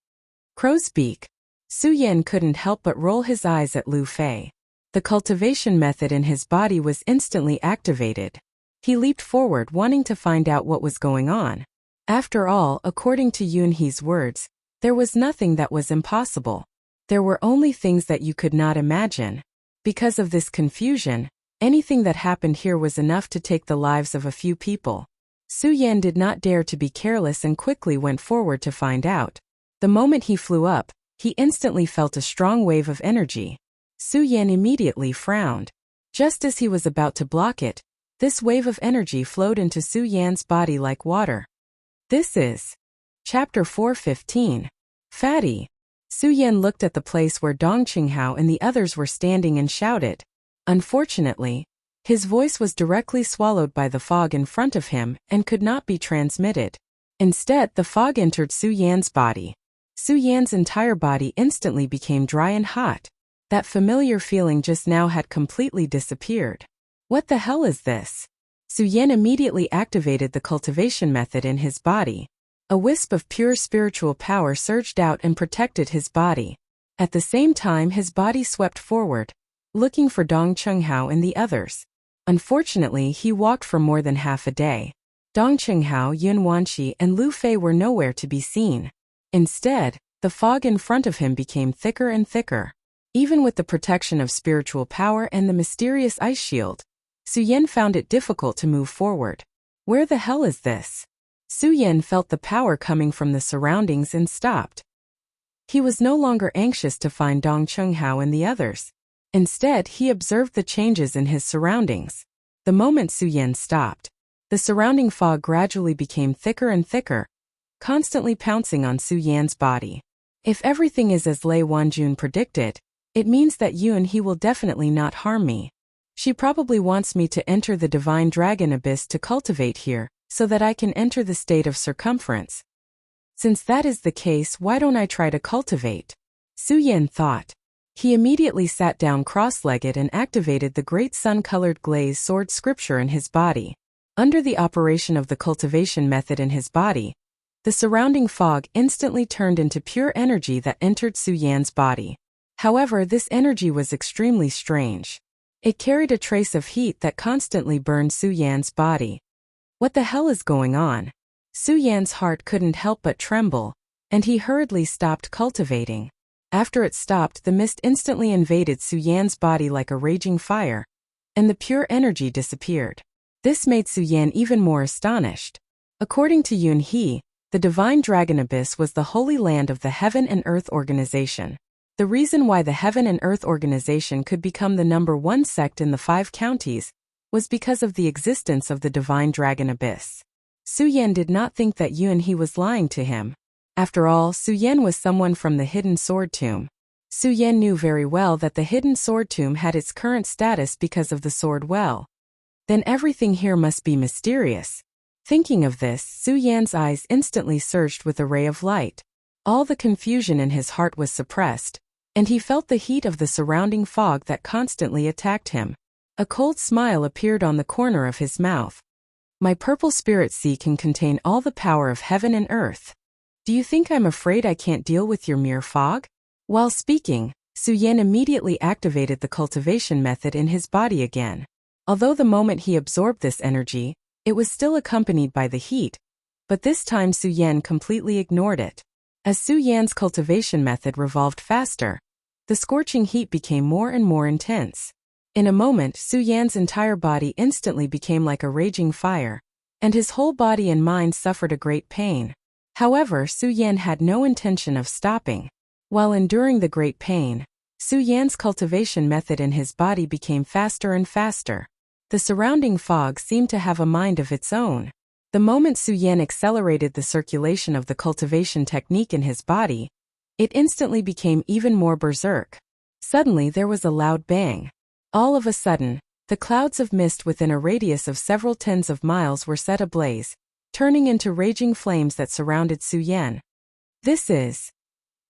Crow's beak. Su Yan couldn't help but roll his eyes at Lu Fei. The cultivation method in his body was instantly activated. He leaped forward, wanting to find out what was going on. After all, according to Yunhe's words, there was nothing that was impossible. There were only things that you could not imagine. Because of this confusion, anything that happened here was enough to take the lives of a few people. Su Yan did not dare to be careless and quickly went forward to find out. The moment he flew up, he instantly felt a strong wave of energy. Su Yan immediately frowned. Just as he was about to block it, this wave of energy flowed into Su Yan's body like water. This is Chapter 415. Fatty. Su Yan looked at the place where Dong Qinghao and the others were standing and shouted. Unfortunately, his voice was directly swallowed by the fog in front of him and could not be transmitted. Instead, the fog entered Su Yan's body. Su Yan's entire body instantly became dry and hot. That familiar feeling just now had completely disappeared. What the hell is this? Su Yan immediately activated the cultivation method in his body. A wisp of pure spiritual power surged out and protected his body. At the same time, his body swept forward, looking for Dong Qinghao and the others. Unfortunately, he walked for more than half a day. Dong Qinghao, Yun Wanqi, and Lu Fei were nowhere to be seen. Instead, the fog in front of him became thicker and thicker. Even with the protection of spiritual power and the mysterious ice shield, Su Yan found it difficult to move forward. Where the hell is this? Su Yan felt the power coming from the surroundings and stopped. He was no longer anxious to find Dong Qinghao and the others. Instead, he observed the changes in his surroundings. The moment Su Yan stopped, the surrounding fog gradually became thicker and thicker, constantly pouncing on Su Yan's body. If everything is as Lei Wanjun predicted, it means that Yunhe will definitely not harm me. She probably wants me to enter the divine dragon abyss to cultivate here, so that I can enter the state of circumference. Since that is the case, why don't I try to cultivate? Su Yan thought. He immediately sat down cross-legged and activated the great sun-colored glaze sword scripture in his body. Under the operation of the cultivation method in his body, the surrounding fog instantly turned into pure energy that entered Su Yan's body. However, this energy was extremely strange. It carried a trace of heat that constantly burned Su Yan's body. What the hell is going on? Su Yan's heart couldn't help but tremble, and he hurriedly stopped cultivating. After it stopped, the mist instantly invaded Su Yan's body like a raging fire, and the pure energy disappeared. This made Su Yan even more astonished. According to Yunhe, the divine dragon abyss was the holy land of the Heaven and Earth Organization. The reason why the Heaven and Earth Organization could become the #1 sect in the 5 counties was because of the existence of the divine dragon abyss. Su Yan did not think that Yunhe was lying to him. After all, Su Yan was someone from the hidden sword tomb. Su Yan knew very well that the hidden sword tomb had its current status because of the sword well. Then everything here must be mysterious. Thinking of this, Su Yan's eyes instantly surged with a ray of light. All the confusion in his heart was suppressed, and he felt the heat of the surrounding fog that constantly attacked him. A cold smile appeared on the corner of his mouth. My purple spirit sea can contain all the power of heaven and earth. Do you think I'm afraid I can't deal with your mere fog? While speaking, Su Yan immediately activated the cultivation method in his body again. Although the moment he absorbed this energy, it was still accompanied by the heat, but this time Su Yan completely ignored it. As Su Yan's cultivation method revolved faster, the scorching heat became more and more intense. In a moment, Su Yan's entire body instantly became like a raging fire, and his whole body and mind suffered a great pain. However, Su Yan had no intention of stopping. While enduring the great pain, Su Yan's cultivation method in his body became faster and faster. The surrounding fog seemed to have a mind of its own. The moment Su Yan accelerated the circulation of the cultivation technique in his body, it instantly became even more berserk. Suddenly there was a loud bang. All of a sudden, the clouds of mist within a radius of several tens of miles were set ablaze, turning into raging flames that surrounded Su Yan. This is...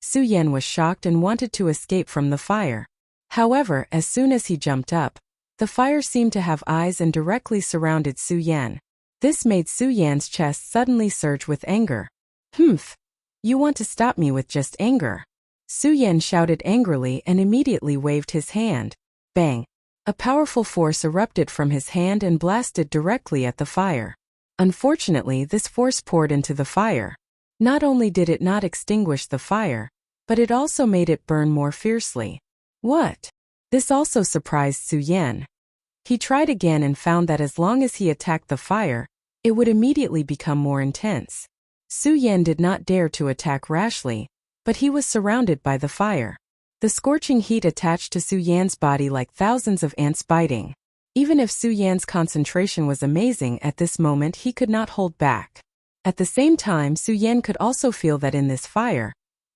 Su Yan was shocked and wanted to escape from the fire. However, as soon as he jumped up, the fire seemed to have eyes and directly surrounded Su Yan. This made Su Yan's chest suddenly surge with anger. "Humph! You want to stop me with just anger?" Su Yan shouted angrily and immediately waved his hand. Bang! A powerful force erupted from his hand and blasted directly at the fire. Unfortunately, this force poured into the fire. Not only did it not extinguish the fire, but it also made it burn more fiercely. What? This also surprised Su Yan. He tried again and found that as long as he attacked the fire, it would immediately become more intense. Su Yan did not dare to attack rashly, but he was surrounded by the fire. The scorching heat attached to Su Yan's body like thousands of ants biting. Even if Su Yan's concentration was amazing at this moment, he could not hold back. At the same time, Su Yan could also feel that in this fire,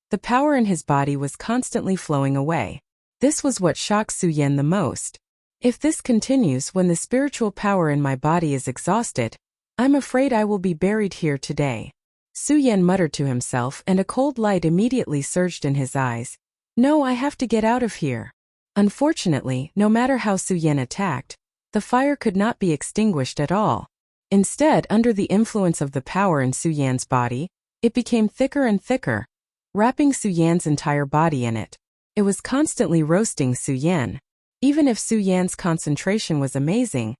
the power in his body was constantly flowing away. This was what shocked Su Yan the most. If this continues when the spiritual power in my body is exhausted, I'm afraid I will be buried here today. Su Yan muttered to himself, and a cold light immediately surged in his eyes. No, I have to get out of here. Unfortunately, no matter how Su Yan attacked, the fire could not be extinguished at all. Instead, under the influence of the power in Su Yan's body, it became thicker and thicker, wrapping Su Yan's entire body in it. It was constantly roasting Su Yan. Even if Su Yan's concentration was amazing,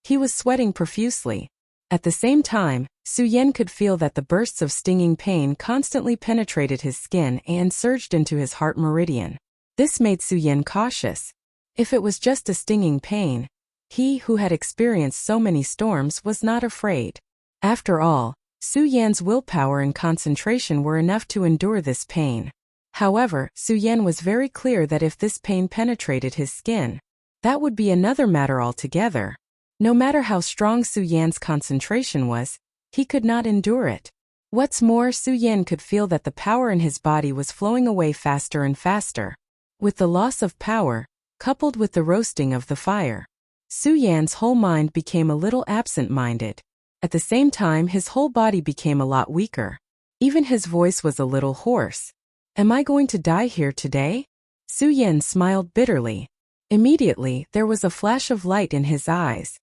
he was sweating profusely. At the same time, Su Yan could feel that the bursts of stinging pain constantly penetrated his skin and surged into his heart meridian. This made Su Yan cautious. If it was just a stinging pain, he who had experienced so many storms was not afraid. After all, Su Yan's willpower and concentration were enough to endure this pain. However, Su Yan was very clear that if this pain penetrated his skin, that would be another matter altogether. No matter how strong Su Yan's concentration was, he could not endure it. What's more, Su Yan could feel that the power in his body was flowing away faster and faster. With the loss of power, coupled with the roasting of the fire, Su Yan's whole mind became a little absent-minded. At the same time, his whole body became a lot weaker. Even his voice was a little hoarse. Am I going to die here today? Su Yan smiled bitterly. Immediately, there was a flash of light in his eyes.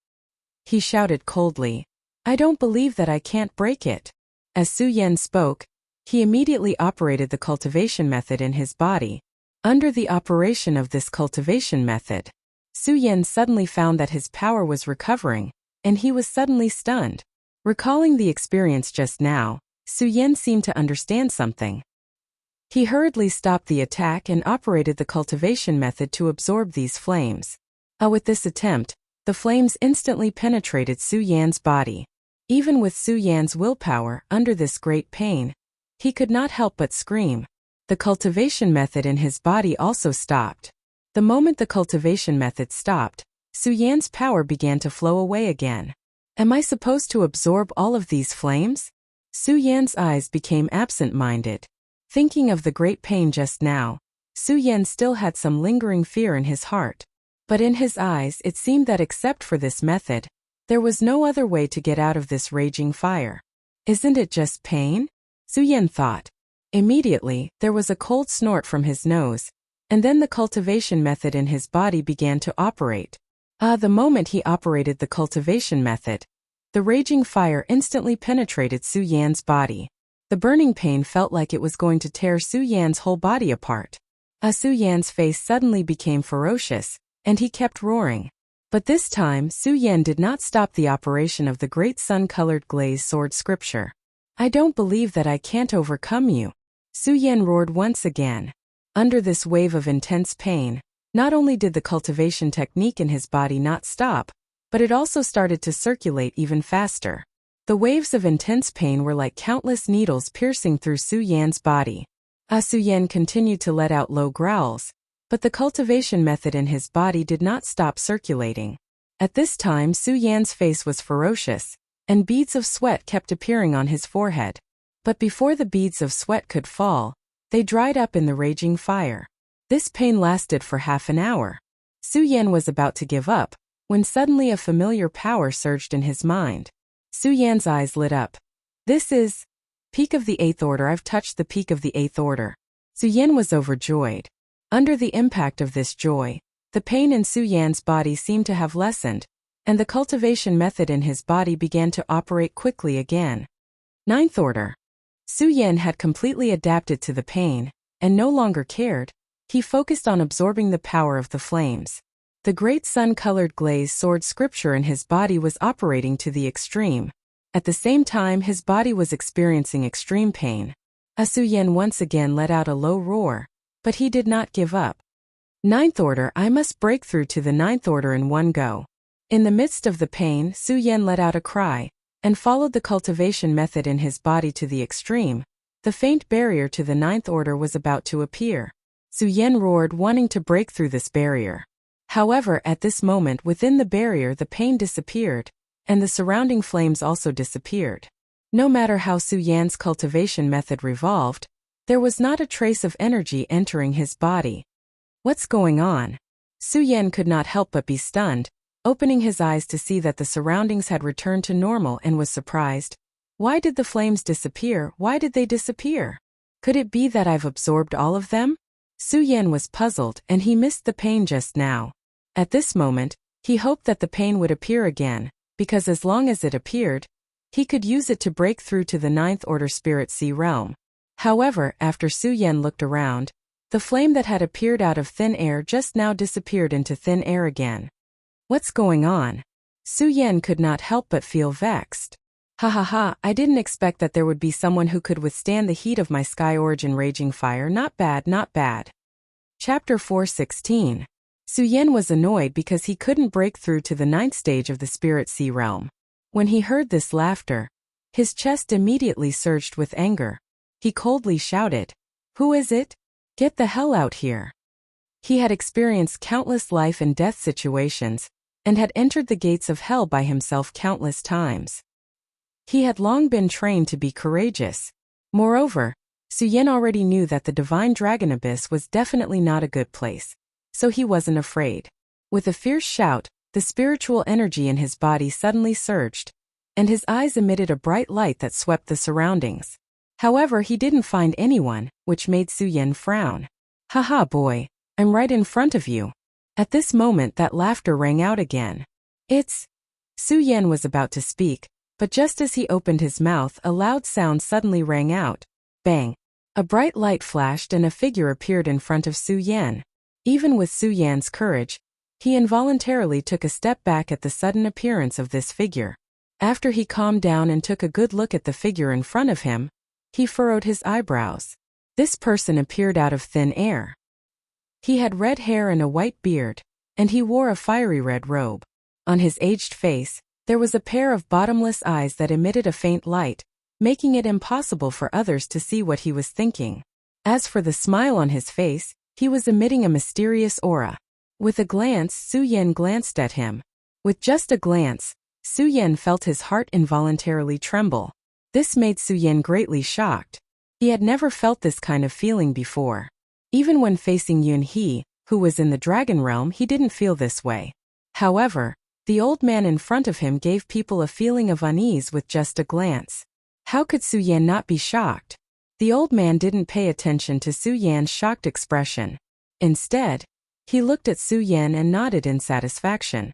He shouted coldly, I don't believe that I can't break it. As Su Yan spoke, he immediately operated the cultivation method in his body. Under the operation of this cultivation method, Su Yan suddenly found that his power was recovering, and he was suddenly stunned. Recalling the experience just now, Su Yan seemed to understand something. He hurriedly stopped the attack and operated the cultivation method to absorb these flames. With this attempt, the flames instantly penetrated Su Yan's body. Even with Su Yan's willpower under this great pain, he could not help but scream. The cultivation method in his body also stopped. The moment the cultivation method stopped, Su Yan's power began to flow away again. Am I supposed to absorb all of these flames? Su Yan's eyes became absent-minded. Thinking of the great pain just now, Su Yan still had some lingering fear in his heart. But in his eyes it seemed that except for this method, there was no other way to get out of this raging fire. Isn't it just pain? Su Yan thought. Immediately, there was a cold snort from his nose, and then the cultivation method in his body began to operate. The moment he operated the cultivation method, the raging fire instantly penetrated Su Yan's body. The burning pain felt like it was going to tear Su Yan's whole body apart. Su Yan's face suddenly became ferocious, and he kept roaring. But this time, Su Yan did not stop the operation of the great sun-colored glazed sword scripture. I don't believe that I can't overcome you. Su Yan roared once again. Under this wave of intense pain, not only did the cultivation technique in his body not stop, but it also started to circulate even faster. The waves of intense pain were like countless needles piercing through Su Yan's body. Su Yan continued to let out low growls, but the cultivation method in his body did not stop circulating. At this time Su Yan's face was ferocious, and beads of sweat kept appearing on his forehead. But before the beads of sweat could fall, they dried up in the raging fire. This pain lasted for half an hour. Su Yan was about to give up, when suddenly a familiar power surged in his mind. Su Yan's eyes lit up. This is peak of the 8th order. I've touched the peak of the 8th order. Su Yan was overjoyed. Under the impact of this joy, the pain in Su Yan's body seemed to have lessened, and the cultivation method in his body began to operate quickly again. 9th order. Su Yan had completely adapted to the pain, and no longer cared. He focused on absorbing the power of the flames. The great sun-colored glaze sword scripture in his body was operating to the extreme. At the same time his body was experiencing extreme pain. Su Yan once again let out a low roar, but he did not give up. 9th order. I must break through to the 9th order in one go. In the midst of the pain, Su Yan let out a cry, and followed the cultivation method in his body to the extreme. The faint barrier to the 9th order was about to appear. Su Yan roared, wanting to break through this barrier. However, at this moment within the barrier the pain disappeared, and the surrounding flames also disappeared. No matter how Su Yan's cultivation method revolved, there was not a trace of energy entering his body. What's going on? Su Yan could not help but be stunned, opening his eyes to see that the surroundings had returned to normal, and was surprised. Why did the flames disappear? Why did they disappear? Could it be that I've absorbed all of them? Su Yan was puzzled, and he missed the pain just now. At this moment, he hoped that the pain would appear again, because as long as it appeared, he could use it to break through to the 9th order spirit sea realm. However, after Su Yan looked around, the flame that had appeared out of thin air just now disappeared into thin air again. What's going on? Su Yan could not help but feel vexed. Ha ha ha, I didn't expect that there would be someone who could withstand the heat of my sky origin raging fire. Not bad, not bad. Chapter 4:16. Su Yan was annoyed because he couldn't break through to the 9th stage of the spirit sea realm. When he heard this laughter, his chest immediately surged with anger. He coldly shouted, "Who is it? Get the hell out here." He had experienced countless life and death situations, and had entered the gates of hell by himself countless times. He had long been trained to be courageous. Moreover, Su Yan already knew that the divine dragon abyss was definitely not a good place, so he wasn't afraid. With a fierce shout, the spiritual energy in his body suddenly surged, and his eyes emitted a bright light that swept the surroundings. However, he didn't find anyone, which made Su Yan frown. Haha boy, I'm right in front of you. At this moment that laughter rang out again. It's... Su Yan was about to speak, but just as he opened his mouth a loud sound suddenly rang out. Bang! A bright light flashed and a figure appeared in front of Su Yan. Even with Su Yan's courage, he involuntarily took a step back at the sudden appearance of this figure. After he calmed down and took a good look at the figure in front of him, he furrowed his eyebrows. This person appeared out of thin air. He had red hair and a white beard, and he wore a fiery red robe. On his aged face, there was a pair of bottomless eyes that emitted a faint light, making it impossible for others to see what he was thinking. As for the smile on his face, he was emitting a mysterious aura. With a glance, Su Yan glanced at him. With just a glance, Su Yan felt his heart involuntarily tremble. This made Su Yan greatly shocked. He had never felt this kind of feeling before. Even when facing Yun He, who was in the dragon realm, he didn't feel this way. However, the old man in front of him gave people a feeling of unease with just a glance. How could Su Yan not be shocked? The old man didn't pay attention to Su Yan's shocked expression. Instead, he looked at Su Yan and nodded in satisfaction.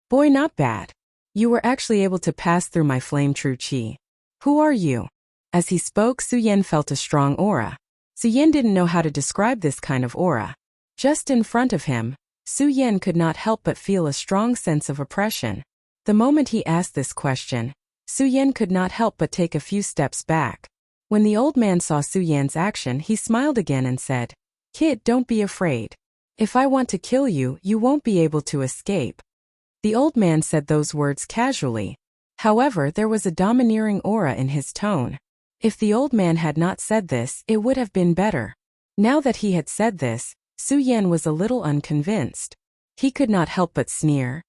Boy, not bad. You were actually able to pass through my flame true chi. Who are you? As he spoke, Su Yan felt a strong aura. Su Yan didn't know how to describe this kind of aura. Just in front of him, Su Yan could not help but feel a strong sense of oppression. The moment he asked this question, Su Yan could not help but take a few steps back. When the old man saw Su Yan's action, he smiled again and said, Kid, don't be afraid. If I want to kill you, you won't be able to escape. The old man said those words casually. However, there was a domineering aura in his tone. If the old man had not said this, it would have been better. Now that he had said this, Su Yan was a little unconvinced. He could not help but sneer.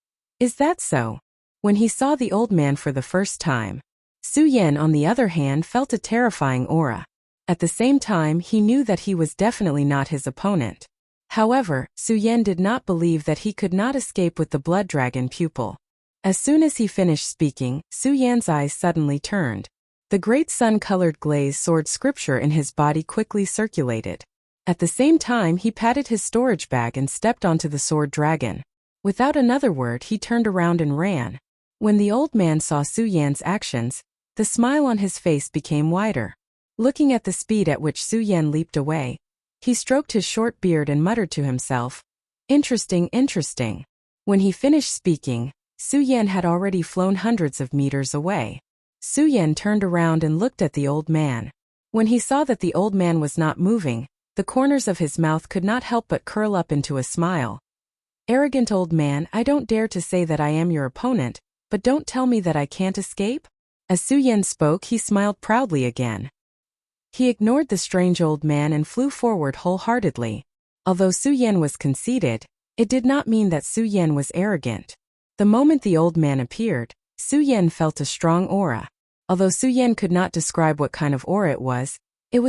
Is that so? When he saw the old man for the first time, Su Yan on the other hand felt a terrifying aura. At the same time he knew that he was definitely not his opponent. However, Su Yan did not believe that he could not escape with the blood dragon pupil. As soon as he finished speaking, Su Yan's eyes suddenly turned. The great sun-colored glaze sword scripture in his body quickly circulated. At the same time he patted his storage bag and stepped onto the sword dragon. Without another word he turned around and ran. When the old man saw Su Yan's actions, the smile on his face became wider. Looking at the speed at which Su Yan leaped away, he stroked his short beard and muttered to himself, "Interesting, interesting." When he finished speaking, Su Yan had already flown hundreds of meters away. Su Yan turned around and looked at the old man. When he saw that the old man was not moving, the corners of his mouth could not help but curl up into a smile. "Arrogant old man, I don't dare to say that I am your opponent, but don't tell me that I can't escape?" As Su Yan spoke, he smiled proudly again. He ignored the strange old man and flew forward wholeheartedly. Although Su Yan was conceited, it did not mean that Su Yan was arrogant. The moment the old man appeared, Su Yan felt a strong aura. Although Su Yan could not describe what kind of aura it was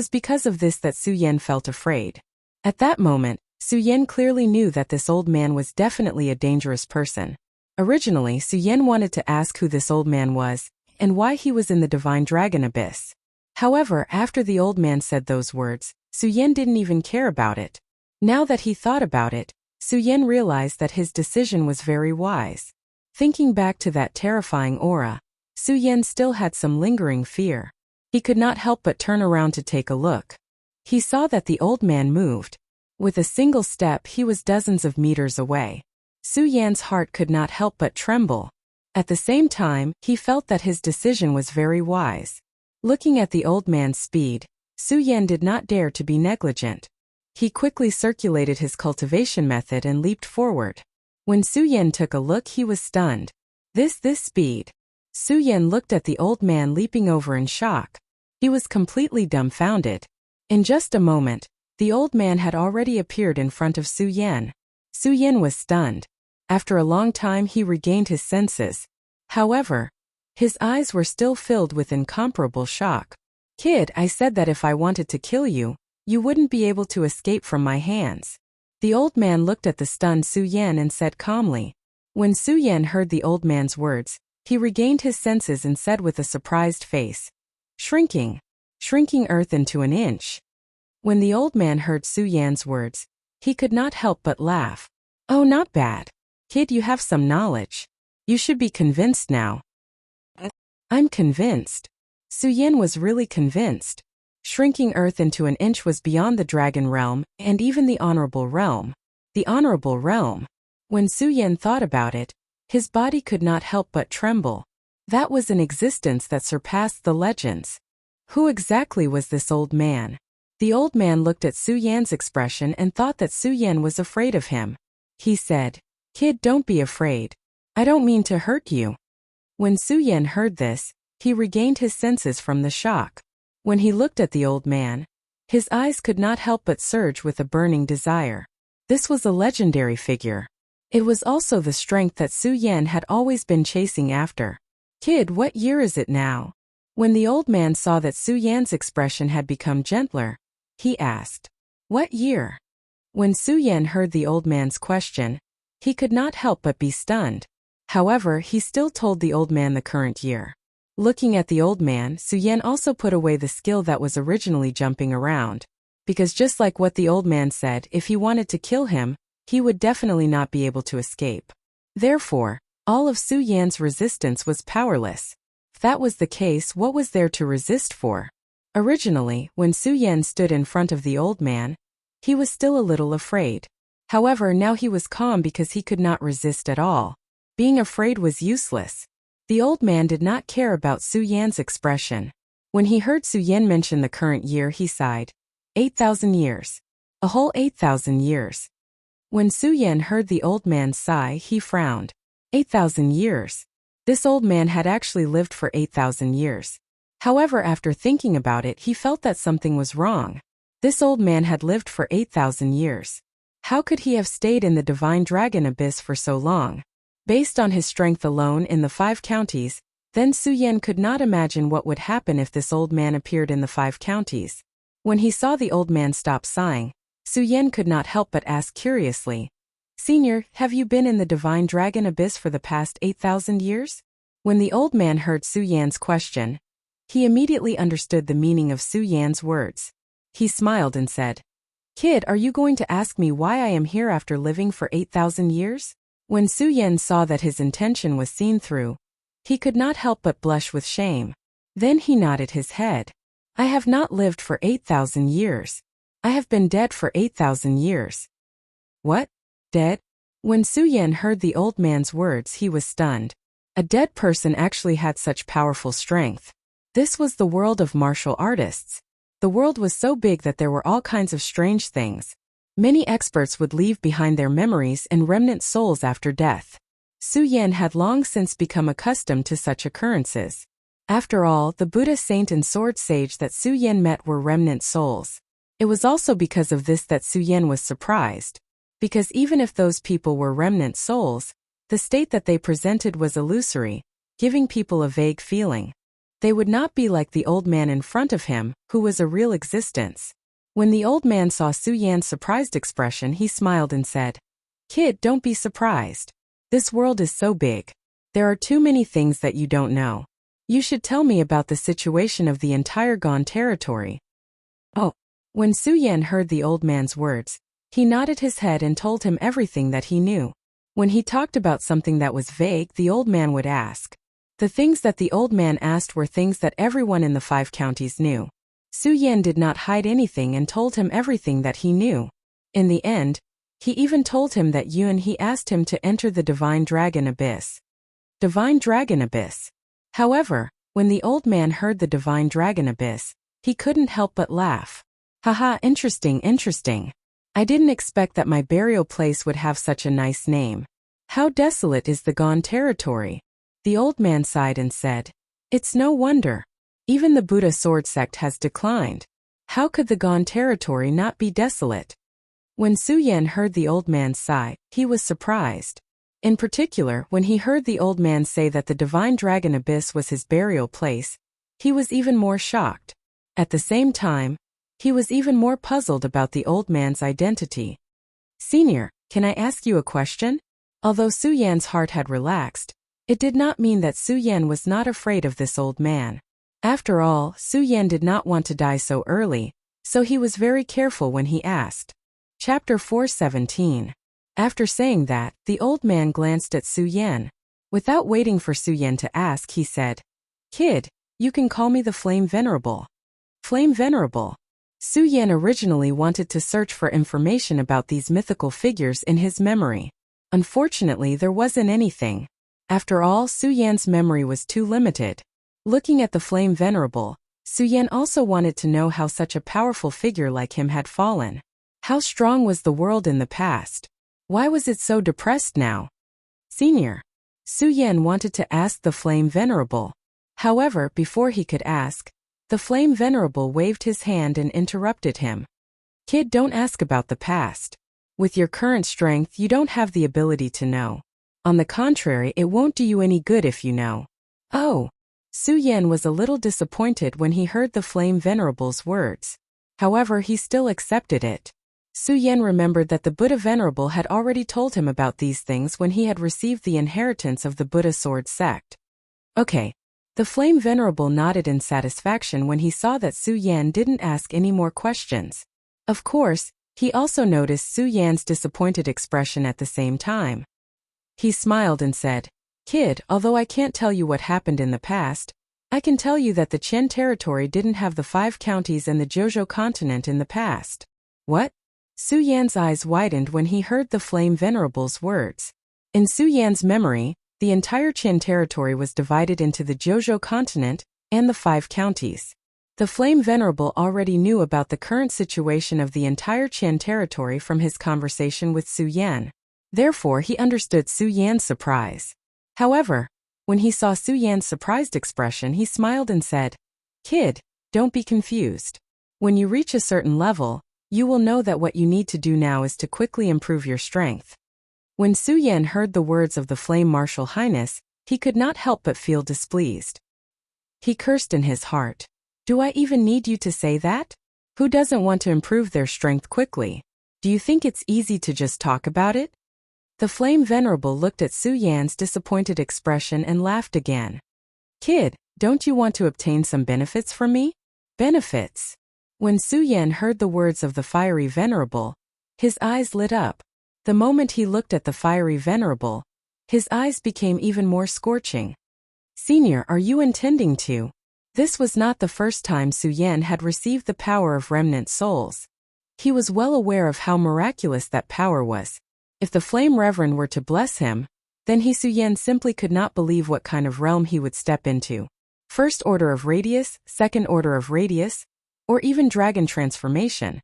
because of this that Su Yan felt afraid. At that moment, Su Yan clearly knew that this old man was definitely a dangerous person. Originally, Su Yan wanted to ask who this old man was, and why he was in the Divine Dragon Abyss. However, after the old man said those words, Su Yan didn't even care about it. Now that he thought about it, Su Yan realized that his decision was very wise. Thinking back to that terrifying aura, Su Yan still had some lingering fear. He could not help but turn around to take a look. He saw that the old man moved. With a single step he was dozens of meters away. Su Yan's heart could not help but tremble. At the same time, he felt that his decision was very wise. Looking at the old man's speed, Su Yan did not dare to be negligent. He quickly circulated his cultivation method and leaped forward. When Su Yan took a look, he was stunned. This speed. Su Yan looked at the old man leaping over in shock. He was completely dumbfounded. In just a moment, the old man had already appeared in front of Su Yan. Su Yan was stunned. After a long time he regained his senses. However, his eyes were still filled with incomparable shock. "Kid, I said that if I wanted to kill you, you wouldn't be able to escape from my hands." The old man looked at the stunned Su Yan and said calmly. When Su Yan heard the old man's words, he regained his senses and said with a surprised face, Shrinking earth into an inch." When the old man heard Su Yan's words, he could not help but laugh. "Oh, not bad. Kid, you have some knowledge. You should be convinced now." "I'm convinced." Su Yan was really convinced. Shrinking earth into an inch was beyond the dragon realm and even the honorable realm. The honorable realm. When Su Yan thought about it, his body could not help but tremble. That was an existence that surpassed the legends. Who exactly was this old man? The old man looked at Su Yan's expression and thought that Su Yan was afraid of him. He said, "Kid, don't be afraid. I don't mean to hurt you." When Su Yan heard this, he regained his senses from the shock. When he looked at the old man, his eyes could not help but surge with a burning desire. This was a legendary figure. It was also the strength that Su Yan had always been chasing after. "Kid, what year is it now?" When the old man saw that Su Yan's expression had become gentler, he asked, "What year?" When Su Yan heard the old man's question, he could not help but be stunned. However, he still told the old man the current year. Looking at the old man, Su Yan also put away the skill that was originally jumping around. Because just like what the old man said, if he wanted to kill him, he would definitely not be able to escape. Therefore, all of Su Yan's resistance was powerless. If that was the case, what was there to resist for? Originally, when Su Yan stood in front of the old man, he was still a little afraid. However, now he was calm because he could not resist at all. Being afraid was useless. The old man did not care about Su Yan's expression. When he heard Su Yan mention the current year, he sighed. 8,000 years. A whole 8,000 years. When Su Yan heard the old man's sigh, he frowned. 8,000 years. This old man had actually lived for 8,000 years. However, after thinking about it, he felt that something was wrong. This old man had lived for 8,000 years. How could he have stayed in the Divine Dragon Abyss for so long? Based on his strength alone in the 5 counties, then Su Yan could not imagine what would happen if this old man appeared in the 5 counties. When he saw the old man stop sighing, Su Yan could not help but ask curiously, "Senior, have you been in the Divine Dragon Abyss for the past 8,000 years? When the old man heard Su Yan's question, he immediately understood the meaning of Su Yan's words. He smiled and said, "Kid, are you going to ask me why I am here after living for 8,000 years? When Su Yan saw that his intention was seen through, he could not help but blush with shame. Then he nodded his head. "I have not lived for 8,000 years. I have been dead for 8,000 years. "What? Dead? When Su Yan heard the old man's words, he was stunned. A dead person actually had such powerful strength. This was the world of martial artists. The world was so big that there were all kinds of strange things. Many experts would leave behind their memories and remnant souls after death. Su Yan had long since become accustomed to such occurrences. After all, the Buddha saint and sword sage that Su Yan met were remnant souls. It was also because of this that Su Yan was surprised. Because even if those people were remnant souls, the state that they presented was illusory, giving people a vague feeling. They would not be like the old man in front of him, who was a real existence. When the old man saw Su Yan's surprised expression, he smiled and said, "Kid, don't be surprised. This world is so big. There are too many things that you don't know. You should tell me about the situation of the entire Gone territory." Oh. When Su Yan heard the old man's words, he nodded his head and told him everything that he knew. When he talked about something that was vague, the old man would ask. The things that the old man asked were things that everyone in the 5 counties knew. Su Yan did not hide anything and told him everything that he knew. In the end, he even told him that he asked him to enter the Divine Dragon Abyss. Divine Dragon Abyss. However, when the old man heard the Divine Dragon Abyss, he couldn't help but laugh. "Haha, interesting. I didn't expect that my burial place would have such a nice name. How desolate is the Gone territory." The old man sighed and said, "It's no wonder. Even the Buddha sword sect has declined. How could the Gone territory not be desolate?" When Su Yan heard the old man's sigh, he was surprised. In particular, when he heard the old man say that the Divine Dragon Abyss was his burial place, he was even more shocked. At the same time, he was even more puzzled about the old man's identity. "Senior, can I ask you a question?" Although Su Yan's heart had relaxed, it did not mean that Su Yan was not afraid of this old man. After all, Su Yan did not want to die so early, so he was very careful when he asked. Chapter 417. After saying that, the old man glanced at Su Yan. Without waiting for Su Yan to ask, he said, "Kid, you can call me the Flame Venerable." Flame Venerable. Su Yan originally wanted to search for information about these mythical figures in his memory. Unfortunately, there wasn't anything. After all, Su Yan's memory was too limited. Looking at the Flame Venerable, Su Yan also wanted to know how such a powerful figure like him had fallen. How strong was the world in the past? Why was it so depressed now? "Senior." Su Yan wanted to ask the Flame Venerable. However, before he could ask, the Flame Venerable waved his hand and interrupted him. "Kid, don't ask about the past. With your current strength, you don't have the ability to know. On the contrary, it won't do you any good if you know." Oh. Su Yan was a little disappointed when he heard the Flame Venerable's words. However, he still accepted it. Su Yan remembered that the Buddha Venerable had already told him about these things when he had received the inheritance of the Buddha sword sect. Okay. The Flame Venerable nodded in satisfaction when he saw that Su Yan didn't ask any more questions. Of course, he also noticed Su Yan's disappointed expression at the same time. He smiled and said, "Kid, although I can't tell you what happened in the past, I can tell you that the Chen territory didn't have the 5 counties and the Jojo continent in the past." What? Su Yan's eyes widened when he heard the Flame Venerable's words. In Su Yan's memory, the entire Qin territory was divided into the Jojo continent and the 5 counties. The Flame Venerable already knew about the current situation of the entire Qin territory from his conversation with Su Yan. Therefore, he understood Su Yan's surprise. However, when he saw Su Yan's surprised expression, he smiled and said, "Kid, don't be confused. When you reach a certain level, you will know that what you need to do now is to quickly improve your strength." When Su Yan heard the words of the Flame Martial Highness, he could not help but feel displeased. He cursed in his heart. Do I even need you to say that? Who doesn't want to improve their strength quickly? Do you think it's easy to just talk about it? The Flame Venerable looked at Su Yan's disappointed expression and laughed again. Kid, don't you want to obtain some benefits from me? Benefits? When Su Yan heard the words of the Fiery Venerable, his eyes lit up. The moment he looked at the Fiery Venerable, his eyes became even more scorching. Senior, are you intending to? This was not the first time Su Yan had received the power of remnant souls. He was well aware of how miraculous that power was. If the Flame Reverend were to bless him, then Su Yan simply could not believe what kind of realm he would step into. First order of radius, second order of radius, or even dragon transformation.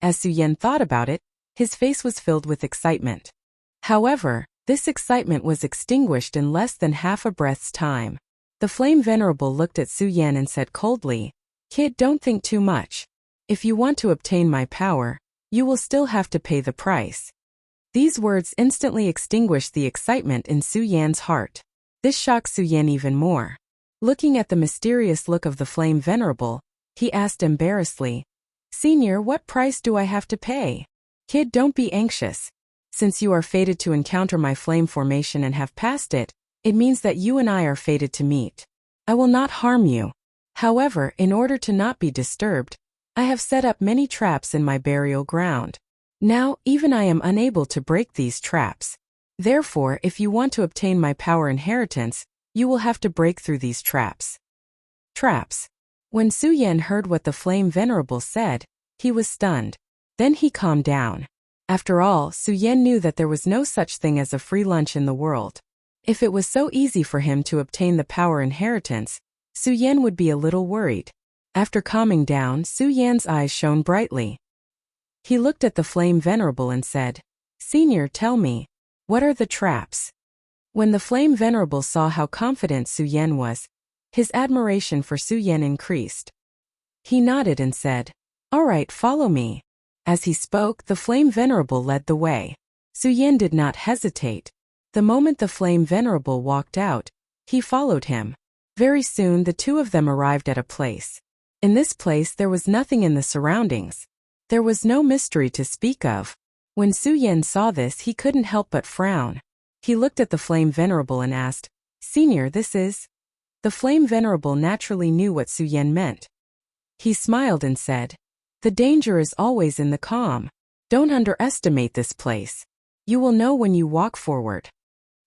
As Su Yan thought about it, his face was filled with excitement. However, this excitement was extinguished in less than half a breath's time. The Flame Venerable looked at Su Yan and said coldly, Kid, don't think too much. If you want to obtain my power, you will still have to pay the price. These words instantly extinguished the excitement in Su Yan's heart. This shocked Su Yan even more. Looking at the mysterious look of the Flame Venerable, he asked embarrassedly, Senior, what price do I have to pay? Kid, don't be anxious. Since you are fated to encounter my flame formation and have passed it, it means that you and I are fated to meet. I will not harm you. However, in order to not be disturbed, I have set up many traps in my burial ground. Now, even I am unable to break these traps. Therefore, if you want to obtain my power inheritance, you will have to break through these traps. Traps. When Su Yan heard what the Flame Venerable said, he was stunned. Then he calmed down. After all, Su Yan knew that there was no such thing as a free lunch in the world. If it was so easy for him to obtain the power inheritance, Su Yan would be a little worried. After calming down, Su Yan's eyes shone brightly. He looked at the Flame Venerable and said, Senior, tell me, what are the traps? When the Flame Venerable saw how confident Su Yan was, his admiration for Su Yan increased. He nodded and said, All right, follow me. As he spoke, the Flame Venerable led the way. Su Yan did not hesitate. The moment the Flame Venerable walked out, he followed him. Very soon the two of them arrived at a place. In this place there was nothing in the surroundings. There was no mystery to speak of. When Su Yan saw this, he couldn't help but frown. He looked at the Flame Venerable and asked, Senior, this is? The Flame Venerable naturally knew what Su Yan meant. He smiled and said, The danger is always in the calm. Don't underestimate this place. You will know when you walk forward.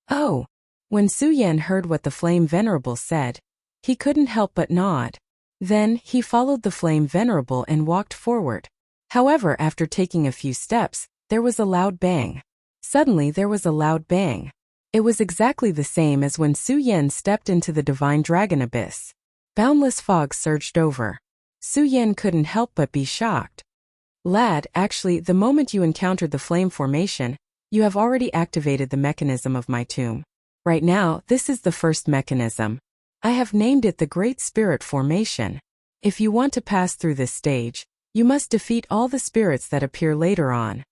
Oh! When Su Yan heard what the Flame Venerable said, he couldn't help but nod. Then, he followed the Flame Venerable and walked forward. However, after taking a few steps, there was a loud bang. Suddenly there was a loud bang. It was exactly the same as when Su Yan stepped into the Divine Dragon Abyss. Boundless fog surged over. Su Yan couldn't help but be shocked. Lad, actually, the moment you encountered the flame formation, you have already activated the mechanism of my tomb. Right now, this is the first mechanism. I have named it the Great Spirit Formation. If you want to pass through this stage, you must defeat all the spirits that appear later on.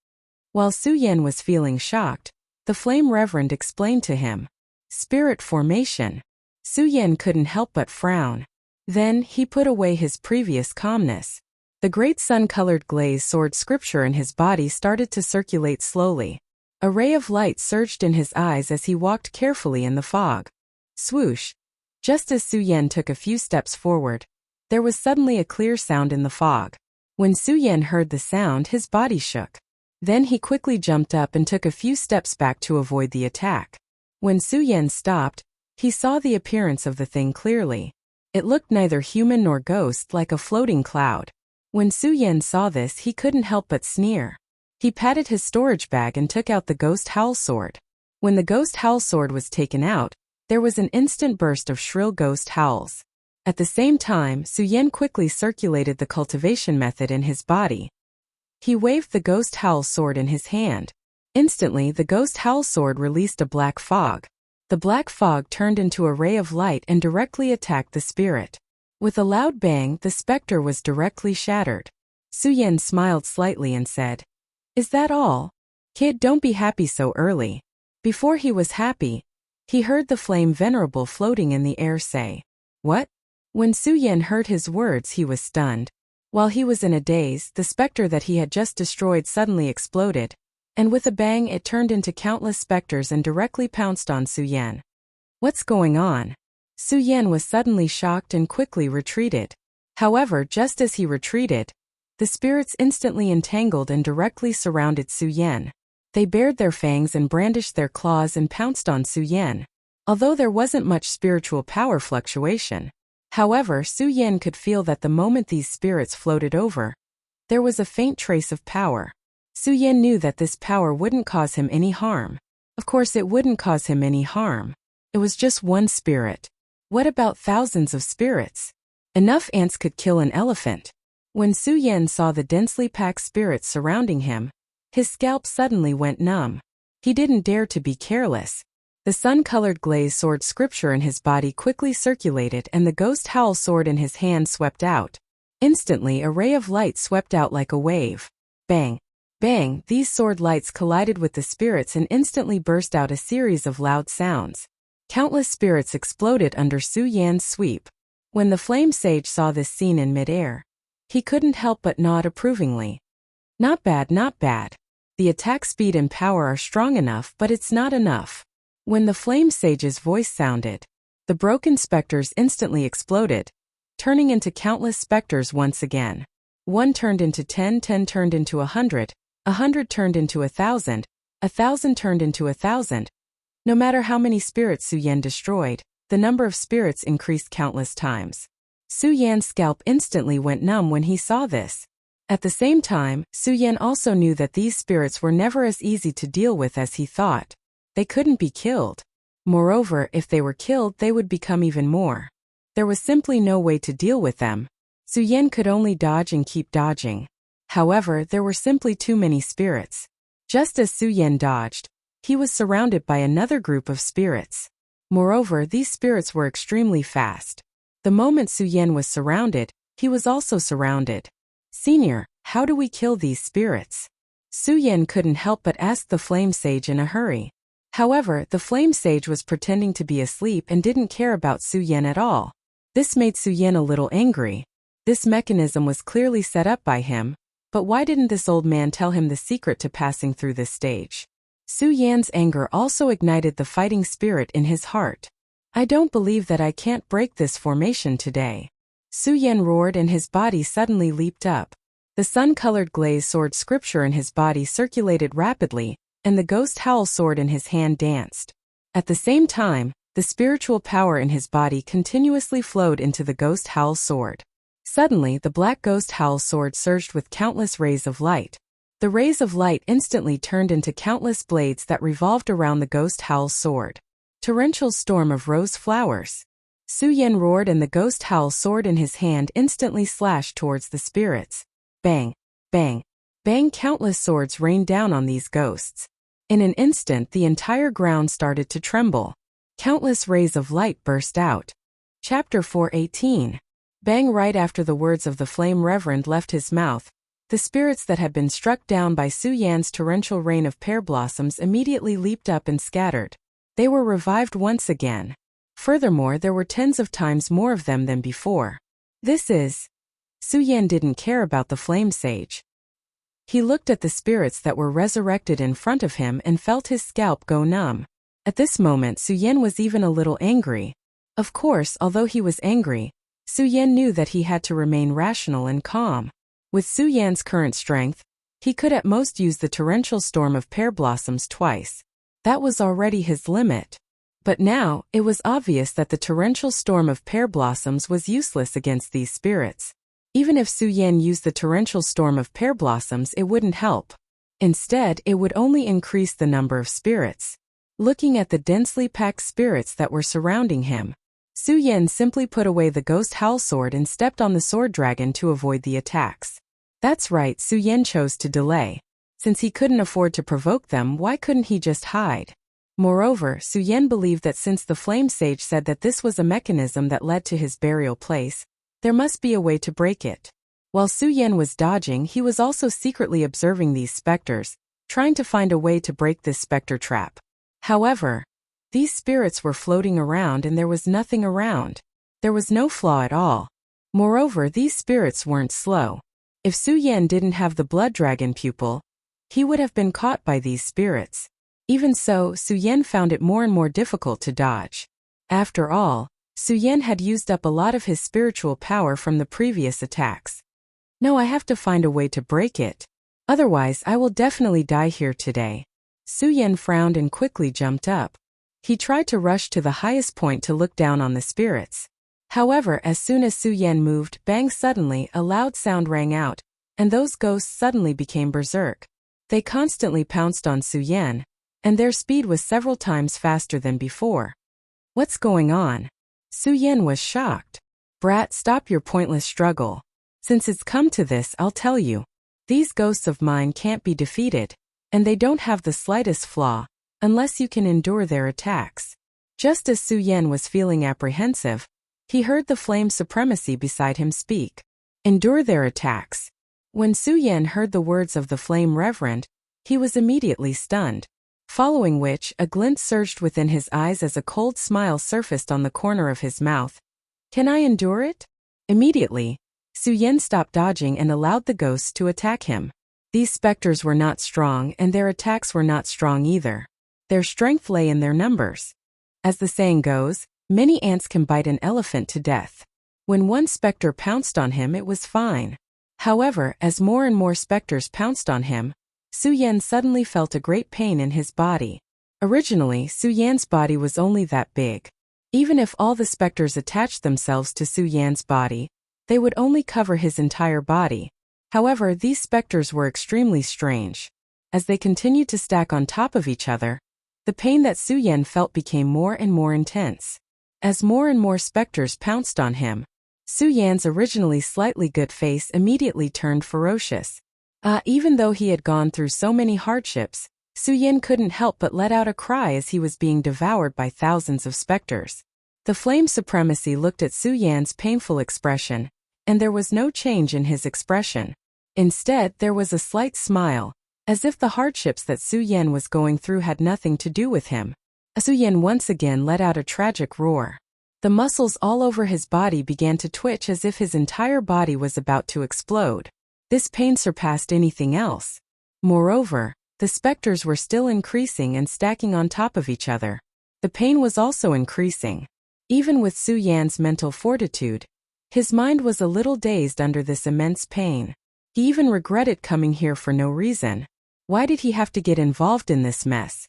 While Su Yan was feeling shocked, the Flame Reverend explained to him. Spirit Formation. Su Yan couldn't help but frown. Then, he put away his previous calmness. The great sun-colored glaze sword scripture in his body started to circulate slowly. A ray of light surged in his eyes as he walked carefully in the fog. Swoosh! Just as Su Yan took a few steps forward, there was suddenly a clear sound in the fog. When Su Yan heard the sound, his body shook. Then he quickly jumped up and took a few steps back to avoid the attack. When Su Yan stopped, he saw the appearance of the thing clearly. It looked neither human nor ghost, like a floating cloud. When Su Yan saw this, he couldn't help but sneer. He patted his storage bag and took out the Ghost Howl Sword. When the Ghost Howl Sword was taken out, there was an instant burst of shrill ghost howls. At the same time, Su Yan quickly circulated the cultivation method in his body. He waved the Ghost Howl Sword in his hand. Instantly, the Ghost Howl Sword released a black fog. The black fog turned into a ray of light and directly attacked the spirit. With a loud bang, the specter was directly shattered. Su Yan smiled slightly and said, Is that all? Kid, don't be happy so early. Before he was happy, he heard the flame venerable floating in the air say, "What?" When Su Yan heard his words, he was stunned. While he was in a daze, the specter that he had just destroyed suddenly exploded, and with a bang it turned into countless specters and directly pounced on Su Yan. What's going on? Su Yan was suddenly shocked and quickly retreated. However, just as he retreated, the spirits instantly entangled and directly surrounded Su Yan. They bared their fangs and brandished their claws and pounced on Su Yan. Although there wasn't much spiritual power fluctuation, however, Su Yan could feel that the moment these spirits floated over, there was a faint trace of power. Su Yan knew that this power wouldn't cause him any harm. Of course it wouldn't cause him any harm. It was just one spirit. What about thousands of spirits? Enough ants could kill an elephant. When Su Yan saw the densely packed spirits surrounding him, his scalp suddenly went numb. He didn't dare to be careless. The sun-colored glaze sword scripture in his body quickly circulated and the ghost howl sword in his hand swept out. Instantly a ray of light swept out like a wave. Bang! Bang! These sword lights collided with the spirits and instantly burst out a series of loud sounds. Countless spirits exploded under Su Yan's sweep. When the flame sage saw this scene in midair, he couldn't help but nod approvingly. Not bad, not bad. The attack speed and power are strong enough, but it's not enough. When the flame sage's voice sounded, the broken specters instantly exploded, turning into countless specters once again. 1 turned into 10, 10 turned into 100, 100 turned into 1,000, 1,000 turned into 1,000. No matter how many spirits Su Yan destroyed, the number of spirits increased countless times. Su Yan's scalp instantly went numb when he saw this. At the same time, Su Yan also knew that these spirits were never as easy to deal with as he thought. They couldn't be killed. Moreover, if they were killed, they would become even more. There was simply no way to deal with them. Su Yan could only dodge and keep dodging. However, there were simply too many spirits. Just as Su Yan dodged, he was surrounded by another group of spirits. Moreover, these spirits were extremely fast. The moment Su Yan was surrounded, he was also surrounded. "Senior, how do we kill these spirits?" Su Yan couldn't help but ask the flame sage in a hurry. However, the flame sage was pretending to be asleep and didn't care about Su Yan at all. This made Su Yan a little angry. This mechanism was clearly set up by him, but why didn't this old man tell him the secret to passing through this stage? Su Yan's anger also ignited the fighting spirit in his heart. "I don't believe that I can't break this formation today." Su Yan roared and his body suddenly leaped up. The sun-colored glaze sword scripture in his body circulated rapidly, and the ghost howl sword in his hand danced. At the same time, the spiritual power in his body continuously flowed into the ghost howl sword. Suddenly, the black ghost howl sword surged with countless rays of light. The rays of light instantly turned into countless blades that revolved around the ghost howl sword. Torrential storm of rose flowers. Su Yan roared and the ghost howl sword in his hand instantly slashed towards the spirits. Bang! Bang! Bang! Countless swords rained down on these ghosts. In an instant, the entire ground started to tremble. Countless rays of light burst out. Chapter 4:18. Bang! Right after the words of the flame reverend left his mouth, the spirits that had been struck down by Su Yan's torrential rain of pear blossoms immediately leaped up and scattered. They were revived once again. Furthermore, there were tens of times more of them than before. Su Yan didn't care about the flame sage. He looked at the spirits that were resurrected in front of him and felt his scalp go numb. At this moment, Su Yan was even a little angry. Of course, although he was angry, Su Yan knew that he had to remain rational and calm. With Su Yan's current strength, he could at most use the torrential storm of pear blossoms twice. That was already his limit. But now, it was obvious that the torrential storm of pear blossoms was useless against these spirits. Even if Su Yan used the torrential storm of pear blossoms, it wouldn't help. Instead, it would only increase the number of spirits. Looking at the densely packed spirits that were surrounding him, Su Yan simply put away the ghost howl sword and stepped on the sword dragon to avoid the attacks. That's right, Su Yan chose to delay. Since he couldn't afford to provoke them, why couldn't he just hide? Moreover, Su Yan believed that since the flame sage said that this was a mechanism that led to his burial place, there must be a way to break it. While Su Yan was dodging, he was also secretly observing these specters, trying to find a way to break this specter trap. However, these spirits were floating around and there was nothing around. There was no flaw at all. Moreover, these spirits weren't slow. If Su Yan didn't have the blood dragon pupil, he would have been caught by these spirits. Even so, Su Yan found it more and more difficult to dodge. After all, Su Yan had used up a lot of his spiritual power from the previous attacks. No, I have to find a way to break it. Otherwise, I will definitely die here today. Su Yan frowned and quickly jumped up. He tried to rush to the highest point to look down on the spirits. However, as soon as Su Yan moved, bang, suddenly a loud sound rang out, and those ghosts suddenly became berserk. They constantly pounced on Su Yan, and their speed was several times faster than before. What's going on? Su Yan was shocked. Brat, stop your pointless struggle. Since it's come to this, I'll tell you. These ghosts of mine can't be defeated, and they don't have the slightest flaw, unless you can endure their attacks. Just as Su Yan was feeling apprehensive, he heard the flame supremacy beside him speak. Endure their attacks. When Su Yan heard the words of the flame reverend, he was immediately stunned. Following which, a glint surged within his eyes as a cold smile surfaced on the corner of his mouth. Can I endure it? Immediately, Su Yan stopped dodging and allowed the ghosts to attack him. These specters were not strong and their attacks were not strong either. Their strength lay in their numbers. As the saying goes, many ants can bite an elephant to death. When one specter pounced on him, it was fine. However, as more and more specters pounced on him, Su Yan suddenly felt a great pain in his body. Originally, Su Yan's body was only that big. Even if all the specters attached themselves to Su Yan's body, they would only cover his entire body. However, these specters were extremely strange. As they continued to stack on top of each other, the pain that Su Yan felt became more and more intense. As more and more specters pounced on him, Su Yan's originally slightly good face immediately turned ferocious. Even though he had gone through so many hardships, Su Yan couldn't help but let out a cry as he was being devoured by thousands of specters. The flame supremacy looked at Su Yan's painful expression, and there was no change in his expression. Instead, there was a slight smile, as if the hardships that Su Yan was going through had nothing to do with him. Su Yan once again let out a tragic roar. The muscles all over his body began to twitch as if his entire body was about to explode. This pain surpassed anything else. Moreover, the specters were still increasing and stacking on top of each other. The pain was also increasing. Even with Su Yan's mental fortitude, his mind was a little dazed under this immense pain. He even regretted coming here for no reason. Why did he have to get involved in this mess?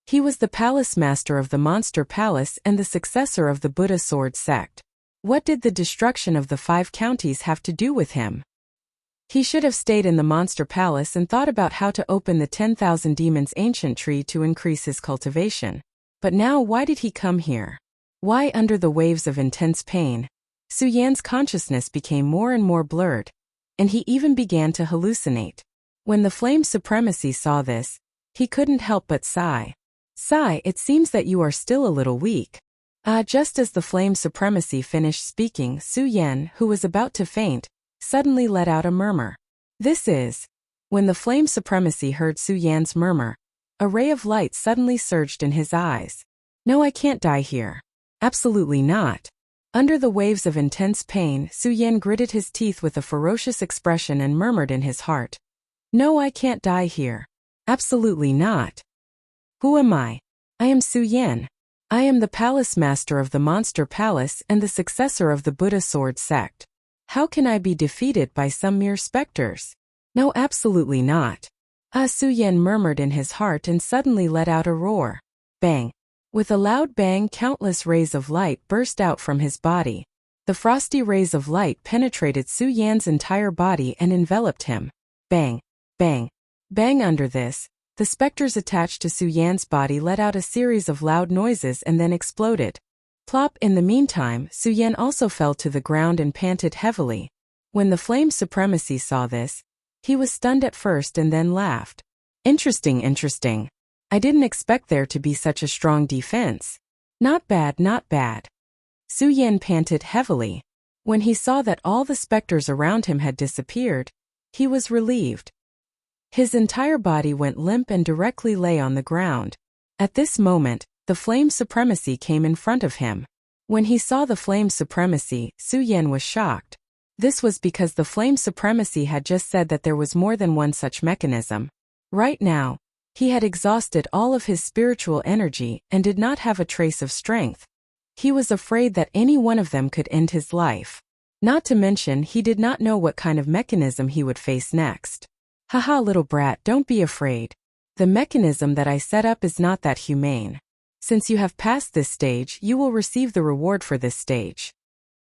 He was the palace master of the Monster Palace and the successor of the Buddha Sword sect. What did the destruction of the 5 counties have to do with him? He should have stayed in the Monster Palace and thought about how to open the 10,000 Demons ancient tree to increase his cultivation. But now why did he come here? Why, under the waves of intense pain, Su Yan's consciousness became more and more blurred, and he even began to hallucinate. When the flame supremacy saw this, he couldn't help but sigh. Sigh, it seems that you are still a little weak. Just as the flame supremacy finished speaking, Su Yan, who was about to faint, suddenly let out a murmur. When the flame supremacy heard Su Yan's murmur, a ray of light suddenly surged in his eyes. No, I can't die here. Absolutely not. Under the waves of intense pain, Su Yan gritted his teeth with a ferocious expression and murmured in his heart. No, I can't die here. Absolutely not. Who am I? I am Su Yan. I am the palace master of the Monster Palace and the successor of the Buddha Sword sect. How can I be defeated by some mere specters? No, absolutely not. Su Yan murmured in his heart and suddenly let out a roar. Bang! With a loud bang, countless rays of light burst out from his body. The frosty rays of light penetrated Su Yan's entire body and enveloped him. Bang! Bang! Bang! Under this, the specters attached to Su Yan's body let out a series of loud noises and then exploded. Plop! In the meantime, Su Yan also fell to the ground and panted heavily. When the flame supremacy saw this, he was stunned at first and then laughed. Interesting. I didn't expect there to be such a strong defense. Not bad, not bad. Su Yan panted heavily. When he saw that all the specters around him had disappeared, he was relieved. His entire body went limp and directly lay on the ground. At this moment, the flame supremacy came in front of him. When he saw the flame supremacy, Su Yan was shocked. This was because the flame supremacy had just said that there was more than one such mechanism. Right now, he had exhausted all of his spiritual energy and did not have a trace of strength. He was afraid that any one of them could end his life. Not to mention, he did not know what kind of mechanism he would face next. Haha, little brat, don't be afraid. The mechanism that I set up is not that humane. Since you have passed this stage, you will receive the reward for this stage.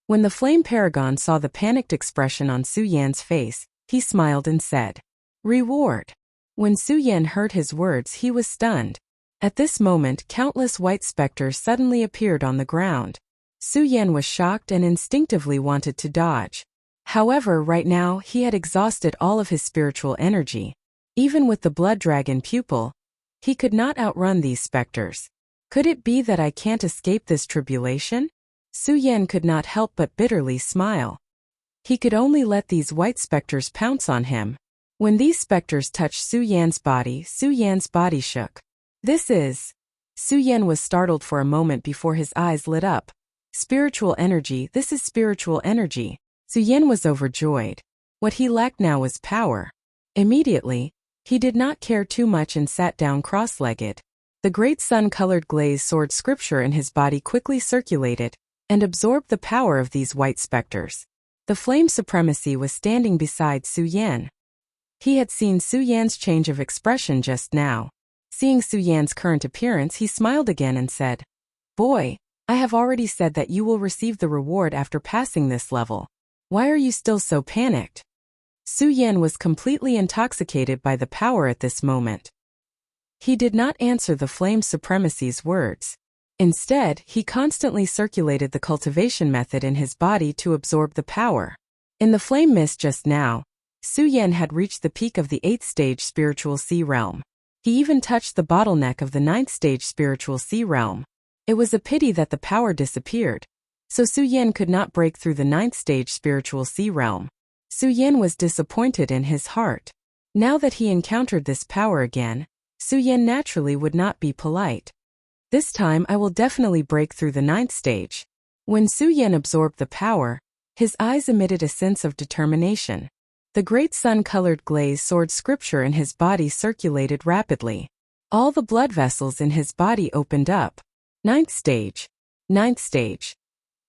When the flame paragon saw the panicked expression on Su Yan's face, he smiled and said, "Reward." When Su Yan heard his words, he was stunned. At this moment, countless white specters suddenly appeared on the ground. Su Yan was shocked and instinctively wanted to dodge. However, right now, he had exhausted all of his spiritual energy. Even with the blood dragon pupil, he could not outrun these specters. Could it be that I can't escape this tribulation? Su Yan could not help but bitterly smile. He could only let these white specters pounce on him. When these specters touched Su Yan's body shook. This is... Su Yan was startled for a moment before his eyes lit up. Spiritual energy, this is spiritual energy. Su Yan was overjoyed. What he lacked now was power. Immediately, he did not care too much and sat down cross-legged. The great sun-colored glaze sword scripture in his body quickly circulated and absorbed the power of these white specters. The flame supremacy was standing beside Su Yan. He had seen Su Yan's change of expression just now. Seeing Su Yan's current appearance, he smiled again and said, "Boy, I have already said that you will receive the reward after passing this level. Why are you still so panicked?" Su Yan was completely intoxicated by the power at this moment. He did not answer the flame supremacy's words. Instead, he constantly circulated the cultivation method in his body to absorb the power. In the flame mist just now, Su Yan had reached the peak of the 8th stage spiritual sea realm. He even touched the bottleneck of the 9th stage spiritual sea realm. It was a pity that the power disappeared, so Su Yan could not break through the 9th stage spiritual sea realm. Su Yan was disappointed in his heart. Now that he encountered this power again, Su Yan naturally would not be polite. This time I will definitely break through the 9th stage. When Su Yan absorbed the power, his eyes emitted a sense of determination. The great sun-colored glaze sword scripture in his body circulated rapidly. All the blood vessels in his body opened up. 9th stage. 9th stage.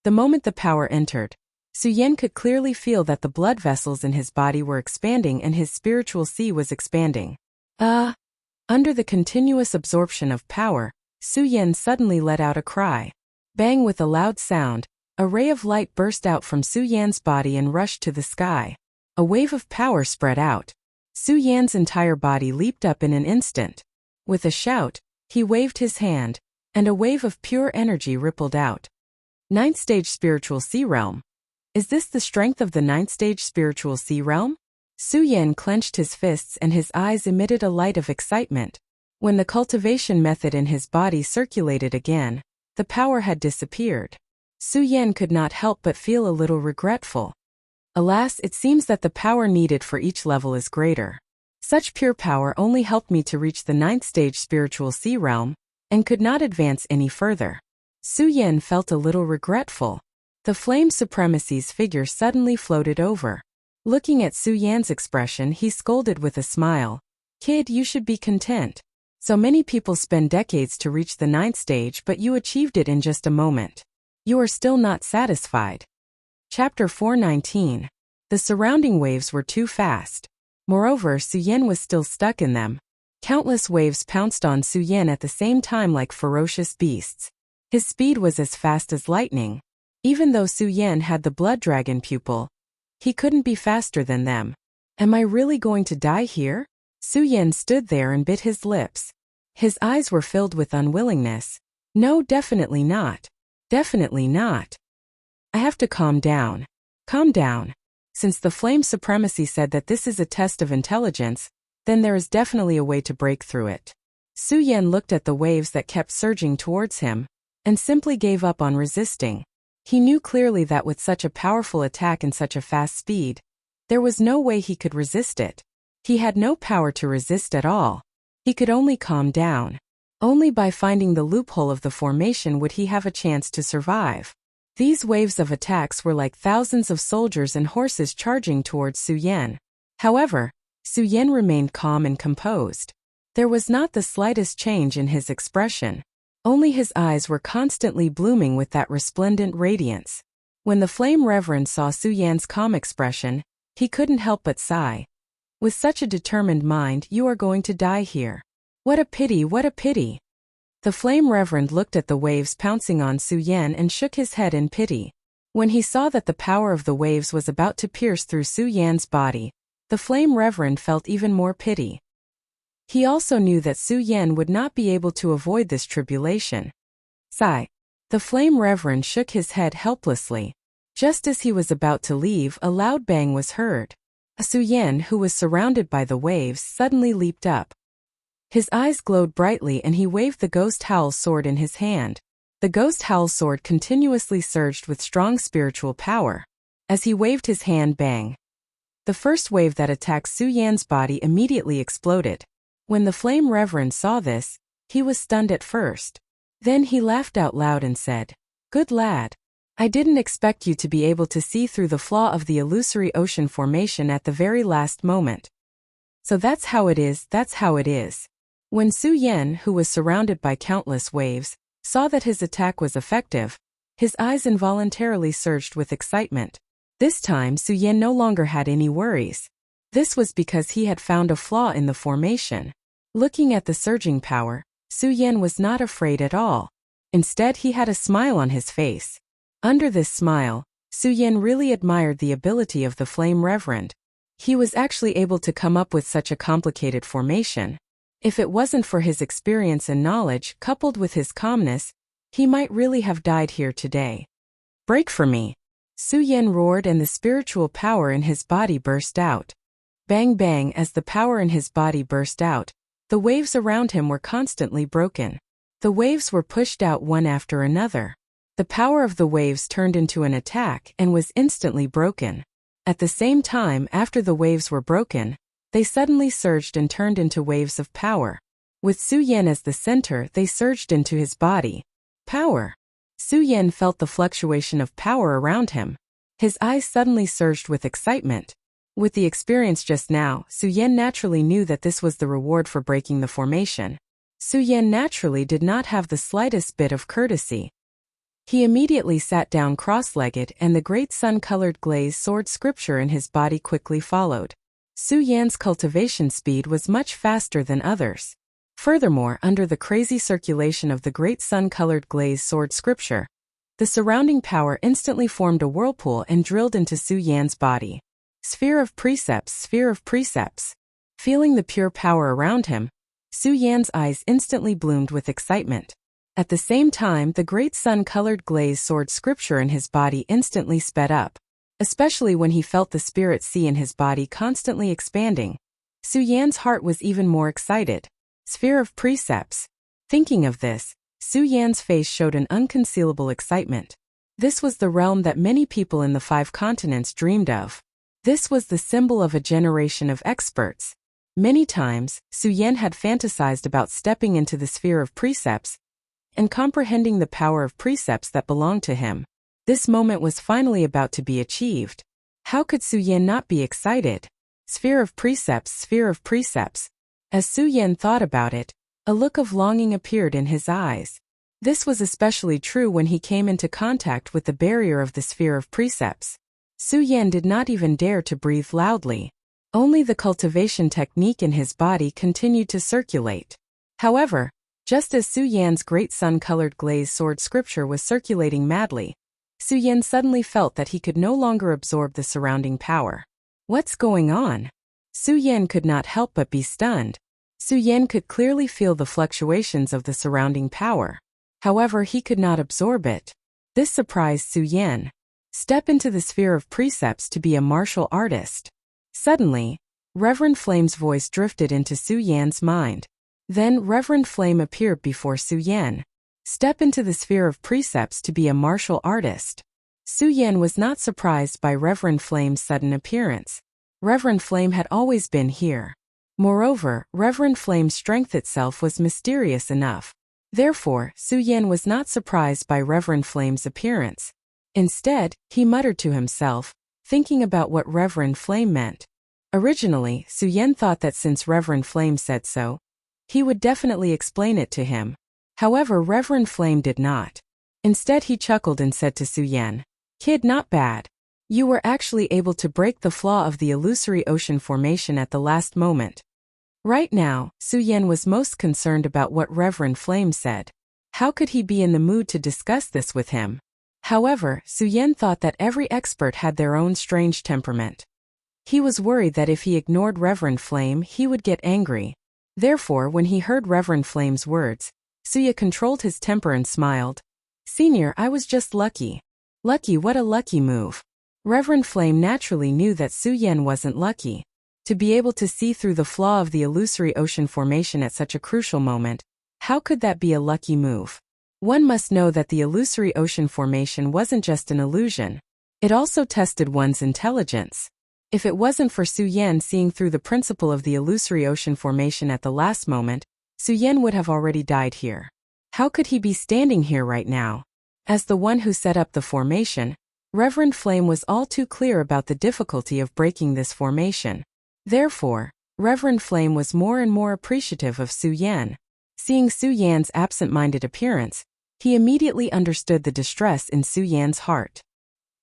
The moment the power entered, Su Yan could clearly feel that the blood vessels in his body were expanding and his spiritual sea was expanding. Under the continuous absorption of power, Su Yan suddenly let out a cry. Bang! With a loud sound, a ray of light burst out from Su Yan's body and rushed to the sky. A wave of power spread out. Su Yan's entire body leaped up in an instant. With a shout, he waved his hand, and a wave of pure energy rippled out. 9th stage spiritual sea realm. Is this the strength of the 9th stage spiritual sea realm? Su Yan clenched his fists and his eyes emitted a light of excitement. When the cultivation method in his body circulated again, the power had disappeared. Su Yan could not help but feel a little regretful. Alas, it seems that the power needed for each level is greater. Such pure power only helped me to reach the 9th stage spiritual sea realm, and could not advance any further. Su Yan felt a little regretful. The flame supremacy's figure suddenly floated over. Looking at Su Yan's expression, he scolded with a smile. "Kid, you should be content. So many people spend decades to reach the 9th stage, but you achieved it in just a moment. You are still not satisfied." Chapter 419. The surrounding waves were too fast. Moreover, Su Yan was still stuck in them. Countless waves pounced on Su Yan at the same time like ferocious beasts. His speed was as fast as lightning. Even though Su Yan had the blood dragon pupil, he couldn't be faster than them. Am I really going to die here? Su Yan stood there and bit his lips. His eyes were filled with unwillingness. No, definitely not. Definitely not. I have to calm down. Calm down. Since the flame supremacy said that this is a test of intelligence, then there is definitely a way to break through it. Su Yan looked at the waves that kept surging towards him, and simply gave up on resisting. He knew clearly that with such a powerful attack and such a fast speed, there was no way he could resist it. He had no power to resist at all. He could only calm down. Only by finding the loophole of the formation would he have a chance to survive. These waves of attacks were like thousands of soldiers and horses charging towards Su Yan. However, Su Yan remained calm and composed. There was not the slightest change in his expression. Only his eyes were constantly blooming with that resplendent radiance. When the Flame Reverend saw Su Yan's calm expression, he couldn't help but sigh. With such a determined mind, you are going to die here. What a pity, what a pity. The Flame Reverend looked at the waves pouncing on Su Yan and shook his head in pity. When he saw that the power of the waves was about to pierce through Su Yan's body, the Flame Reverend felt even more pity. He also knew that Su Yan would not be able to avoid this tribulation. Sigh. The Flame Reverend shook his head helplessly. Just as he was about to leave, a loud bang was heard. Su Yan, who was surrounded by the waves, suddenly leaped up. His eyes glowed brightly and he waved the Ghost Howl sword in his hand. The Ghost Howl sword continuously surged with strong spiritual power. As he waved his hand, bang. The first wave that attacked Su Yan's body immediately exploded. When the Flame Reverend saw this, he was stunned at first. Then he laughed out loud and said, "Good lad. I didn't expect you to be able to see through the flaw of the illusory ocean formation at the very last moment. So that's how it is, that's how it is." When Su Yan, who was surrounded by countless waves, saw that his attack was effective, his eyes involuntarily surged with excitement. This time Su Yan no longer had any worries. This was because he had found a flaw in the formation. Looking at the surging power, Su Yan was not afraid at all. Instead, he had a smile on his face. Under this smile, Su Yan really admired the ability of the Flame Reverend. He was actually able to come up with such a complicated formation. If it wasn't for his experience and knowledge, coupled with his calmness, he might really have died here today. "Break for me!" Su Yan roared and the spiritual power in his body burst out. Bang bang. As the power in his body burst out, the waves around him were constantly broken. The waves were pushed out one after another. The power of the waves turned into an attack and was instantly broken. At the same time, after the waves were broken, they suddenly surged and turned into waves of power. With Su Yan as the center, they surged into his body. Power. Su Yan felt the fluctuation of power around him. His eyes suddenly surged with excitement. With the experience just now, Su Yan naturally knew that this was the reward for breaking the formation. Su Yan naturally did not have the slightest bit of courtesy. He immediately sat down cross-legged and the great sun-colored glaze sword scripture in his body quickly followed. Su Yan's cultivation speed was much faster than others. Furthermore, under the crazy circulation of the great sun-colored glaze sword scripture, the surrounding power instantly formed a whirlpool and drilled into Su Yan's body. Sphere of precepts, sphere of precepts. Feeling the pure power around him, Su Yan's eyes instantly bloomed with excitement. At the same time, the great sun-colored glaze sword scripture in his body instantly sped up. Especially when he felt the spirit sea in his body constantly expanding, Su Yan's heart was even more excited. Sphere of precepts. Thinking of this, Su Yan's face showed an unconcealable excitement. This was the realm that many people in the 5 continents dreamed of. This was the symbol of a generation of experts. Many times, Su Yan had fantasized about stepping into the sphere of precepts and comprehending the power of precepts that belonged to him. This moment was finally about to be achieved. How could Su Yan not be excited? Sphere of precepts, sphere of precepts. As Su Yan thought about it, a look of longing appeared in his eyes. This was especially true when he came into contact with the barrier of the sphere of precepts. Su Yan did not even dare to breathe loudly. Only the cultivation technique in his body continued to circulate. However, just as Su Yan's great sun-colored glaze sword scripture was circulating madly, Su Yan suddenly felt that he could no longer absorb the surrounding power. What's going on? Su Yan could not help but be stunned. Su Yan could clearly feel the fluctuations of the surrounding power. However, he could not absorb it. This surprised Su Yan. Step into the sphere of precepts to be a martial artist. Suddenly, Reverend Flame's voice drifted into Su Yan's mind. Then Reverend Flame appeared before Su Yan. Step into the sphere of precepts to be a martial artist. Su Yan was not surprised by Reverend Flame's sudden appearance. Reverend Flame had always been here. Moreover, Reverend Flame's strength itself was mysterious enough. Therefore, Su Yan was not surprised by Reverend Flame's appearance. Instead, he muttered to himself, thinking about what Reverend Flame meant. Originally, Su Yan thought that since Reverend Flame said so, he would definitely explain it to him. However, Reverend Flame did not. Instead, he chuckled and said to Su Yan, "Kid, not bad. You were actually able to break the flaw of the illusory ocean formation at the last moment." Right now, Su Yan was most concerned about what Reverend Flame said. How could he be in the mood to discuss this with him? However, Su Yan thought that every expert had their own strange temperament. He was worried that if he ignored Reverend Flame, he would get angry. Therefore, when he heard Reverend Flame's words, Suya controlled his temper and smiled. "Senior, I was just lucky." "Lucky? What a lucky move." Reverend Flame naturally knew that Su Yan wasn't lucky. To be able to see through the flaw of the illusory ocean formation at such a crucial moment, how could that be a lucky move? One must know that the illusory ocean formation wasn't just an illusion. It also tested one's intelligence. If it wasn't for Su Yan seeing through the principle of the illusory ocean formation at the last moment, Su Yan would have already died here. How could he be standing here right now? As the one who set up the formation, Reverend Flame was all too clear about the difficulty of breaking this formation. Therefore, Reverend Flame was more and more appreciative of Su Yan. Seeing Su Yan's absent-minded appearance, he immediately understood the distress in Su Yan's heart.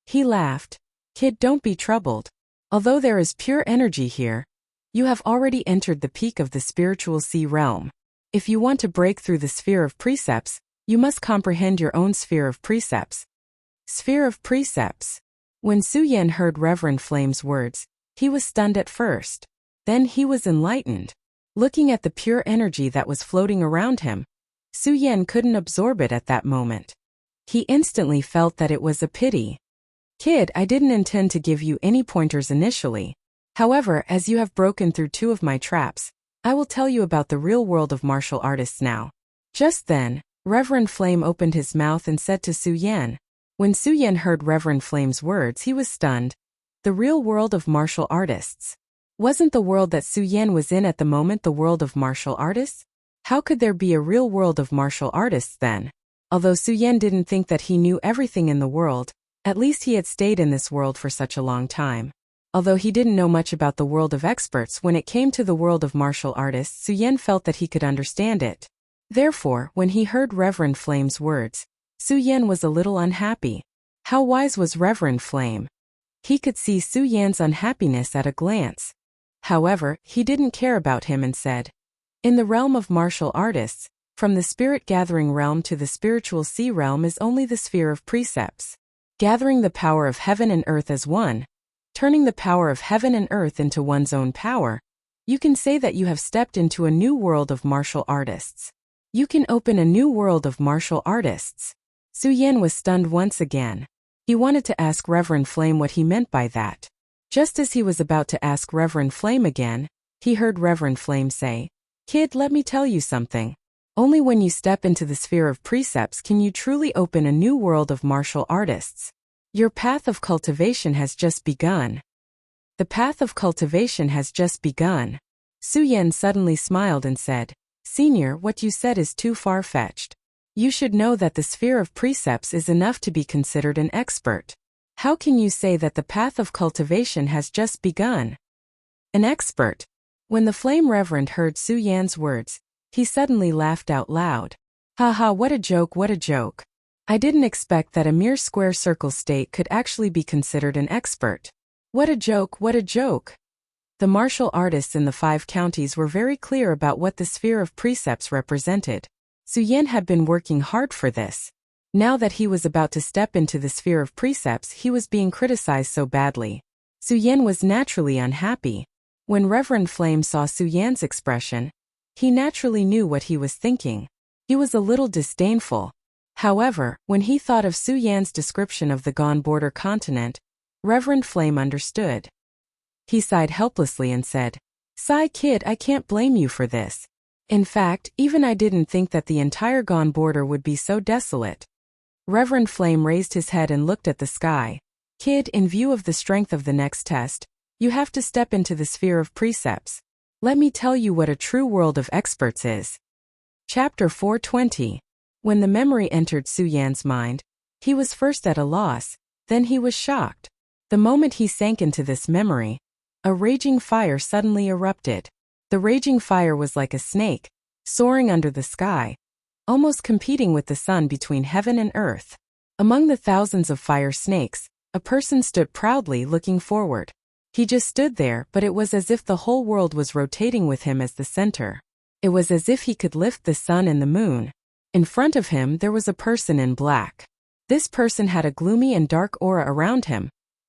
He laughed. "Kid, don't be troubled. Although there is pure energy here, you have already entered the peak of the spiritual sea realm. If you want to break through the sphere of precepts, you must comprehend your own sphere of precepts." Sphere of precepts. When Su Yan heard Reverend Flame's words, he was stunned at first. Then he was enlightened. Looking at the pure energy that was floating around him, Su Yan couldn't absorb it at that moment. He instantly felt that it was a pity. "Kid, I didn't intend to give you any pointers initially. However, as you have broken through 2 of my traps, I will tell you about the real world of martial artists now." Just then, Reverend Flame opened his mouth and said to Su Yan. When Su Yan heard Reverend Flame's words, he was stunned. The real world of martial artists. Wasn't the world that Su Yan was in at the moment the world of martial artists? How could there be a real world of martial artists then? Although Su Yan didn't think that he knew everything in the world, at least he had stayed in this world for such a long time. Although he didn't know much about the world of experts, when it came to the world of martial artists, Su Yan felt that he could understand it. Therefore, when he heard Reverend Flame's words, Su Yan was a little unhappy. How wise was Reverend Flame? He could see Su Yan's unhappiness at a glance. However, he didn't care about him and said, "In the realm of martial artists, from the spirit-gathering realm to the spiritual sea realm is only the sphere of precepts. Gathering the power of heaven and earth as one, turning the power of heaven and earth into one's own power, you can say that you have stepped into a new world of martial artists. You can open a new world of martial artists." Su Yan was stunned once again. He wanted to ask Reverend Flame what he meant by that. Just as he was about to ask Reverend Flame again, he heard Reverend Flame say, "Kid, let me tell you something. Only when you step into the sphere of precepts can you truly open a new world of martial artists. Your path of cultivation has just begun." The path of cultivation has just begun. Su Yan suddenly smiled and said, "Senior, what you said is too far-fetched. You should know that the sphere of precepts is enough to be considered an expert. How can you say that the path of cultivation has just begun?" An expert. When the Flame Reverend heard Su Yan's words, he suddenly laughed out loud. "Haha, what a joke, what a joke. I didn't expect that a mere square circle state could actually be considered an expert. What a joke, what a joke." The martial artists in the 5 counties were very clear about what the sphere of precepts represented. Su Yan had been working hard for this. Now that he was about to step into the sphere of precepts, he was being criticized so badly. Su Yan was naturally unhappy. When Reverend Flame saw Su Yan's expression, he naturally knew what he was thinking. He was a little disdainful. However, when he thought of Su Yan's description of the Gone Border continent, Reverend Flame understood. He sighed helplessly and said, "Sigh, kid, I can't blame you for this. In fact, even I didn't think that the entire Gone Border would be so desolate." Reverend Flame raised his head and looked at the sky. "Kid, in view of the strength of the next test, you have to step into the sphere of precepts. Let me tell you what a true world of experts is. Chapter 420. When the memory entered Su Yan's mind, he was first at a loss, then he was shocked. The moment he sank into this memory, a raging fire suddenly erupted. The raging fire was like a snake, soaring under the sky, almost competing with the sun between heaven and earth. Among the thousands of fire snakes, a person stood proudly looking forward. He just stood there, but it was as if the whole world was rotating with him as the center. It was as if he could lift the sun and the moon. In front of him there was a person in black. This person had a gloomy and dark aura around him,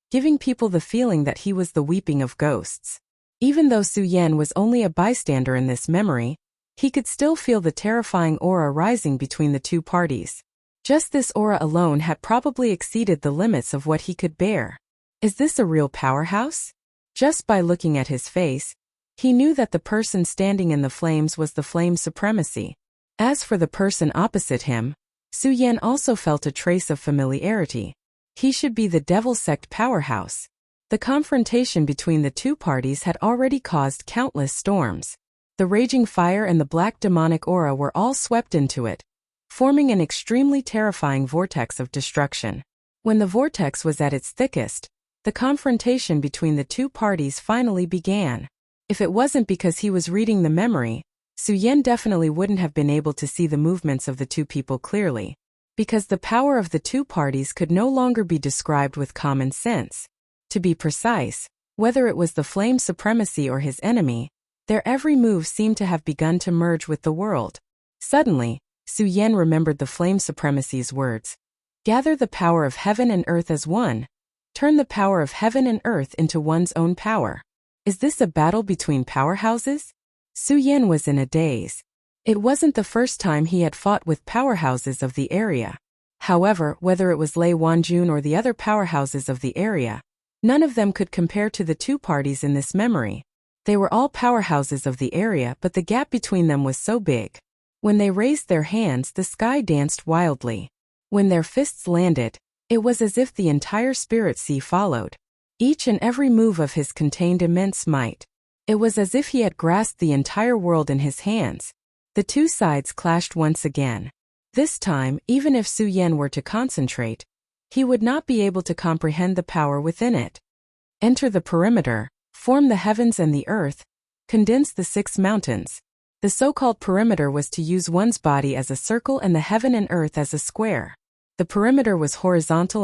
giving people the feeling that he was the weeping of ghosts. Even though Su Yan was only a bystander in this memory, he could still feel the terrifying aura rising between the two parties. Just this aura alone had probably exceeded the limits of what he could bear. Is this a real powerhouse? Just by looking at his face, he knew that the person standing in the flames was the flame supremacy. As for the person opposite him, Su Yan also felt a trace of familiarity. He should be the devil sect powerhouse. The confrontation between the two parties had already caused countless storms. The raging fire and the black demonic aura were all swept into it, forming an extremely terrifying vortex of destruction. When the vortex was at its thickest, the confrontation between the two parties finally began. If it wasn't because he was reading the memory, Su Yan definitely wouldn't have been able to see the movements of the two people clearly. Because the power of the two parties could no longer be described with common sense. To be precise, whether it was the flame supremacy or his enemy, their every move seemed to have begun to merge with the world. Suddenly, Su Yan remembered the flame supremacy's words. Gather the power of heaven and earth as one. Turn the power of heaven and earth into one's own power. Is this a battle between powerhouses? Su Yan was in a daze. It wasn't the first time he had fought with powerhouses of the area. However, whether it was Lei Wanjun or the other powerhouses of the area, none of them could compare to the two parties in this memory. They were all powerhouses of the area, but the gap between them was so big. When they raised their hands, the sky danced wildly. When their fists landed, it was as if the entire spirit sea followed. Each and every move of his contained immense might. It was as if he had grasped the entire world in his hands. The two sides clashed once again. This time, even if Su Yan were to concentrate, he would not be able to comprehend the power within it. Enter the perimeter, form the heavens and the earth, condense the 6 mountains. The so-called perimeter was to use one's body as a circle and the heaven and earth as a square. The perimeter was horizontal,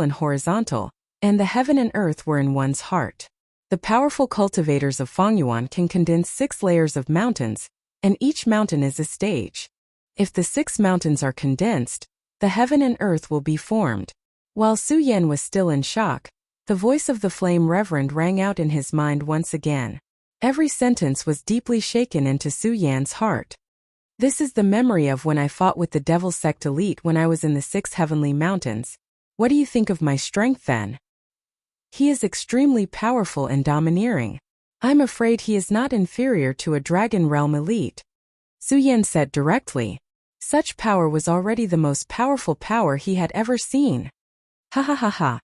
and the heaven and earth were in one's heart. The powerful cultivators of Fengyuan can condense 6 layers of mountains, and each mountain is a stage. If the 6 mountains are condensed, the heaven and earth will be formed. While Su Yan was still in shock, the voice of the flame reverend rang out in his mind once again. Every sentence was deeply shaken into Su Yan's heart. This is the memory of when I fought with the devil sect elite when I was in the 6 heavenly mountains. What do you think of my strength then? He is extremely powerful and domineering. I'm afraid he is not inferior to a dragon realm elite. Su Yan said directly. Such power was already the most powerful power he had ever seen. Ha ha ha ha.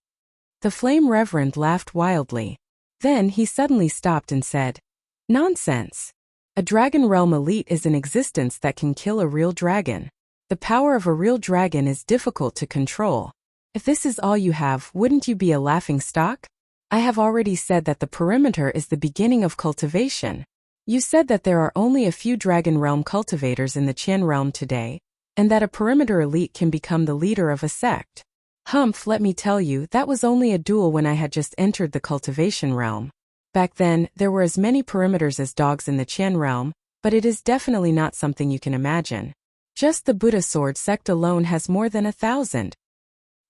The flame reverend laughed wildly. Then he suddenly stopped and said, Nonsense. A dragon realm elite is an existence that can kill a real dragon. The power of a real dragon is difficult to control. If this is all you have, wouldn't you be a laughing stock? I have already said that the perimeter is the beginning of cultivation. You said that there are only a few dragon realm cultivators in the Qian realm today, and that a perimeter elite can become the leader of a sect. Humph, let me tell you, that was only a duel when I had just entered the cultivation realm. Back then, there were as many perimeters as dogs in the Qian realm, but it is definitely not something you can imagine. Just the Buddha sword sect alone has more than 1,000.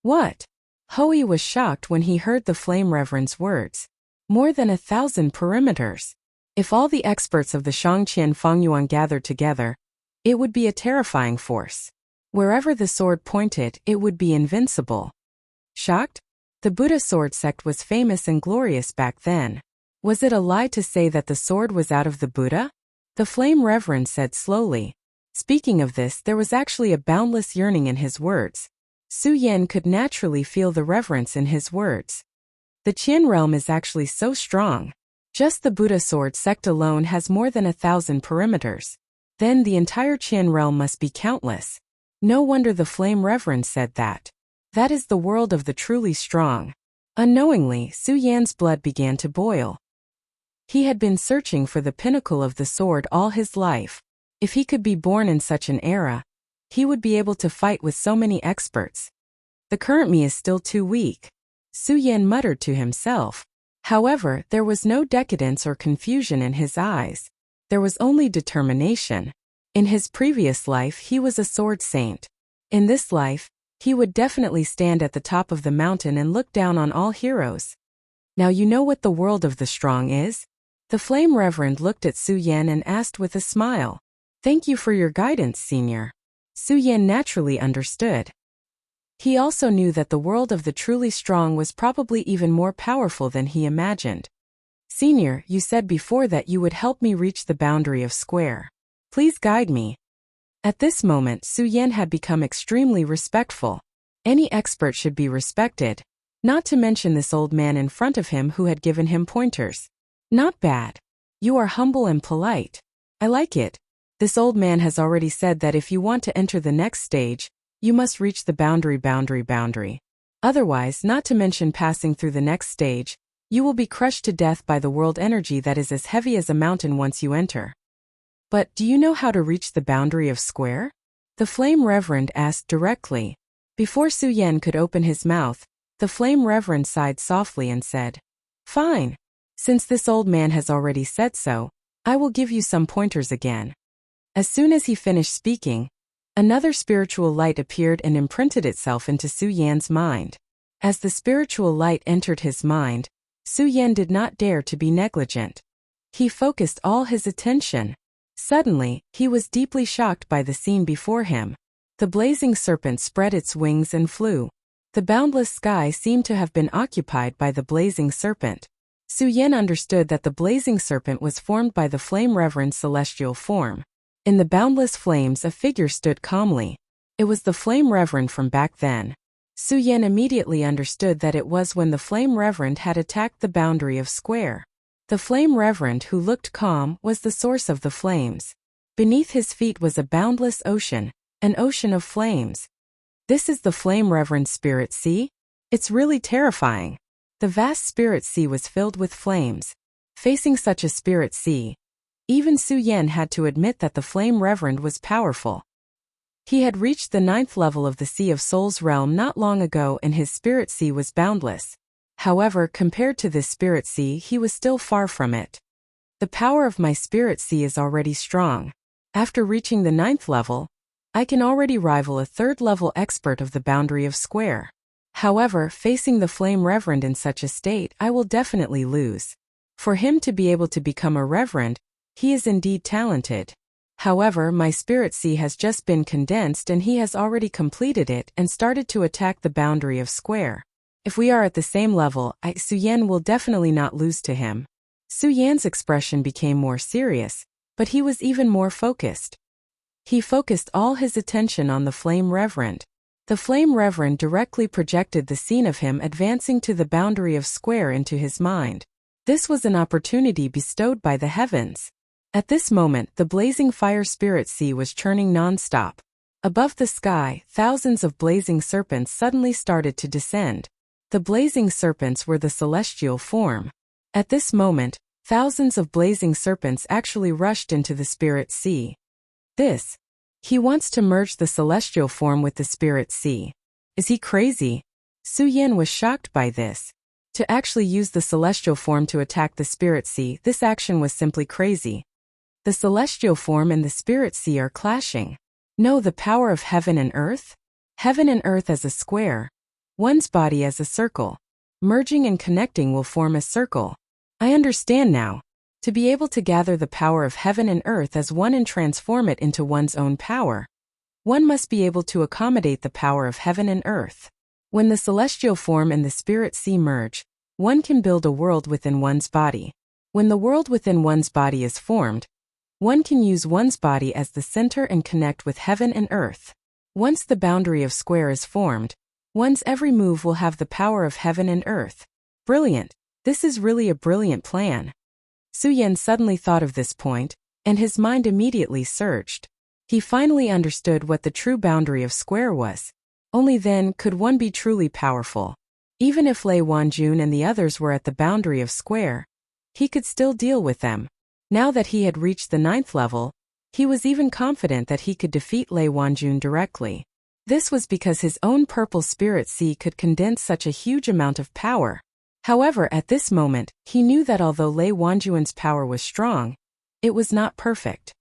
What? Hoi was shocked when he heard the flame reverend's words. More than 1,000 perimeters. If all the experts of the Shangqian Fengyuan gathered together, it would be a terrifying force. Wherever the sword pointed, it would be invincible. Shocked? The Buddha sword sect was famous and glorious back then. Was it a lie to say that the sword was out of the Buddha? The flame reverend said slowly. Speaking of this, there was actually a boundless yearning in his words. Su Yan could naturally feel the reverence in his words. The Qian realm is actually so strong. Just the Buddha sword sect alone has more than 1,000 perimeters. Then the entire Qian realm must be countless. No wonder the Flame Reverend said that. That is the world of the truly strong. Unknowingly, Su Yan's blood began to boil. He had been searching for the pinnacle of the sword all his life. If he could be born in such an era, he would be able to fight with so many experts. The current me is still too weak, Su Yan muttered to himself. However, there was no decadence or confusion in his eyes. There was only determination. In his previous life he was a sword saint. In this life, he would definitely stand at the top of the mountain and look down on all heroes. Now you know what the world of the strong is? The Flame Reverend looked at Su Yan and asked with a smile. Thank you for your guidance, Senior. Su Yan naturally understood. He also knew that the world of the truly strong was probably even more powerful than he imagined. Senior, you said before that you would help me reach the boundary of square. Please guide me. At this moment, Su Yan had become extremely respectful. Any expert should be respected, not to mention this old man in front of him who had given him pointers. Not bad. You are humble and polite. I like it. This old man has already said that if you want to enter the next stage, you must reach the boundary. Otherwise, not to mention passing through the next stage, you will be crushed to death by the world energy that is as heavy as a mountain once you enter. But do you know how to reach the boundary of square? The Flame Reverend asked directly. Before Su Yan could open his mouth, the Flame Reverend sighed softly and said, Fine. Since this old man has already said so, I will give you some pointers again. As soon as he finished speaking, another spiritual light appeared and imprinted itself into Su Yan's mind. As the spiritual light entered his mind, Su Yan did not dare to be negligent. He focused all his attention. Suddenly, he was deeply shocked by the scene before him. The blazing serpent spread its wings and flew. The boundless sky seemed to have been occupied by the blazing serpent. Su Yan understood that the blazing serpent was formed by the Flame Reverend's celestial form. In the boundless flames a figure stood calmly. It was the Flame Reverend from back then. Su Yan immediately understood that it was when the Flame Reverend had attacked the boundary of square. The Flame Reverend, who looked calm, was the source of the flames. Beneath his feet was a boundless ocean, an ocean of flames. This is the Flame Reverend's spirit sea? It's really terrifying. The vast spirit sea was filled with flames. Facing such a spirit sea, even Su Yan had to admit that the Flame Reverend was powerful. He had reached the 9th level of the Sea of Souls realm not long ago and his spirit sea was boundless. However, compared to this spirit sea, he was still far from it. The power of my spirit sea is already strong. After reaching the 9th level, I can already rival a 3rd level expert of the boundary of square. However, facing the Flame Reverend in such a state, I will definitely lose. For him to be able to become a reverend, he is indeed talented. However, my spirit sea has just been condensed and he has already completed it and started to attack the boundary of square. If we are at the same level, Su Yan will definitely not lose to him. Su Yan's expression became more serious, but he was even more focused. He focused all his attention on the Flame Reverend. The Flame Reverend directly projected the scene of him advancing to the boundary of square into his mind. This was an opportunity bestowed by the heavens. At this moment, the blazing fire spirit sea was churning non-stop. Above the sky, thousands of blazing serpents suddenly started to descend. The blazing serpents were the celestial form. At this moment, thousands of blazing serpents actually rushed into the spirit sea. He wants to merge the celestial form with the spirit sea. Is he crazy? Su Yan was shocked by this. To actually use the celestial form to attack the spirit sea, this action was simply crazy. The celestial form and the spirit sea are clashing. No, the power of heaven and earth? Heaven and earth as a square. One's body as a circle. Merging and connecting will form a circle. I understand now. To be able to gather the power of heaven and earth as one and transform it into one's own power, one must be able to accommodate the power of heaven and earth. When the celestial form and the spirit sea merge, one can build a world within one's body. When the world within one's body is formed, one can use one's body as the center and connect with heaven and earth. Once the boundary of square is formed, one's every move will have the power of heaven and earth. Brilliant. This is really a brilliant plan. Suyen suddenly thought of this point, and his mind immediately surged. He finally understood what the true boundary of square was. Only then could one be truly powerful. Even if Lei Wanjun and the others were at the boundary of square, he could still deal with them. Now that he had reached the 9th level, he was even confident that he could defeat Lei Wanjun directly. This was because his own purple spirit sea could condense such a huge amount of power. However, at this moment, he knew that although Lei Wanjun's power was strong, it was not perfect.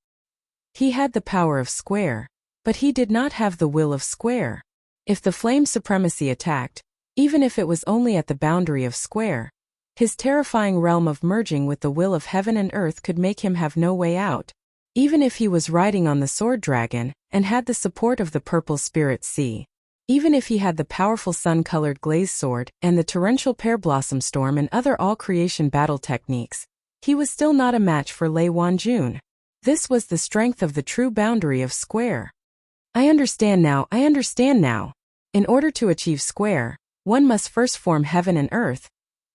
He had the power of square, but he did not have the will of square. If the flame supremacy attacked, even if it was only at the boundary of square, his terrifying realm of merging with the will of heaven and earth could make him have no way out. Even if he was riding on the sword dragon and had the support of the purple spirit sea, even if he had the powerful sun-colored glaze sword and the torrential pear blossom storm and other all-creation battle techniques, he was still not a match for Lei Wanjun. This was the strength of the true boundary of square. I understand now. In order to achieve square, one must first form heaven and earth,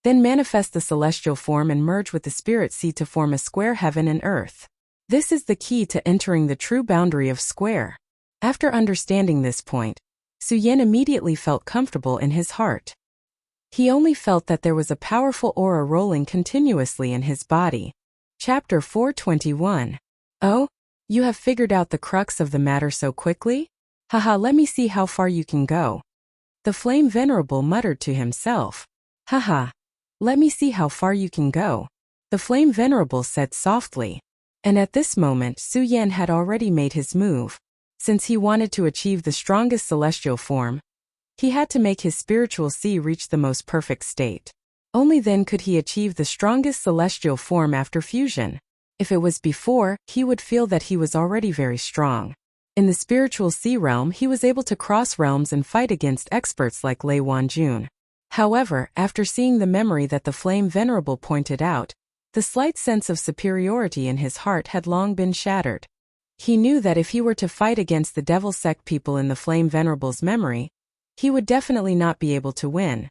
then manifest the celestial form and merge with the spirit sea to form a square heaven and earth. This is the key to entering the true boundary of square. After understanding this point, Suyen immediately felt comfortable in his heart. He only felt that there was a powerful aura rolling continuously in his body. Chapter 421. Oh? You have figured out the crux of the matter so quickly? Haha, let me see how far you can go. The Flame Venerable muttered to himself. Haha. Let me see how far you can go. The Flame Venerable said softly. And at this moment Suyen had already made his move. Since he wanted to achieve the strongest celestial form, he had to make his spiritual sea reach the most perfect state. Only then could he achieve the strongest celestial form after fusion. If it was before, he would feel that he was already very strong. In the spiritual sea realm he was able to cross realms and fight against experts like Lei Wanjun. However, after seeing the memory that the Flame Venerable pointed out, the slight sense of superiority in his heart had long been shattered. He knew that if he were to fight against the Devil Sect people in the Flame Venerable's memory, he would definitely not be able to win.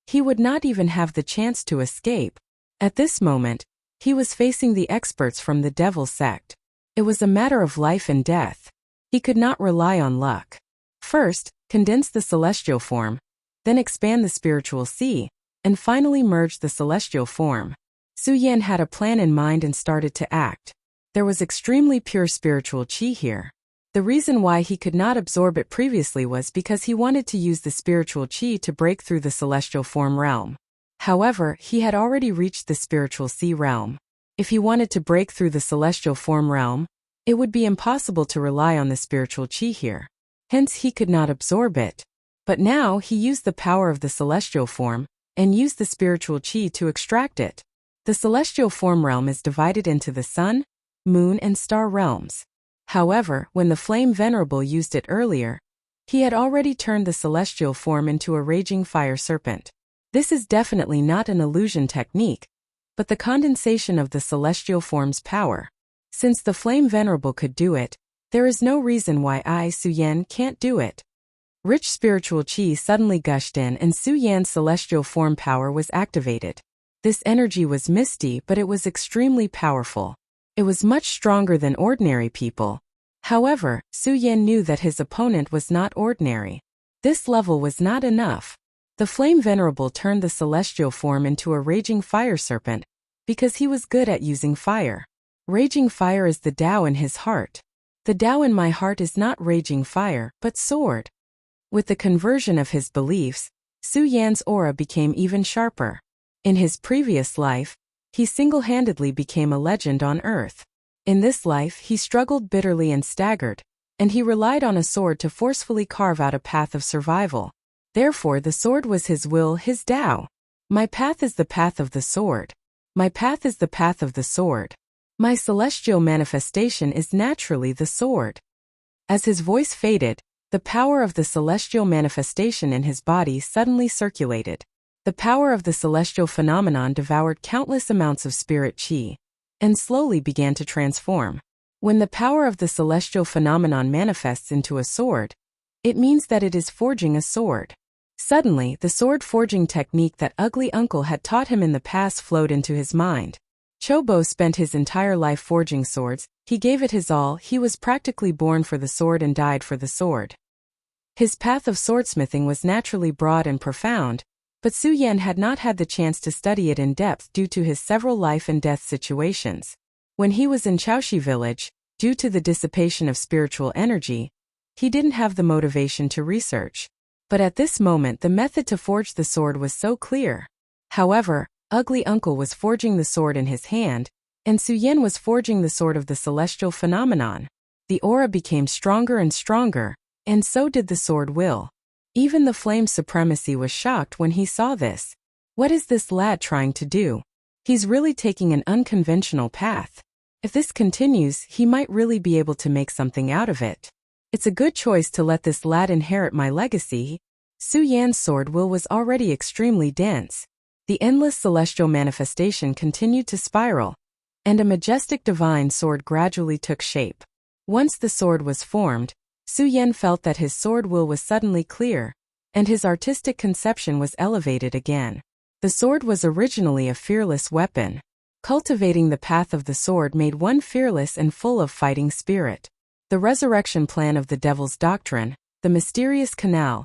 He would not even have the chance to escape. At this moment, he was facing the experts from the Devil Sect. It was a matter of life and death. He could not rely on luck. First, condense the celestial form, then expand the spiritual sea, and finally merge the celestial form. Suyen had a plan in mind and started to act. There was extremely pure spiritual qi here. The reason why he could not absorb it previously was because he wanted to use the spiritual qi to break through the celestial form realm. However, he had already reached the spiritual sea realm. If he wanted to break through the celestial form realm, it would be impossible to rely on the spiritual qi here. Hence he could not absorb it. But now he used the power of the celestial form, and used the spiritual qi to extract it. The celestial form realm is divided into the sun, moon and star realms. However, when the Flame Venerable used it earlier, he had already turned the celestial form into a raging fire serpent. This is definitely not an illusion technique, but the condensation of the celestial form's power. Since the Flame Venerable could do it, there is no reason why Suyen can't do it. Rich spiritual qi suddenly gushed in and Suyen's celestial form power was activated. This energy was misty, but it was extremely powerful. It was much stronger than ordinary people. However, Suyen knew that his opponent was not ordinary. This level was not enough. The Flame Venerable turned the celestial form into a raging fire serpent, because he was good at using fire. Raging fire is the Tao in his heart. The Tao in my heart is not raging fire, but sword. With the conversion of his beliefs, Suyen's aura became even sharper. In his previous life, he single-handedly became a legend on Earth. In this life he struggled bitterly and staggered, and he relied on a sword to forcefully carve out a path of survival. Therefore the sword was his will, his Tao. My path is the path of the sword. My path is the path of the sword. My celestial manifestation is naturally the sword. As his voice faded, the power of the celestial manifestation in his body suddenly circulated. The power of the celestial phenomenon devoured countless amounts of spirit qi, and slowly began to transform. When the power of the celestial phenomenon manifests into a sword, it means that it is forging a sword. Suddenly, the sword forging technique that Ugly Uncle had taught him in the past flowed into his mind. Chobo spent his entire life forging swords, he gave it his all, he was practically born for the sword and died for the sword. His path of swordsmithing was naturally broad and profound, but Su Yan had not had the chance to study it in depth due to his several life and death situations. When he was in Chaoshi village, due to the dissipation of spiritual energy, he didn't have the motivation to research. But at this moment the method to forge the sword was so clear. However, Ugly Uncle was forging the sword in his hand, and Su Yan was forging the sword of the celestial phenomenon. The aura became stronger and stronger, and so did the sword will. Even the Flame Supremacy was shocked when he saw this. What is this lad trying to do? He's really taking an unconventional path. If this continues, he might really be able to make something out of it. It's a good choice to let this lad inherit my legacy. Su Yan's sword will was already extremely dense. The endless celestial manifestation continued to spiral, and a majestic divine sword gradually took shape. Once the sword was formed, Su Yan felt that his sword will was suddenly clear, and his artistic conception was elevated again. The sword was originally a fearless weapon. Cultivating the path of the sword made one fearless and full of fighting spirit. The resurrection plan of the Devil's Doctrine, the mysterious canal,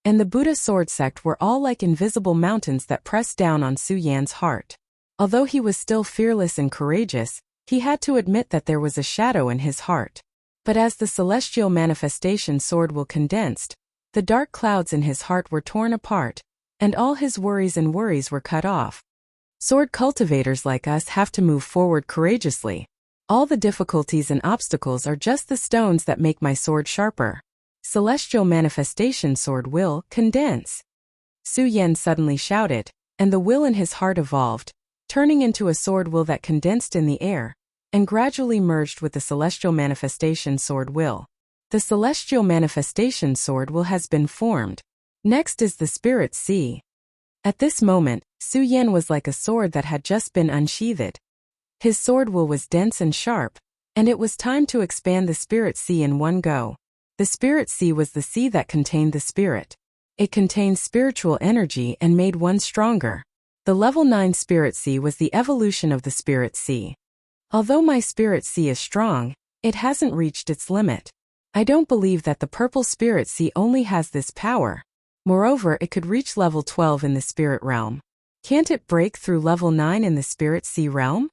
and the Buddha sword sect were all like invisible mountains that pressed down on Su Yan's heart. Although he was still fearless and courageous, he had to admit that there was a shadow in his heart. But as the celestial manifestation sword will condensed, the dark clouds in his heart were torn apart, and all his worries were cut off. Sword cultivators like us have to move forward courageously. All the difficulties and obstacles are just the stones that make my sword sharper. Celestial manifestation sword will condense. Su Yan suddenly shouted, and the will in his heart evolved, turning into a sword will that condensed in the air, and gradually merged with the celestial manifestation sword will. The celestial manifestation sword will has been formed. Next is the spirit sea. At this moment, Su Yan was like a sword that had just been unsheathed. His sword will was dense and sharp, and it was time to expand the spirit sea in one go. The spirit sea was the sea that contained the spirit. It contained spiritual energy and made one stronger. The level 9 spirit sea was the evolution of the spirit sea. Although my spirit sea is strong, it hasn't reached its limit. I don't believe that the purple spirit sea only has this power. Moreover, it could reach level 12 in the spirit realm. Can't it break through level 9 in the spirit sea realm?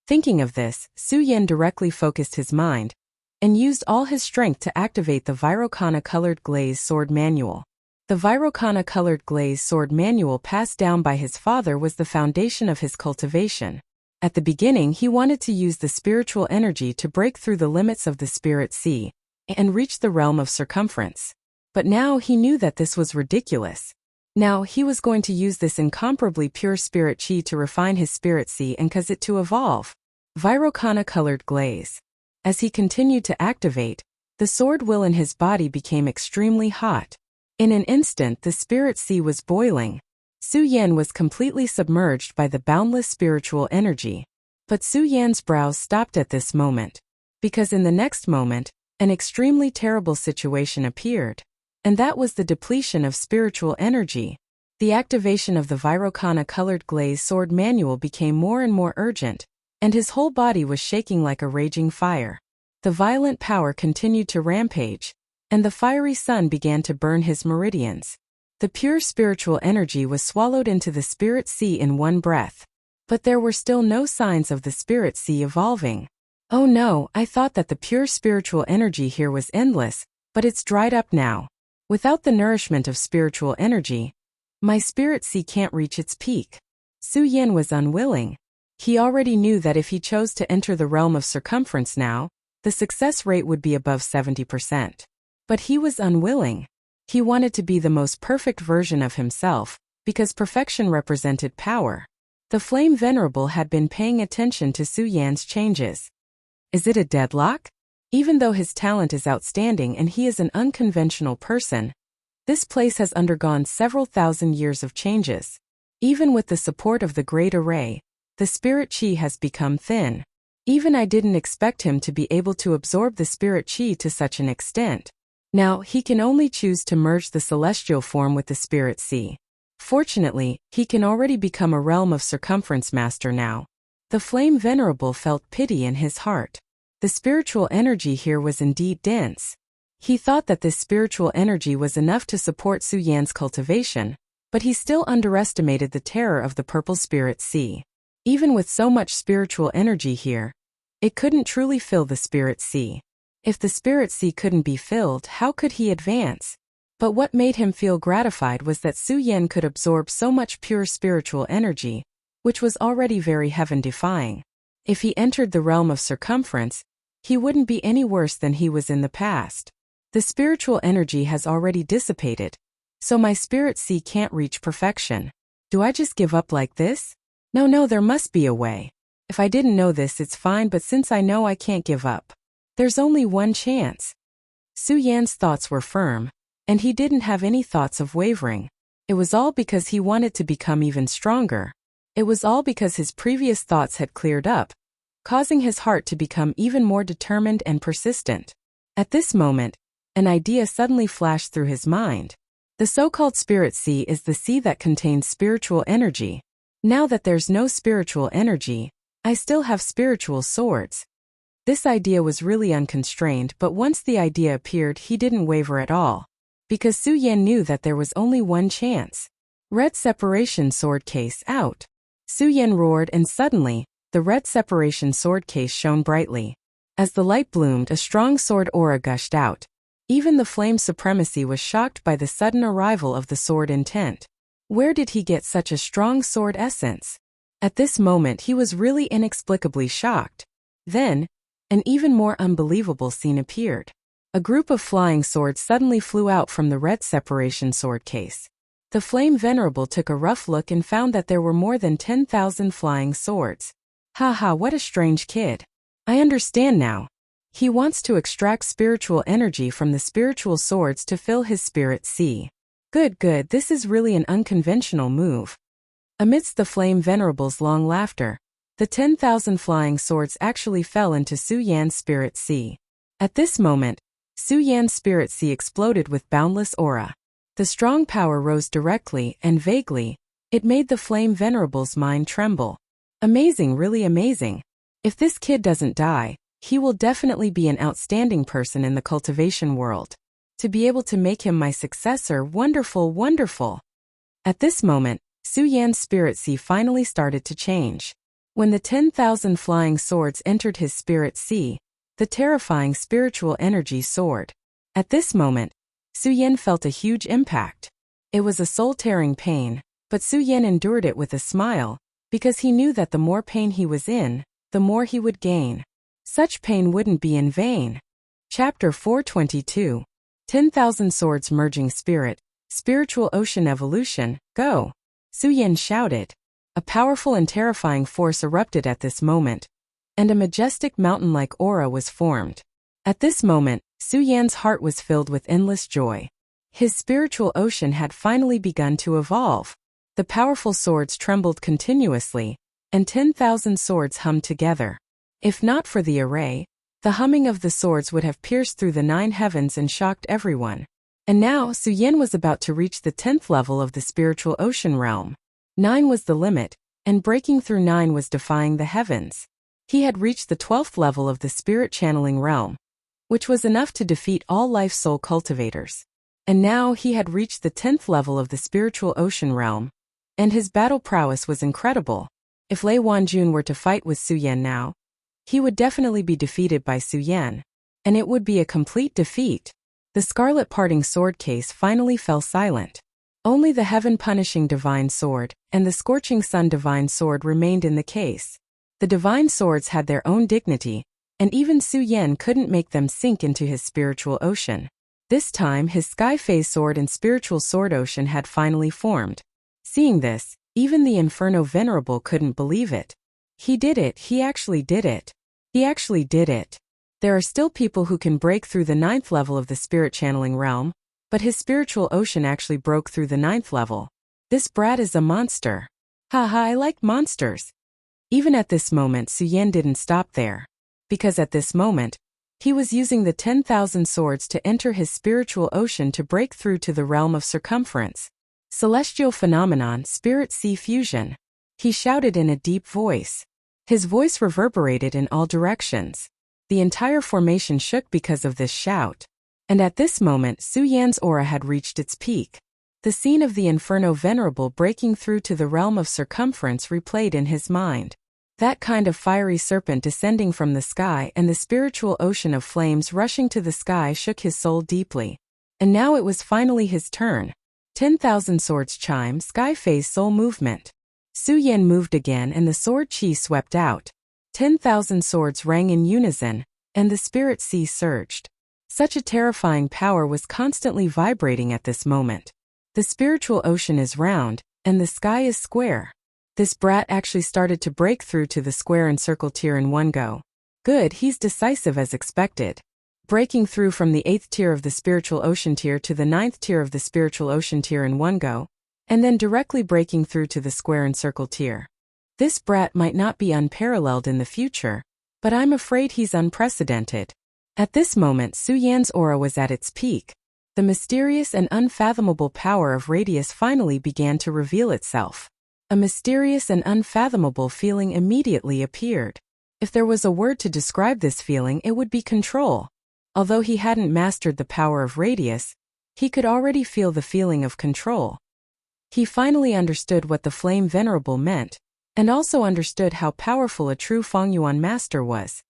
Thinking of this, Su Yan directly focused his mind, and used all his strength to activate the Virokana-colored glaze sword manual. The Virokana-colored glaze sword manual passed down by his father was the foundation of his cultivation. At the beginning he wanted to use the spiritual energy to break through the limits of the spirit sea, and reach the realm of circumference. But now he knew that this was ridiculous. Now he was going to use this incomparably pure spirit chi to refine his spirit sea and cause it to evolve. Virokana-colored glaze. As he continued to activate, the sword will in his body became extremely hot. In an instant the spirit sea was boiling. Su Yan was completely submerged by the boundless spiritual energy. But Su Yan's brows stopped at this moment. Because in the next moment, an extremely terrible situation appeared. And that was the depletion of spiritual energy. The activation of the Virokana-colored glaze sword manual became more and more urgent, and his whole body was shaking like a raging fire. The violent power continued to rampage, and the fiery sun began to burn his meridians. The pure spiritual energy was swallowed into the spirit sea in one breath. But there were still no signs of the spirit sea evolving. Oh no, I thought that the pure spiritual energy here was endless, but it's dried up now. Without the nourishment of spiritual energy, my spirit sea can't reach its peak. Su Yan was unwilling. He already knew that if he chose to enter the realm of circumference now, the success rate would be above 70%. But he was unwilling. He wanted to be the most perfect version of himself, because perfection represented power. The Flame Venerable had been paying attention to Su Yan's changes. Is it a deadlock? Even though his talent is outstanding and he is an unconventional person, this place has undergone several thousand years of changes. Even with the support of the Great Array, the spirit chi has become thin. Even I didn't expect him to be able to absorb the spirit chi to such an extent. Now, he can only choose to merge the celestial form with the spirit sea. Fortunately, he can already become a realm of circumference master now. The flame venerable felt pity in his heart. The spiritual energy here was indeed dense. He thought that this spiritual energy was enough to support Su Yan's cultivation, but he still underestimated the terror of the purple spirit sea. Even with so much spiritual energy here, it couldn't truly fill the spirit sea. If the spirit sea couldn't be filled, how could he advance? But what made him feel gratified was that Su Yan could absorb so much pure spiritual energy, which was already very heaven-defying. If he entered the realm of circumference, he wouldn't be any worse than he was in the past. The spiritual energy has already dissipated, so my spirit sea can't reach perfection. Do I just give up like this? No, there must be a way. If I didn't know this, it's fine, but since I know, I can't give up. There's only one chance. Su Yan's thoughts were firm, and he didn't have any thoughts of wavering. It was all because he wanted to become even stronger. It was all because his previous thoughts had cleared up, causing his heart to become even more determined and persistent. At this moment, an idea suddenly flashed through his mind. The so-called spirit sea is the sea that contains spiritual energy. Now that there's no spiritual energy, I still have spiritual swords. This idea was really unconstrained, but once the idea appeared, he didn't waver at all. Because Su Yan knew that there was only one chance. Red separation sword case out. Su Yan roared, and suddenly, the red separation sword case shone brightly. As the light bloomed, a strong sword aura gushed out. Even the flame supremacy was shocked by the sudden arrival of the sword intent. Where did he get such a strong sword essence? At this moment he was really inexplicably shocked. Then, an even more unbelievable scene appeared. A group of flying swords suddenly flew out from the red separation sword case. The flame venerable took a rough look and found that there were more than 10,000 flying swords. Haha, what a strange kid. I understand now. He wants to extract spiritual energy from the spiritual swords to fill his spirit sea. Good, this is really an unconventional move. Amidst the flame venerable's long laughter, the 10,000 flying swords actually fell into Su Yan's spirit sea. At this moment, Su Yan's spirit sea exploded with boundless aura. The strong power rose directly and vaguely. It made the flame venerable's mind tremble. Amazing, really amazing. If this kid doesn't die, he will definitely be an outstanding person in the cultivation world. To be able to make him my successor, wonderful. At this moment, Su Yan's spirit sea finally started to change. When the 10,000 flying swords entered his spirit sea, the terrifying spiritual energy soared. At this moment, Su Yan felt a huge impact. It was a soul-tearing pain, but Su Yan endured it with a smile, because he knew that the more pain he was in, the more he would gain. Such pain wouldn't be in vain. Chapter 422. 10,000 Swords Merging Spirit, Spiritual Ocean Evolution, Go! Su Yan shouted. A powerful and terrifying force erupted at this moment, and a majestic mountain-like aura was formed. At this moment, Su Yan's heart was filled with endless joy. His spiritual ocean had finally begun to evolve. The powerful swords trembled continuously, and 10,000 swords hummed together. If not for the array, the humming of the swords would have pierced through the 9 heavens and shocked everyone. And now Su Yan was about to reach the 10th level of the spiritual ocean realm. 9 was the limit, and breaking through 9 was defying the heavens. He had reached the 12th level of the spirit channeling realm, which was enough to defeat all life soul cultivators. And now he had reached the 10th level of the spiritual ocean realm, and his battle prowess was incredible. If Lei Wanjun were to fight with Su Yan now, he would definitely be defeated by Su Yan, and it would be a complete defeat. The scarlet parting sword case finally fell silent. Only the heaven-punishing divine sword and the scorching sun divine sword remained in the case. The divine swords had their own dignity, and even Su Yan couldn't make them sink into his spiritual ocean. This time his sky phase sword and spiritual sword ocean had finally formed. Seeing this, even the Inferno Venerable couldn't believe it. He did it, he actually did it. He actually did it. There are still people who can break through the 9th level of the spirit channeling realm, but his spiritual ocean actually broke through the 9th level. This brat is a monster. Haha, I like monsters. Even at this moment Su Yan didn't stop there. Because at this moment, he was using the 10,000 swords to enter his spiritual ocean to break through to the realm of circumference. Celestial phenomenon, spirit sea fusion. He shouted in a deep voice. His voice reverberated in all directions. The entire formation shook because of this shout. And at this moment Su Yan's aura had reached its peak. The scene of the Inferno Venerable breaking through to the realm of circumference replayed in his mind. That kind of fiery serpent descending from the sky and the spiritual ocean of flames rushing to the sky shook his soul deeply. And now it was finally his turn. 10,000 swords chime, sky phase soul movement. Su Yan moved again and the sword chi swept out. 10,000 swords rang in unison, and the spirit sea surged. Such a terrifying power was constantly vibrating at this moment. The spiritual ocean is round, and the sky is square. This brat actually started to break through to the square and circle tier in one go. Good, he's decisive as expected. Breaking through from the 8th tier of the spiritual ocean tier to the 9th tier of the spiritual ocean tier in one go, and then directly breaking through to the square and circle tier. This brat might not be unparalleled in the future, but I'm afraid he's unprecedented. At this moment Su Yan's aura was at its peak. The mysterious and unfathomable power of Radius finally began to reveal itself. A mysterious and unfathomable feeling immediately appeared. If there was a word to describe this feeling, it would be control. Although he hadn't mastered the power of Radius, he could already feel the feeling of control. He finally understood what the Flame Venerable meant, and also understood how powerful a true Fengyuan master was.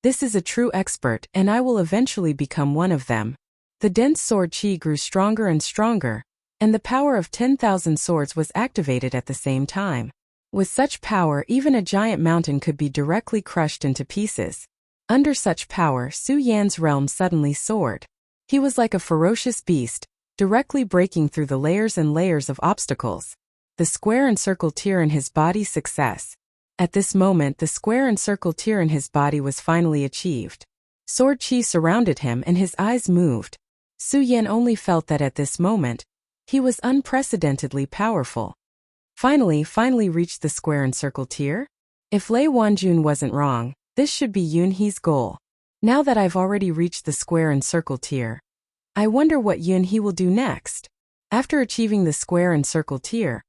This is a true expert, and I will eventually become one of them. The dense sword chi grew stronger and stronger, and the power of 10,000 swords was activated at the same time. With such power, even a giant mountain could be directly crushed into pieces. Under such power, Su Yan's realm suddenly soared. He was like a ferocious beast, directly breaking through the layers and layers of obstacles. The square and circle tier in his body success. At this moment, the square and circle tier in his body was finally achieved. Sword chi surrounded him and his eyes moved. Su Yan only felt that at this moment, he was unprecedentedly powerful. Finally reached the square and circle tier? If Lei Wanjun wasn't wrong, this should be Yunhe's goal. Now that I've already reached the square and circle tier, I wonder what Yunhe will do next. After achieving the square and circle tier,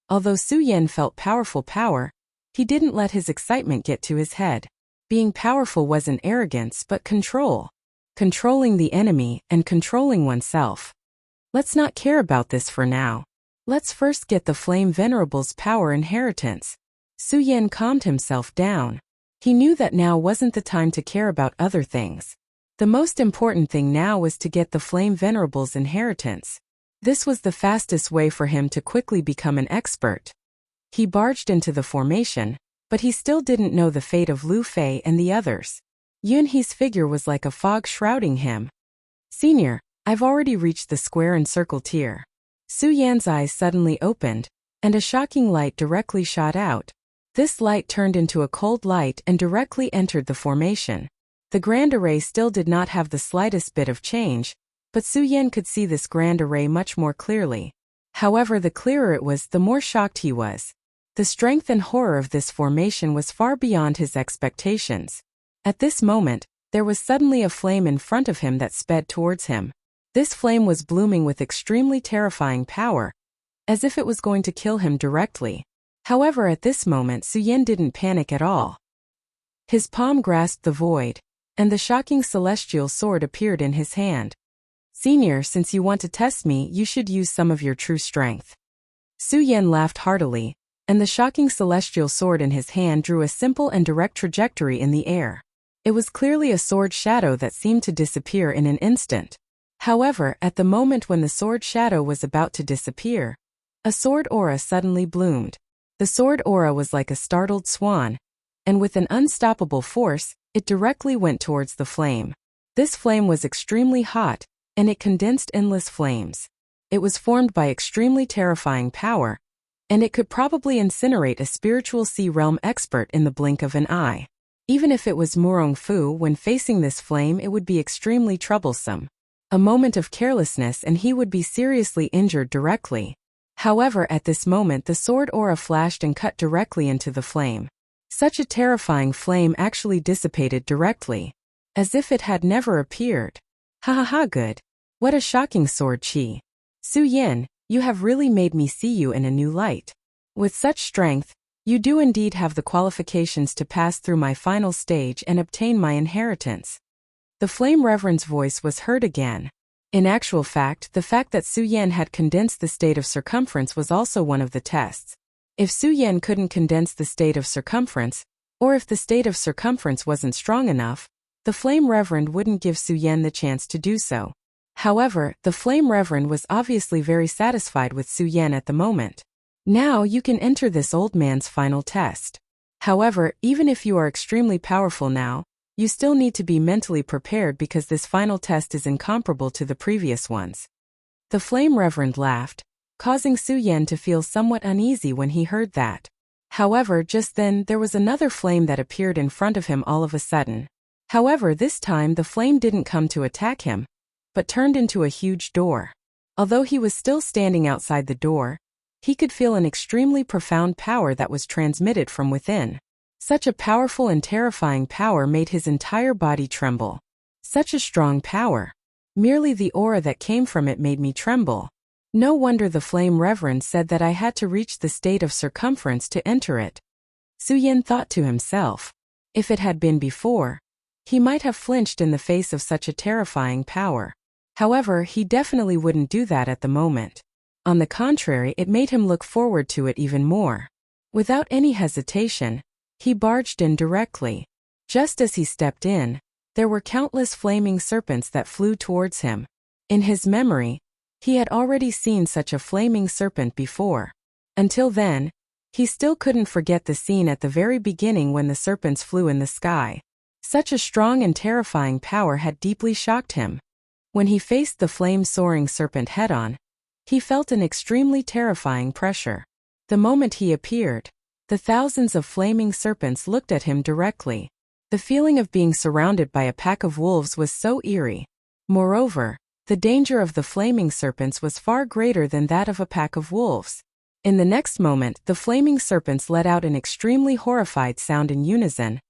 although Su Yan felt powerful power, he didn't let his excitement get to his head. Being powerful wasn't arrogance but control. Controlling the enemy and controlling oneself. Let's not care about this for now. Let's first get the Flame Venerable's power inheritance. Su Yan calmed himself down. He knew that now wasn't the time to care about other things. The most important thing now was to get the Flame Venerable's inheritance. This was the fastest way for him to quickly become an expert. He barged into the formation, but he still didn't know the fate of Lu Fei and the others. Yunhe's figure was like a fog shrouding him. Senior, I've already reached the square and circle tier. Su Yan's eyes suddenly opened, and a shocking light directly shot out. This light turned into a cold light and directly entered the formation. The grand array still did not have the slightest bit of change, but Su Yan could see this grand array much more clearly. However, the clearer it was, the more shocked he was. The strength and horror of this formation was far beyond his expectations. At this moment, there was suddenly a flame in front of him that sped towards him. This flame was blooming with extremely terrifying power, as if it was going to kill him directly. However, at this moment Su Yan didn't panic at all. His palm grasped the void, and the shocking celestial sword appeared in his hand. Senior, since you want to test me, you should use some of your true strength. Su Yan laughed heartily, and the shocking celestial sword in his hand drew a simple and direct trajectory in the air. It was clearly a sword shadow that seemed to disappear in an instant. However, at the moment when the sword shadow was about to disappear, a sword aura suddenly bloomed. The sword aura was like a startled swan, and with an unstoppable force, it directly went towards the flame. This flame was extremely hot, and it condensed endless flames. It was formed by extremely terrifying power, and it could probably incinerate a spiritual sea realm expert in the blink of an eye. Even if it was Murong Fu, when facing this flame it would be extremely troublesome. A moment of carelessness and he would be seriously injured directly. However, at this moment the sword aura flashed and cut directly into the flame. Such a terrifying flame actually dissipated directly, as if it had never appeared. Ha ha ha, good. What a shocking sword chi. Su Yan, you have really made me see you in a new light. With such strength, You do indeed have the qualifications to pass through my final stage and obtain my inheritance. The Flame Reverend's voice was heard again. In actual fact that Su Yan had condensed the state of circumference was also one of the tests. If Su Yan couldn't condense the state of circumference, or if the state of circumference wasn't strong enough, the Flame Reverend wouldn't give Su Yan the chance to do so. However, the Flame Reverend was obviously very satisfied with Su Yan at the moment. Now you can enter this old man's final test. However, even if you are extremely powerful now, you still need to be mentally prepared because this final test is incomparable to the previous ones. The Flame Reverend laughed, causing Su Yan to feel somewhat uneasy when he heard that. However, just then there was another flame that appeared in front of him all of a sudden. However, this time the flame didn't come to attack him, but turned into a huge door. Although he was still standing outside the door, he could feel an extremely profound power that was transmitted from within. Such a powerful and terrifying power made his entire body tremble. Such a strong power. Merely the aura that came from it made me tremble. No wonder the Flame Reverend said that I had to reach the state of circumference to enter it. Su Yan thought to himself. If it had been before, he might have flinched in the face of such a terrifying power. However, he definitely wouldn't do that at the moment. On the contrary, it made him look forward to it even more. Without any hesitation, he barged in directly. Just as he stepped in, there were countless flaming serpents that flew towards him. In his memory, he had already seen such a flaming serpent before. Until then, he still couldn't forget the scene at the very beginning when the serpents flew in the sky. Such a strong and terrifying power had deeply shocked him. When he faced the flame-soaring serpent head-on, he felt an extremely terrifying pressure. The moment he appeared, the thousands of flaming serpents looked at him directly. The feeling of being surrounded by a pack of wolves was so eerie. Moreover, the danger of the flaming serpents was far greater than that of a pack of wolves. In the next moment, the flaming serpents let out an extremely horrified sound in unison,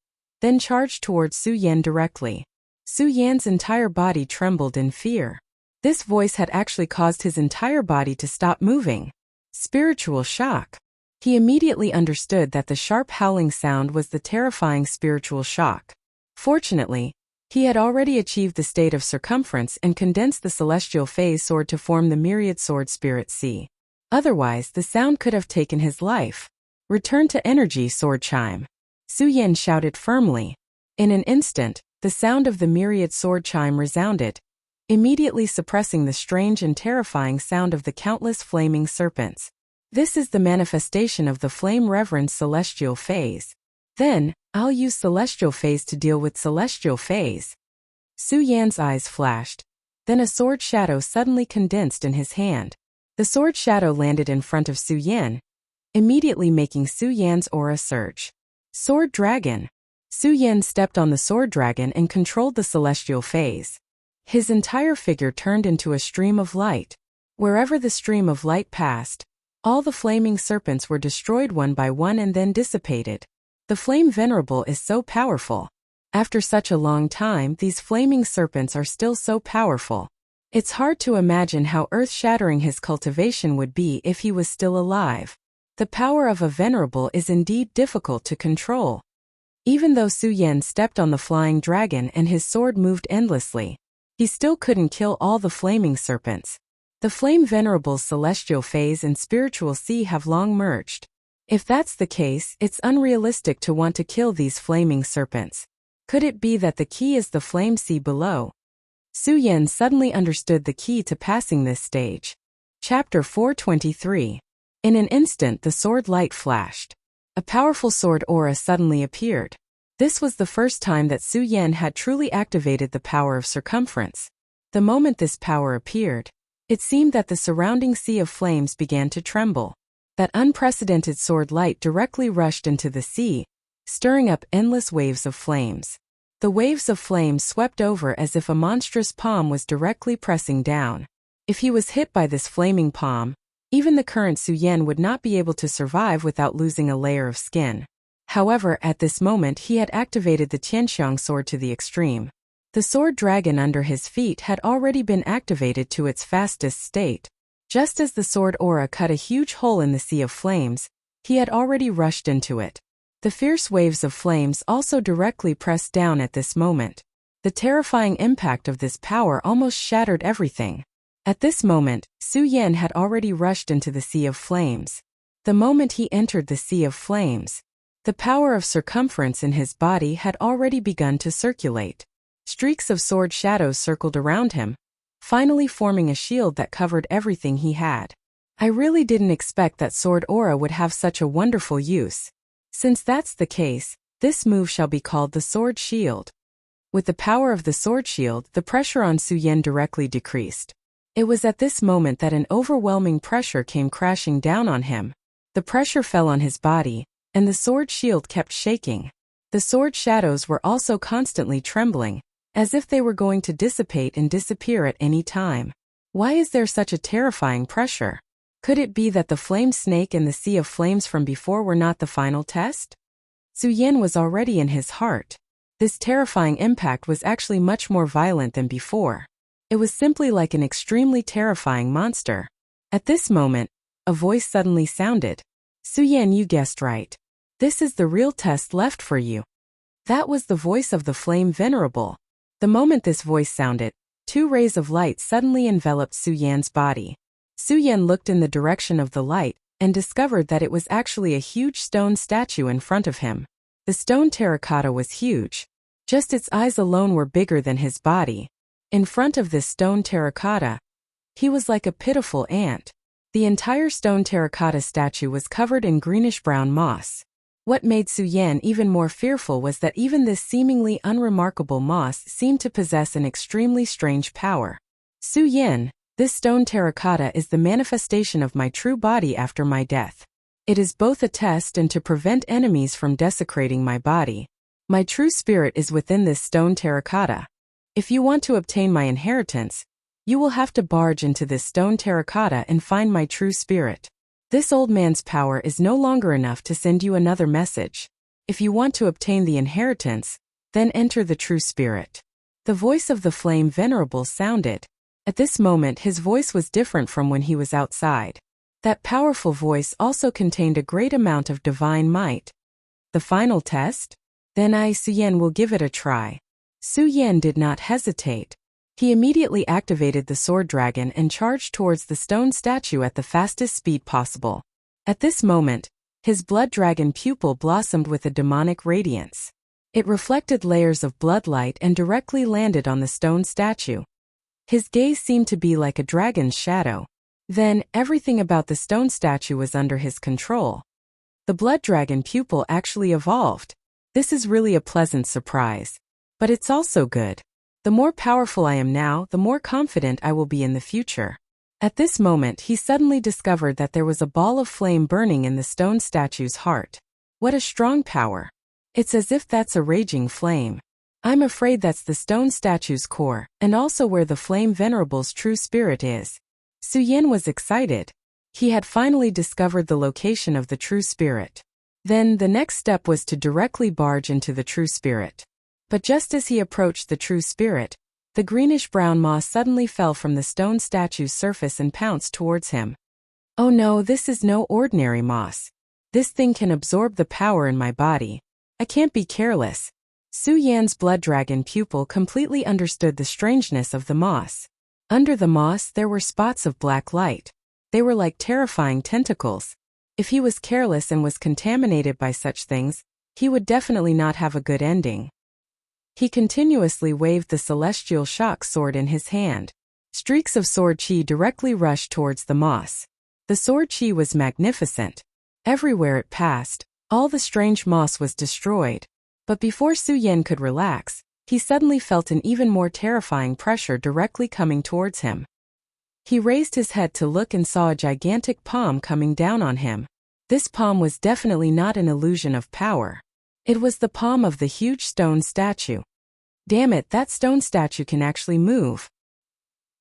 then charged towards Su Yan directly. Su Yan's entire body trembled in fear. This voice had actually caused his entire body to stop moving. Spiritual shock. He immediately understood that the sharp howling sound was the terrifying spiritual shock. Fortunately, he had already achieved the state of circumference and condensed the celestial phase sword to form the myriad sword spirit C. Otherwise, the sound could have taken his life. Return to energy, sword chime. Su Yan shouted firmly. In an instant, the sound of the myriad sword chime resounded, immediately suppressing the strange and terrifying sound of the countless flaming serpents. This is the manifestation of the Flame Reverend's celestial phase. Then, I'll use celestial phase to deal with celestial phase. Su Yan's eyes flashed. Then a sword shadow suddenly condensed in his hand. The sword shadow landed in front of Su Yan, immediately making Su Yan's aura surge. Sword Dragon. Su Yan stepped on the sword dragon and controlled the celestial phase. His entire figure turned into a stream of light. Wherever the stream of light passed, all the flaming serpents were destroyed one by one and then dissipated. The Flame Venerable is so powerful. After such a long time, these flaming serpents are still so powerful. It's hard to imagine how earth-shattering his cultivation would be if he was still alive. The power of a Venerable is indeed difficult to control. Even though Su Yan stepped on the flying dragon and his sword moved endlessly, he still couldn't kill all the flaming serpents. The Flame Venerable's celestial phase and spiritual sea have long merged. If that's the case, it's unrealistic to want to kill these flaming serpents. Could it be that the key is the flame sea below? Su Yan suddenly understood the key to passing this stage. Chapter 423. In an instant the sword light flashed. A powerful sword aura suddenly appeared. This was the first time that Su Yan had truly activated the power of circumference. The moment this power appeared, it seemed that the surrounding sea of flames began to tremble. That unprecedented sword light directly rushed into the sea, stirring up endless waves of flames. The waves of flames swept over as if a monstrous palm was directly pressing down. If he was hit by this flaming palm, even the current Su Yan would not be able to survive without losing a layer of skin. However, at this moment he had activated the Tianxiang sword to the extreme. The sword dragon under his feet had already been activated to its fastest state. Just as the sword aura cut a huge hole in the sea of flames, He had already rushed into it. The fierce waves of flames also directly pressed down at this moment. The terrifying impact of this power almost shattered everything. At this moment, Su Yan had already rushed into the sea of flames. The moment he entered the sea of flames, the power of circumference in his body had already begun to circulate. Streaks of sword shadows circled around him, finally forming a shield that covered everything he had. I really didn't expect that sword aura would have such a wonderful use. Since that's the case, this move shall be called the sword shield. With the power of the sword shield, the pressure on Su Yan directly decreased. It was at this moment that an overwhelming pressure came crashing down on him. The pressure fell on his body, and the sword shield kept shaking. The sword shadows were also constantly trembling, as if they were going to dissipate and disappear at any time. Why is there such a terrifying pressure? Could it be that the flame snake and the sea of flames from before were not the final test? Su Yan was already in his heart. This terrifying impact was actually much more violent than before. It was simply like an extremely terrifying monster. At this moment, a voice suddenly sounded. Su Yan, you guessed right. This is the real test left for you. That was the voice of the flame venerable. The moment this voice sounded, 2 rays of light suddenly enveloped Su Yan's body. Su Yan looked in the direction of the light and discovered that it was actually a huge stone statue in front of him. The stone terracotta was huge. Just its eyes alone were bigger than his body. In front of this stone terracotta, he was like a pitiful ant. The entire stone terracotta statue was covered in greenish-brown moss. What made Su Yan even more fearful was that even this seemingly unremarkable moss seemed to possess an extremely strange power. Su Yan, this stone terracotta is the manifestation of my true body after my death. It is both a test and to prevent enemies from desecrating my body. My true spirit is within this stone terracotta. If you want to obtain my inheritance, you will have to barge into this stone terracotta and find my true spirit. This old man's power is no longer enough to send you another message. If you want to obtain the inheritance, then enter the true spirit. The voice of the flame venerable sounded. At this moment his voice was different from when he was outside. That powerful voice also contained a great amount of divine might. The final test? Then I, Su Yan, will give it a try. Su Yan did not hesitate. He immediately activated the sword dragon and charged towards the stone statue at the fastest speed possible. At this moment, his blood dragon pupil blossomed with a demonic radiance. It reflected layers of blood light and directly landed on the stone statue. His gaze seemed to be like a dragon's shadow. Then, everything about the stone statue was under his control. The blood dragon pupil actually evolved. This is really a pleasant surprise. But it's also good. The more powerful I am now, the more confident I will be in the future. At this moment he suddenly discovered that there was a ball of flame burning in the stone statue's heart. What a strong power. It's as if that's a raging flame. I'm afraid that's the stone statue's core, and also where the flame venerable's true spirit is. Su Yan was excited. He had finally discovered the location of the true spirit. Then the next step was to directly barge into the true spirit. But just as he approached the true spirit, the greenish-brown moss suddenly fell from the stone statue's surface and pounced towards him. Oh no, this is no ordinary moss. This thing can absorb the power in my body. I can't be careless. Su Yan's blood dragon pupil completely understood the strangeness of the moss. Under the moss there were spots of black light. They were like terrifying tentacles. If he was careless and was contaminated by such things, he would definitely not have a good ending. He continuously waved the celestial shock sword in his hand. Streaks of sword chi directly rushed towards the moss. The sword chi was magnificent. Everywhere it passed, all the strange moss was destroyed. But before Su Yan could relax, he suddenly felt an even more terrifying pressure directly coming towards him. He raised his head to look and saw a gigantic palm coming down on him. This palm was definitely not an illusion of power. It was the palm of the huge stone statue. Damn it, that stone statue can actually move.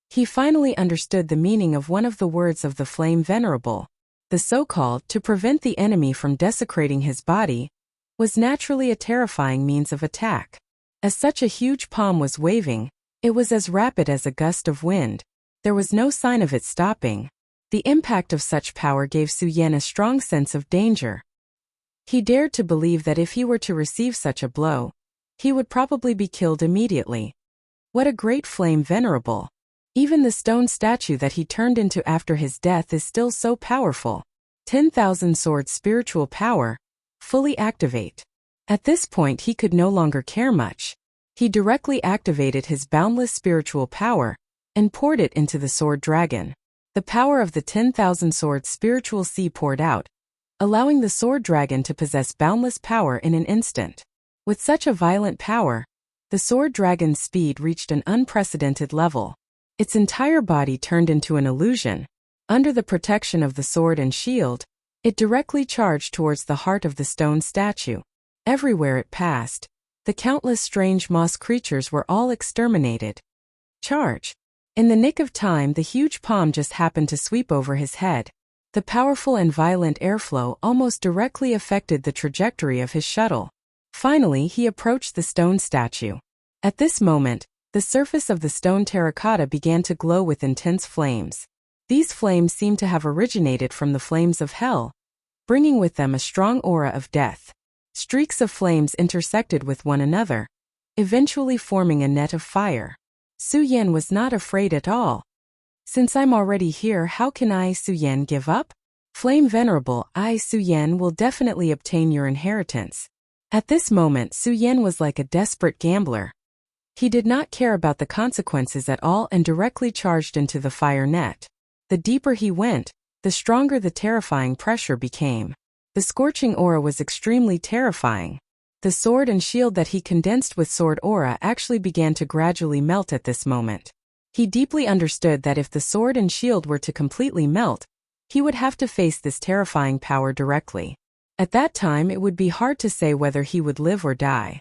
He finally understood the meaning of one of the words of the flame venerable. The so-called, to prevent the enemy from desecrating his body, was naturally a terrifying means of attack. As such a huge palm was waving, it was as rapid as a gust of wind. There was no sign of it stopping. The impact of such power gave Su Yan a strong sense of danger. He dared to believe that if he were to receive such a blow, he would probably be killed immediately. What a great flame, venerable! Even the stone statue that he turned into after his death is still so powerful. 10,000 swords spiritual power. Fully activate. At this point he could no longer care much. He directly activated his boundless spiritual power and poured it into the sword dragon. The power of the 10,000 swords spiritual sea poured out, allowing the sword dragon to possess boundless power in an instant. With such a violent power, the sword dragon's speed reached an unprecedented level. Its entire body turned into an illusion. Under the protection of the sword and shield, it directly charged towards the heart of the stone statue. Everywhere it passed, the countless strange moss creatures were all exterminated. Charge! In the nick of time, the huge palm just happened to sweep over his head. The powerful and violent airflow almost directly affected the trajectory of his shuttle. Finally, he approached the stone statue. At this moment, the surface of the stone terracotta began to glow with intense flames. These flames seemed to have originated from the flames of hell, bringing with them a strong aura of death. Streaks of flames intersected with one another, eventually forming a net of fire. Su Yan was not afraid at all. Since I'm already here, how can I, Su Yan, give up? Flame venerable, I, Su Yan, will definitely obtain your inheritance. At this moment, Su Yan was like a desperate gambler. He did not care about the consequences at all and directly charged into the fire net. The deeper he went, the stronger the terrifying pressure became. The scorching aura was extremely terrifying. The sword and shield that he condensed with sword aura actually began to gradually melt at this moment. He deeply understood that if the sword and shield were to completely melt, he would have to face this terrifying power directly. At that time it would be hard to say whether he would live or die.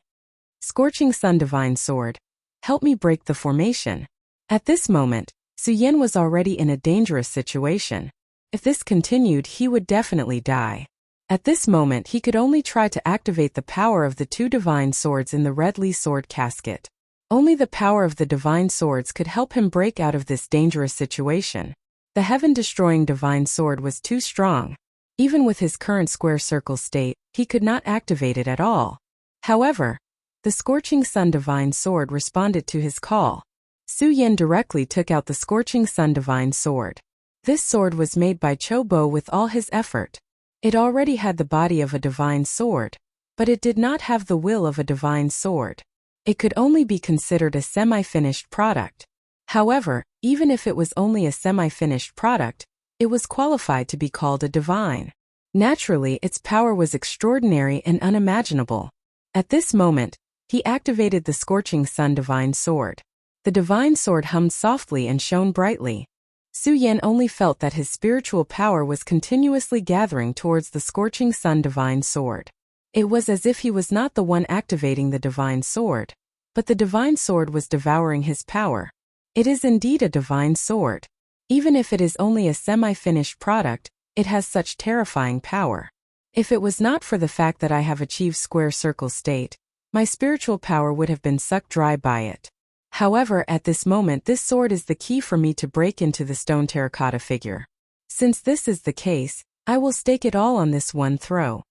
Scorching Sun Divine Sword, help me break the formation. At this moment, Su Yan was already in a dangerous situation. If this continued, he would definitely die. At this moment he could only try to activate the power of the two divine swords in the Redly Sword Casket. Only the power of the divine swords could help him break out of this dangerous situation. The heaven-destroying divine sword was too strong. Even with his current square circle state, he could not activate it at all. However, the Scorching Sun Divine Sword responded to his call. Su Yan directly took out the Scorching Sun Divine Sword. This sword was made by Cho Bo with all his effort. It already had the body of a divine sword, but it did not have the will of a divine sword. It could only be considered a semi-finished product. However, even if it was only a semi-finished product, it was qualified to be called a divine. Naturally, its power was extraordinary and unimaginable. At this moment, he activated the Scorching Sun Divine Sword. The divine sword hummed softly and shone brightly. Su Yan only felt that his spiritual power was continuously gathering towards the Scorching Sun Divine Sword. It was as if he was not the one activating the divine sword, but the divine sword was devouring his power. It is indeed a divine sword. Even if it is only a semi-finished product, it has such terrifying power. If it was not for the fact that I have achieved square circle state, my spiritual power would have been sucked dry by it. However, at this moment this sword is the key for me to break into the stone terracotta figure. Since this is the case, I will stake it all on this one throw.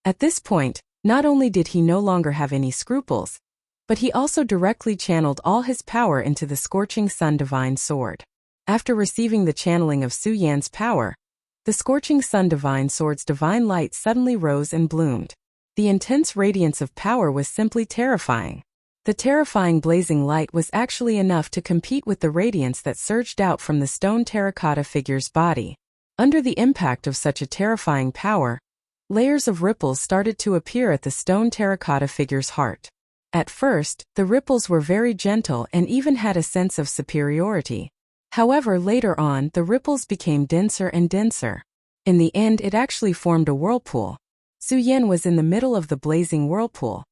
At this point, not only did he no longer have any scruples, but he also directly channeled all his power into the Scorching Sun Divine Sword. After receiving the channeling of Su Yan's power, the Scorching Sun Divine Sword's divine light suddenly rose and bloomed. The intense radiance of power was simply terrifying. The terrifying blazing light was actually enough to compete with the radiance that surged out from the stone terracotta figure's body. Under the impact of such a terrifying power, layers of ripples started to appear at the stone terracotta figure's heart. At first, the ripples were very gentle and even had a sense of superiority. However, later on, the ripples became denser and denser. In the end, it actually formed a whirlpool. Su Yan was in the middle of the blazing whirlpool.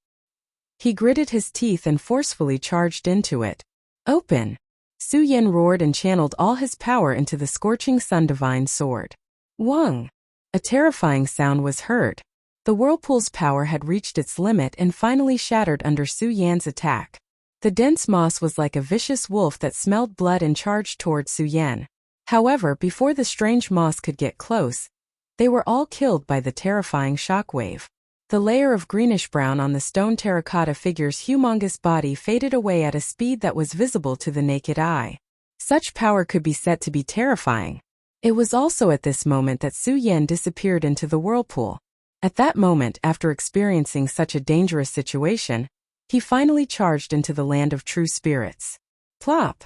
He gritted his teeth and forcefully charged into it. Open! Su Yan roared and channeled all his power into the Scorching Sun Divine Sword. Wang! A terrifying sound was heard. The whirlpool's power had reached its limit and finally shattered under Su Yan's attack. The dense moss was like a vicious wolf that smelled blood and charged toward Su Yan. However, before the strange moths could get close, they were all killed by the terrifying shockwave. The layer of greenish-brown on the stone terracotta figure's humongous body faded away at a speed that was visible to the naked eye. Such power could be said to be terrifying. It was also at this moment that Su Yan disappeared into the whirlpool. At that moment, after experiencing such a dangerous situation, he finally charged into the land of true spirits. Plop!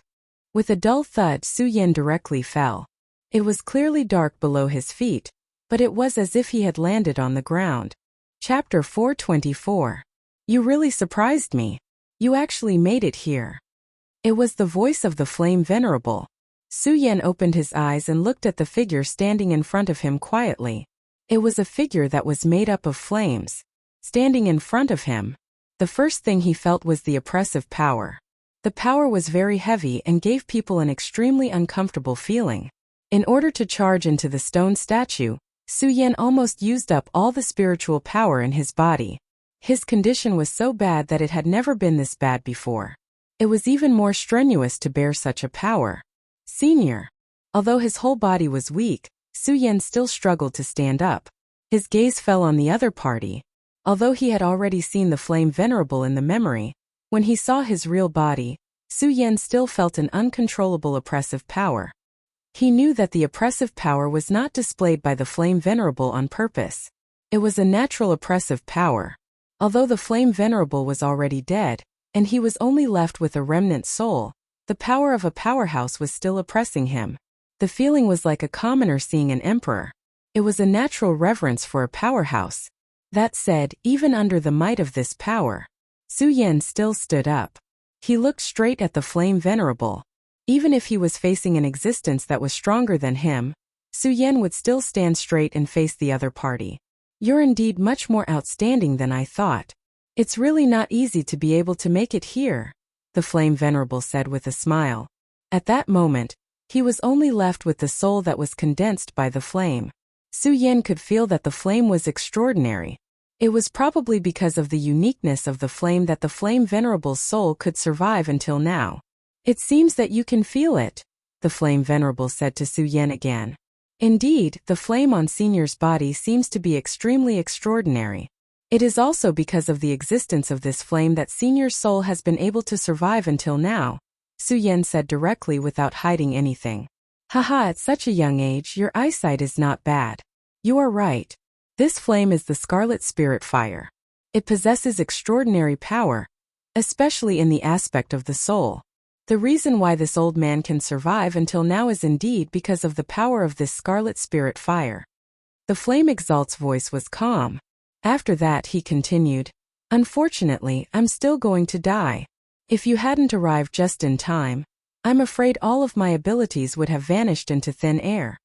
With a dull thud, Su Yan directly fell. It was clearly dark below his feet, but it was as if he had landed on the ground. Chapter 424. You really surprised me. You actually made it here. It was the voice of the Flame Venerable. Su Yan opened his eyes and looked at the figure standing in front of him quietly. It was a figure that was made up of flames. Standing in front of him, the first thing he felt was the oppressive power. The power was very heavy and gave people an extremely uncomfortable feeling. In order to charge into the stone statue, Su Yan almost used up all the spiritual power in his body. His condition was so bad that it had never been this bad before. It was even more strenuous to bear such a power. Senior. Although his whole body was weak, Su Yan still struggled to stand up. His gaze fell on the other party. Although he had already seen the Flame Venerable in the memory, when he saw his real body, Su Yan still felt an uncontrollable oppressive power. He knew that the oppressive power was not displayed by the Flame Venerable on purpose. It was a natural oppressive power. Although the Flame Venerable was already dead, and he was only left with a remnant soul, the power of a powerhouse was still oppressing him. The feeling was like a commoner seeing an emperor. It was a natural reverence for a powerhouse. That said, even under the might of this power, Su Yan still stood up. He looked straight at the Flame Venerable. Even if he was facing an existence that was stronger than him, Su Yan would still stand straight and face the other party. You're indeed much more outstanding than I thought. It's really not easy to be able to make it here, the Flame Venerable said with a smile. At that moment, he was only left with the soul that was condensed by the flame. Su Yan could feel that the flame was extraordinary. It was probably because of the uniqueness of the flame that the Flame Venerable's soul could survive until now. It seems that you can feel it, the Flame Venerable said to Su Yan again. Indeed, the flame on Senior's body seems to be extremely extraordinary. It is also because of the existence of this flame that Senior's soul has been able to survive until now, Su Yan said directly without hiding anything. Haha, at such a young age your eyesight is not bad. You are right. This flame is the Scarlet Spirit Fire. It possesses extraordinary power, especially in the aspect of the soul. The reason why this old man can survive until now is indeed because of the power of this Scarlet Spirit Fire. The Flame Exalt's voice was calm. After that he continued, Unfortunately, I'm still going to die. If you hadn't arrived just in time, I'm afraid all of my abilities would have vanished into thin air.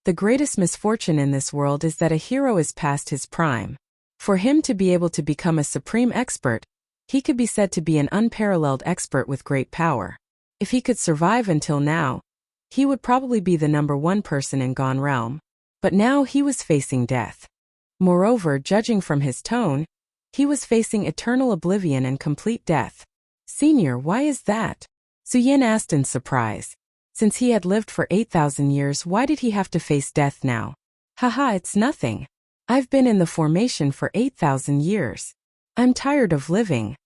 The greatest misfortune in this world is that a hero is past his prime. For him to be able to become a supreme expert, he could be said to be an unparalleled expert with great power. If he could survive until now, he would probably be the #1 person in Gone Realm. But now he was facing death. Moreover, judging from his tone, he was facing eternal oblivion and complete death. Senior, why is that? Su Yan asked in surprise. Since he had lived for 8,000 years, why did he have to face death now? Haha, it's nothing. I've been in the formation for 8,000 years. I'm tired of living.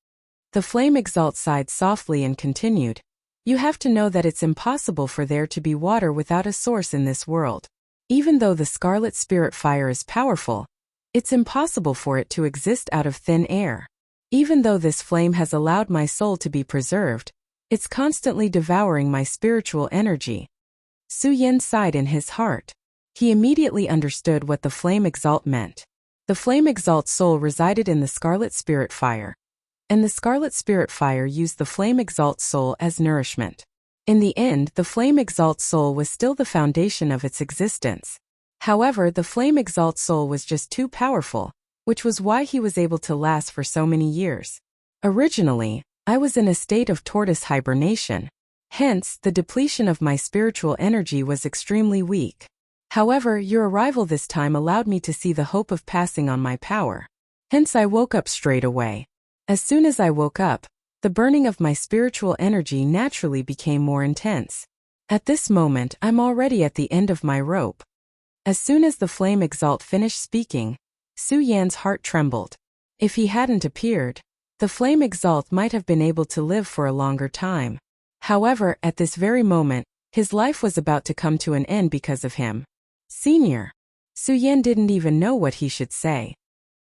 The Flame Exalt sighed softly and continued. You have to know that it's impossible for there to be water without a source in this world. Even though the Scarlet Spirit Fire is powerful, it's impossible for it to exist out of thin air. Even though this flame has allowed my soul to be preserved, it's constantly devouring my spiritual energy. Su Yan sighed in his heart. He immediately understood what the Flame Exalt meant. The Flame Exalt's soul resided in the Scarlet Spirit Fire, and the Scarlet Spirit Fire used the Flame Exalt's soul as nourishment. In the end, the Flame Exalt's soul was still the foundation of its existence. However, the Flame Exalt's soul was just too powerful, which was why he was able to last for so many years. Originally, I was in a state of tortoise hibernation. Hence, the depletion of my spiritual energy was extremely weak. However, your arrival this time allowed me to see the hope of passing on my power. Hence I woke up straight away. As soon as I woke up, the burning of my spiritual energy naturally became more intense. At this moment, I'm already at the end of my rope. As soon as the flame exalt finished speaking, Su Yan's heart trembled. If he hadn't appeared, the flame exalt might have been able to live for a longer time. However, at this very moment, his life was about to come to an end because of him. Senior. Su Yan didn't even know what he should say.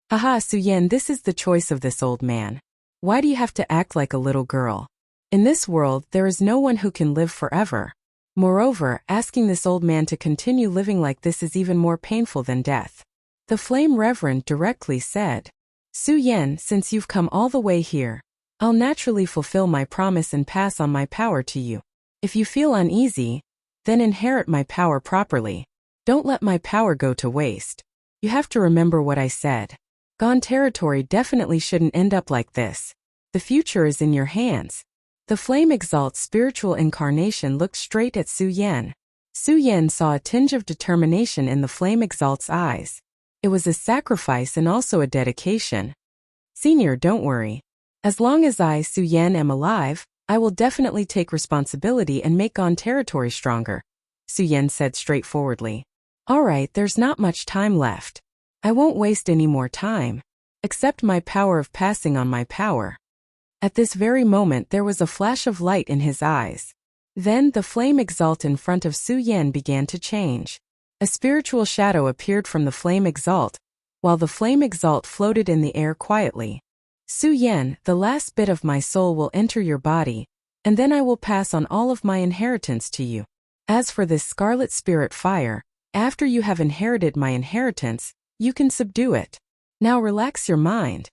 Haha, Su Yan, this is the choice of this old man. Why do you have to act like a little girl? In this world, there is no one who can live forever. Moreover, asking this old man to continue living like this is even more painful than death. The flame reverend directly said, Su Yan, since you've come all the way here, I'll naturally fulfill my promise and pass on my power to you. If you feel uneasy, then inherit my power properly. Don't let my power go to waste. You have to remember what I said. Gone territory definitely shouldn't end up like this. The future is in your hands. The flame exalt's spiritual incarnation looked straight at Su Yan. Su Yan saw a tinge of determination in the flame exalt's eyes. It was a sacrifice and also a dedication. Senior, don't worry. As long as I, Su Yan, am alive, I will definitely take responsibility and make Gone territory stronger, Su Yan said straightforwardly. Alright, there's not much time left. I won't waste any more time. Accept my power of passing on my power. At this very moment there was a flash of light in his eyes. Then the flame exalt in front of Su Yan began to change. A spiritual shadow appeared from the flame exalt, while the flame exalt floated in the air quietly. Su Yan, the last bit of my soul will enter your body, and then I will pass on all of my inheritance to you. As for this scarlet spirit fire, after you have inherited my inheritance, you can subdue it. Now relax your mind,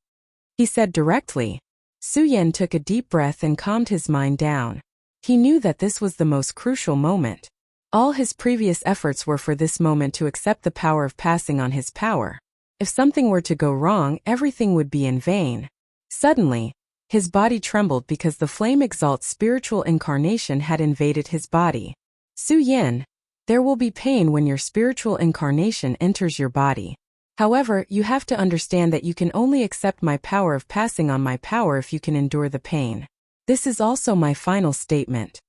he said directly. Su Yan took a deep breath and calmed his mind down. He knew that this was the most crucial moment. All his previous efforts were for this moment to accept the power of passing on his power. If something were to go wrong, everything would be in vain. Suddenly, his body trembled because the flame exalt's spiritual incarnation had invaded his body. Su Yan, there will be pain when your spiritual incarnation enters your body. However, you have to understand that you can only accept my power of passing on my power if you can endure the pain. This is also my final statement.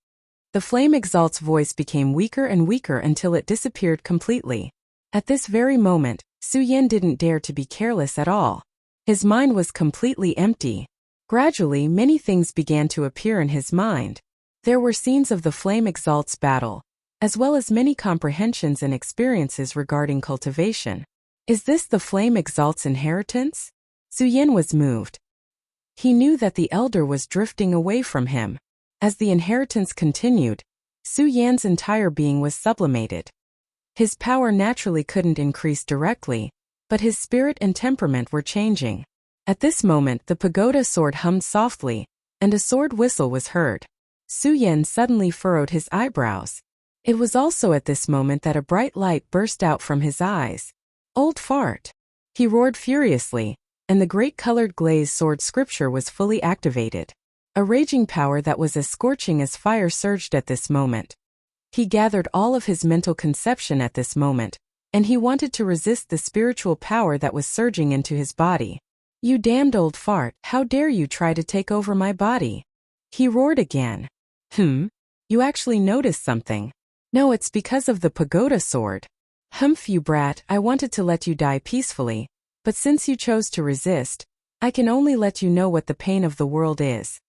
The flame exalt's voice became weaker and weaker until it disappeared completely. At this very moment, Su Yan didn't dare to be careless at all. His mind was completely empty. Gradually, many things began to appear in his mind. There were scenes of the flame exalt's battle, as well as many comprehensions and experiences regarding cultivation. Is this the flame exalt's inheritance? Su Yan was moved. He knew that the elder was drifting away from him. As the inheritance continued, Su Yan's entire being was sublimated. His power naturally couldn't increase directly, but his spirit and temperament were changing. At this moment the pagoda sword hummed softly, and a sword whistle was heard. Su Yan suddenly furrowed his eyebrows. It was also at this moment that a bright light burst out from his eyes. Old fart! He roared furiously, and the great colored glazed sword scripture was fully activated. A raging power that was as scorching as fire surged at this moment. He gathered all of his mental conception at this moment, and he wanted to resist the spiritual power that was surging into his body. You damned old fart, how dare you try to take over my body? He roared again. You actually noticed something. No, it's because of the pagoda sword. Humph, you brat, I wanted to let you die peacefully, but since you chose to resist, I can only let you know what the pain of the world is.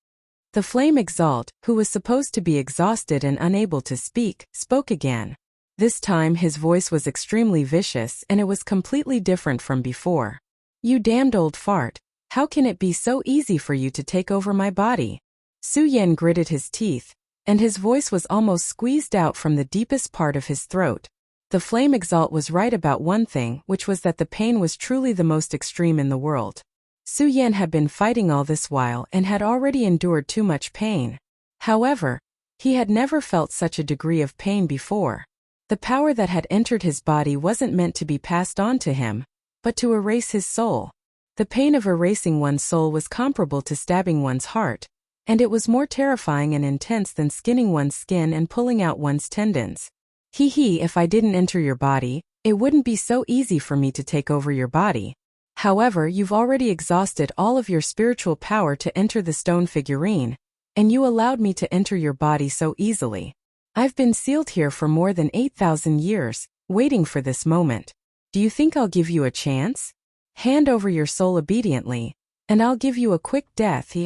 The flame exalt, who was supposed to be exhausted and unable to speak, spoke again. This time his voice was extremely vicious and it was completely different from before. You damned old fart, how can it be so easy for you to take over my body? Su Yan gritted his teeth, and his voice was almost squeezed out from the deepest part of his throat. The flame exalt was right about one thing, which was that the pain was truly the most extreme in the world. Su Yan had been fighting all this while and had already endured too much pain. However, he had never felt such a degree of pain before. The power that had entered his body wasn't meant to be passed on to him, but to erase his soul. The pain of erasing one's soul was comparable to stabbing one's heart, and it was more terrifying and intense than skinning one's skin and pulling out one's tendons. If I didn't enter your body, it wouldn't be so easy for me to take over your body. However, you've already exhausted all of your spiritual power to enter the stone figurine, and you allowed me to enter your body so easily. I've been sealed here for more than 8,000 years, waiting for this moment. Do you think I'll give you a chance? Hand over your soul obediently, and I'll give you a quick death.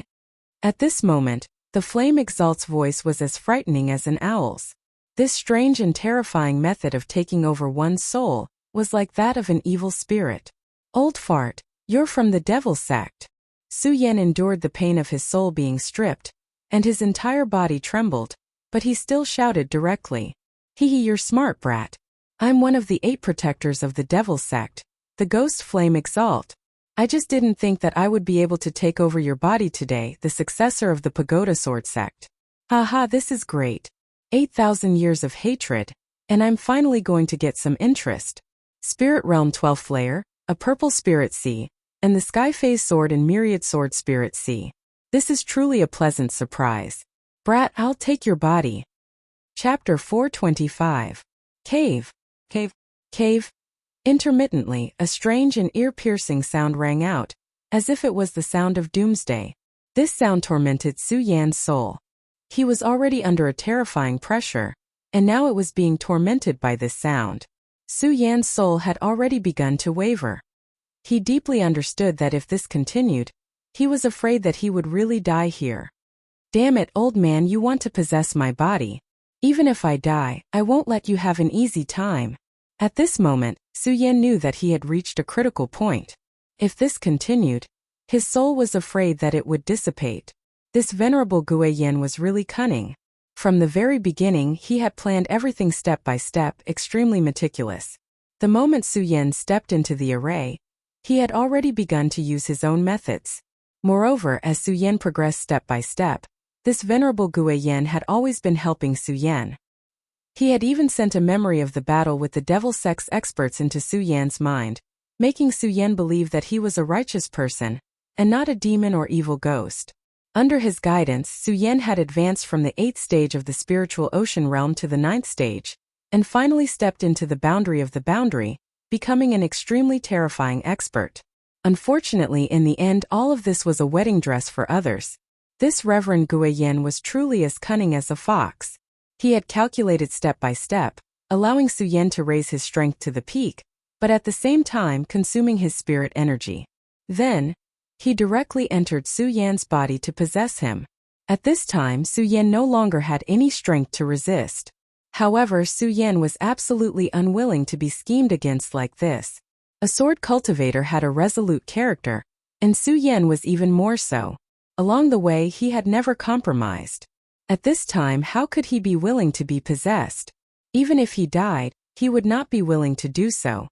At this moment, the flame exalt's voice was as frightening as an owl's. This strange and terrifying method of taking over one's soul was like that of an evil spirit. Old fart, you're from the devil's sect. Su Yan endured the pain of his soul being stripped, and his entire body trembled, but he still shouted directly. Hee, you're smart, brat. I'm one of the 8 protectors of the devil's sect, the ghost flame exalt. I just didn't think that I would be able to take over your body today, the successor of the pagoda sword sect. Haha, this is great. 8,000 years of hatred, and I'm finally going to get some interest. Spirit Realm 12th layer, a purple spirit sea, and the Sky Phase sword and myriad sword spirit sea. This is truly a pleasant surprise. Brat, I'll take your body. Chapter 425. Cave. Cave. Intermittently, a strange and ear-piercing sound rang out, as if it was the sound of doomsday. This sound tormented Su Yan's soul. He was already under a terrifying pressure, and now it was being tormented by this sound. Su Yan's soul had already begun to waver. He deeply understood that if this continued, he was afraid that he would really die here. Damn it, old man, you want to possess my body. Even if I die, I won't let you have an easy time. At this moment, Su Yan knew that he had reached a critical point. If this continued, his soul was afraid that it would dissipate. This venerable Gue Yin was really cunning. From the very beginning, he had planned everything step by step, extremely meticulous. The moment Su Yan stepped into the array, he had already begun to use his own methods. Moreover, as Su Yan progressed step by step, this venerable Gue Yin had always been helping Su Yan. He had even sent a memory of the battle with the devil sex experts into Su Yan's mind, making Su Yan believe that he was a righteous person, and not a demon or evil ghost. Under his guidance, Su Yan had advanced from the 8th stage of the spiritual ocean realm to the 9th stage, and finally stepped into the boundary of the boundary, becoming an extremely terrifying expert. Unfortunately, in the end, all of this was a wedding dress for others. This Reverend Gue Yin was truly as cunning as a fox. He had calculated step by step, allowing Su Yan to raise his strength to the peak, but at the same time consuming his spirit energy. Then, he directly entered Su Yan's body to possess him. At this time, Su Yan no longer had any strength to resist. However, Su Yan was absolutely unwilling to be schemed against like this. A sword cultivator had a resolute character, and Su Yan was even more so. Along the way, he had never compromised. At this time, how could he be willing to be possessed? Even if he died, he would not be willing to do so.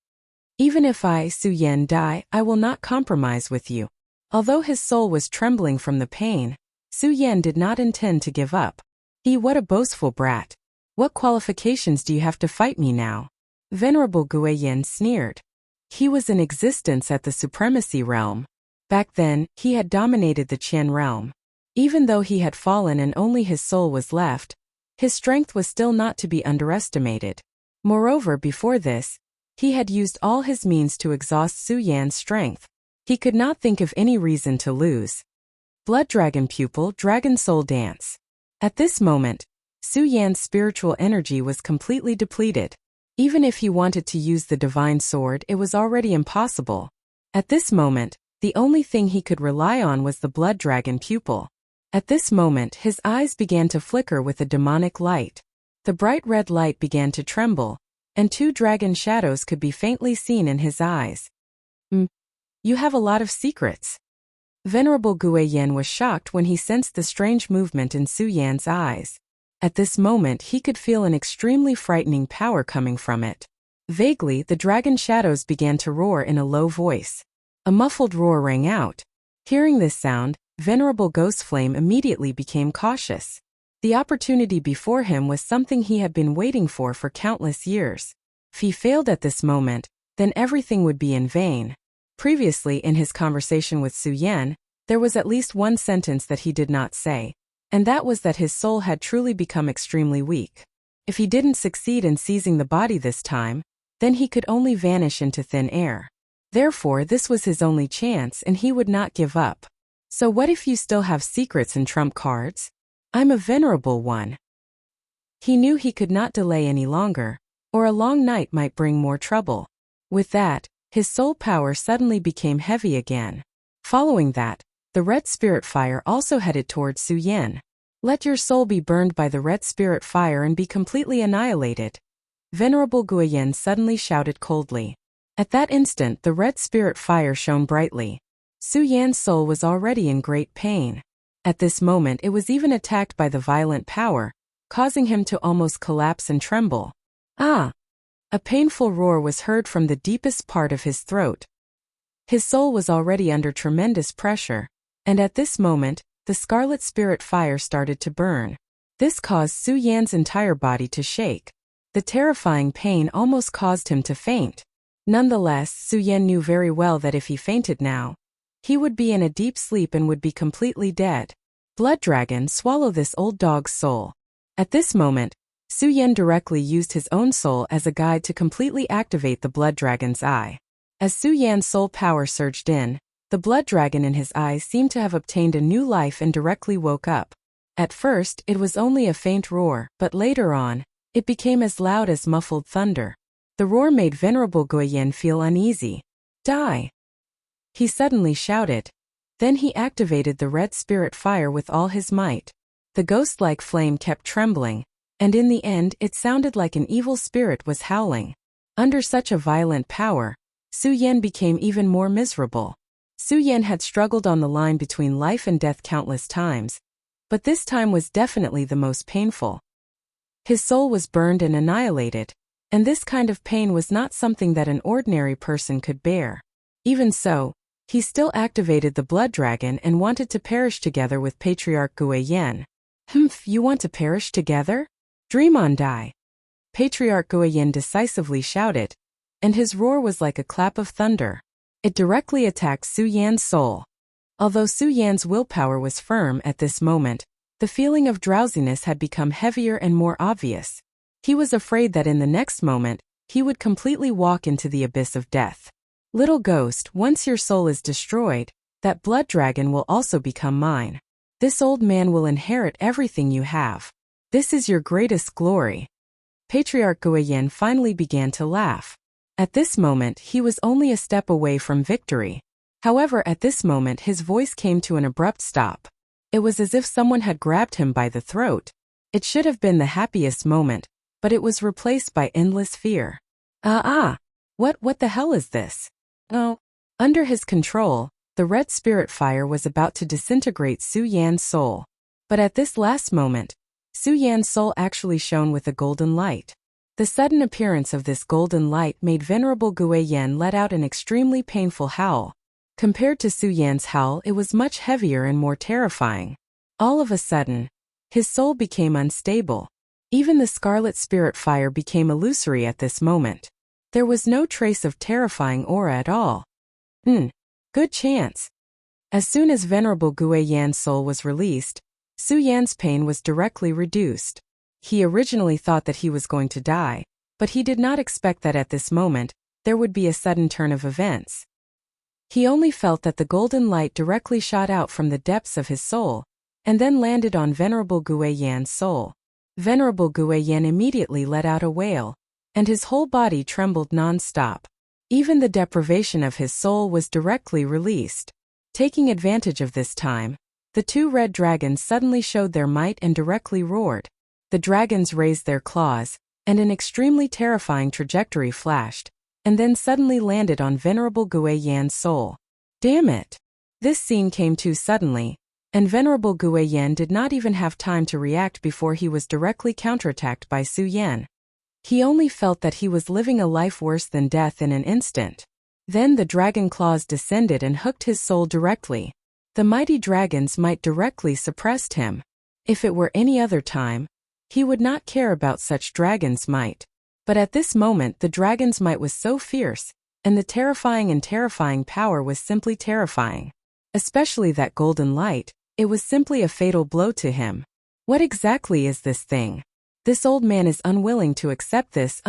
Even if I, Su Yan, die, I will not compromise with you. Although his soul was trembling from the pain, Su Yan did not intend to give up. What a boastful brat. What qualifications do you have to fight me now? Venerable Gue Yin sneered. He was in existence at the supremacy realm. Back then, he had dominated the Qian realm. Even though he had fallen and only his soul was left, his strength was still not to be underestimated. Moreover, before this, he had used all his means to exhaust Su Yan's strength. He could not think of any reason to lose. Blood Dragon Pupil, Dragon Soul Dance. At this moment, Su Yan's spiritual energy was completely depleted. Even if he wanted to use the divine sword, it was already impossible. At this moment, the only thing he could rely on was the Blood Dragon Pupil. At this moment, his eyes began to flicker with a demonic light. The bright red light began to tremble, and 2 dragon shadows could be faintly seen in his eyes. You have a lot of secrets. Venerable Gue Yin was shocked when he sensed the strange movement in Su Yan's eyes. At this moment, he could feel an extremely frightening power coming from it. Vaguely, the dragon shadows began to roar in a low voice. A muffled roar rang out. Hearing this sound, Venerable Ghost Flame immediately became cautious. The opportunity before him was something he had been waiting for countless years. If he failed at this moment, then everything would be in vain. Previously, in his conversation with Su Yan, there was at least one sentence that he did not say, and that was that his soul had truly become extremely weak. If he didn't succeed in seizing the body this time, then he could only vanish into thin air. Therefore, this was his only chance and he would not give up. So what if you still have secrets and trump cards? I'm a venerable one. He knew he could not delay any longer, or a long night might bring more trouble. With that, his soul power suddenly became heavy again. Following that, the red spirit fire also headed towards Su Yan. Let your soul be burned by the red spirit fire and be completely annihilated. Venerable Guoyen suddenly shouted coldly. At that instant the red spirit fire shone brightly. Su Yan's soul was already in great pain. At this moment it was even attacked by the violent power, causing him to almost collapse and tremble. Ah! A painful roar was heard from the deepest part of his throat. His soul was already under tremendous pressure, and at this moment, the scarlet spirit fire started to burn. This caused Su Yan's entire body to shake. The terrifying pain almost caused him to faint. Nonetheless, Su Yan knew very well that if he fainted now, he would be in a deep sleep and would be completely dead. Blood dragon, swallow this old dog's soul. At this moment, Su Yan directly used his own soul as a guide to completely activate the blood dragon's eye. As Su Yan's soul power surged in, the blood dragon in his eyes seemed to have obtained a new life and directly woke up. At first, it was only a faint roar, but later on, it became as loud as muffled thunder. The roar made Venerable Guoyen feel uneasy. Die! He suddenly shouted. Then he activated the red spirit fire with all his might. The ghost-like flame kept trembling, and in the end it sounded like an evil spirit was howling. Under such a violent power, Su Yan became even more miserable. Su Yan had struggled on the line between life and death countless times, but this time was definitely the most painful. His soul was burned and annihilated, and this kind of pain was not something that an ordinary person could bear. Even so, he still activated the blood dragon and wanted to perish together with Patriarch Guoyen. Humph, you want to perish together? Dream on, die! Patriarch Guoyen decisively shouted, and his roar was like a clap of thunder. It directly attacked Su Yan's soul. Although Su Yan's willpower was firm at this moment, the feeling of drowsiness had become heavier and more obvious. He was afraid that in the next moment, he would completely walk into the abyss of death. Little ghost, once your soul is destroyed, that blood dragon will also become mine. This old man will inherit everything you have. This is your greatest glory. Patriarch Guoyen finally began to laugh. At this moment, he was only a step away from victory. However, at this moment his voice came to an abrupt stop. It was as if someone had grabbed him by the throat. It should have been the happiest moment, but it was replaced by endless fear. What the hell is this? Oh. Under his control, the red spirit fire was about to disintegrate Su Yan's soul. But at this last moment, Su Yan's soul actually shone with a golden light. The sudden appearance of this golden light made Venerable Guoyen let out an extremely painful howl. Compared to Su Yan's howl, it was much heavier and more terrifying. All of a sudden, his soul became unstable. Even the scarlet spirit fire became illusory at this moment. There was no trace of terrifying aura at all. Good chance. As soon as Venerable Guoyen's soul was released, Su Yan's pain was directly reduced. He originally thought that he was going to die, but he did not expect that at this moment, there would be a sudden turn of events. He only felt that the golden light directly shot out from the depths of his soul, and then landed on Venerable Guoyen's soul. Venerable Guoyen immediately let out a wail, and his whole body trembled non-stop. Even the deprivation of his soul was directly released. Taking advantage of this time, the two red dragons suddenly showed their might and directly roared. The dragons raised their claws, and an extremely terrifying trajectory flashed, and then suddenly landed on Venerable Guoyen's soul. Damn it! This scene came too suddenly, and Venerable Guoyen did not even have time to react before he was directly counterattacked by Su Yan. He only felt that he was living a life worse than death in an instant. Then the dragon claws descended and hooked his soul directly. The mighty dragon's might directly suppressed him. If it were any other time, he would not care about such dragon's might. But at this moment the dragon's might was so fierce, and the terrifying power was simply terrifying. Especially that golden light, it was simply a fatal blow to him. What exactly is this thing? This old man is unwilling to accept this.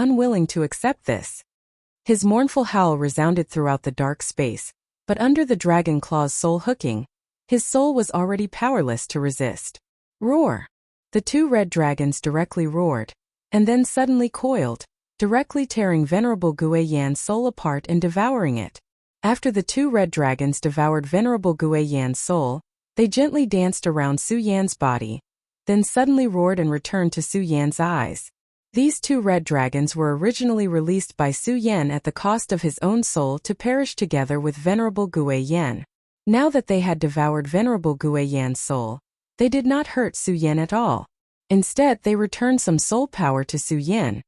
His mournful howl resounded throughout the dark space, but under the dragon claw's soul hooking, his soul was already powerless to resist. Roar! The two red dragons directly roared, and then suddenly coiled, directly tearing Venerable Gui Yan's soul apart and devouring it. After the two red dragons devoured Venerable Gui Yan's soul, they gently danced around Su Yan's body, then suddenly roared and returned to Su Yan's eyes. These two red dragons were originally released by Su Yan at the cost of his own soul to perish together with Venerable Gui Yan. Now that they had devoured Venerable Gui Yan's soul, they did not hurt Su Yan at all. Instead, they returned some soul power to Su Yan,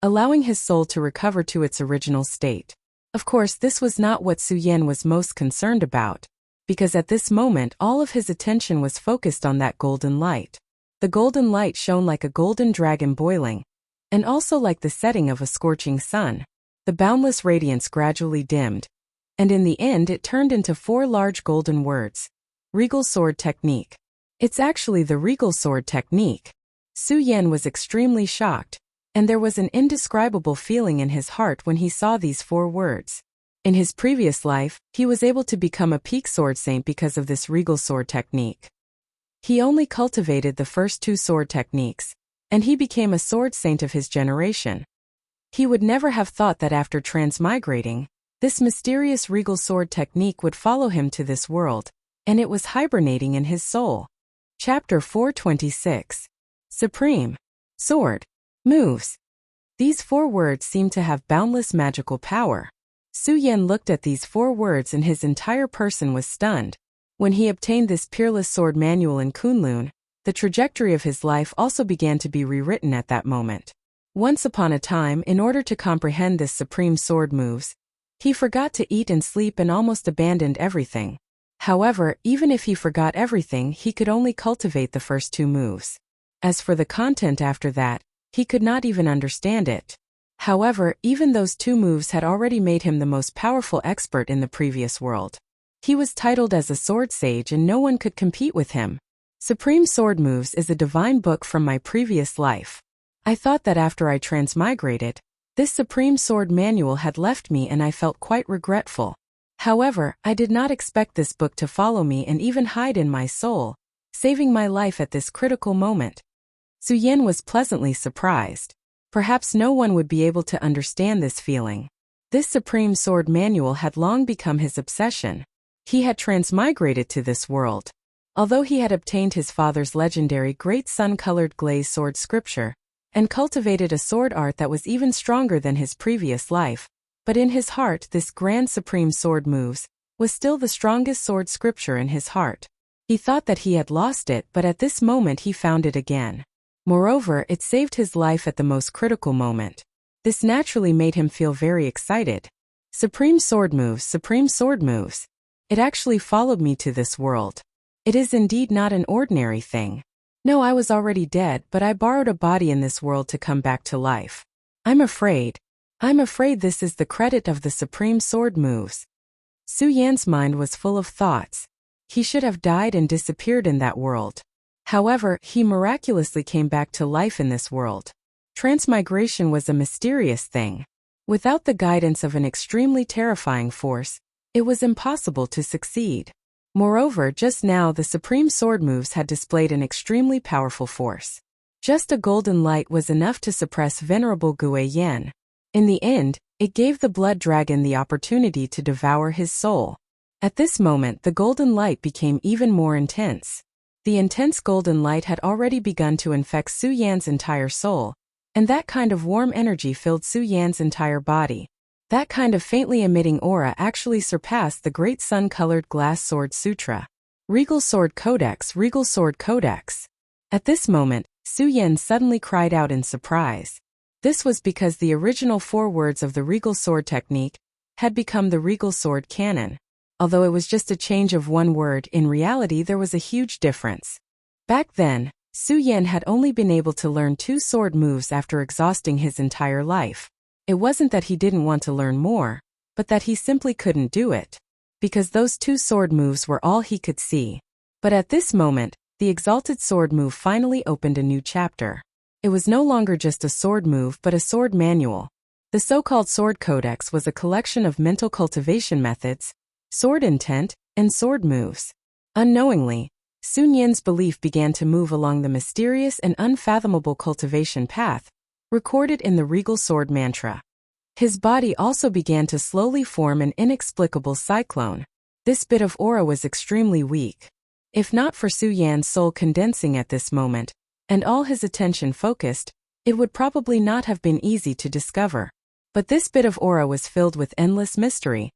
allowing his soul to recover to its original state. Of course, this was not what Su Yan was most concerned about, because at this moment all of his attention was focused on that golden light. The golden light shone like a golden dragon boiling, and also like the setting of a scorching sun. The boundless radiance gradually dimmed, and in the end it turned into 4 large golden words. Regal Sword Technique. It's actually the Regal Sword Technique. Su Yan was extremely shocked, and there was an indescribable feeling in his heart when he saw these 4 words. In his previous life, he was able to become a peak sword saint because of this Regal Sword Technique. He only cultivated the first 2 sword techniques, and he became a sword saint of his generation. He would never have thought that after transmigrating, this mysterious Regal Sword Technique would follow him to this world, and it was hibernating in his soul. Chapter 426. Supreme Sword Moves. These 4 words seem to have boundless magical power. Su Yan looked at these 4 words and his entire person was stunned. When he obtained this peerless sword manual in Kunlun, the trajectory of his life also began to be rewritten at that moment. Once upon a time, in order to comprehend this supreme sword moves, he forgot to eat and sleep and almost abandoned everything. However, even if he forgot everything, he could only cultivate the first 2 moves. As for the content after that, he could not even understand it. However, even those 2 moves had already made him the most powerful expert in the previous world. He was titled as a sword sage and no one could compete with him. Supreme Sword Moves is a divine book from my previous life. I thought that after I transmigrated, this Supreme Sword Manual had left me and I felt quite regretful. However, I did not expect this book to follow me and even hide in my soul, saving my life at this critical moment. Su Yan was pleasantly surprised. Perhaps no one would be able to understand this feeling. This Supreme Sword Manual had long become his obsession. He had transmigrated to this world. Although he had obtained his father's legendary Great Sun-Colored Glaze Sword Scripture, and cultivated a sword art that was even stronger than his previous life, but in his heart this grand supreme sword moves was still the strongest sword scripture in his heart. He thought that he had lost it, but at this moment he found it again. Moreover, it saved his life at the most critical moment. This naturally made him feel very excited. Supreme sword moves, supreme sword moves. It actually followed me to this world. It is indeed not an ordinary thing. No, I was already dead, but I borrowed a body in this world to come back to life. I'm afraid this is the credit of the supreme sword moves. Su Yan's mind was full of thoughts. He should have died and disappeared in that world. However, he miraculously came back to life in this world. Transmigration was a mysterious thing. Without the guidance of an extremely terrifying force, it was impossible to succeed. Moreover, just now the supreme sword moves had displayed an extremely powerful force. Just a golden light was enough to suppress Venerable Gui Yan. In the end, it gave the blood dragon the opportunity to devour his soul. At this moment, the golden light became even more intense. The intense golden light had already begun to infect Su Yan's entire soul, and that kind of warm energy filled Su Yan's entire body. That kind of faintly emitting aura actually surpassed the Great Sun-Colored Glass Sword Sutra. Regal Sword Codex, Regal Sword Codex. At this moment, Su Yan suddenly cried out in surprise. This was because the original 4 words of the Regal Sword Technique had become the Regal Sword Canon. Although it was just a change of 1 word, in reality there was a huge difference. Back then, Su Yan had only been able to learn 2 sword moves after exhausting his entire life. It wasn't that he didn't want to learn more, but that he simply couldn't do it. Because those 2 sword moves were all he could see. But at this moment, the exalted sword move finally opened a new chapter. It was no longer just a sword move but a sword manual. The so-called Sword Codex was a collection of mental cultivation methods, sword intent, and sword moves. Unknowingly, Sun Yan's belief began to move along the mysterious and unfathomable cultivation path, recorded in the regal sword mantra. His body also began to slowly form an inexplicable cyclone. This bit of aura was extremely weak. If not for Sun Yan's soul condensing at this moment, and all his attention focused, it would probably not have been easy to discover. But this bit of aura was filled with endless mystery,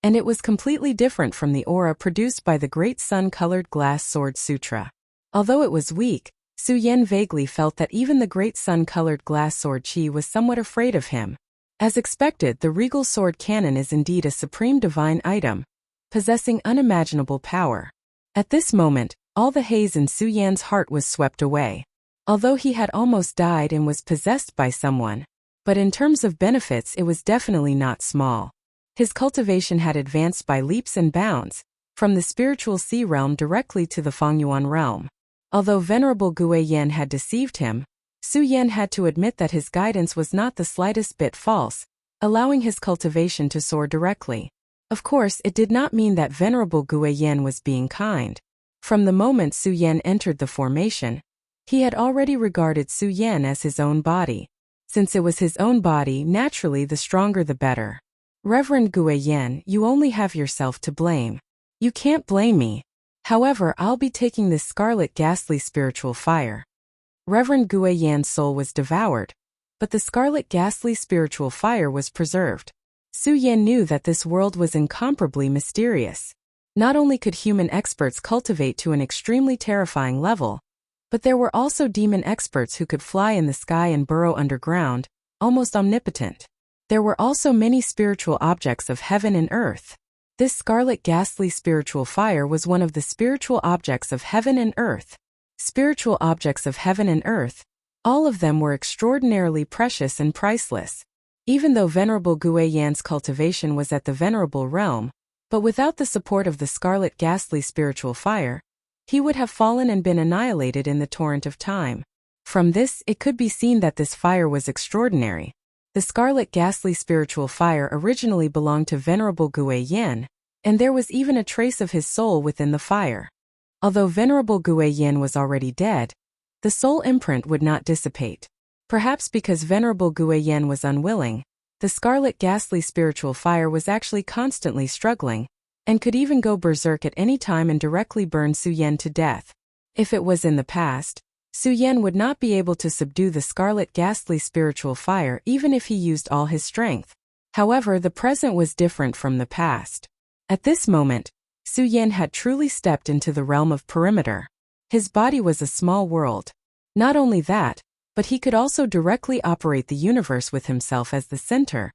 and it was completely different from the aura produced by the Great Sun-Colored Glass Sword Sutra. Although it was weak, Sun Yan vaguely felt that even the Great Sun-Colored Glass Sword Chi was somewhat afraid of him. As expected, the regal sword cannon is indeed a supreme divine item, possessing unimaginable power. At this moment, all the haze in Sun Yan's heart was swept away. Although he had almost died and was possessed by someone, but in terms of benefits it was definitely not small. His cultivation had advanced by leaps and bounds, from the spiritual sea realm directly to the Fengyuan realm. Although Venerable Gui Yen had deceived him, Sun Yan had to admit that his guidance was not the slightest bit false, allowing his cultivation to soar directly. Of course, it did not mean that Venerable Gui Yen was being kind. From the moment Sun Yan entered the formation, he had already regarded Sun Yan as his own body. Since it was his own body, naturally the stronger the better. Reverend Gui Yen, you only have yourself to blame. You can't blame me. However, I'll be taking this scarlet ghastly spiritual fire. Reverend Gui Yan's soul was devoured, but the scarlet ghastly spiritual fire was preserved. Sun Yan knew that this world was incomparably mysterious. Not only could human experts cultivate to an extremely terrifying level, but there were also demon experts who could fly in the sky and burrow underground, almost omnipotent. There were also many spiritual objects of heaven and earth. This scarlet ghastly spiritual fire was one of the spiritual objects of heaven and earth. Spiritual objects of heaven and earth, all of them were extraordinarily precious and priceless. Even though Venerable Gui Yan's cultivation was at the venerable realm, but without the support of the scarlet ghastly spiritual fire, he would have fallen and been annihilated in the torrent of time. From this, it could be seen that this fire was extraordinary. The scarlet ghastly spiritual fire originally belonged to Venerable Gui Yen, and there was even a trace of his soul within the fire. Although Venerable Gui Yen was already dead, the soul imprint would not dissipate. Perhaps because Venerable Gui Yen was unwilling, the scarlet ghastly spiritual fire was actually constantly struggling, and could even go berserk at any time and directly burn Sun Yan to death. If it was in the past, Sun Yan would not be able to subdue the scarlet ghastly spiritual fire even if he used all his strength. However, the present was different from the past. At this moment, Sun Yan had truly stepped into the realm of perimeter. His body was a small world. Not only that, but he could also directly operate the universe with himself as the center,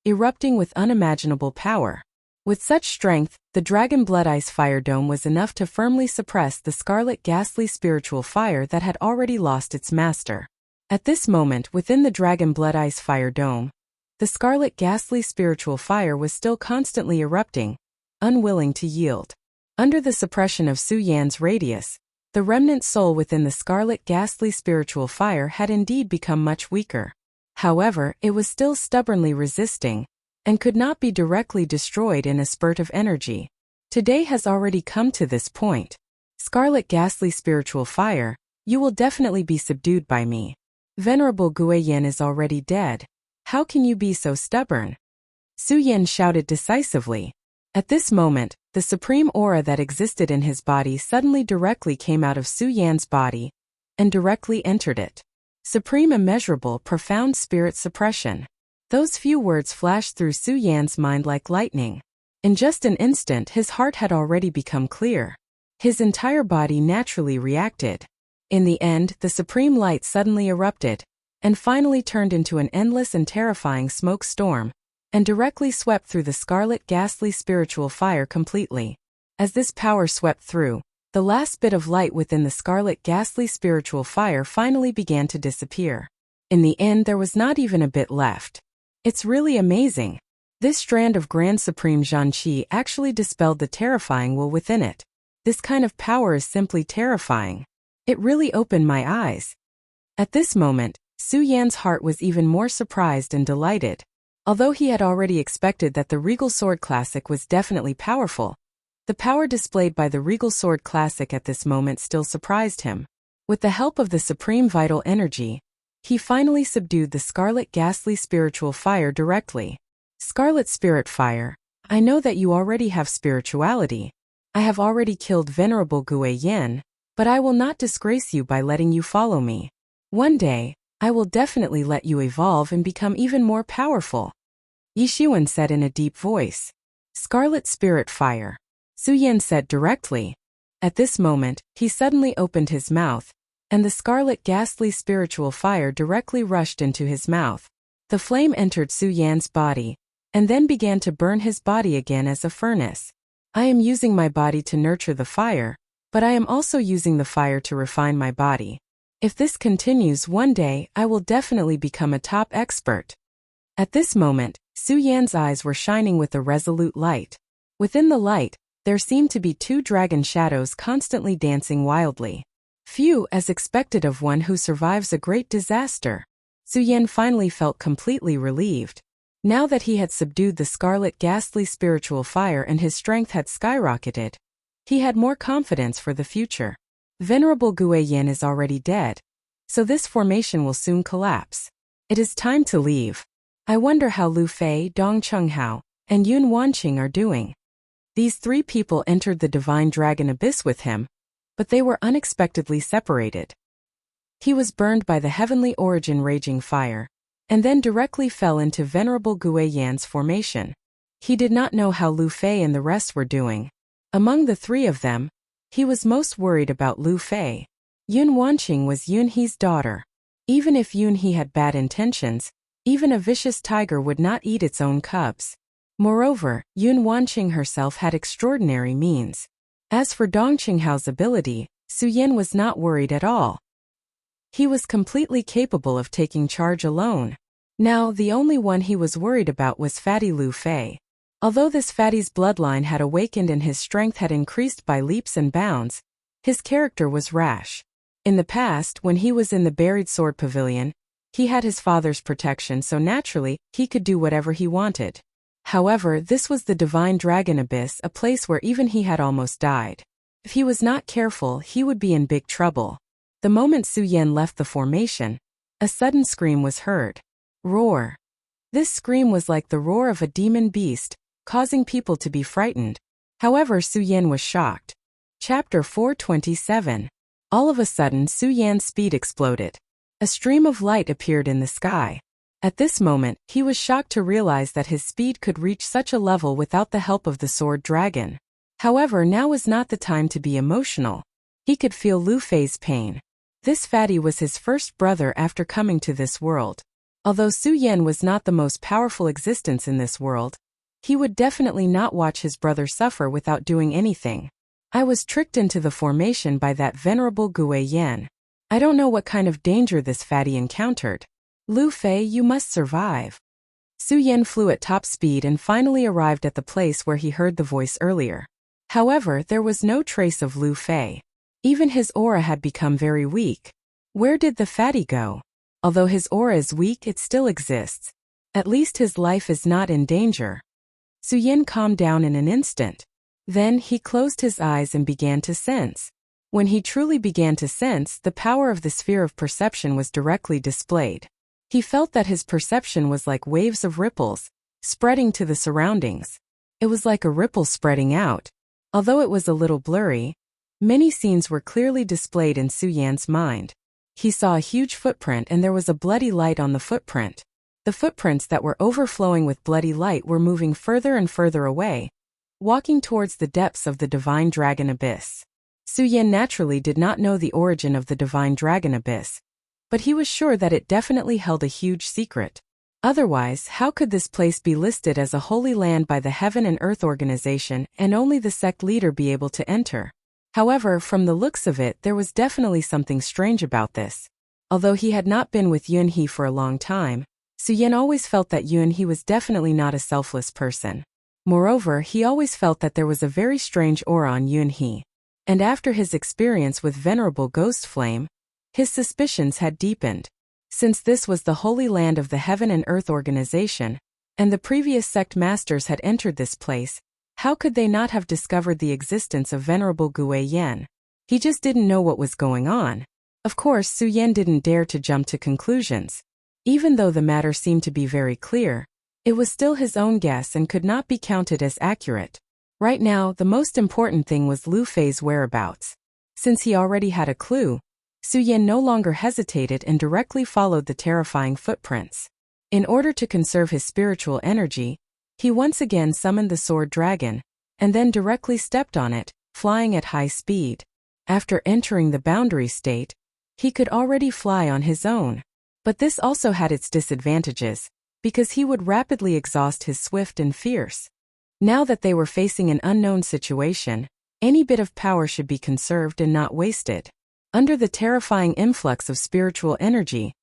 erupting with unimaginable power. With such strength, the Dragon Blood Ice Fire Dome was enough to firmly suppress the scarlet ghastly spiritual fire that had already lost its master. At this moment, within the Dragon Blood Ice Fire Dome, the scarlet ghastly spiritual fire was still constantly erupting, unwilling to yield. Under the suppression of Sun Yan's radius, the remnant soul within the scarlet ghastly spiritual fire had indeed become much weaker. However, it was still stubbornly resisting, and could not be directly destroyed in a spurt of energy. Today has already come to this point. Scarlet ghastly spiritual fire, you will definitely be subdued by me. Venerable Gui Yen is already dead. How can you be so stubborn? Sun Yan shouted decisively. At this moment, the supreme aura that existed in his body suddenly directly came out of Sun Yan's body, and directly entered it. Supreme immeasurable profound spirit suppression. Those few words flashed through Sun Yan's mind like lightning. In just an instant his heart had already become clear. His entire body naturally reacted. In the end, the supreme light suddenly erupted, and finally turned into an endless and terrifying smoke storm, and directly swept through the scarlet ghastly spiritual fire completely. As this power swept through, the last bit of light within the scarlet ghastly spiritual fire finally began to disappear. In the end, there was not even a bit left. It's really amazing. This strand of Grand Supreme Zhanqi actually dispelled the terrifying will within it. This kind of power is simply terrifying. It really opened my eyes. At this moment, Sun Yan's heart was even more surprised and delighted. Although he had already expected that the Regal Sword Classic was definitely powerful, The power displayed by the Regal Sword Classic at this moment still surprised him. With the help of the supreme vital energy, he finally subdued the Scarlet Ghastly Spiritual Fire directly. Scarlet Spirit Fire, I know that you already have spirituality. I have already killed Venerable Gui Yin, but I will not disgrace you by letting you follow me. One day, I will definitely let you evolve and become even more powerful. Yishuan said in a deep voice. Scarlet Spirit Fire, Su Yan said directly. At this moment, he suddenly opened his mouth, and the Scarlet Ghastly Spiritual Fire directly rushed into his mouth. The flame entered Su Yan's body, and then began to burn his body again as a furnace. I am using my body to nurture the fire, but I am also using the fire to refine my body. If this continues, one day I will definitely become a top expert. At this moment, Su Yan's eyes were shining with a resolute light. Within the light, there seemed to be two dragon shadows constantly dancing wildly. Few as expected of one who survives a great disaster. Su Yan finally felt completely relieved. Now that he had subdued the Scarlet Ghastly Spiritual Fire and his strength had skyrocketed, he had more confidence for the future. Venerable Gui Yin is already dead, so this formation will soon collapse. It is time to leave. I wonder how Lu Fei, Dong Chenghao, and Yun Wanqing are doing. These three people entered the Divine Dragon Abyss with him, but they were unexpectedly separated. He was burned by the Heavenly Origin Raging Fire, and then directly fell into Venerable Gui Yan's formation. He did not know how Lu Fei and the rest were doing. Among the three of them, he was most worried about Lu Fei. Yun Wanqing was Yun He's daughter. Even if Yun He had bad intentions, even a vicious tiger would not eat its own cubs. Moreover, Yun Wanqing herself had extraordinary means. As for Dong Qinghao's ability, Su Yan was not worried at all. He was completely capable of taking charge alone. Now, the only one he was worried about was Fatty Lu Fei. Although this fatty's bloodline had awakened and his strength had increased by leaps and bounds, his character was rash. In the past, when he was in the Buried Sword Pavilion, he had his father's protection, so naturally, he could do whatever he wanted. However, this was the Divine Dragon Abyss, a place where even he had almost died. If he was not careful, he would be in big trouble. The moment Su Yan left the formation, a sudden scream was heard. Roar. This scream was like the roar of a demon beast, causing people to be frightened. However, Su Yan was shocked. Chapter 427. All of a sudden, Su Yan's speed exploded. A stream of light appeared in the sky. At this moment, he was shocked to realize that his speed could reach such a level without the help of the sword dragon. However, now was not the time to be emotional. He could feel Lu Fei's pain. This fatty was his first brother after coming to this world. Although Su Yan was not the most powerful existence in this world, he would definitely not watch his brother suffer without doing anything. I was tricked into the formation by that Venerable Gui Yin. I don't know what kind of danger this fatty encountered. Lu Fei, you must survive. Su Yan flew at top speed and finally arrived at the place where he heard the voice earlier. However, there was no trace of Lu Fei. Even his aura had become very weak. Where did the fatty go? Although his aura is weak, it still exists. At least his life is not in danger. Su Yan calmed down in an instant. Then he closed his eyes and began to sense. When he truly began to sense, the power of the sphere of perception was directly displayed. He felt that his perception was like waves of ripples, spreading to the surroundings. It was like a ripple spreading out. Although it was a little blurry, many scenes were clearly displayed in Su Yan's mind. He saw a huge footprint and there was a bloody light on the footprint. The footprints that were overflowing with bloody light were moving further and further away, walking towards the depths of the Divine Dragon Abyss. Su Yan naturally did not know the origin of the Divine Dragon Abyss, but he was sure that it definitely held a huge secret. Otherwise, how could this place be listed as a holy land by the Heaven and Earth Organization and only the sect leader be able to enter? However, from the looks of it, there was definitely something strange about this. Although he had not been with Yun He for a long time, Su Yan always felt that Yun He was definitely not a selfless person. Moreover, he always felt that there was a very strange aura on Yun He. And after his experience with Venerable Ghost Flame, his suspicions had deepened. Since this was the holy land of the Heaven and Earth Organization, and the previous sect masters had entered this place, How could they not have discovered the existence of Venerable Gu Yan? He just didn't know what was going on. Of course, Su Yan didn't dare to jump to conclusions. Even though the matter seemed to be very clear, it was still his own guess and could not be counted as accurate. Right now, the most important thing was Lu Fei's whereabouts. Since he already had a clue, Su Yan no longer hesitated and directly followed the terrifying footprints. In order to conserve his spiritual energy, he once again summoned the sword dragon, and then directly stepped on it, flying at high speed. After entering the boundary state, he could already fly on his own. But this also had its disadvantages, because he would rapidly exhaust his swift and fierce. Now that they were facing an unknown situation, any bit of power should be conserved and not wasted. Under the terrifying influx of spiritual energy,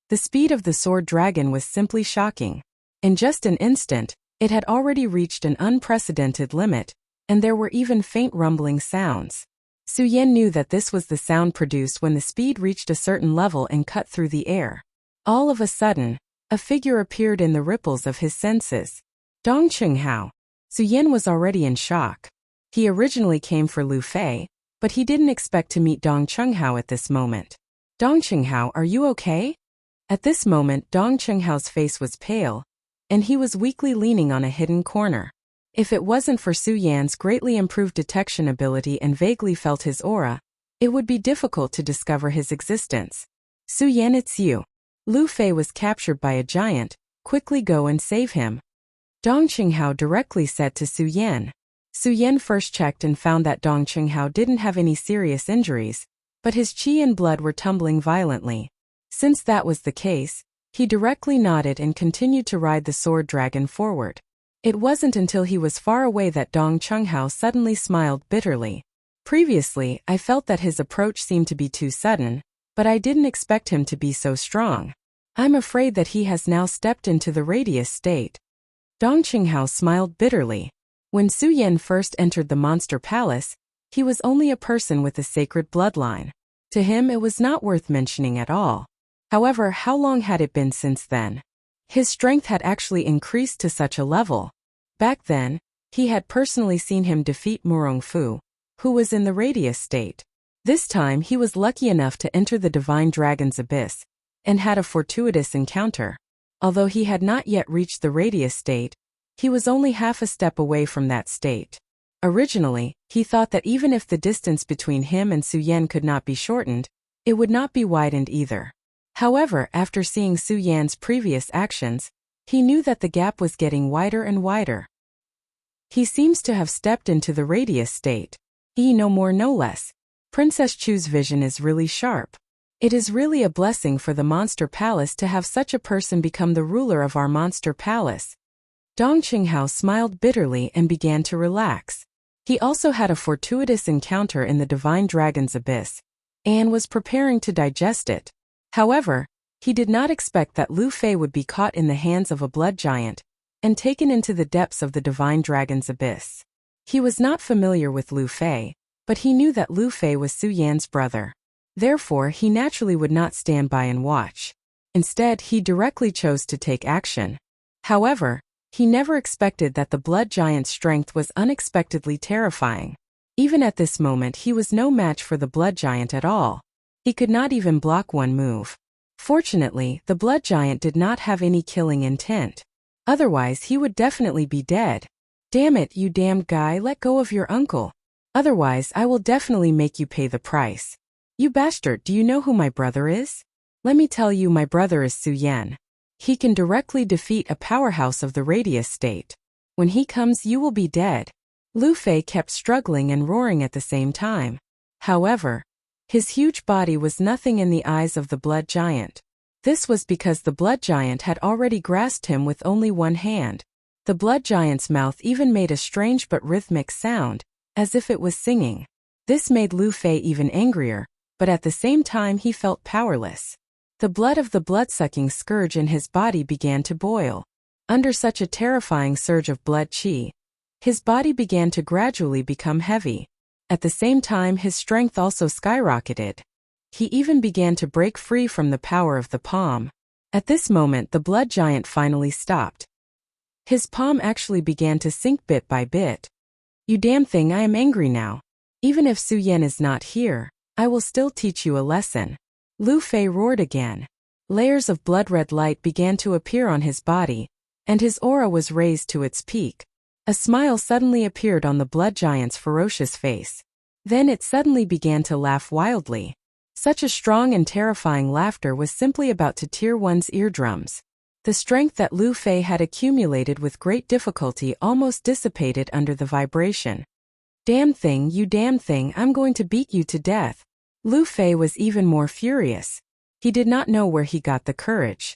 the speed of the sword dragon was simply shocking. In just an instant, it had already reached an unprecedented limit, and there were even faint rumbling sounds. Su Yan knew that this was the sound produced when the speed reached a certain level and cut through the air. All of a sudden, a figure appeared in the ripples of his senses. Dong Qinghao. Su Yan was already in shock. He originally came for Lu Fei, but he didn't expect to meet Dong Qinghao at this moment. Dong Qinghao, are you okay? At this moment, Dong Qinghao's face was pale, and he was weakly leaning on a hidden corner. If it wasn't for Su Yan's greatly improved detection ability and vaguely felt his aura, it would be difficult to discover his existence. Su Yan, it's you. Lu Fei was captured by a giant, quickly go and save him. Dong Qinghao directly said to Su Yan. Su Yan first checked and found that Dong Qinghao didn't have any serious injuries, but his qi and blood were tumbling violently. Since that was the case, he directly nodded and continued to ride the sword dragon forward. It wasn't until he was far away that Dong Qinghao suddenly smiled bitterly. Previously, I felt that his approach seemed to be too sudden, but I didn't expect him to be so strong. I'm afraid that he has now stepped into the radius state. Dong Qinghao smiled bitterly. When Su Yan first entered the monster palace, he was only a person with a sacred bloodline. To him it was not worth mentioning at all. However, how long had it been since then? His strength had actually increased to such a level. Back then, he had personally seen him defeat Murong Fu, who was in the radius state. This time he was lucky enough to enter the divine dragon's abyss, and had a fortuitous encounter. Although he had not yet reached the radius state, he was only half a step away from that state. Originally, he thought that even if the distance between him and Su Yan could not be shortened, it would not be widened either. However, after seeing Su Yan's previous actions, he knew that the gap was getting wider and wider. He seems to have stepped into the radius state. No more no less. Princess Chu's vision is really sharp. It is really a blessing for the monster palace to have such a person become the ruler of our monster palace. Dong Qinghao smiled bitterly and began to relax. He also had a fortuitous encounter in the divine dragon's abyss, and was preparing to digest it. However, he did not expect that Lu Fei would be caught in the hands of a blood giant, and taken into the depths of the divine dragon's abyss. He was not familiar with Lu Fei, but he knew that Lu Fei was Su Yan's brother. Therefore, he naturally would not stand by and watch. Instead, he directly chose to take action. However, he never expected that the blood giant's strength was unexpectedly terrifying. Even at this moment, he was no match for the blood giant at all. He could not even block one move. Fortunately, the blood giant did not have any killing intent. Otherwise, he would definitely be dead. Damn it, you damned guy, let go of your uncle. Otherwise, I will definitely make you pay the price. You bastard, do you know who my brother is? Let me tell you, my brother is Su Yan. He can directly defeat a powerhouse of the radius state. When he comes, you will be dead. Lu Fei kept struggling and roaring at the same time. However, his huge body was nothing in the eyes of the blood giant. This was because the blood giant had already grasped him with only one hand. The blood giant's mouth even made a strange but rhythmic sound, as if it was singing. This made Lu Fei even angrier, but at the same time he felt powerless. The blood of the blood-sucking scourge in his body began to boil. Under such a terrifying surge of blood qi, his body began to gradually become heavy. At the same time, his strength also skyrocketed. He even began to break free from the power of the palm. At this moment, the blood giant finally stopped. His palm actually began to sink bit by bit. You damn thing, I am angry now. Even if Su Yan is not here, I will still teach you a lesson. Lu Fei roared again. Layers of blood-red light began to appear on his body, and his aura was raised to its peak. A smile suddenly appeared on the blood giant's ferocious face. Then it suddenly began to laugh wildly. Such a strong and terrifying laughter was simply about to tear one's eardrums. The strength that Lu Fei had accumulated with great difficulty almost dissipated under the vibration. Damn thing, you damn thing, I'm going to beat you to death. Lu Fei was even more furious. He did not know where he got the courage.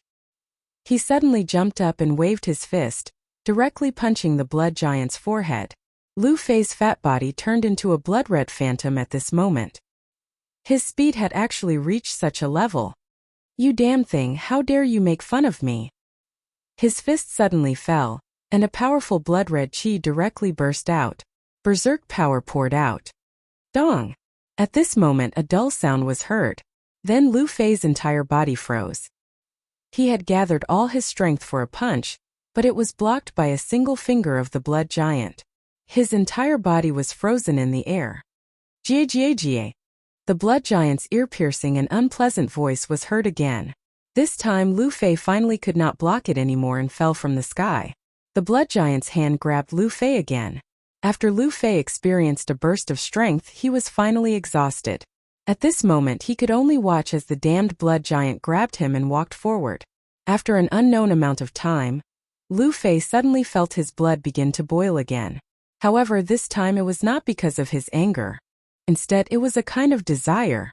He suddenly jumped up and waved his fist, directly punching the blood giant's forehead. Lu Fei's fat body turned into a blood-red phantom at this moment. His speed had actually reached such a level. You damn thing, how dare you make fun of me? His fist suddenly fell, and a powerful blood-red chi directly burst out. Berserk power poured out. Dong! At this moment a dull sound was heard. Then Lu Fei's entire body froze. He had gathered all his strength for a punch, but it was blocked by a single finger of the blood giant. His entire body was frozen in the air. Jie. The blood giant's ear-piercing and unpleasant voice was heard again. This time Lu Fei finally could not block it anymore and fell from the sky. The blood giant's hand grabbed Lu Fei again. After Lu Fei experienced a burst of strength, he was finally exhausted. At this moment he could only watch as the damned blood giant grabbed him and walked forward. After an unknown amount of time, Lu Fei suddenly felt his blood begin to boil again. However, this time it was not because of his anger. Instead, it was a kind of desire.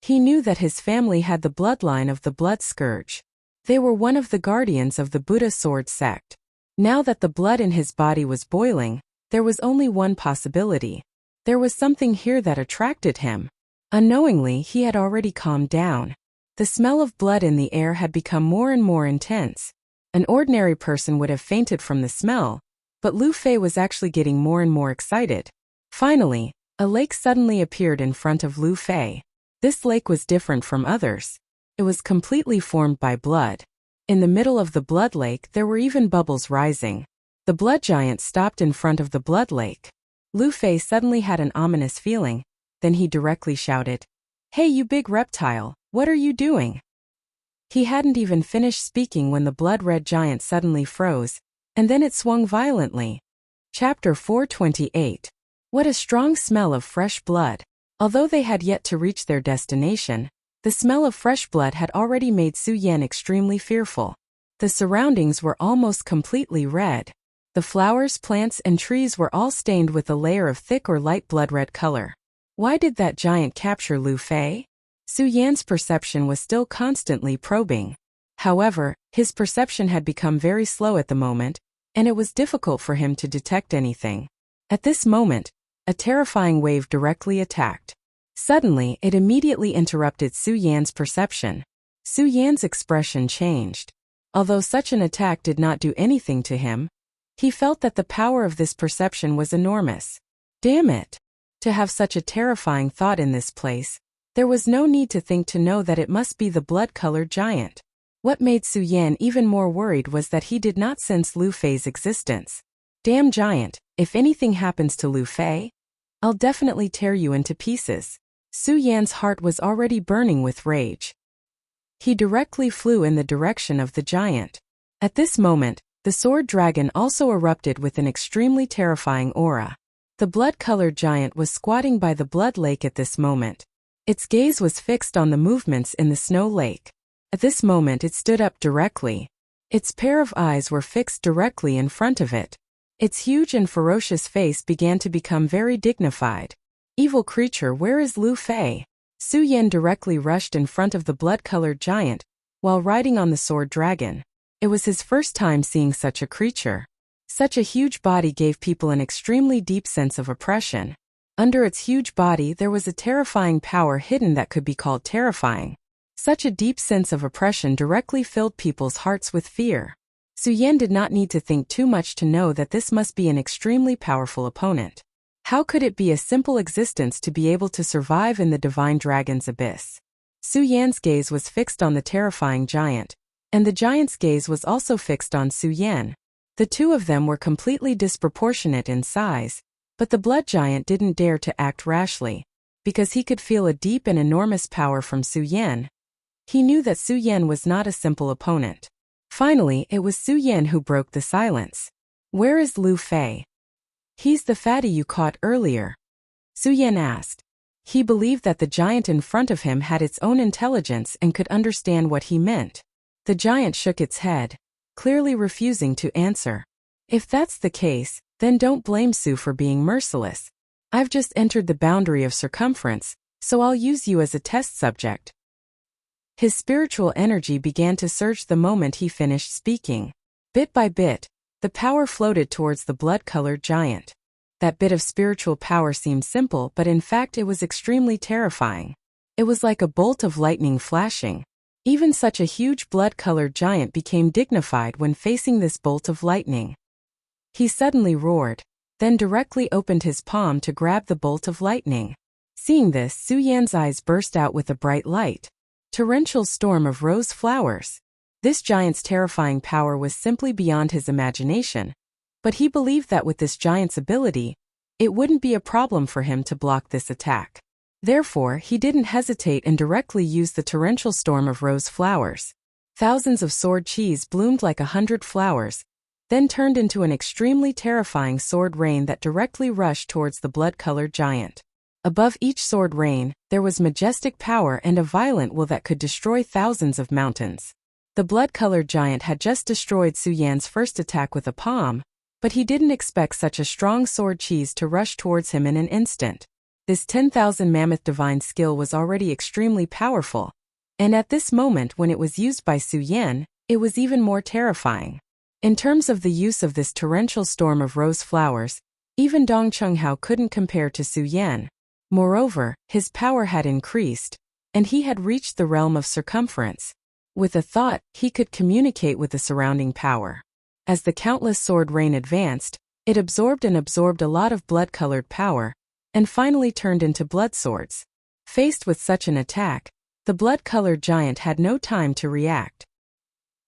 He knew that his family had the bloodline of the Blood Scourge. They were one of the guardians of the Buddha sword sect. Now that the blood in his body was boiling, there was only one possibility. There was something here that attracted him. Unknowingly, he had already calmed down. The smell of blood in the air had become more and more intense. An ordinary person would have fainted from the smell, but Lu Fei was actually getting more and more excited. Finally, a lake suddenly appeared in front of Lu Fei. This lake was different from others. It was completely formed by blood. In the middle of the blood lake there were even bubbles rising. The blood giant stopped in front of the blood lake. Lu Fei suddenly had an ominous feeling. Then he directly shouted, "Hey you big reptile, what are you doing?" He hadn't even finished speaking when the blood-red giant suddenly froze, and then it swung violently. Chapter 428. What a strong smell of fresh blood. Although they had yet to reach their destination, the smell of fresh blood had already made Su Yan extremely fearful. The surroundings were almost completely red. The flowers, plants, and trees were all stained with a layer of thick or light blood-red color. Why did that giant capture Lu Fei? Su Yan's perception was still constantly probing. However, his perception had become very slow at the moment, and it was difficult for him to detect anything. At this moment, a terrifying wave directly attacked. Suddenly, it immediately interrupted Su Yan's perception. Su Yan's expression changed. Although such an attack did not do anything to him, he felt that the power of this perception was enormous. Damn it! To have such a terrifying thought in this place, there was no need to think to know that it must be the blood-colored giant. What made Su Yan even more worried was that he did not sense Lu Fei's existence. Damn giant, if anything happens to Lu Fei, I'll definitely tear you into pieces. Su Yan's heart was already burning with rage. He directly flew in the direction of the giant. At this moment, the sword dragon also erupted with an extremely terrifying aura. The blood-colored giant was squatting by the blood lake at this moment. Its gaze was fixed on the movements in the snow lake. At this moment it stood up directly. Its pair of eyes were fixed directly in front of it. Its huge and ferocious face began to become very dignified. Evil creature, where is Lu Fei? Su Yan directly rushed in front of the blood-colored giant, while riding on the sword dragon. It was his first time seeing such a creature. Such a huge body gave people an extremely deep sense of oppression. Under its huge body there was a terrifying power hidden that could be called terrifying. Such a deep sense of oppression directly filled people's hearts with fear. Su Yan did not need to think too much to know that this must be an extremely powerful opponent. How could it be a simple existence to be able to survive in the divine dragon's abyss? Su Yan's gaze was fixed on the terrifying giant, and the giant's gaze was also fixed on Su Yan. The two of them were completely disproportionate in size, But the blood giant didn't dare to act rashly, because he could feel a deep and enormous power from Su Yan. He knew that Su Yan was not a simple opponent. Finally, it was Su Yan who broke the silence. "Where is Lu Fei?" "He's the fatty you caught earlier," Su Yan asked. He believed that the giant in front of him had its own intelligence and could understand what he meant. The giant shook its head, clearly refusing to answer. "If that's the case, then don't blame Su for being merciless. I've just entered the boundary of circumference, so I'll use you as a test subject." His spiritual energy began to surge the moment he finished speaking. Bit by bit, the power floated towards the blood-colored giant. That bit of spiritual power seemed simple, but in fact it was extremely terrifying. It was like a bolt of lightning flashing. Even such a huge blood-colored giant became dignified when facing this bolt of lightning. He suddenly roared, then directly opened his palm to grab the bolt of lightning. Seeing this, Su Yan's eyes burst out with a bright light. Torrential storm of rose flowers. This giant's terrifying power was simply beyond his imagination, but he believed that with this giant's ability, it wouldn't be a problem for him to block this attack. Therefore, he didn't hesitate and directly used the torrential storm of rose flowers. Thousands of sword cheese bloomed like 100 flowers, then turned into an extremely terrifying sword rain that directly rushed towards the blood-colored giant. Above each sword rain, there was majestic power and a violent will that could destroy thousands of mountains. The blood-colored giant had just destroyed Su Yan's first attack with a palm, but he didn't expect such a strong sword cheese to rush towards him in an instant. This 10,000 mammoth divine skill was already extremely powerful, and at this moment when it was used by Su Yan, it was even more terrifying. In terms of the use of this torrential storm of rose flowers, even Dong Chunghao couldn't compare to Su Yan. Moreover, his power had increased, and he had reached the realm of circumference. With a thought, he could communicate with the surrounding power. As the countless sword rain advanced, it absorbed a lot of blood-colored power, and finally turned into blood swords. Faced with such an attack, the blood-colored giant had no time to react.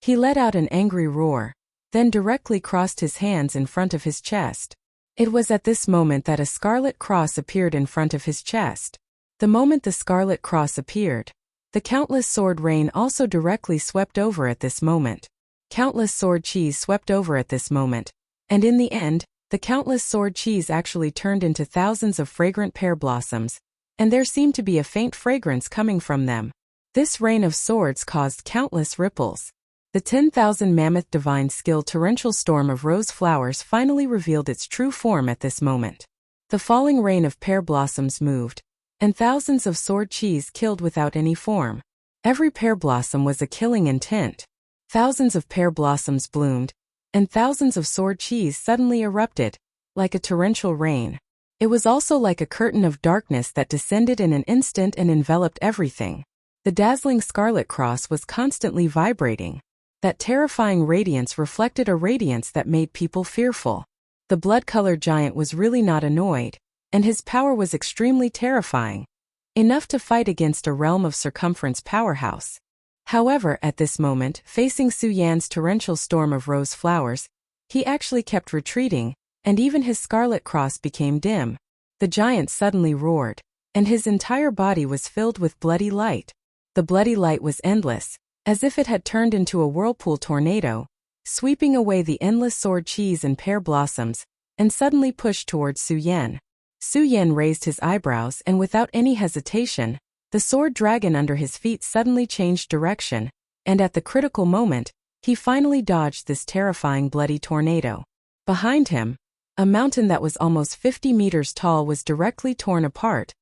He let out an angry roar, then directly crossed his hands in front of his chest. It was at this moment that a scarlet cross appeared in front of his chest. The moment the scarlet cross appeared, the countless sword rain also directly swept over at this moment. Countless sword cheese swept over at this moment, and in the end, the countless sword cheese actually turned into thousands of fragrant pear blossoms, and there seemed to be a faint fragrance coming from them. This rain of swords caused countless ripples. The 10,000 mammoth divine skill torrential storm of rose flowers finally revealed its true form at this moment. The falling rain of pear blossoms moved, and thousands of sword cheese killed without any form. Every pear blossom was a killing intent. Thousands of pear blossoms bloomed, and thousands of sword cheese suddenly erupted, like a torrential rain. It was also like a curtain of darkness that descended in an instant and enveloped everything. The dazzling scarlet cross was constantly vibrating. That terrifying radiance reflected a radiance that made people fearful. The blood-colored giant was really not annoyed, and his power was extremely terrifying, enough to fight against a realm of circumference powerhouse. However, at this moment, facing Su Yan's torrential storm of rose flowers, he actually kept retreating, and even his scarlet cross became dim. The giant suddenly roared, and his entire body was filled with bloody light. The bloody light was endless, as if it had turned into a whirlpool tornado, sweeping away the endless sword cheese and pear blossoms, and suddenly pushed towards Su Yan. Su Yan raised his eyebrows and without any hesitation, the sword dragon under his feet suddenly changed direction, and at the critical moment, he finally dodged this terrifying bloody tornado. Behind him, a mountain that was almost 50 meters tall was directly torn apart,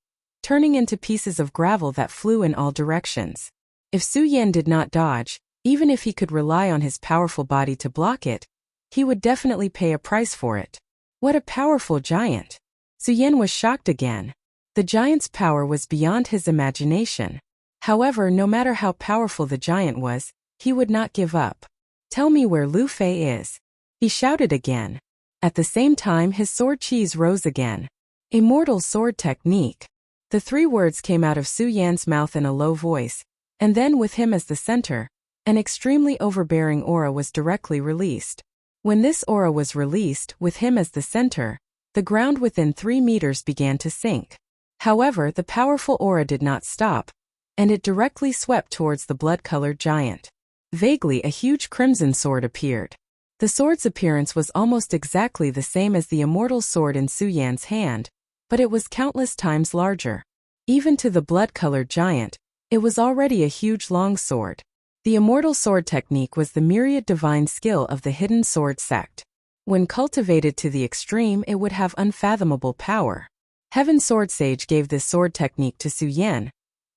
turning into pieces of gravel that flew in all directions. If Su Yan did not dodge, even if he could rely on his powerful body to block it, he would definitely pay a price for it. What a powerful giant! Su Yan was shocked again. The giant's power was beyond his imagination. However, no matter how powerful the giant was, he would not give up. "Tell me where Lu Fei is," he shouted again. At the same time, his sword cheese rose again. "Immortal sword technique." The 3 words came out of Su Yan's mouth in a low voice, and then with him as the center, an extremely overbearing aura was directly released. When this aura was released, with him as the center, The ground within 3 meters began to sink. However, the powerful aura did not stop, and it directly swept towards the blood-colored giant. Vaguely, a huge crimson sword appeared. The sword's appearance was almost exactly the same as the immortal sword in Su Yan's hand, but it was countless times larger. Even to the blood-colored giant, it was already a huge long sword. The immortal sword technique was the myriad divine skill of the hidden sword sect. When cultivated to the extreme, it would have unfathomable power. Heaven Sword Sage gave this sword technique to Su Yan,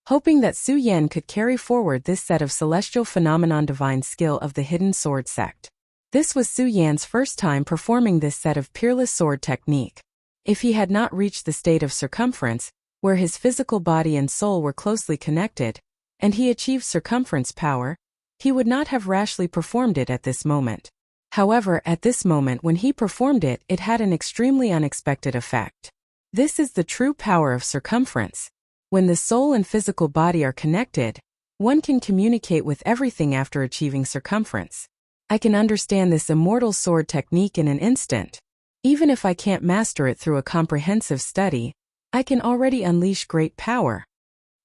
hoping that Su Yan could carry forward this set of celestial phenomenon divine skill of the hidden sword sect. This was Su Yan's first time performing this set of peerless sword technique. If he had not reached the state of circumference, where his physical body and soul were closely connected, and he achieved circumference power, he would not have rashly performed it at this moment. However, at this moment when he performed it, it had an extremely unexpected effect. This is the true power of circumference. When the soul and physical body are connected, one can communicate with everything after achieving circumference. I can understand this immortal sword technique in an instant. Even if I can't master it through a comprehensive study, I can already unleash great power.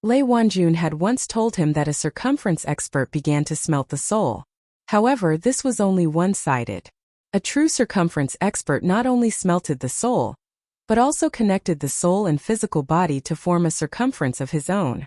Lei Wanjun had once told him that a circumference expert began to smelt the soul. However, this was only one-sided. A true circumference expert not only smelted the soul, but also connected the soul and physical body to form a circumference of his own.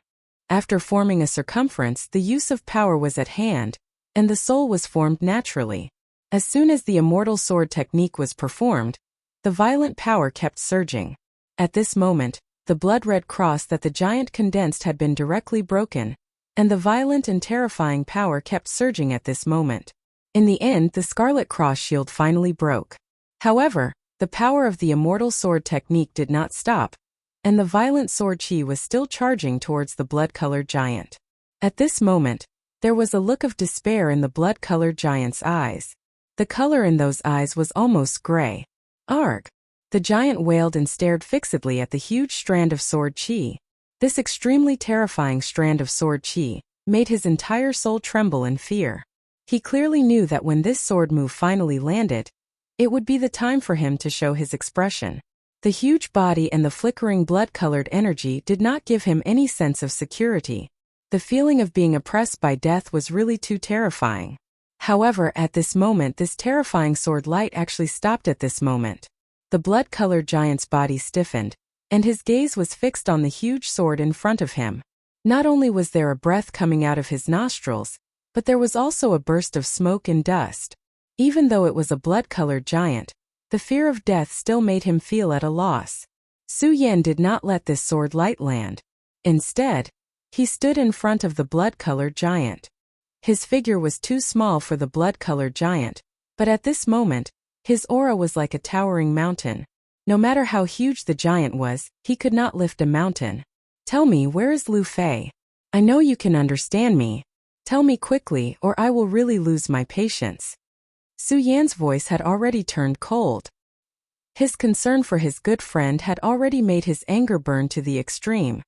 After forming a circumference, the use of power was at hand, and the soul was formed naturally. As soon as the immortal sword technique was performed, the violent power kept surging. At this moment, the blood-red cross that the giant condensed had been directly broken, and the violent and terrifying power kept surging at this moment. In the end, the scarlet cross shield finally broke. However, the power of the immortal sword technique did not stop, and the violent sword chi was still charging towards the blood-colored giant. At this moment, there was a look of despair in the blood-colored giant's eyes. The color in those eyes was almost gray. Arg! The giant wailed and stared fixedly at the huge strand of sword chi. This extremely terrifying strand of sword chi made his entire soul tremble in fear. He clearly knew that when this sword move finally landed, it would be the time for him to show his expression. The huge body and the flickering blood-colored energy did not give him any sense of security. The feeling of being oppressed by death was really too terrifying. However, at this moment, this terrifying sword light actually stopped at this moment. The blood-colored giant's body stiffened, and his gaze was fixed on the huge sword in front of him. Not only was there a breath coming out of his nostrils, but there was also a burst of smoke and dust. Even though it was a blood-colored giant, the fear of death still made him feel at a loss. Su Yan did not let this sword light land. Instead, he stood in front of the blood-colored giant. His figure was too small for the blood-colored giant, but at this moment, his aura was like a towering mountain. No matter how huge the giant was, he could not lift a mountain. "Tell me, where is Lu Fei? I know you can understand me. Tell me quickly, or I will really lose my patience." Su Yan's voice had already turned cold. His concern for his good friend had already made his anger burn to the extreme.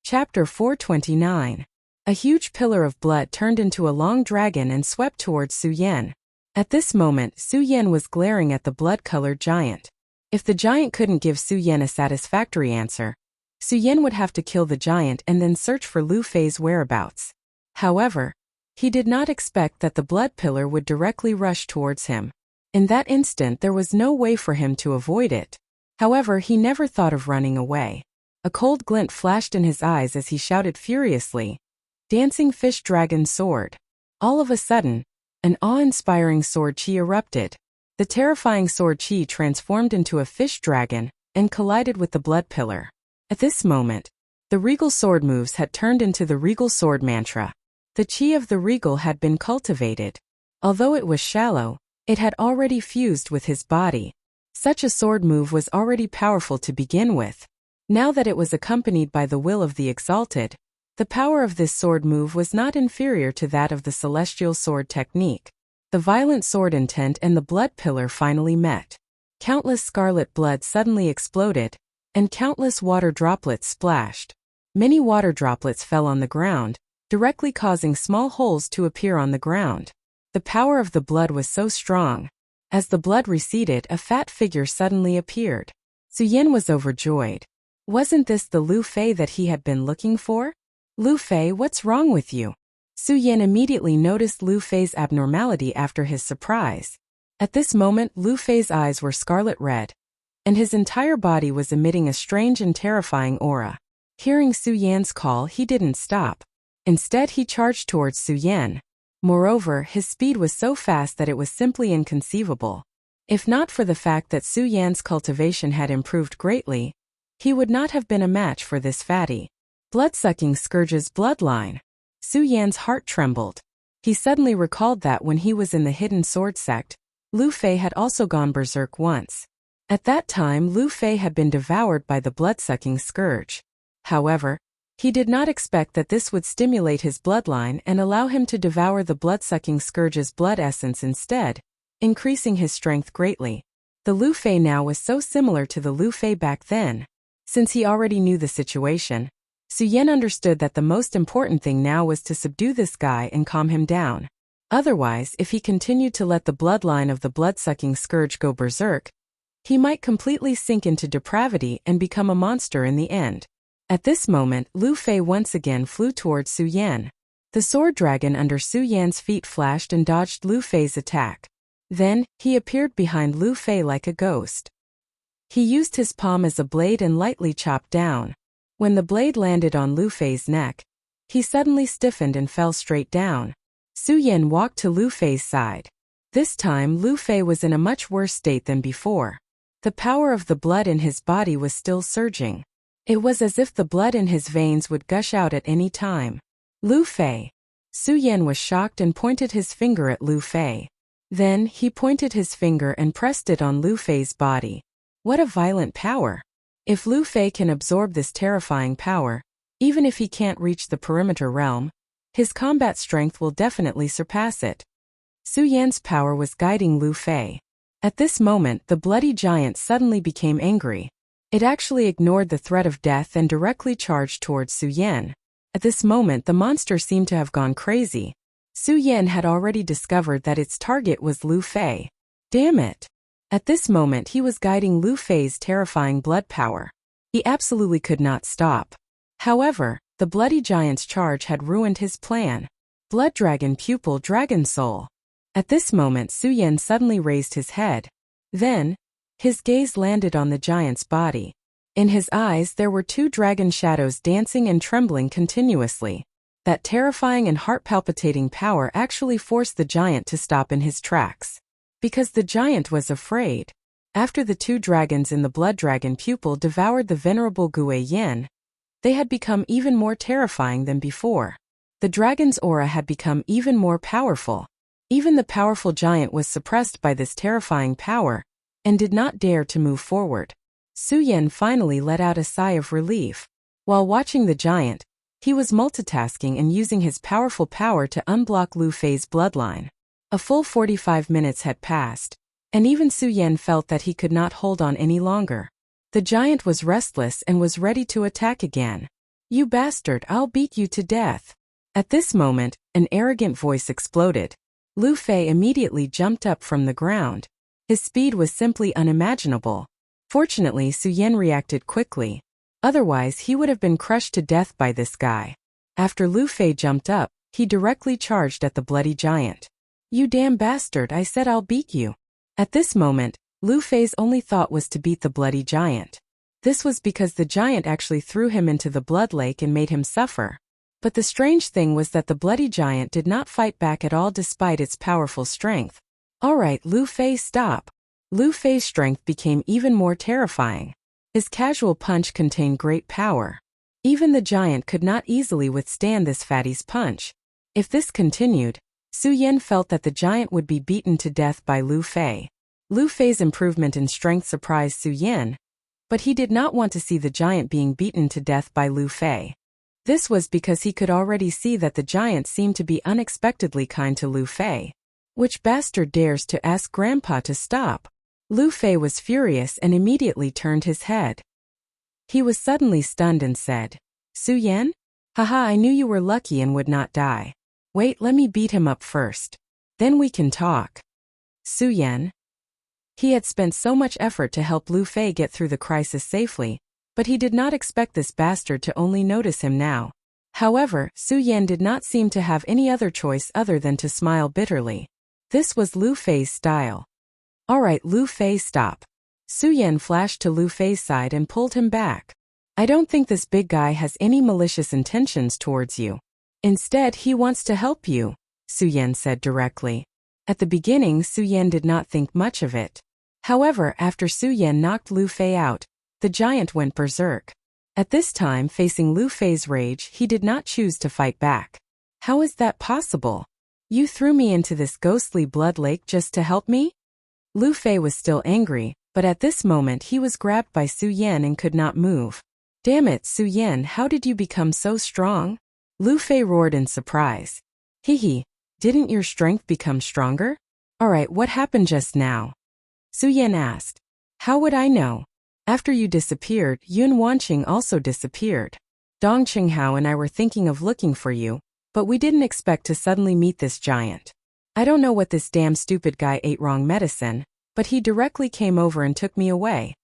Chapter 429. A huge pillar of blood turned into a long dragon and swept towards Su Yan. At this moment, Su Yan was glaring at the blood-colored giant. If the giant couldn't give Su Yan a satisfactory answer, Su Yan would have to kill the giant and then search for Lu Fei's whereabouts. However, he did not expect that the blood pillar would directly rush towards him. In that instant, there was no way for him to avoid it. However, he never thought of running away. A cold glint flashed in his eyes as he shouted furiously, "Dancing fish dragon sword!" All of a sudden, an awe-inspiring sword chi erupted. The terrifying sword chi transformed into a fish dragon and collided with the blood pillar. At this moment, the regal sword moves had turned into the regal sword mantra. The chi of the regal had been cultivated. Although it was shallow, it had already fused with his body. Such a sword move was already powerful to begin with. Now that it was accompanied by the will of the exalted, the power of this sword move was not inferior to that of the celestial sword technique. The violent sword intent and the blood pillar finally met. Countless scarlet blood suddenly exploded, and countless water droplets splashed. Many water droplets fell on the ground, directly causing small holes to appear on the ground. The power of the blood was so strong. As the blood receded, a fat figure suddenly appeared. Su Yan was overjoyed. Wasn't this the Lu Fei that he had been looking for? Lu Fei, what's wrong with you? Su Yan immediately noticed Lu Fei's abnormality after his surprise. At this moment, Lu Fei's eyes were scarlet red, and his entire body was emitting a strange and terrifying aura. Hearing Su Yan's call, he didn't stop. Instead, he charged towards Su Yan. Moreover, his speed was so fast that it was simply inconceivable. If not for the fact that Su Yan's cultivation had improved greatly, he would not have been a match for this fatty, blood-sucking scourge's bloodline. Su Yan's heart trembled. He suddenly recalled that when he was in the hidden sword sect, Lu Fei had also gone berserk once. At that time, Lu Fei had been devoured by the blood-sucking scourge. However, he did not expect that this would stimulate his bloodline and allow him to devour the blood-sucking scourge's blood essence instead, increasing his strength greatly. The Lu Fei now was so similar to the Lu Fei back then. Since he already knew the situation, Su Yan understood that the most important thing now was to subdue this guy and calm him down. Otherwise, if he continued to let the bloodline of the blood-sucking scourge go berserk, he might completely sink into depravity and become a monster in the end. At this moment, Lu Fei once again flew towards Su Yan. The sword dragon under Su Yan's feet flashed and dodged Lu Fei's attack. Then, he appeared behind Lu Fei like a ghost. He used his palm as a blade and lightly chopped down. When the blade landed on Lu Fei's neck, he suddenly stiffened and fell straight down. Su Yan walked to Lu Fei's side. This time, Lu Fei was in a much worse state than before. The power of the blood in his body was still surging. It was as if the blood in his veins would gush out at any time. Lu Fei. Su Yan was shocked and pointed his finger at Lu Fei. Then, he pointed his finger and pressed it on Lu Fei's body. What a violent power! If Lu Fei can absorb this terrifying power, even if he can't reach the perimeter realm, his combat strength will definitely surpass it. Su Yan's power was guiding Lu Fei. At this moment, the bloody giant suddenly became angry. It actually ignored the threat of death and directly charged towards Su Yan. At this moment, the monster seemed to have gone crazy. Su Yan had already discovered that its target was Lu Fei. Damn it! At this moment, he was guiding Lu Fei's terrifying blood power. He absolutely could not stop. However, the bloody giant's charge had ruined his plan. Blood Dragon Pupil Dragon Soul. At this moment, Su Yan suddenly raised his head. Then, his gaze landed on the giant's body. In his eyes, there were two dragon shadows dancing and trembling continuously. That terrifying and heart-palpitating power actually forced the giant to stop in his tracks. Because the giant was afraid. After the two dragons in the Blood Dragon Pupil devoured the venerable Gui Yin, they had become even more terrifying than before. The dragon's aura had become even more powerful. Even the powerful giant was suppressed by this terrifying power, and did not dare to move forward. Su Yan finally let out a sigh of relief. While watching the giant, he was multitasking and using his powerful power to unblock Lu Fei's bloodline. A full 45 minutes had passed, and even Su Yan felt that he could not hold on any longer. The giant was restless and was ready to attack again. "You bastard, I'll beat you to death." At this moment, an arrogant voice exploded. Lu Fei immediately jumped up from the ground. His speed was simply unimaginable. Fortunately, Su Yan reacted quickly. Otherwise, he would have been crushed to death by this guy. After Lu Fei jumped up, he directly charged at the bloody giant. "You damn bastard, I said I'll beat you." At this moment, Lu Fei's only thought was to beat the bloody giant. This was because the giant actually threw him into the blood lake and made him suffer. But the strange thing was that the bloody giant did not fight back at all despite its powerful strength. "Alright, Lu Fei, stop." Lu Fei's strength became even more terrifying. His casual punch contained great power. Even the giant could not easily withstand this fatty's punch. If this continued, Su Yan felt that the giant would be beaten to death by Lu Fei. Lu Fei's improvement in strength surprised Su Yan, but he did not want to see the giant being beaten to death by Lu Fei. This was because he could already see that the giant seemed to be unexpectedly kind to Lu Fei. Which bastard dares to ask Grandpa to stop? Lu Fei was furious and immediately turned his head. He was suddenly stunned and said, "Su Yan? Haha, I knew you were lucky and would not die. Wait, let me beat him up first. Then we can talk." Su Yan, He had spent so much effort to help Lu Fei get through the crisis safely, but he did not expect this bastard to only notice him now. However, Su Yan did not seem to have any other choice other than to smile bitterly. This was Lu Fei's style. Alright, Lu Fei, stop. Su Yan flashed to Lu Fei's side and pulled him back. I don't think this big guy has any malicious intentions towards you. Instead, he wants to help you, Su Yan said directly. At the beginning, Su Yan did not think much of it. However, after Su Yan knocked Lu Fei out, the giant went berserk. At this time, facing Lu Fei's rage, he did not choose to fight back. How is that possible? You threw me into this ghostly blood lake just to help me? Lu Fei was still angry, but at this moment he was grabbed by Su Yan and could not move. Damn it, Su Yan, how did you become so strong? Lu Fei roared in surprise. Hehe, didn't your strength become stronger? Alright, what happened just now? Su Yan asked. How would I know? After you disappeared, Yun Wanqing also disappeared. Dong Qinghao and I were thinking of looking for you, but we didn't expect to suddenly meet this giant. I don't know what this damn stupid guy ate wrong medicine, but he directly came over and took me away.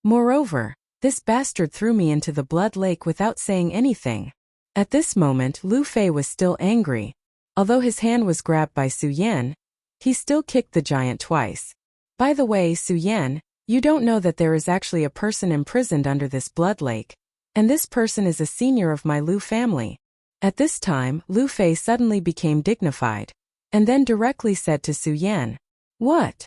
Moreover, this bastard threw me into the blood lake without saying anything. At this moment, Lu Fei was still angry. Although his hand was grabbed by Su Yan, he still kicked the giant twice. By the way, Su Yan, you don't know that there is actually a person imprisoned under this blood lake, and this person is a senior of my Lu family. At this time, Lu Fei suddenly became dignified, and then directly said to Su Yan, What?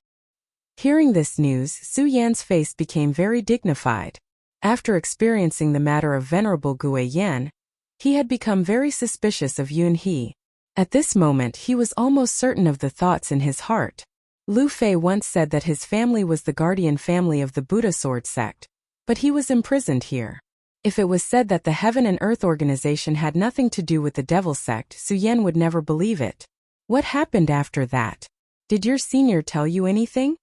Hearing this news, Su Yan's face became very dignified. After experiencing the matter of Venerable Gue Yan, he had become very suspicious of Yun He. At this moment he was almost certain of the thoughts in his heart. Lu Fei once said that his family was the guardian family of the Buddha sword sect, but he was imprisoned here. If it was said that the Heaven and Earth organization had nothing to do with the devil sect, Su Yan would never believe it. What happened after that? Did your senior tell you anything?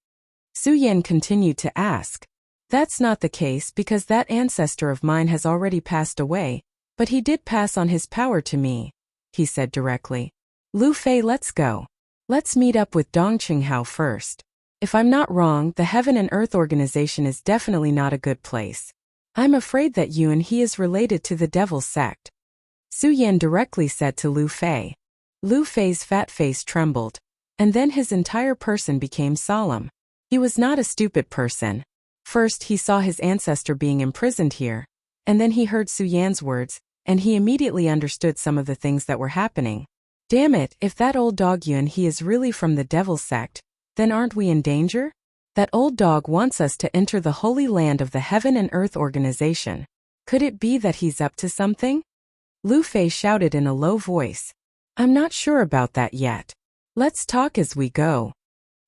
Su Yan continued to ask. That's not the case because that ancestor of mine has already passed away, but he did pass on his power to me, he said directly. Lu Fei, let's go. Let's meet up with Dong Qinghao first. If I'm not wrong, the Heaven and Earth organization is definitely not a good place. I'm afraid that Yun He is related to the devil sect. Su Yan directly said to Lu Fei. Lu Fei's fat face trembled, and then his entire person became solemn. He was not a stupid person. First he saw his ancestor being imprisoned here, and then he heard Su Yan's words, and he immediately understood some of the things that were happening. Damn it, if that old dog Yun He is really from the devil sect, then aren't we in danger? That old dog wants us to enter the holy land of the Heaven and Earth organization. Could it be that he's up to something? Lu Fei shouted in a low voice. I'm not sure about that yet. Let's talk as we go.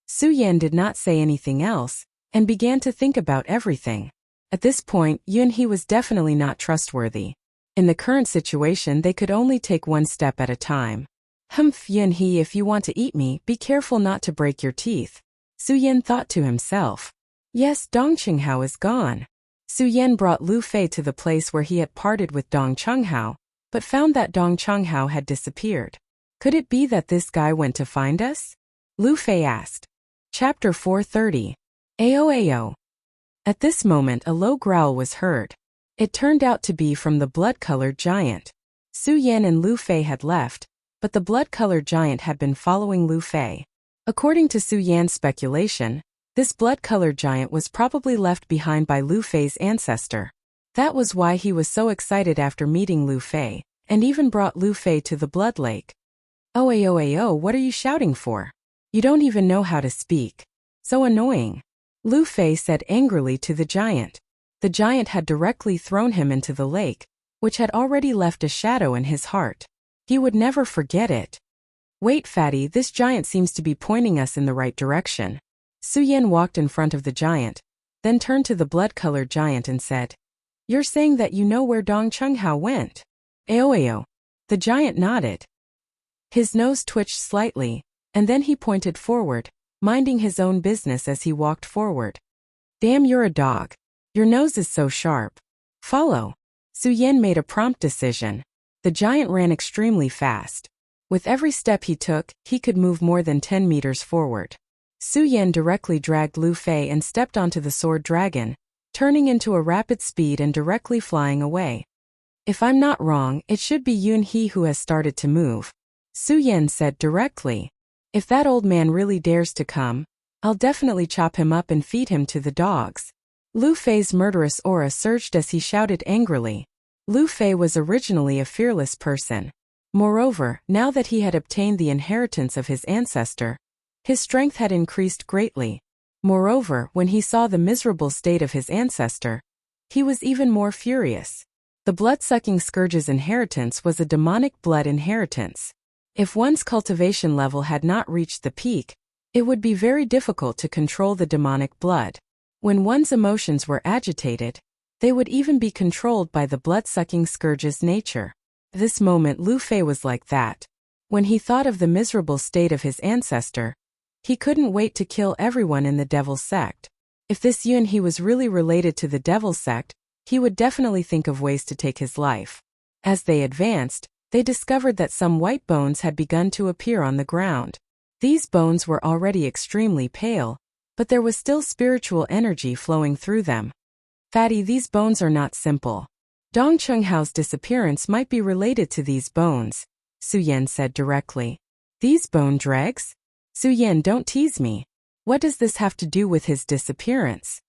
Su Yan did not say anything else, and began to think about everything. At this point, Yun He was definitely not trustworthy. In the current situation, they could only take one step at a time. Humph, Yun He, if you want to eat me, be careful not to break your teeth. Su Yan thought to himself. Yes, Dong Qinghao is gone. Su Yan brought Lu Fei to the place where he had parted with Dong Qinghao, but found that Dong Qinghao had disappeared. Could it be that this guy went to find us? Lu Fei asked. Chapter 430. Ao. At this moment a low growl was heard. It turned out to be from the blood-colored giant. Su Yan and Lu Fei had left, but the blood-colored giant had been following Lu Fei. According to Su Yan's speculation, this blood-colored giant was probably left behind by Lu Fei's ancestor. That was why he was so excited after meeting Lu Fei, and even brought Lu Fei to the blood lake. Ao, what are you shouting for? You don't even know how to speak. So annoying. Lu Fei said angrily to the giant. The giant had directly thrown him into the lake, which had already left a shadow in his heart. He would never forget it. Wait, fatty, this giant seems to be pointing us in the right direction. Su Yan walked in front of the giant, then turned to the blood-colored giant and said, You're saying that you know where Dong Qinghao went? Ao. The giant nodded. His nose twitched slightly, and then he pointed forward, minding his own business as he walked forward. Damn, you're a dog. Your nose is so sharp. Follow. Su Yan made a prompt decision. The giant ran extremely fast. With every step he took, he could move more than 10 meters forward. Su Yan directly dragged Lu Fei and stepped onto the sword dragon, turning into a rapid speed and directly flying away. If I'm not wrong, it should be Yun He who has started to move, Su Yan said directly. If that old man really dares to come, I'll definitely chop him up and feed him to the dogs. Lu Fei's murderous aura surged as he shouted angrily. Lu Fei was originally a fearless person. Moreover, now that he had obtained the inheritance of his ancestor, his strength had increased greatly. Moreover, when he saw the miserable state of his ancestor, he was even more furious. The blood-sucking scourge's inheritance was a demonic blood inheritance. If one's cultivation level had not reached the peak, it would be very difficult to control the demonic blood. When one's emotions were agitated, they would even be controlled by the blood-sucking scourge's nature. This moment Lu Fei was like that. When he thought of the miserable state of his ancestor, he couldn't wait to kill everyone in the Devil Sect. If this Yun He was really related to the Devil Sect, he would definitely think of ways to take his life. As they advanced, they discovered that some white bones had begun to appear on the ground. These bones were already extremely pale, but there was still spiritual energy flowing through them. Fatty, these bones are not simple. Dong Chunghao's disappearance might be related to these bones, Su Yan said directly. These bone dregs? Su Yan, don't tease me. What does this have to do with his disappearance?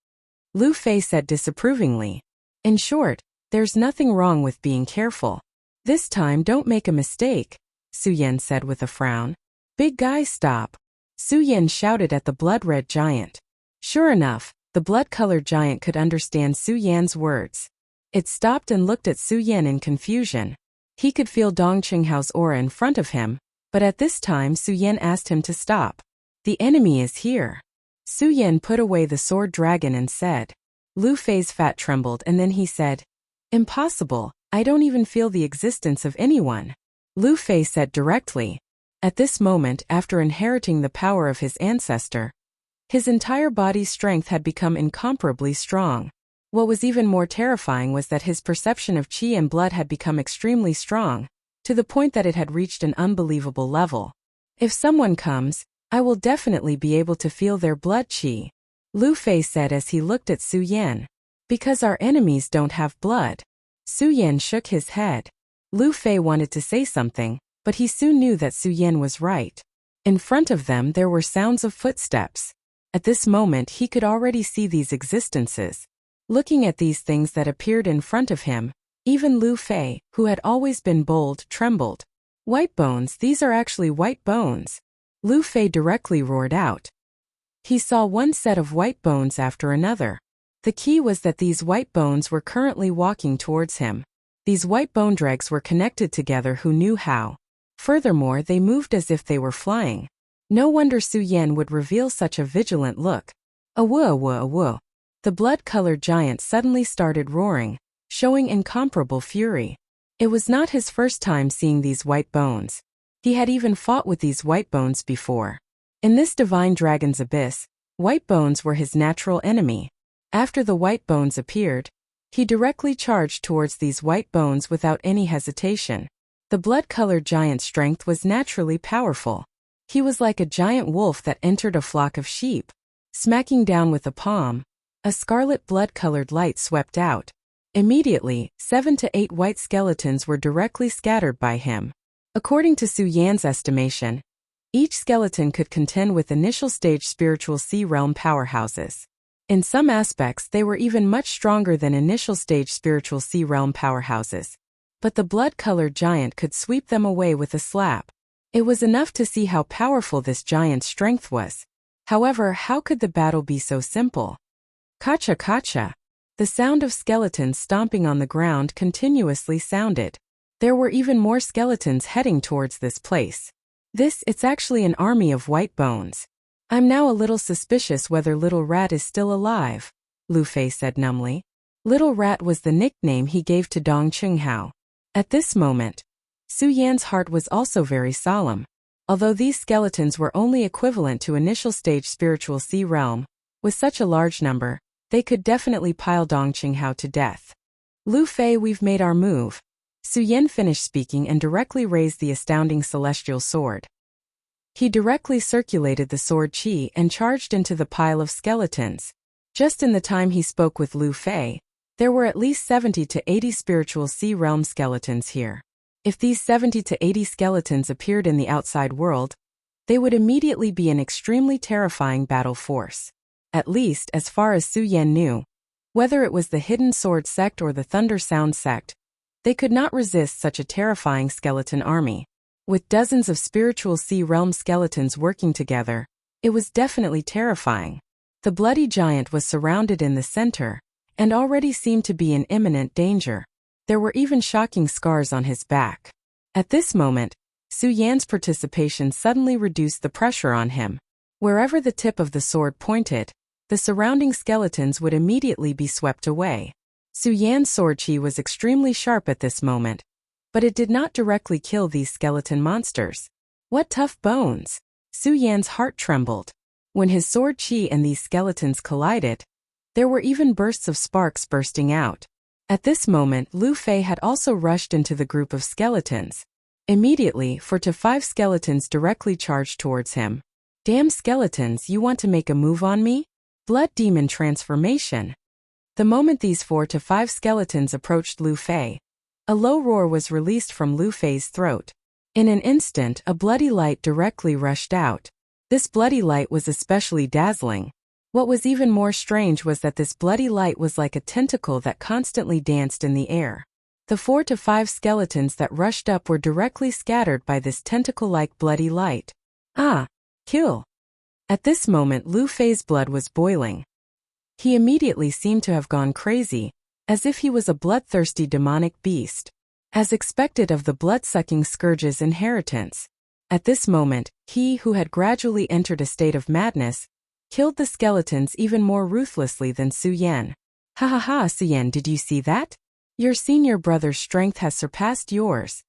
Lu Fei said disapprovingly. In short, there's nothing wrong with being careful. This time don't make a mistake, Su Yan said with a frown. Big guy, stop. Su Yan shouted at the blood-red giant. Sure enough, the blood-colored giant could understand Su Yan's words. It stopped and looked at Su Yan in confusion. He could feel Dong Qinghao's aura in front of him, but at this time Su Yan asked him to stop. The enemy is here. Su Yan put away the sword dragon and said. Lu Fei's fat trembled and then he said, Impossible, I don't even feel the existence of anyone. Lu Fei said directly. At this moment, after inheriting the power of his ancestor, his entire body's strength had become incomparably strong. What was even more terrifying was that his perception of qi and blood had become extremely strong, to the point that it had reached an unbelievable level. If someone comes, I will definitely be able to feel their blood qi, Lu Fei said as he looked at Su Yan. Because our enemies don't have blood. Su Yan shook his head. Lu Fei wanted to say something, but he soon knew that Su Yan was right. In front of them there were sounds of footsteps. At this moment he could already see these existences. Looking at these things that appeared in front of him, even Lu Fei, who had always been bold, trembled. White bones, these are actually white bones. Lu Fei directly roared out. He saw one set of white bones after another. The key was that these white bones were currently walking towards him. These white bone dregs were connected together, who knew how. Furthermore, they moved as if they were flying. No wonder Su Yan would reveal such a vigilant look. Awoo, awoo, awoo. The blood-colored giant suddenly started roaring, showing incomparable fury. It was not his first time seeing these white bones. He had even fought with these white bones before. In this divine dragon's abyss, white bones were his natural enemy. After the white bones appeared, he directly charged towards these white bones without any hesitation. The blood-colored giant's strength was naturally powerful. He was like a giant wolf that entered a flock of sheep. Smacking down with a palm, a scarlet blood-colored light swept out. Immediately, 7 to 8 white skeletons were directly scattered by him. According to Su Yan's estimation, each skeleton could contend with initial-stage spiritual sea-realm powerhouses. In some aspects they were even much stronger than initial-stage spiritual sea-realm powerhouses. But the blood-colored giant could sweep them away with a slap. It was enough to see how powerful this giant's strength was. However, how could the battle be so simple? Kacha kacha. The sound of skeletons stomping on the ground continuously sounded. There were even more skeletons heading towards this place. It's actually an army of white bones. I'm now a little suspicious whether Little Rat is still alive, Lu Fei said numbly. Little Rat was the nickname he gave to Dong Qinghao. At this moment, Su Yan's heart was also very solemn. Although these skeletons were only equivalent to initial stage spiritual sea realm, with such a large number, they could definitely pile Dong Qinghao to death. Lu Fei, we've made our move. Su Yan finished speaking and directly raised the astounding celestial sword. He directly circulated the sword chi and charged into the pile of skeletons. Just in the time he spoke with Lu Fei, there were at least 70 to 80 spiritual sea realm skeletons here. If these 70 to 80 skeletons appeared in the outside world, they would immediately be an extremely terrifying battle force. At least, as far as Su Yan knew, whether it was the Hidden Sword sect or the Thunder Sound sect, they could not resist such a terrifying skeleton army. With dozens of spiritual sea realm skeletons working together, it was definitely terrifying. The bloody giant was surrounded in the center, and already seemed to be in imminent danger. There were even shocking scars on his back. At this moment, Su Yan's participation suddenly reduced the pressure on him. Wherever the tip of the sword pointed, the surrounding skeletons would immediately be swept away. Su Yan's sword chi was extremely sharp at this moment, but it did not directly kill these skeleton monsters. What tough bones! Su Yan's heart trembled. When his sword chi and these skeletons collided, there were even bursts of sparks bursting out. At this moment, Lu Fei had also rushed into the group of skeletons. Immediately, 4 to 5 skeletons directly charged towards him. Damn skeletons, you want to make a move on me? Blood demon transformation. The moment these 4 to 5 skeletons approached Lu Fei, a low roar was released from Lu Fei's throat. In an instant, a bloody light directly rushed out. This bloody light was especially dazzling. What was even more strange was that this bloody light was like a tentacle that constantly danced in the air. The 4 to 5 skeletons that rushed up were directly scattered by this tentacle-like bloody light. Ah! Kill! At this moment Lu Fei's blood was boiling. He immediately seemed to have gone crazy, as if he was a bloodthirsty demonic beast. As expected of the blood-sucking scourge's inheritance. At this moment, he who had gradually entered a state of madness, killed the skeletons even more ruthlessly than Su Yan. Ha ha ha, Su Yan, did you see that? Your senior brother's strength has surpassed yours.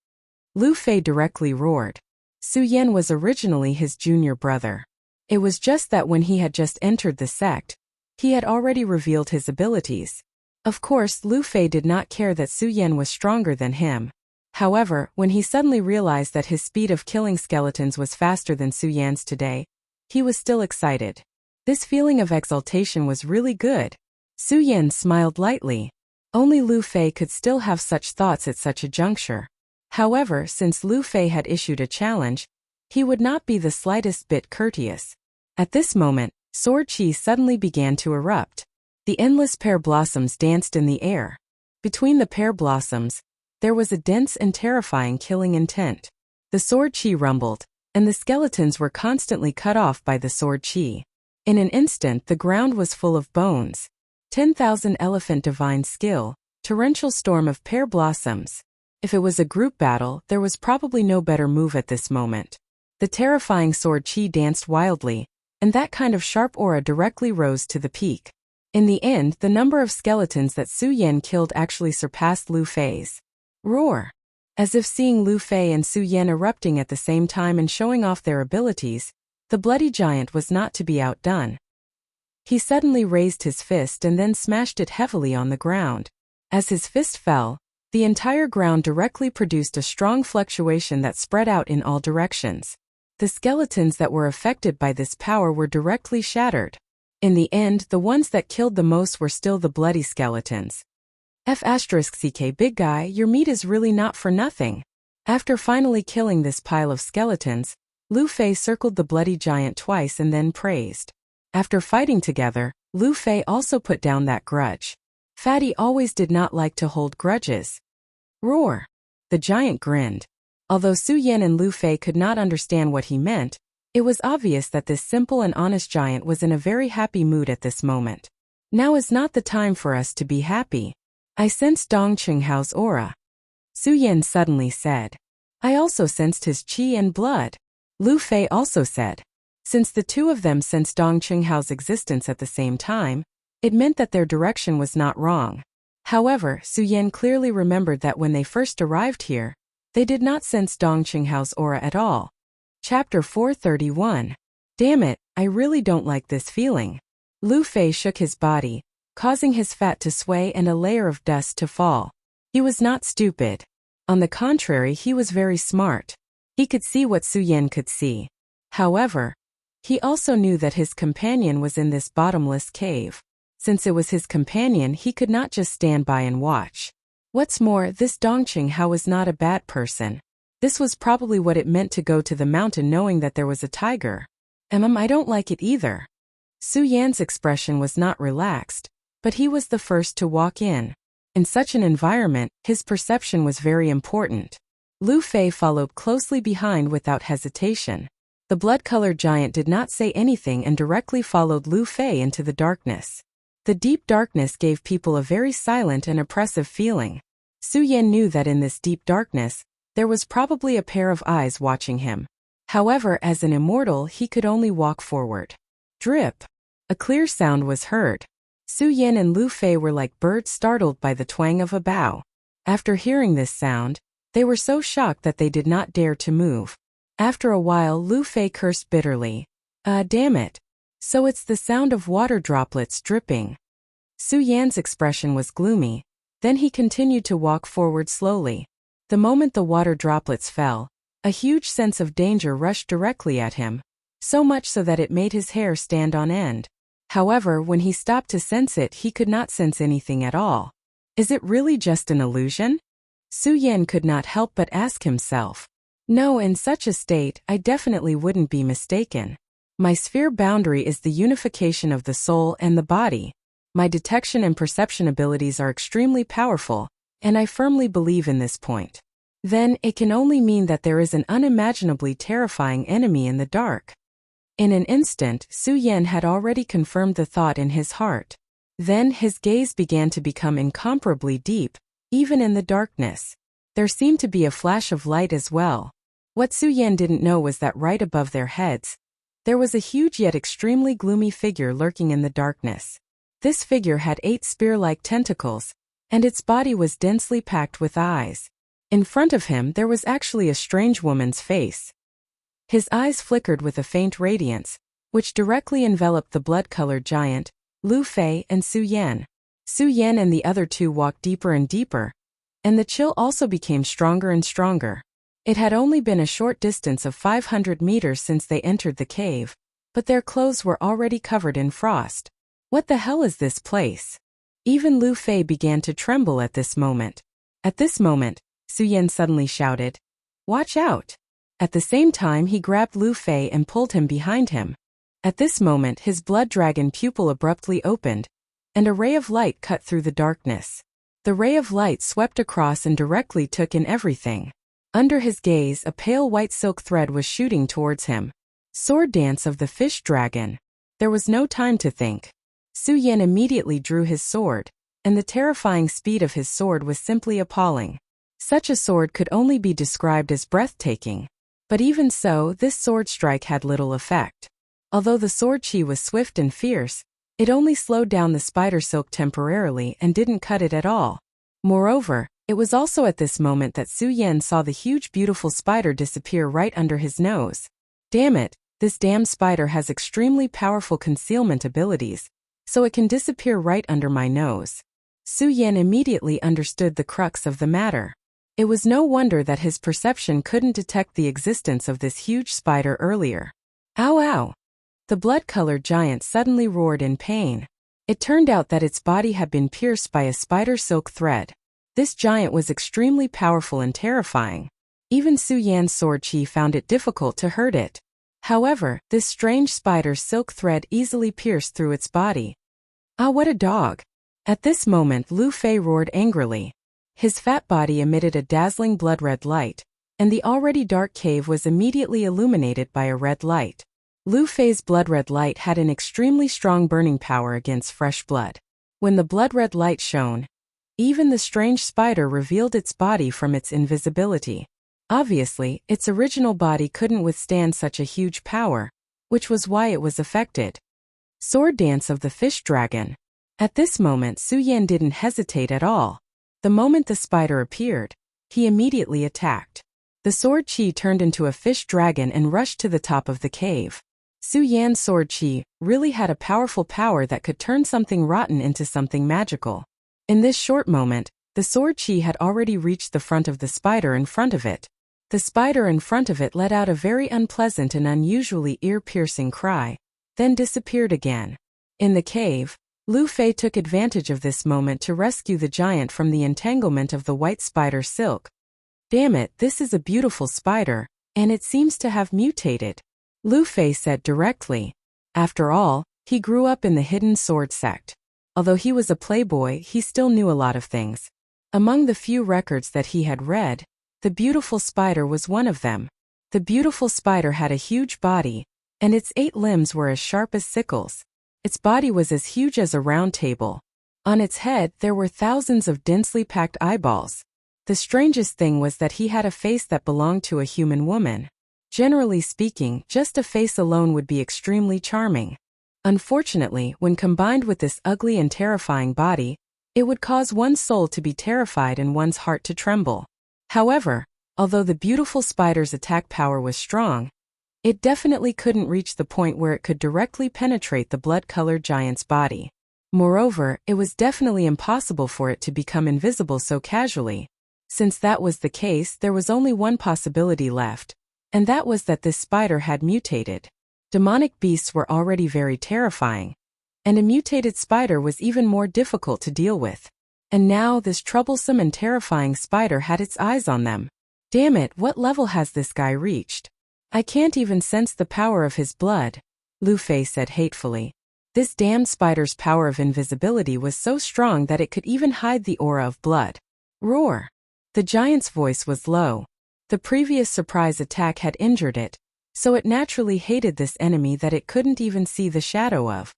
Lu Fei directly roared. Su Yan was originally his junior brother. It was just that when he had just entered the sect, he had already revealed his abilities. Of course, Lu Fei did not care that Su Yan was stronger than him. However, when he suddenly realized that his speed of killing skeletons was faster than Su Yan's today, he was still excited. This feeling of exultation was really good. Su Yan smiled lightly. Only Lu Fei could still have such thoughts at such a juncture. However, since Lu Fei had issued a challenge, he would not be the slightest bit courteous. At this moment, sword chi suddenly began to erupt. The endless pear blossoms danced in the air. Between the pear blossoms, there was a dense and terrifying killing intent. The sword chi rumbled, and the skeletons were constantly cut off by the sword chi. In an instant the ground was full of bones. 10,000 elephant divine skill, torrential storm of pear blossoms. If it was a group battle, there was probably no better move at this moment. The terrifying sword chi danced wildly, and that kind of sharp aura directly rose to the peak. In the end, the number of skeletons that Su Yan killed actually surpassed Lu Fei's. Roar! As if seeing Lu Fei and Su Yan erupting at the same time and showing off their abilities, the bloody giant was not to be outdone. He suddenly raised his fist and then smashed it heavily on the ground. As his fist fell, the entire ground directly produced a strong fluctuation that spread out in all directions. The skeletons that were affected by this power were directly shattered. In the end, the ones that killed the most were still the bloody skeletons. F***ck, big guy, your meat is really not for nothing. After finally killing this pile of skeletons, Lu Fei circled the bloody giant twice and then praised. After fighting together, Lu Fei also put down that grudge. Fatty always did not like to hold grudges. Roar! The giant grinned. Although Su Yan and Lu Fei could not understand what he meant, it was obvious that this simple and honest giant was in a very happy mood at this moment. Now is not the time for us to be happy. I sensed Dong Qinghao's aura. Su Yan suddenly said. I also sensed his qi and blood. Lu Fei also said. Since the two of them sensed Dong Qinghao's existence at the same time, it meant that their direction was not wrong. However, Su Yan clearly remembered that when they first arrived here, they did not sense Dong Qinghao's aura at all. Chapter 431. Damn it, I really don't like this feeling. Lu Fei shook his body, causing his fat to sway and a layer of dust to fall. He was not stupid. On the contrary, he was very smart. He could see what Su Yan could see. However, he also knew that his companion was in this bottomless cave. Since it was his companion, he could not just stand by and watch. What's more, this Dongqing Hao was not a bad person. This was probably what it meant to go to the mountain knowing that there was a tiger. I don't like it either. Su Yan's expression was not relaxed, but he was the first to walk in. In such an environment, his perception was very important. Lu Fei followed closely behind without hesitation. The blood-colored giant did not say anything and directly followed Lu Fei into the darkness. The deep darkness gave people a very silent and oppressive feeling. Su Yan knew that in this deep darkness, there was probably a pair of eyes watching him. However, as an immortal, he could only walk forward. Drip. A clear sound was heard. Su Yan and Lu Fei were like birds startled by the twang of a bow. After hearing this sound, they were so shocked that they did not dare to move. After a while, Lu Fei cursed bitterly. Damn it. So it's the sound of water droplets dripping. Su Yan's expression was gloomy. Then he continued to walk forward slowly. The moment the water droplets fell, a huge sense of danger rushed directly at him, so much so that it made his hair stand on end. However, when he stopped to sense it, he could not sense anything at all. Is it really just an illusion? Su Yan could not help but ask himself. No, in such a state, I definitely wouldn't be mistaken. My sphere boundary is the unification of the soul and the body. My detection and perception abilities are extremely powerful, and I firmly believe in this point. Then, it can only mean that there is an unimaginably terrifying enemy in the dark. In an instant, Su Yan had already confirmed the thought in his heart. Then his gaze began to become incomparably deep, even in the darkness. There seemed to be a flash of light as well. What Su Yan didn't know was that right above their heads, there was a huge yet extremely gloomy figure lurking in the darkness. This figure had 8 spear-like tentacles, and its body was densely packed with eyes. In front of him there was actually a strange woman's face. His eyes flickered with a faint radiance, which directly enveloped the blood-colored giant, Lu Fei and Su Yan. Su Yan and the other two walked deeper and deeper, and the chill also became stronger and stronger. It had only been a short distance of 500 meters since they entered the cave, but their clothes were already covered in frost. What the hell is this place? Even Lu Fei began to tremble at this moment. At this moment, Su Yan suddenly shouted, "Watch out!" At the same time, he grabbed Lu Fei and pulled him behind him. At this moment, his blood dragon pupil abruptly opened, and a ray of light cut through the darkness. The ray of light swept across and directly took in everything. Under his gaze, a pale white silk thread was shooting towards him. Sword dance of the fish dragon. There was no time to think. Su Yan immediately drew his sword, and the terrifying speed of his sword was simply appalling. Such a sword could only be described as breathtaking. But even so, this sword strike had little effect. Although the sword chi was swift and fierce, it only slowed down the spider silk temporarily and didn't cut it at all. Moreover, it was also at this moment that Su Yan saw the huge beautiful spider disappear right under his nose. Damn it, this damn spider has extremely powerful concealment abilities, so it can disappear right under my nose. Su Yan immediately understood the crux of the matter. It was no wonder that his perception couldn't detect the existence of this huge spider earlier. Ow ow! The blood-colored giant suddenly roared in pain. It turned out that its body had been pierced by a spider silk thread. This giant was extremely powerful and terrifying. Even Su Yan's sword chi found it difficult to hurt it. However, this strange spider's silk thread easily pierced through its body. Ah, what a dog! At this moment, Lu Fei roared angrily. His fat body emitted a dazzling blood-red light, and the already dark cave was immediately illuminated by a red light. Lu Fei's blood-red light had an extremely strong burning power against fresh blood. When the blood-red light shone, even the strange spider revealed its body from its invisibility. Obviously, its original body couldn't withstand such a huge power, which was why it was affected. Sword dance of the fish dragon. At this moment, Su Yan didn't hesitate at all. The moment the spider appeared, he immediately attacked. The sword chi turned into a fish dragon and rushed to the top of the cave. Su Yan's sword chi really had a powerful power that could turn something rotten into something magical. In this short moment, the sword chi had already reached the front of the spider in front of it. The spider in front of it let out a very unpleasant and unusually ear-piercing cry, then disappeared again. In the cave, Lu Fei took advantage of this moment to rescue the giant from the entanglement of the white spider silk. "Damn it, this is a beautiful spider, and it seems to have mutated," Lu Fei said directly. After all, he grew up in the hidden sword sect. Although he was a playboy, he still knew a lot of things. Among the few records that he had read, the beautiful spider was one of them. The beautiful spider had a huge body, and its 8 limbs were as sharp as sickles. Its body was as huge as a round table. On its head there were thousands of densely packed eyeballs. The strangest thing was that he had a face that belonged to a human woman. Generally speaking, just a face alone would be extremely charming. Unfortunately, when combined with this ugly and terrifying body, it would cause one's soul to be terrified and one's heart to tremble. However, although the beautiful spider's attack power was strong, it definitely couldn't reach the point where it could directly penetrate the blood-colored giant's body. Moreover, it was definitely impossible for it to become invisible so casually. Since that was the case, there was only one possibility left, and that was that this spider had mutated. Demonic beasts were already very terrifying, and a mutated spider was even more difficult to deal with. And now this troublesome and terrifying spider had its eyes on them. "Damn it, what level has this guy reached? I can't even sense the power of his blood," Lu Fei said hatefully. This damned spider's power of invisibility was so strong that it could even hide the aura of blood. Roar! The giant's voice was low. The previous surprise attack had injured it, so it naturally hated this enemy that it couldn't even see the shadow of.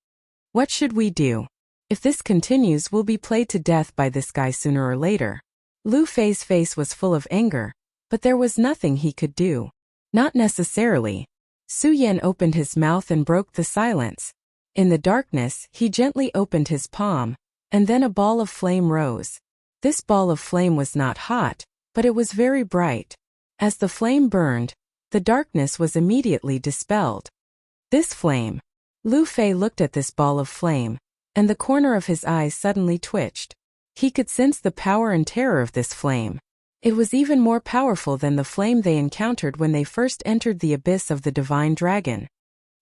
"What should we do? If this continues, we'll be played to death by this guy sooner or later." Lu Fei's face was full of anger, but there was nothing he could do. Not necessarily. Su Yan opened his mouth and broke the silence. In the darkness, he gently opened his palm, and then a ball of flame rose. This ball of flame was not hot, but it was very bright. As the flame burned, the darkness was immediately dispelled. This flame. Lu Fei looked at this ball of flame, and the corner of his eyes suddenly twitched. He could sense the power and terror of this flame. It was even more powerful than the flame they encountered when they first entered the abyss of the divine dragon.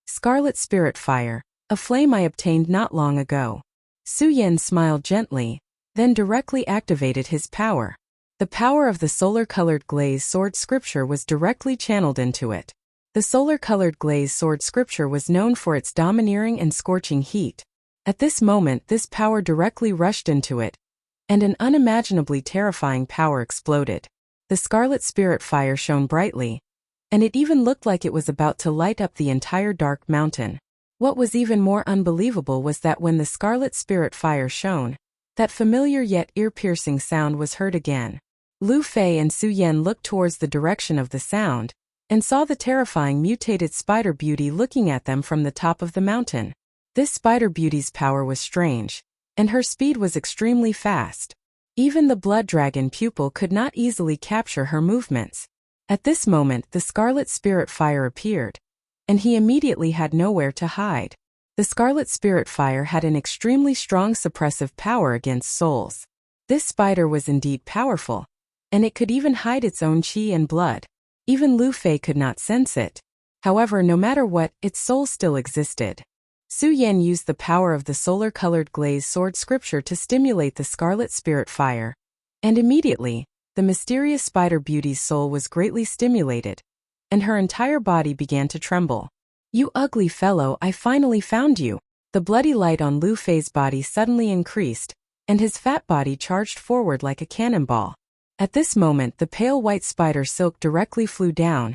"Scarlet spirit fire, a flame I obtained not long ago." Su Yan smiled gently, then directly activated his power. The power of the solar-colored glaze sword scripture was directly channeled into it. The solar-colored glaze sword scripture was known for its domineering and scorching heat. At this moment, this power directly rushed into it, and an unimaginably terrifying power exploded. The scarlet spirit fire shone brightly, and it even looked like it was about to light up the entire dark mountain. What was even more unbelievable was that when the scarlet spirit fire shone, that familiar yet ear-piercing sound was heard again. Lu Fei and Su Yan looked towards the direction of the sound, and saw the terrifying mutated spider beauty looking at them from the top of the mountain. This spider beauty's power was strange, and her speed was extremely fast. Even the blood dragon pupil could not easily capture her movements. At this moment the scarlet spirit fire appeared, and he immediately had nowhere to hide. The scarlet spirit fire had an extremely strong suppressive power against souls. This spider was indeed powerful, and it could even hide its own qi and blood. Even Lu Fei could not sense it. However, no matter what, its soul still existed. Su Yan used the power of the solar-colored glaze sword scripture to stimulate the scarlet spirit fire, and immediately, the mysterious spider beauty's soul was greatly stimulated, and her entire body began to tremble. "You ugly fellow, I finally found you." The bloody light on Lu Fei's body suddenly increased, and his fat body charged forward like a cannonball. At this moment, the pale white spider silk directly flew down,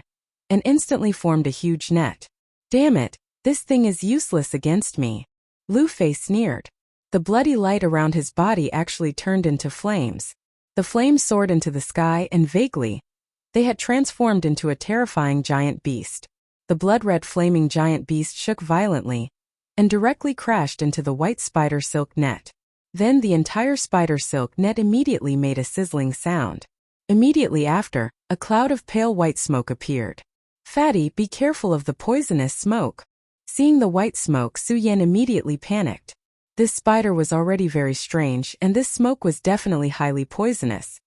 and instantly formed a huge net. "Damn it, this thing is useless against me," Lu Fei sneered. The bloody light around his body actually turned into flames. The flames soared into the sky and vaguely, they had transformed into a terrifying giant beast. The blood-red flaming giant beast shook violently, and directly crashed into the white spider silk net. Then the entire spider silk net immediately made a sizzling sound. Immediately after, a cloud of pale white smoke appeared. "Fatty, be careful of the poisonous smoke." Seeing the white smoke, Su Yan immediately panicked. This spider was already very strange, and this smoke was definitely highly poisonous.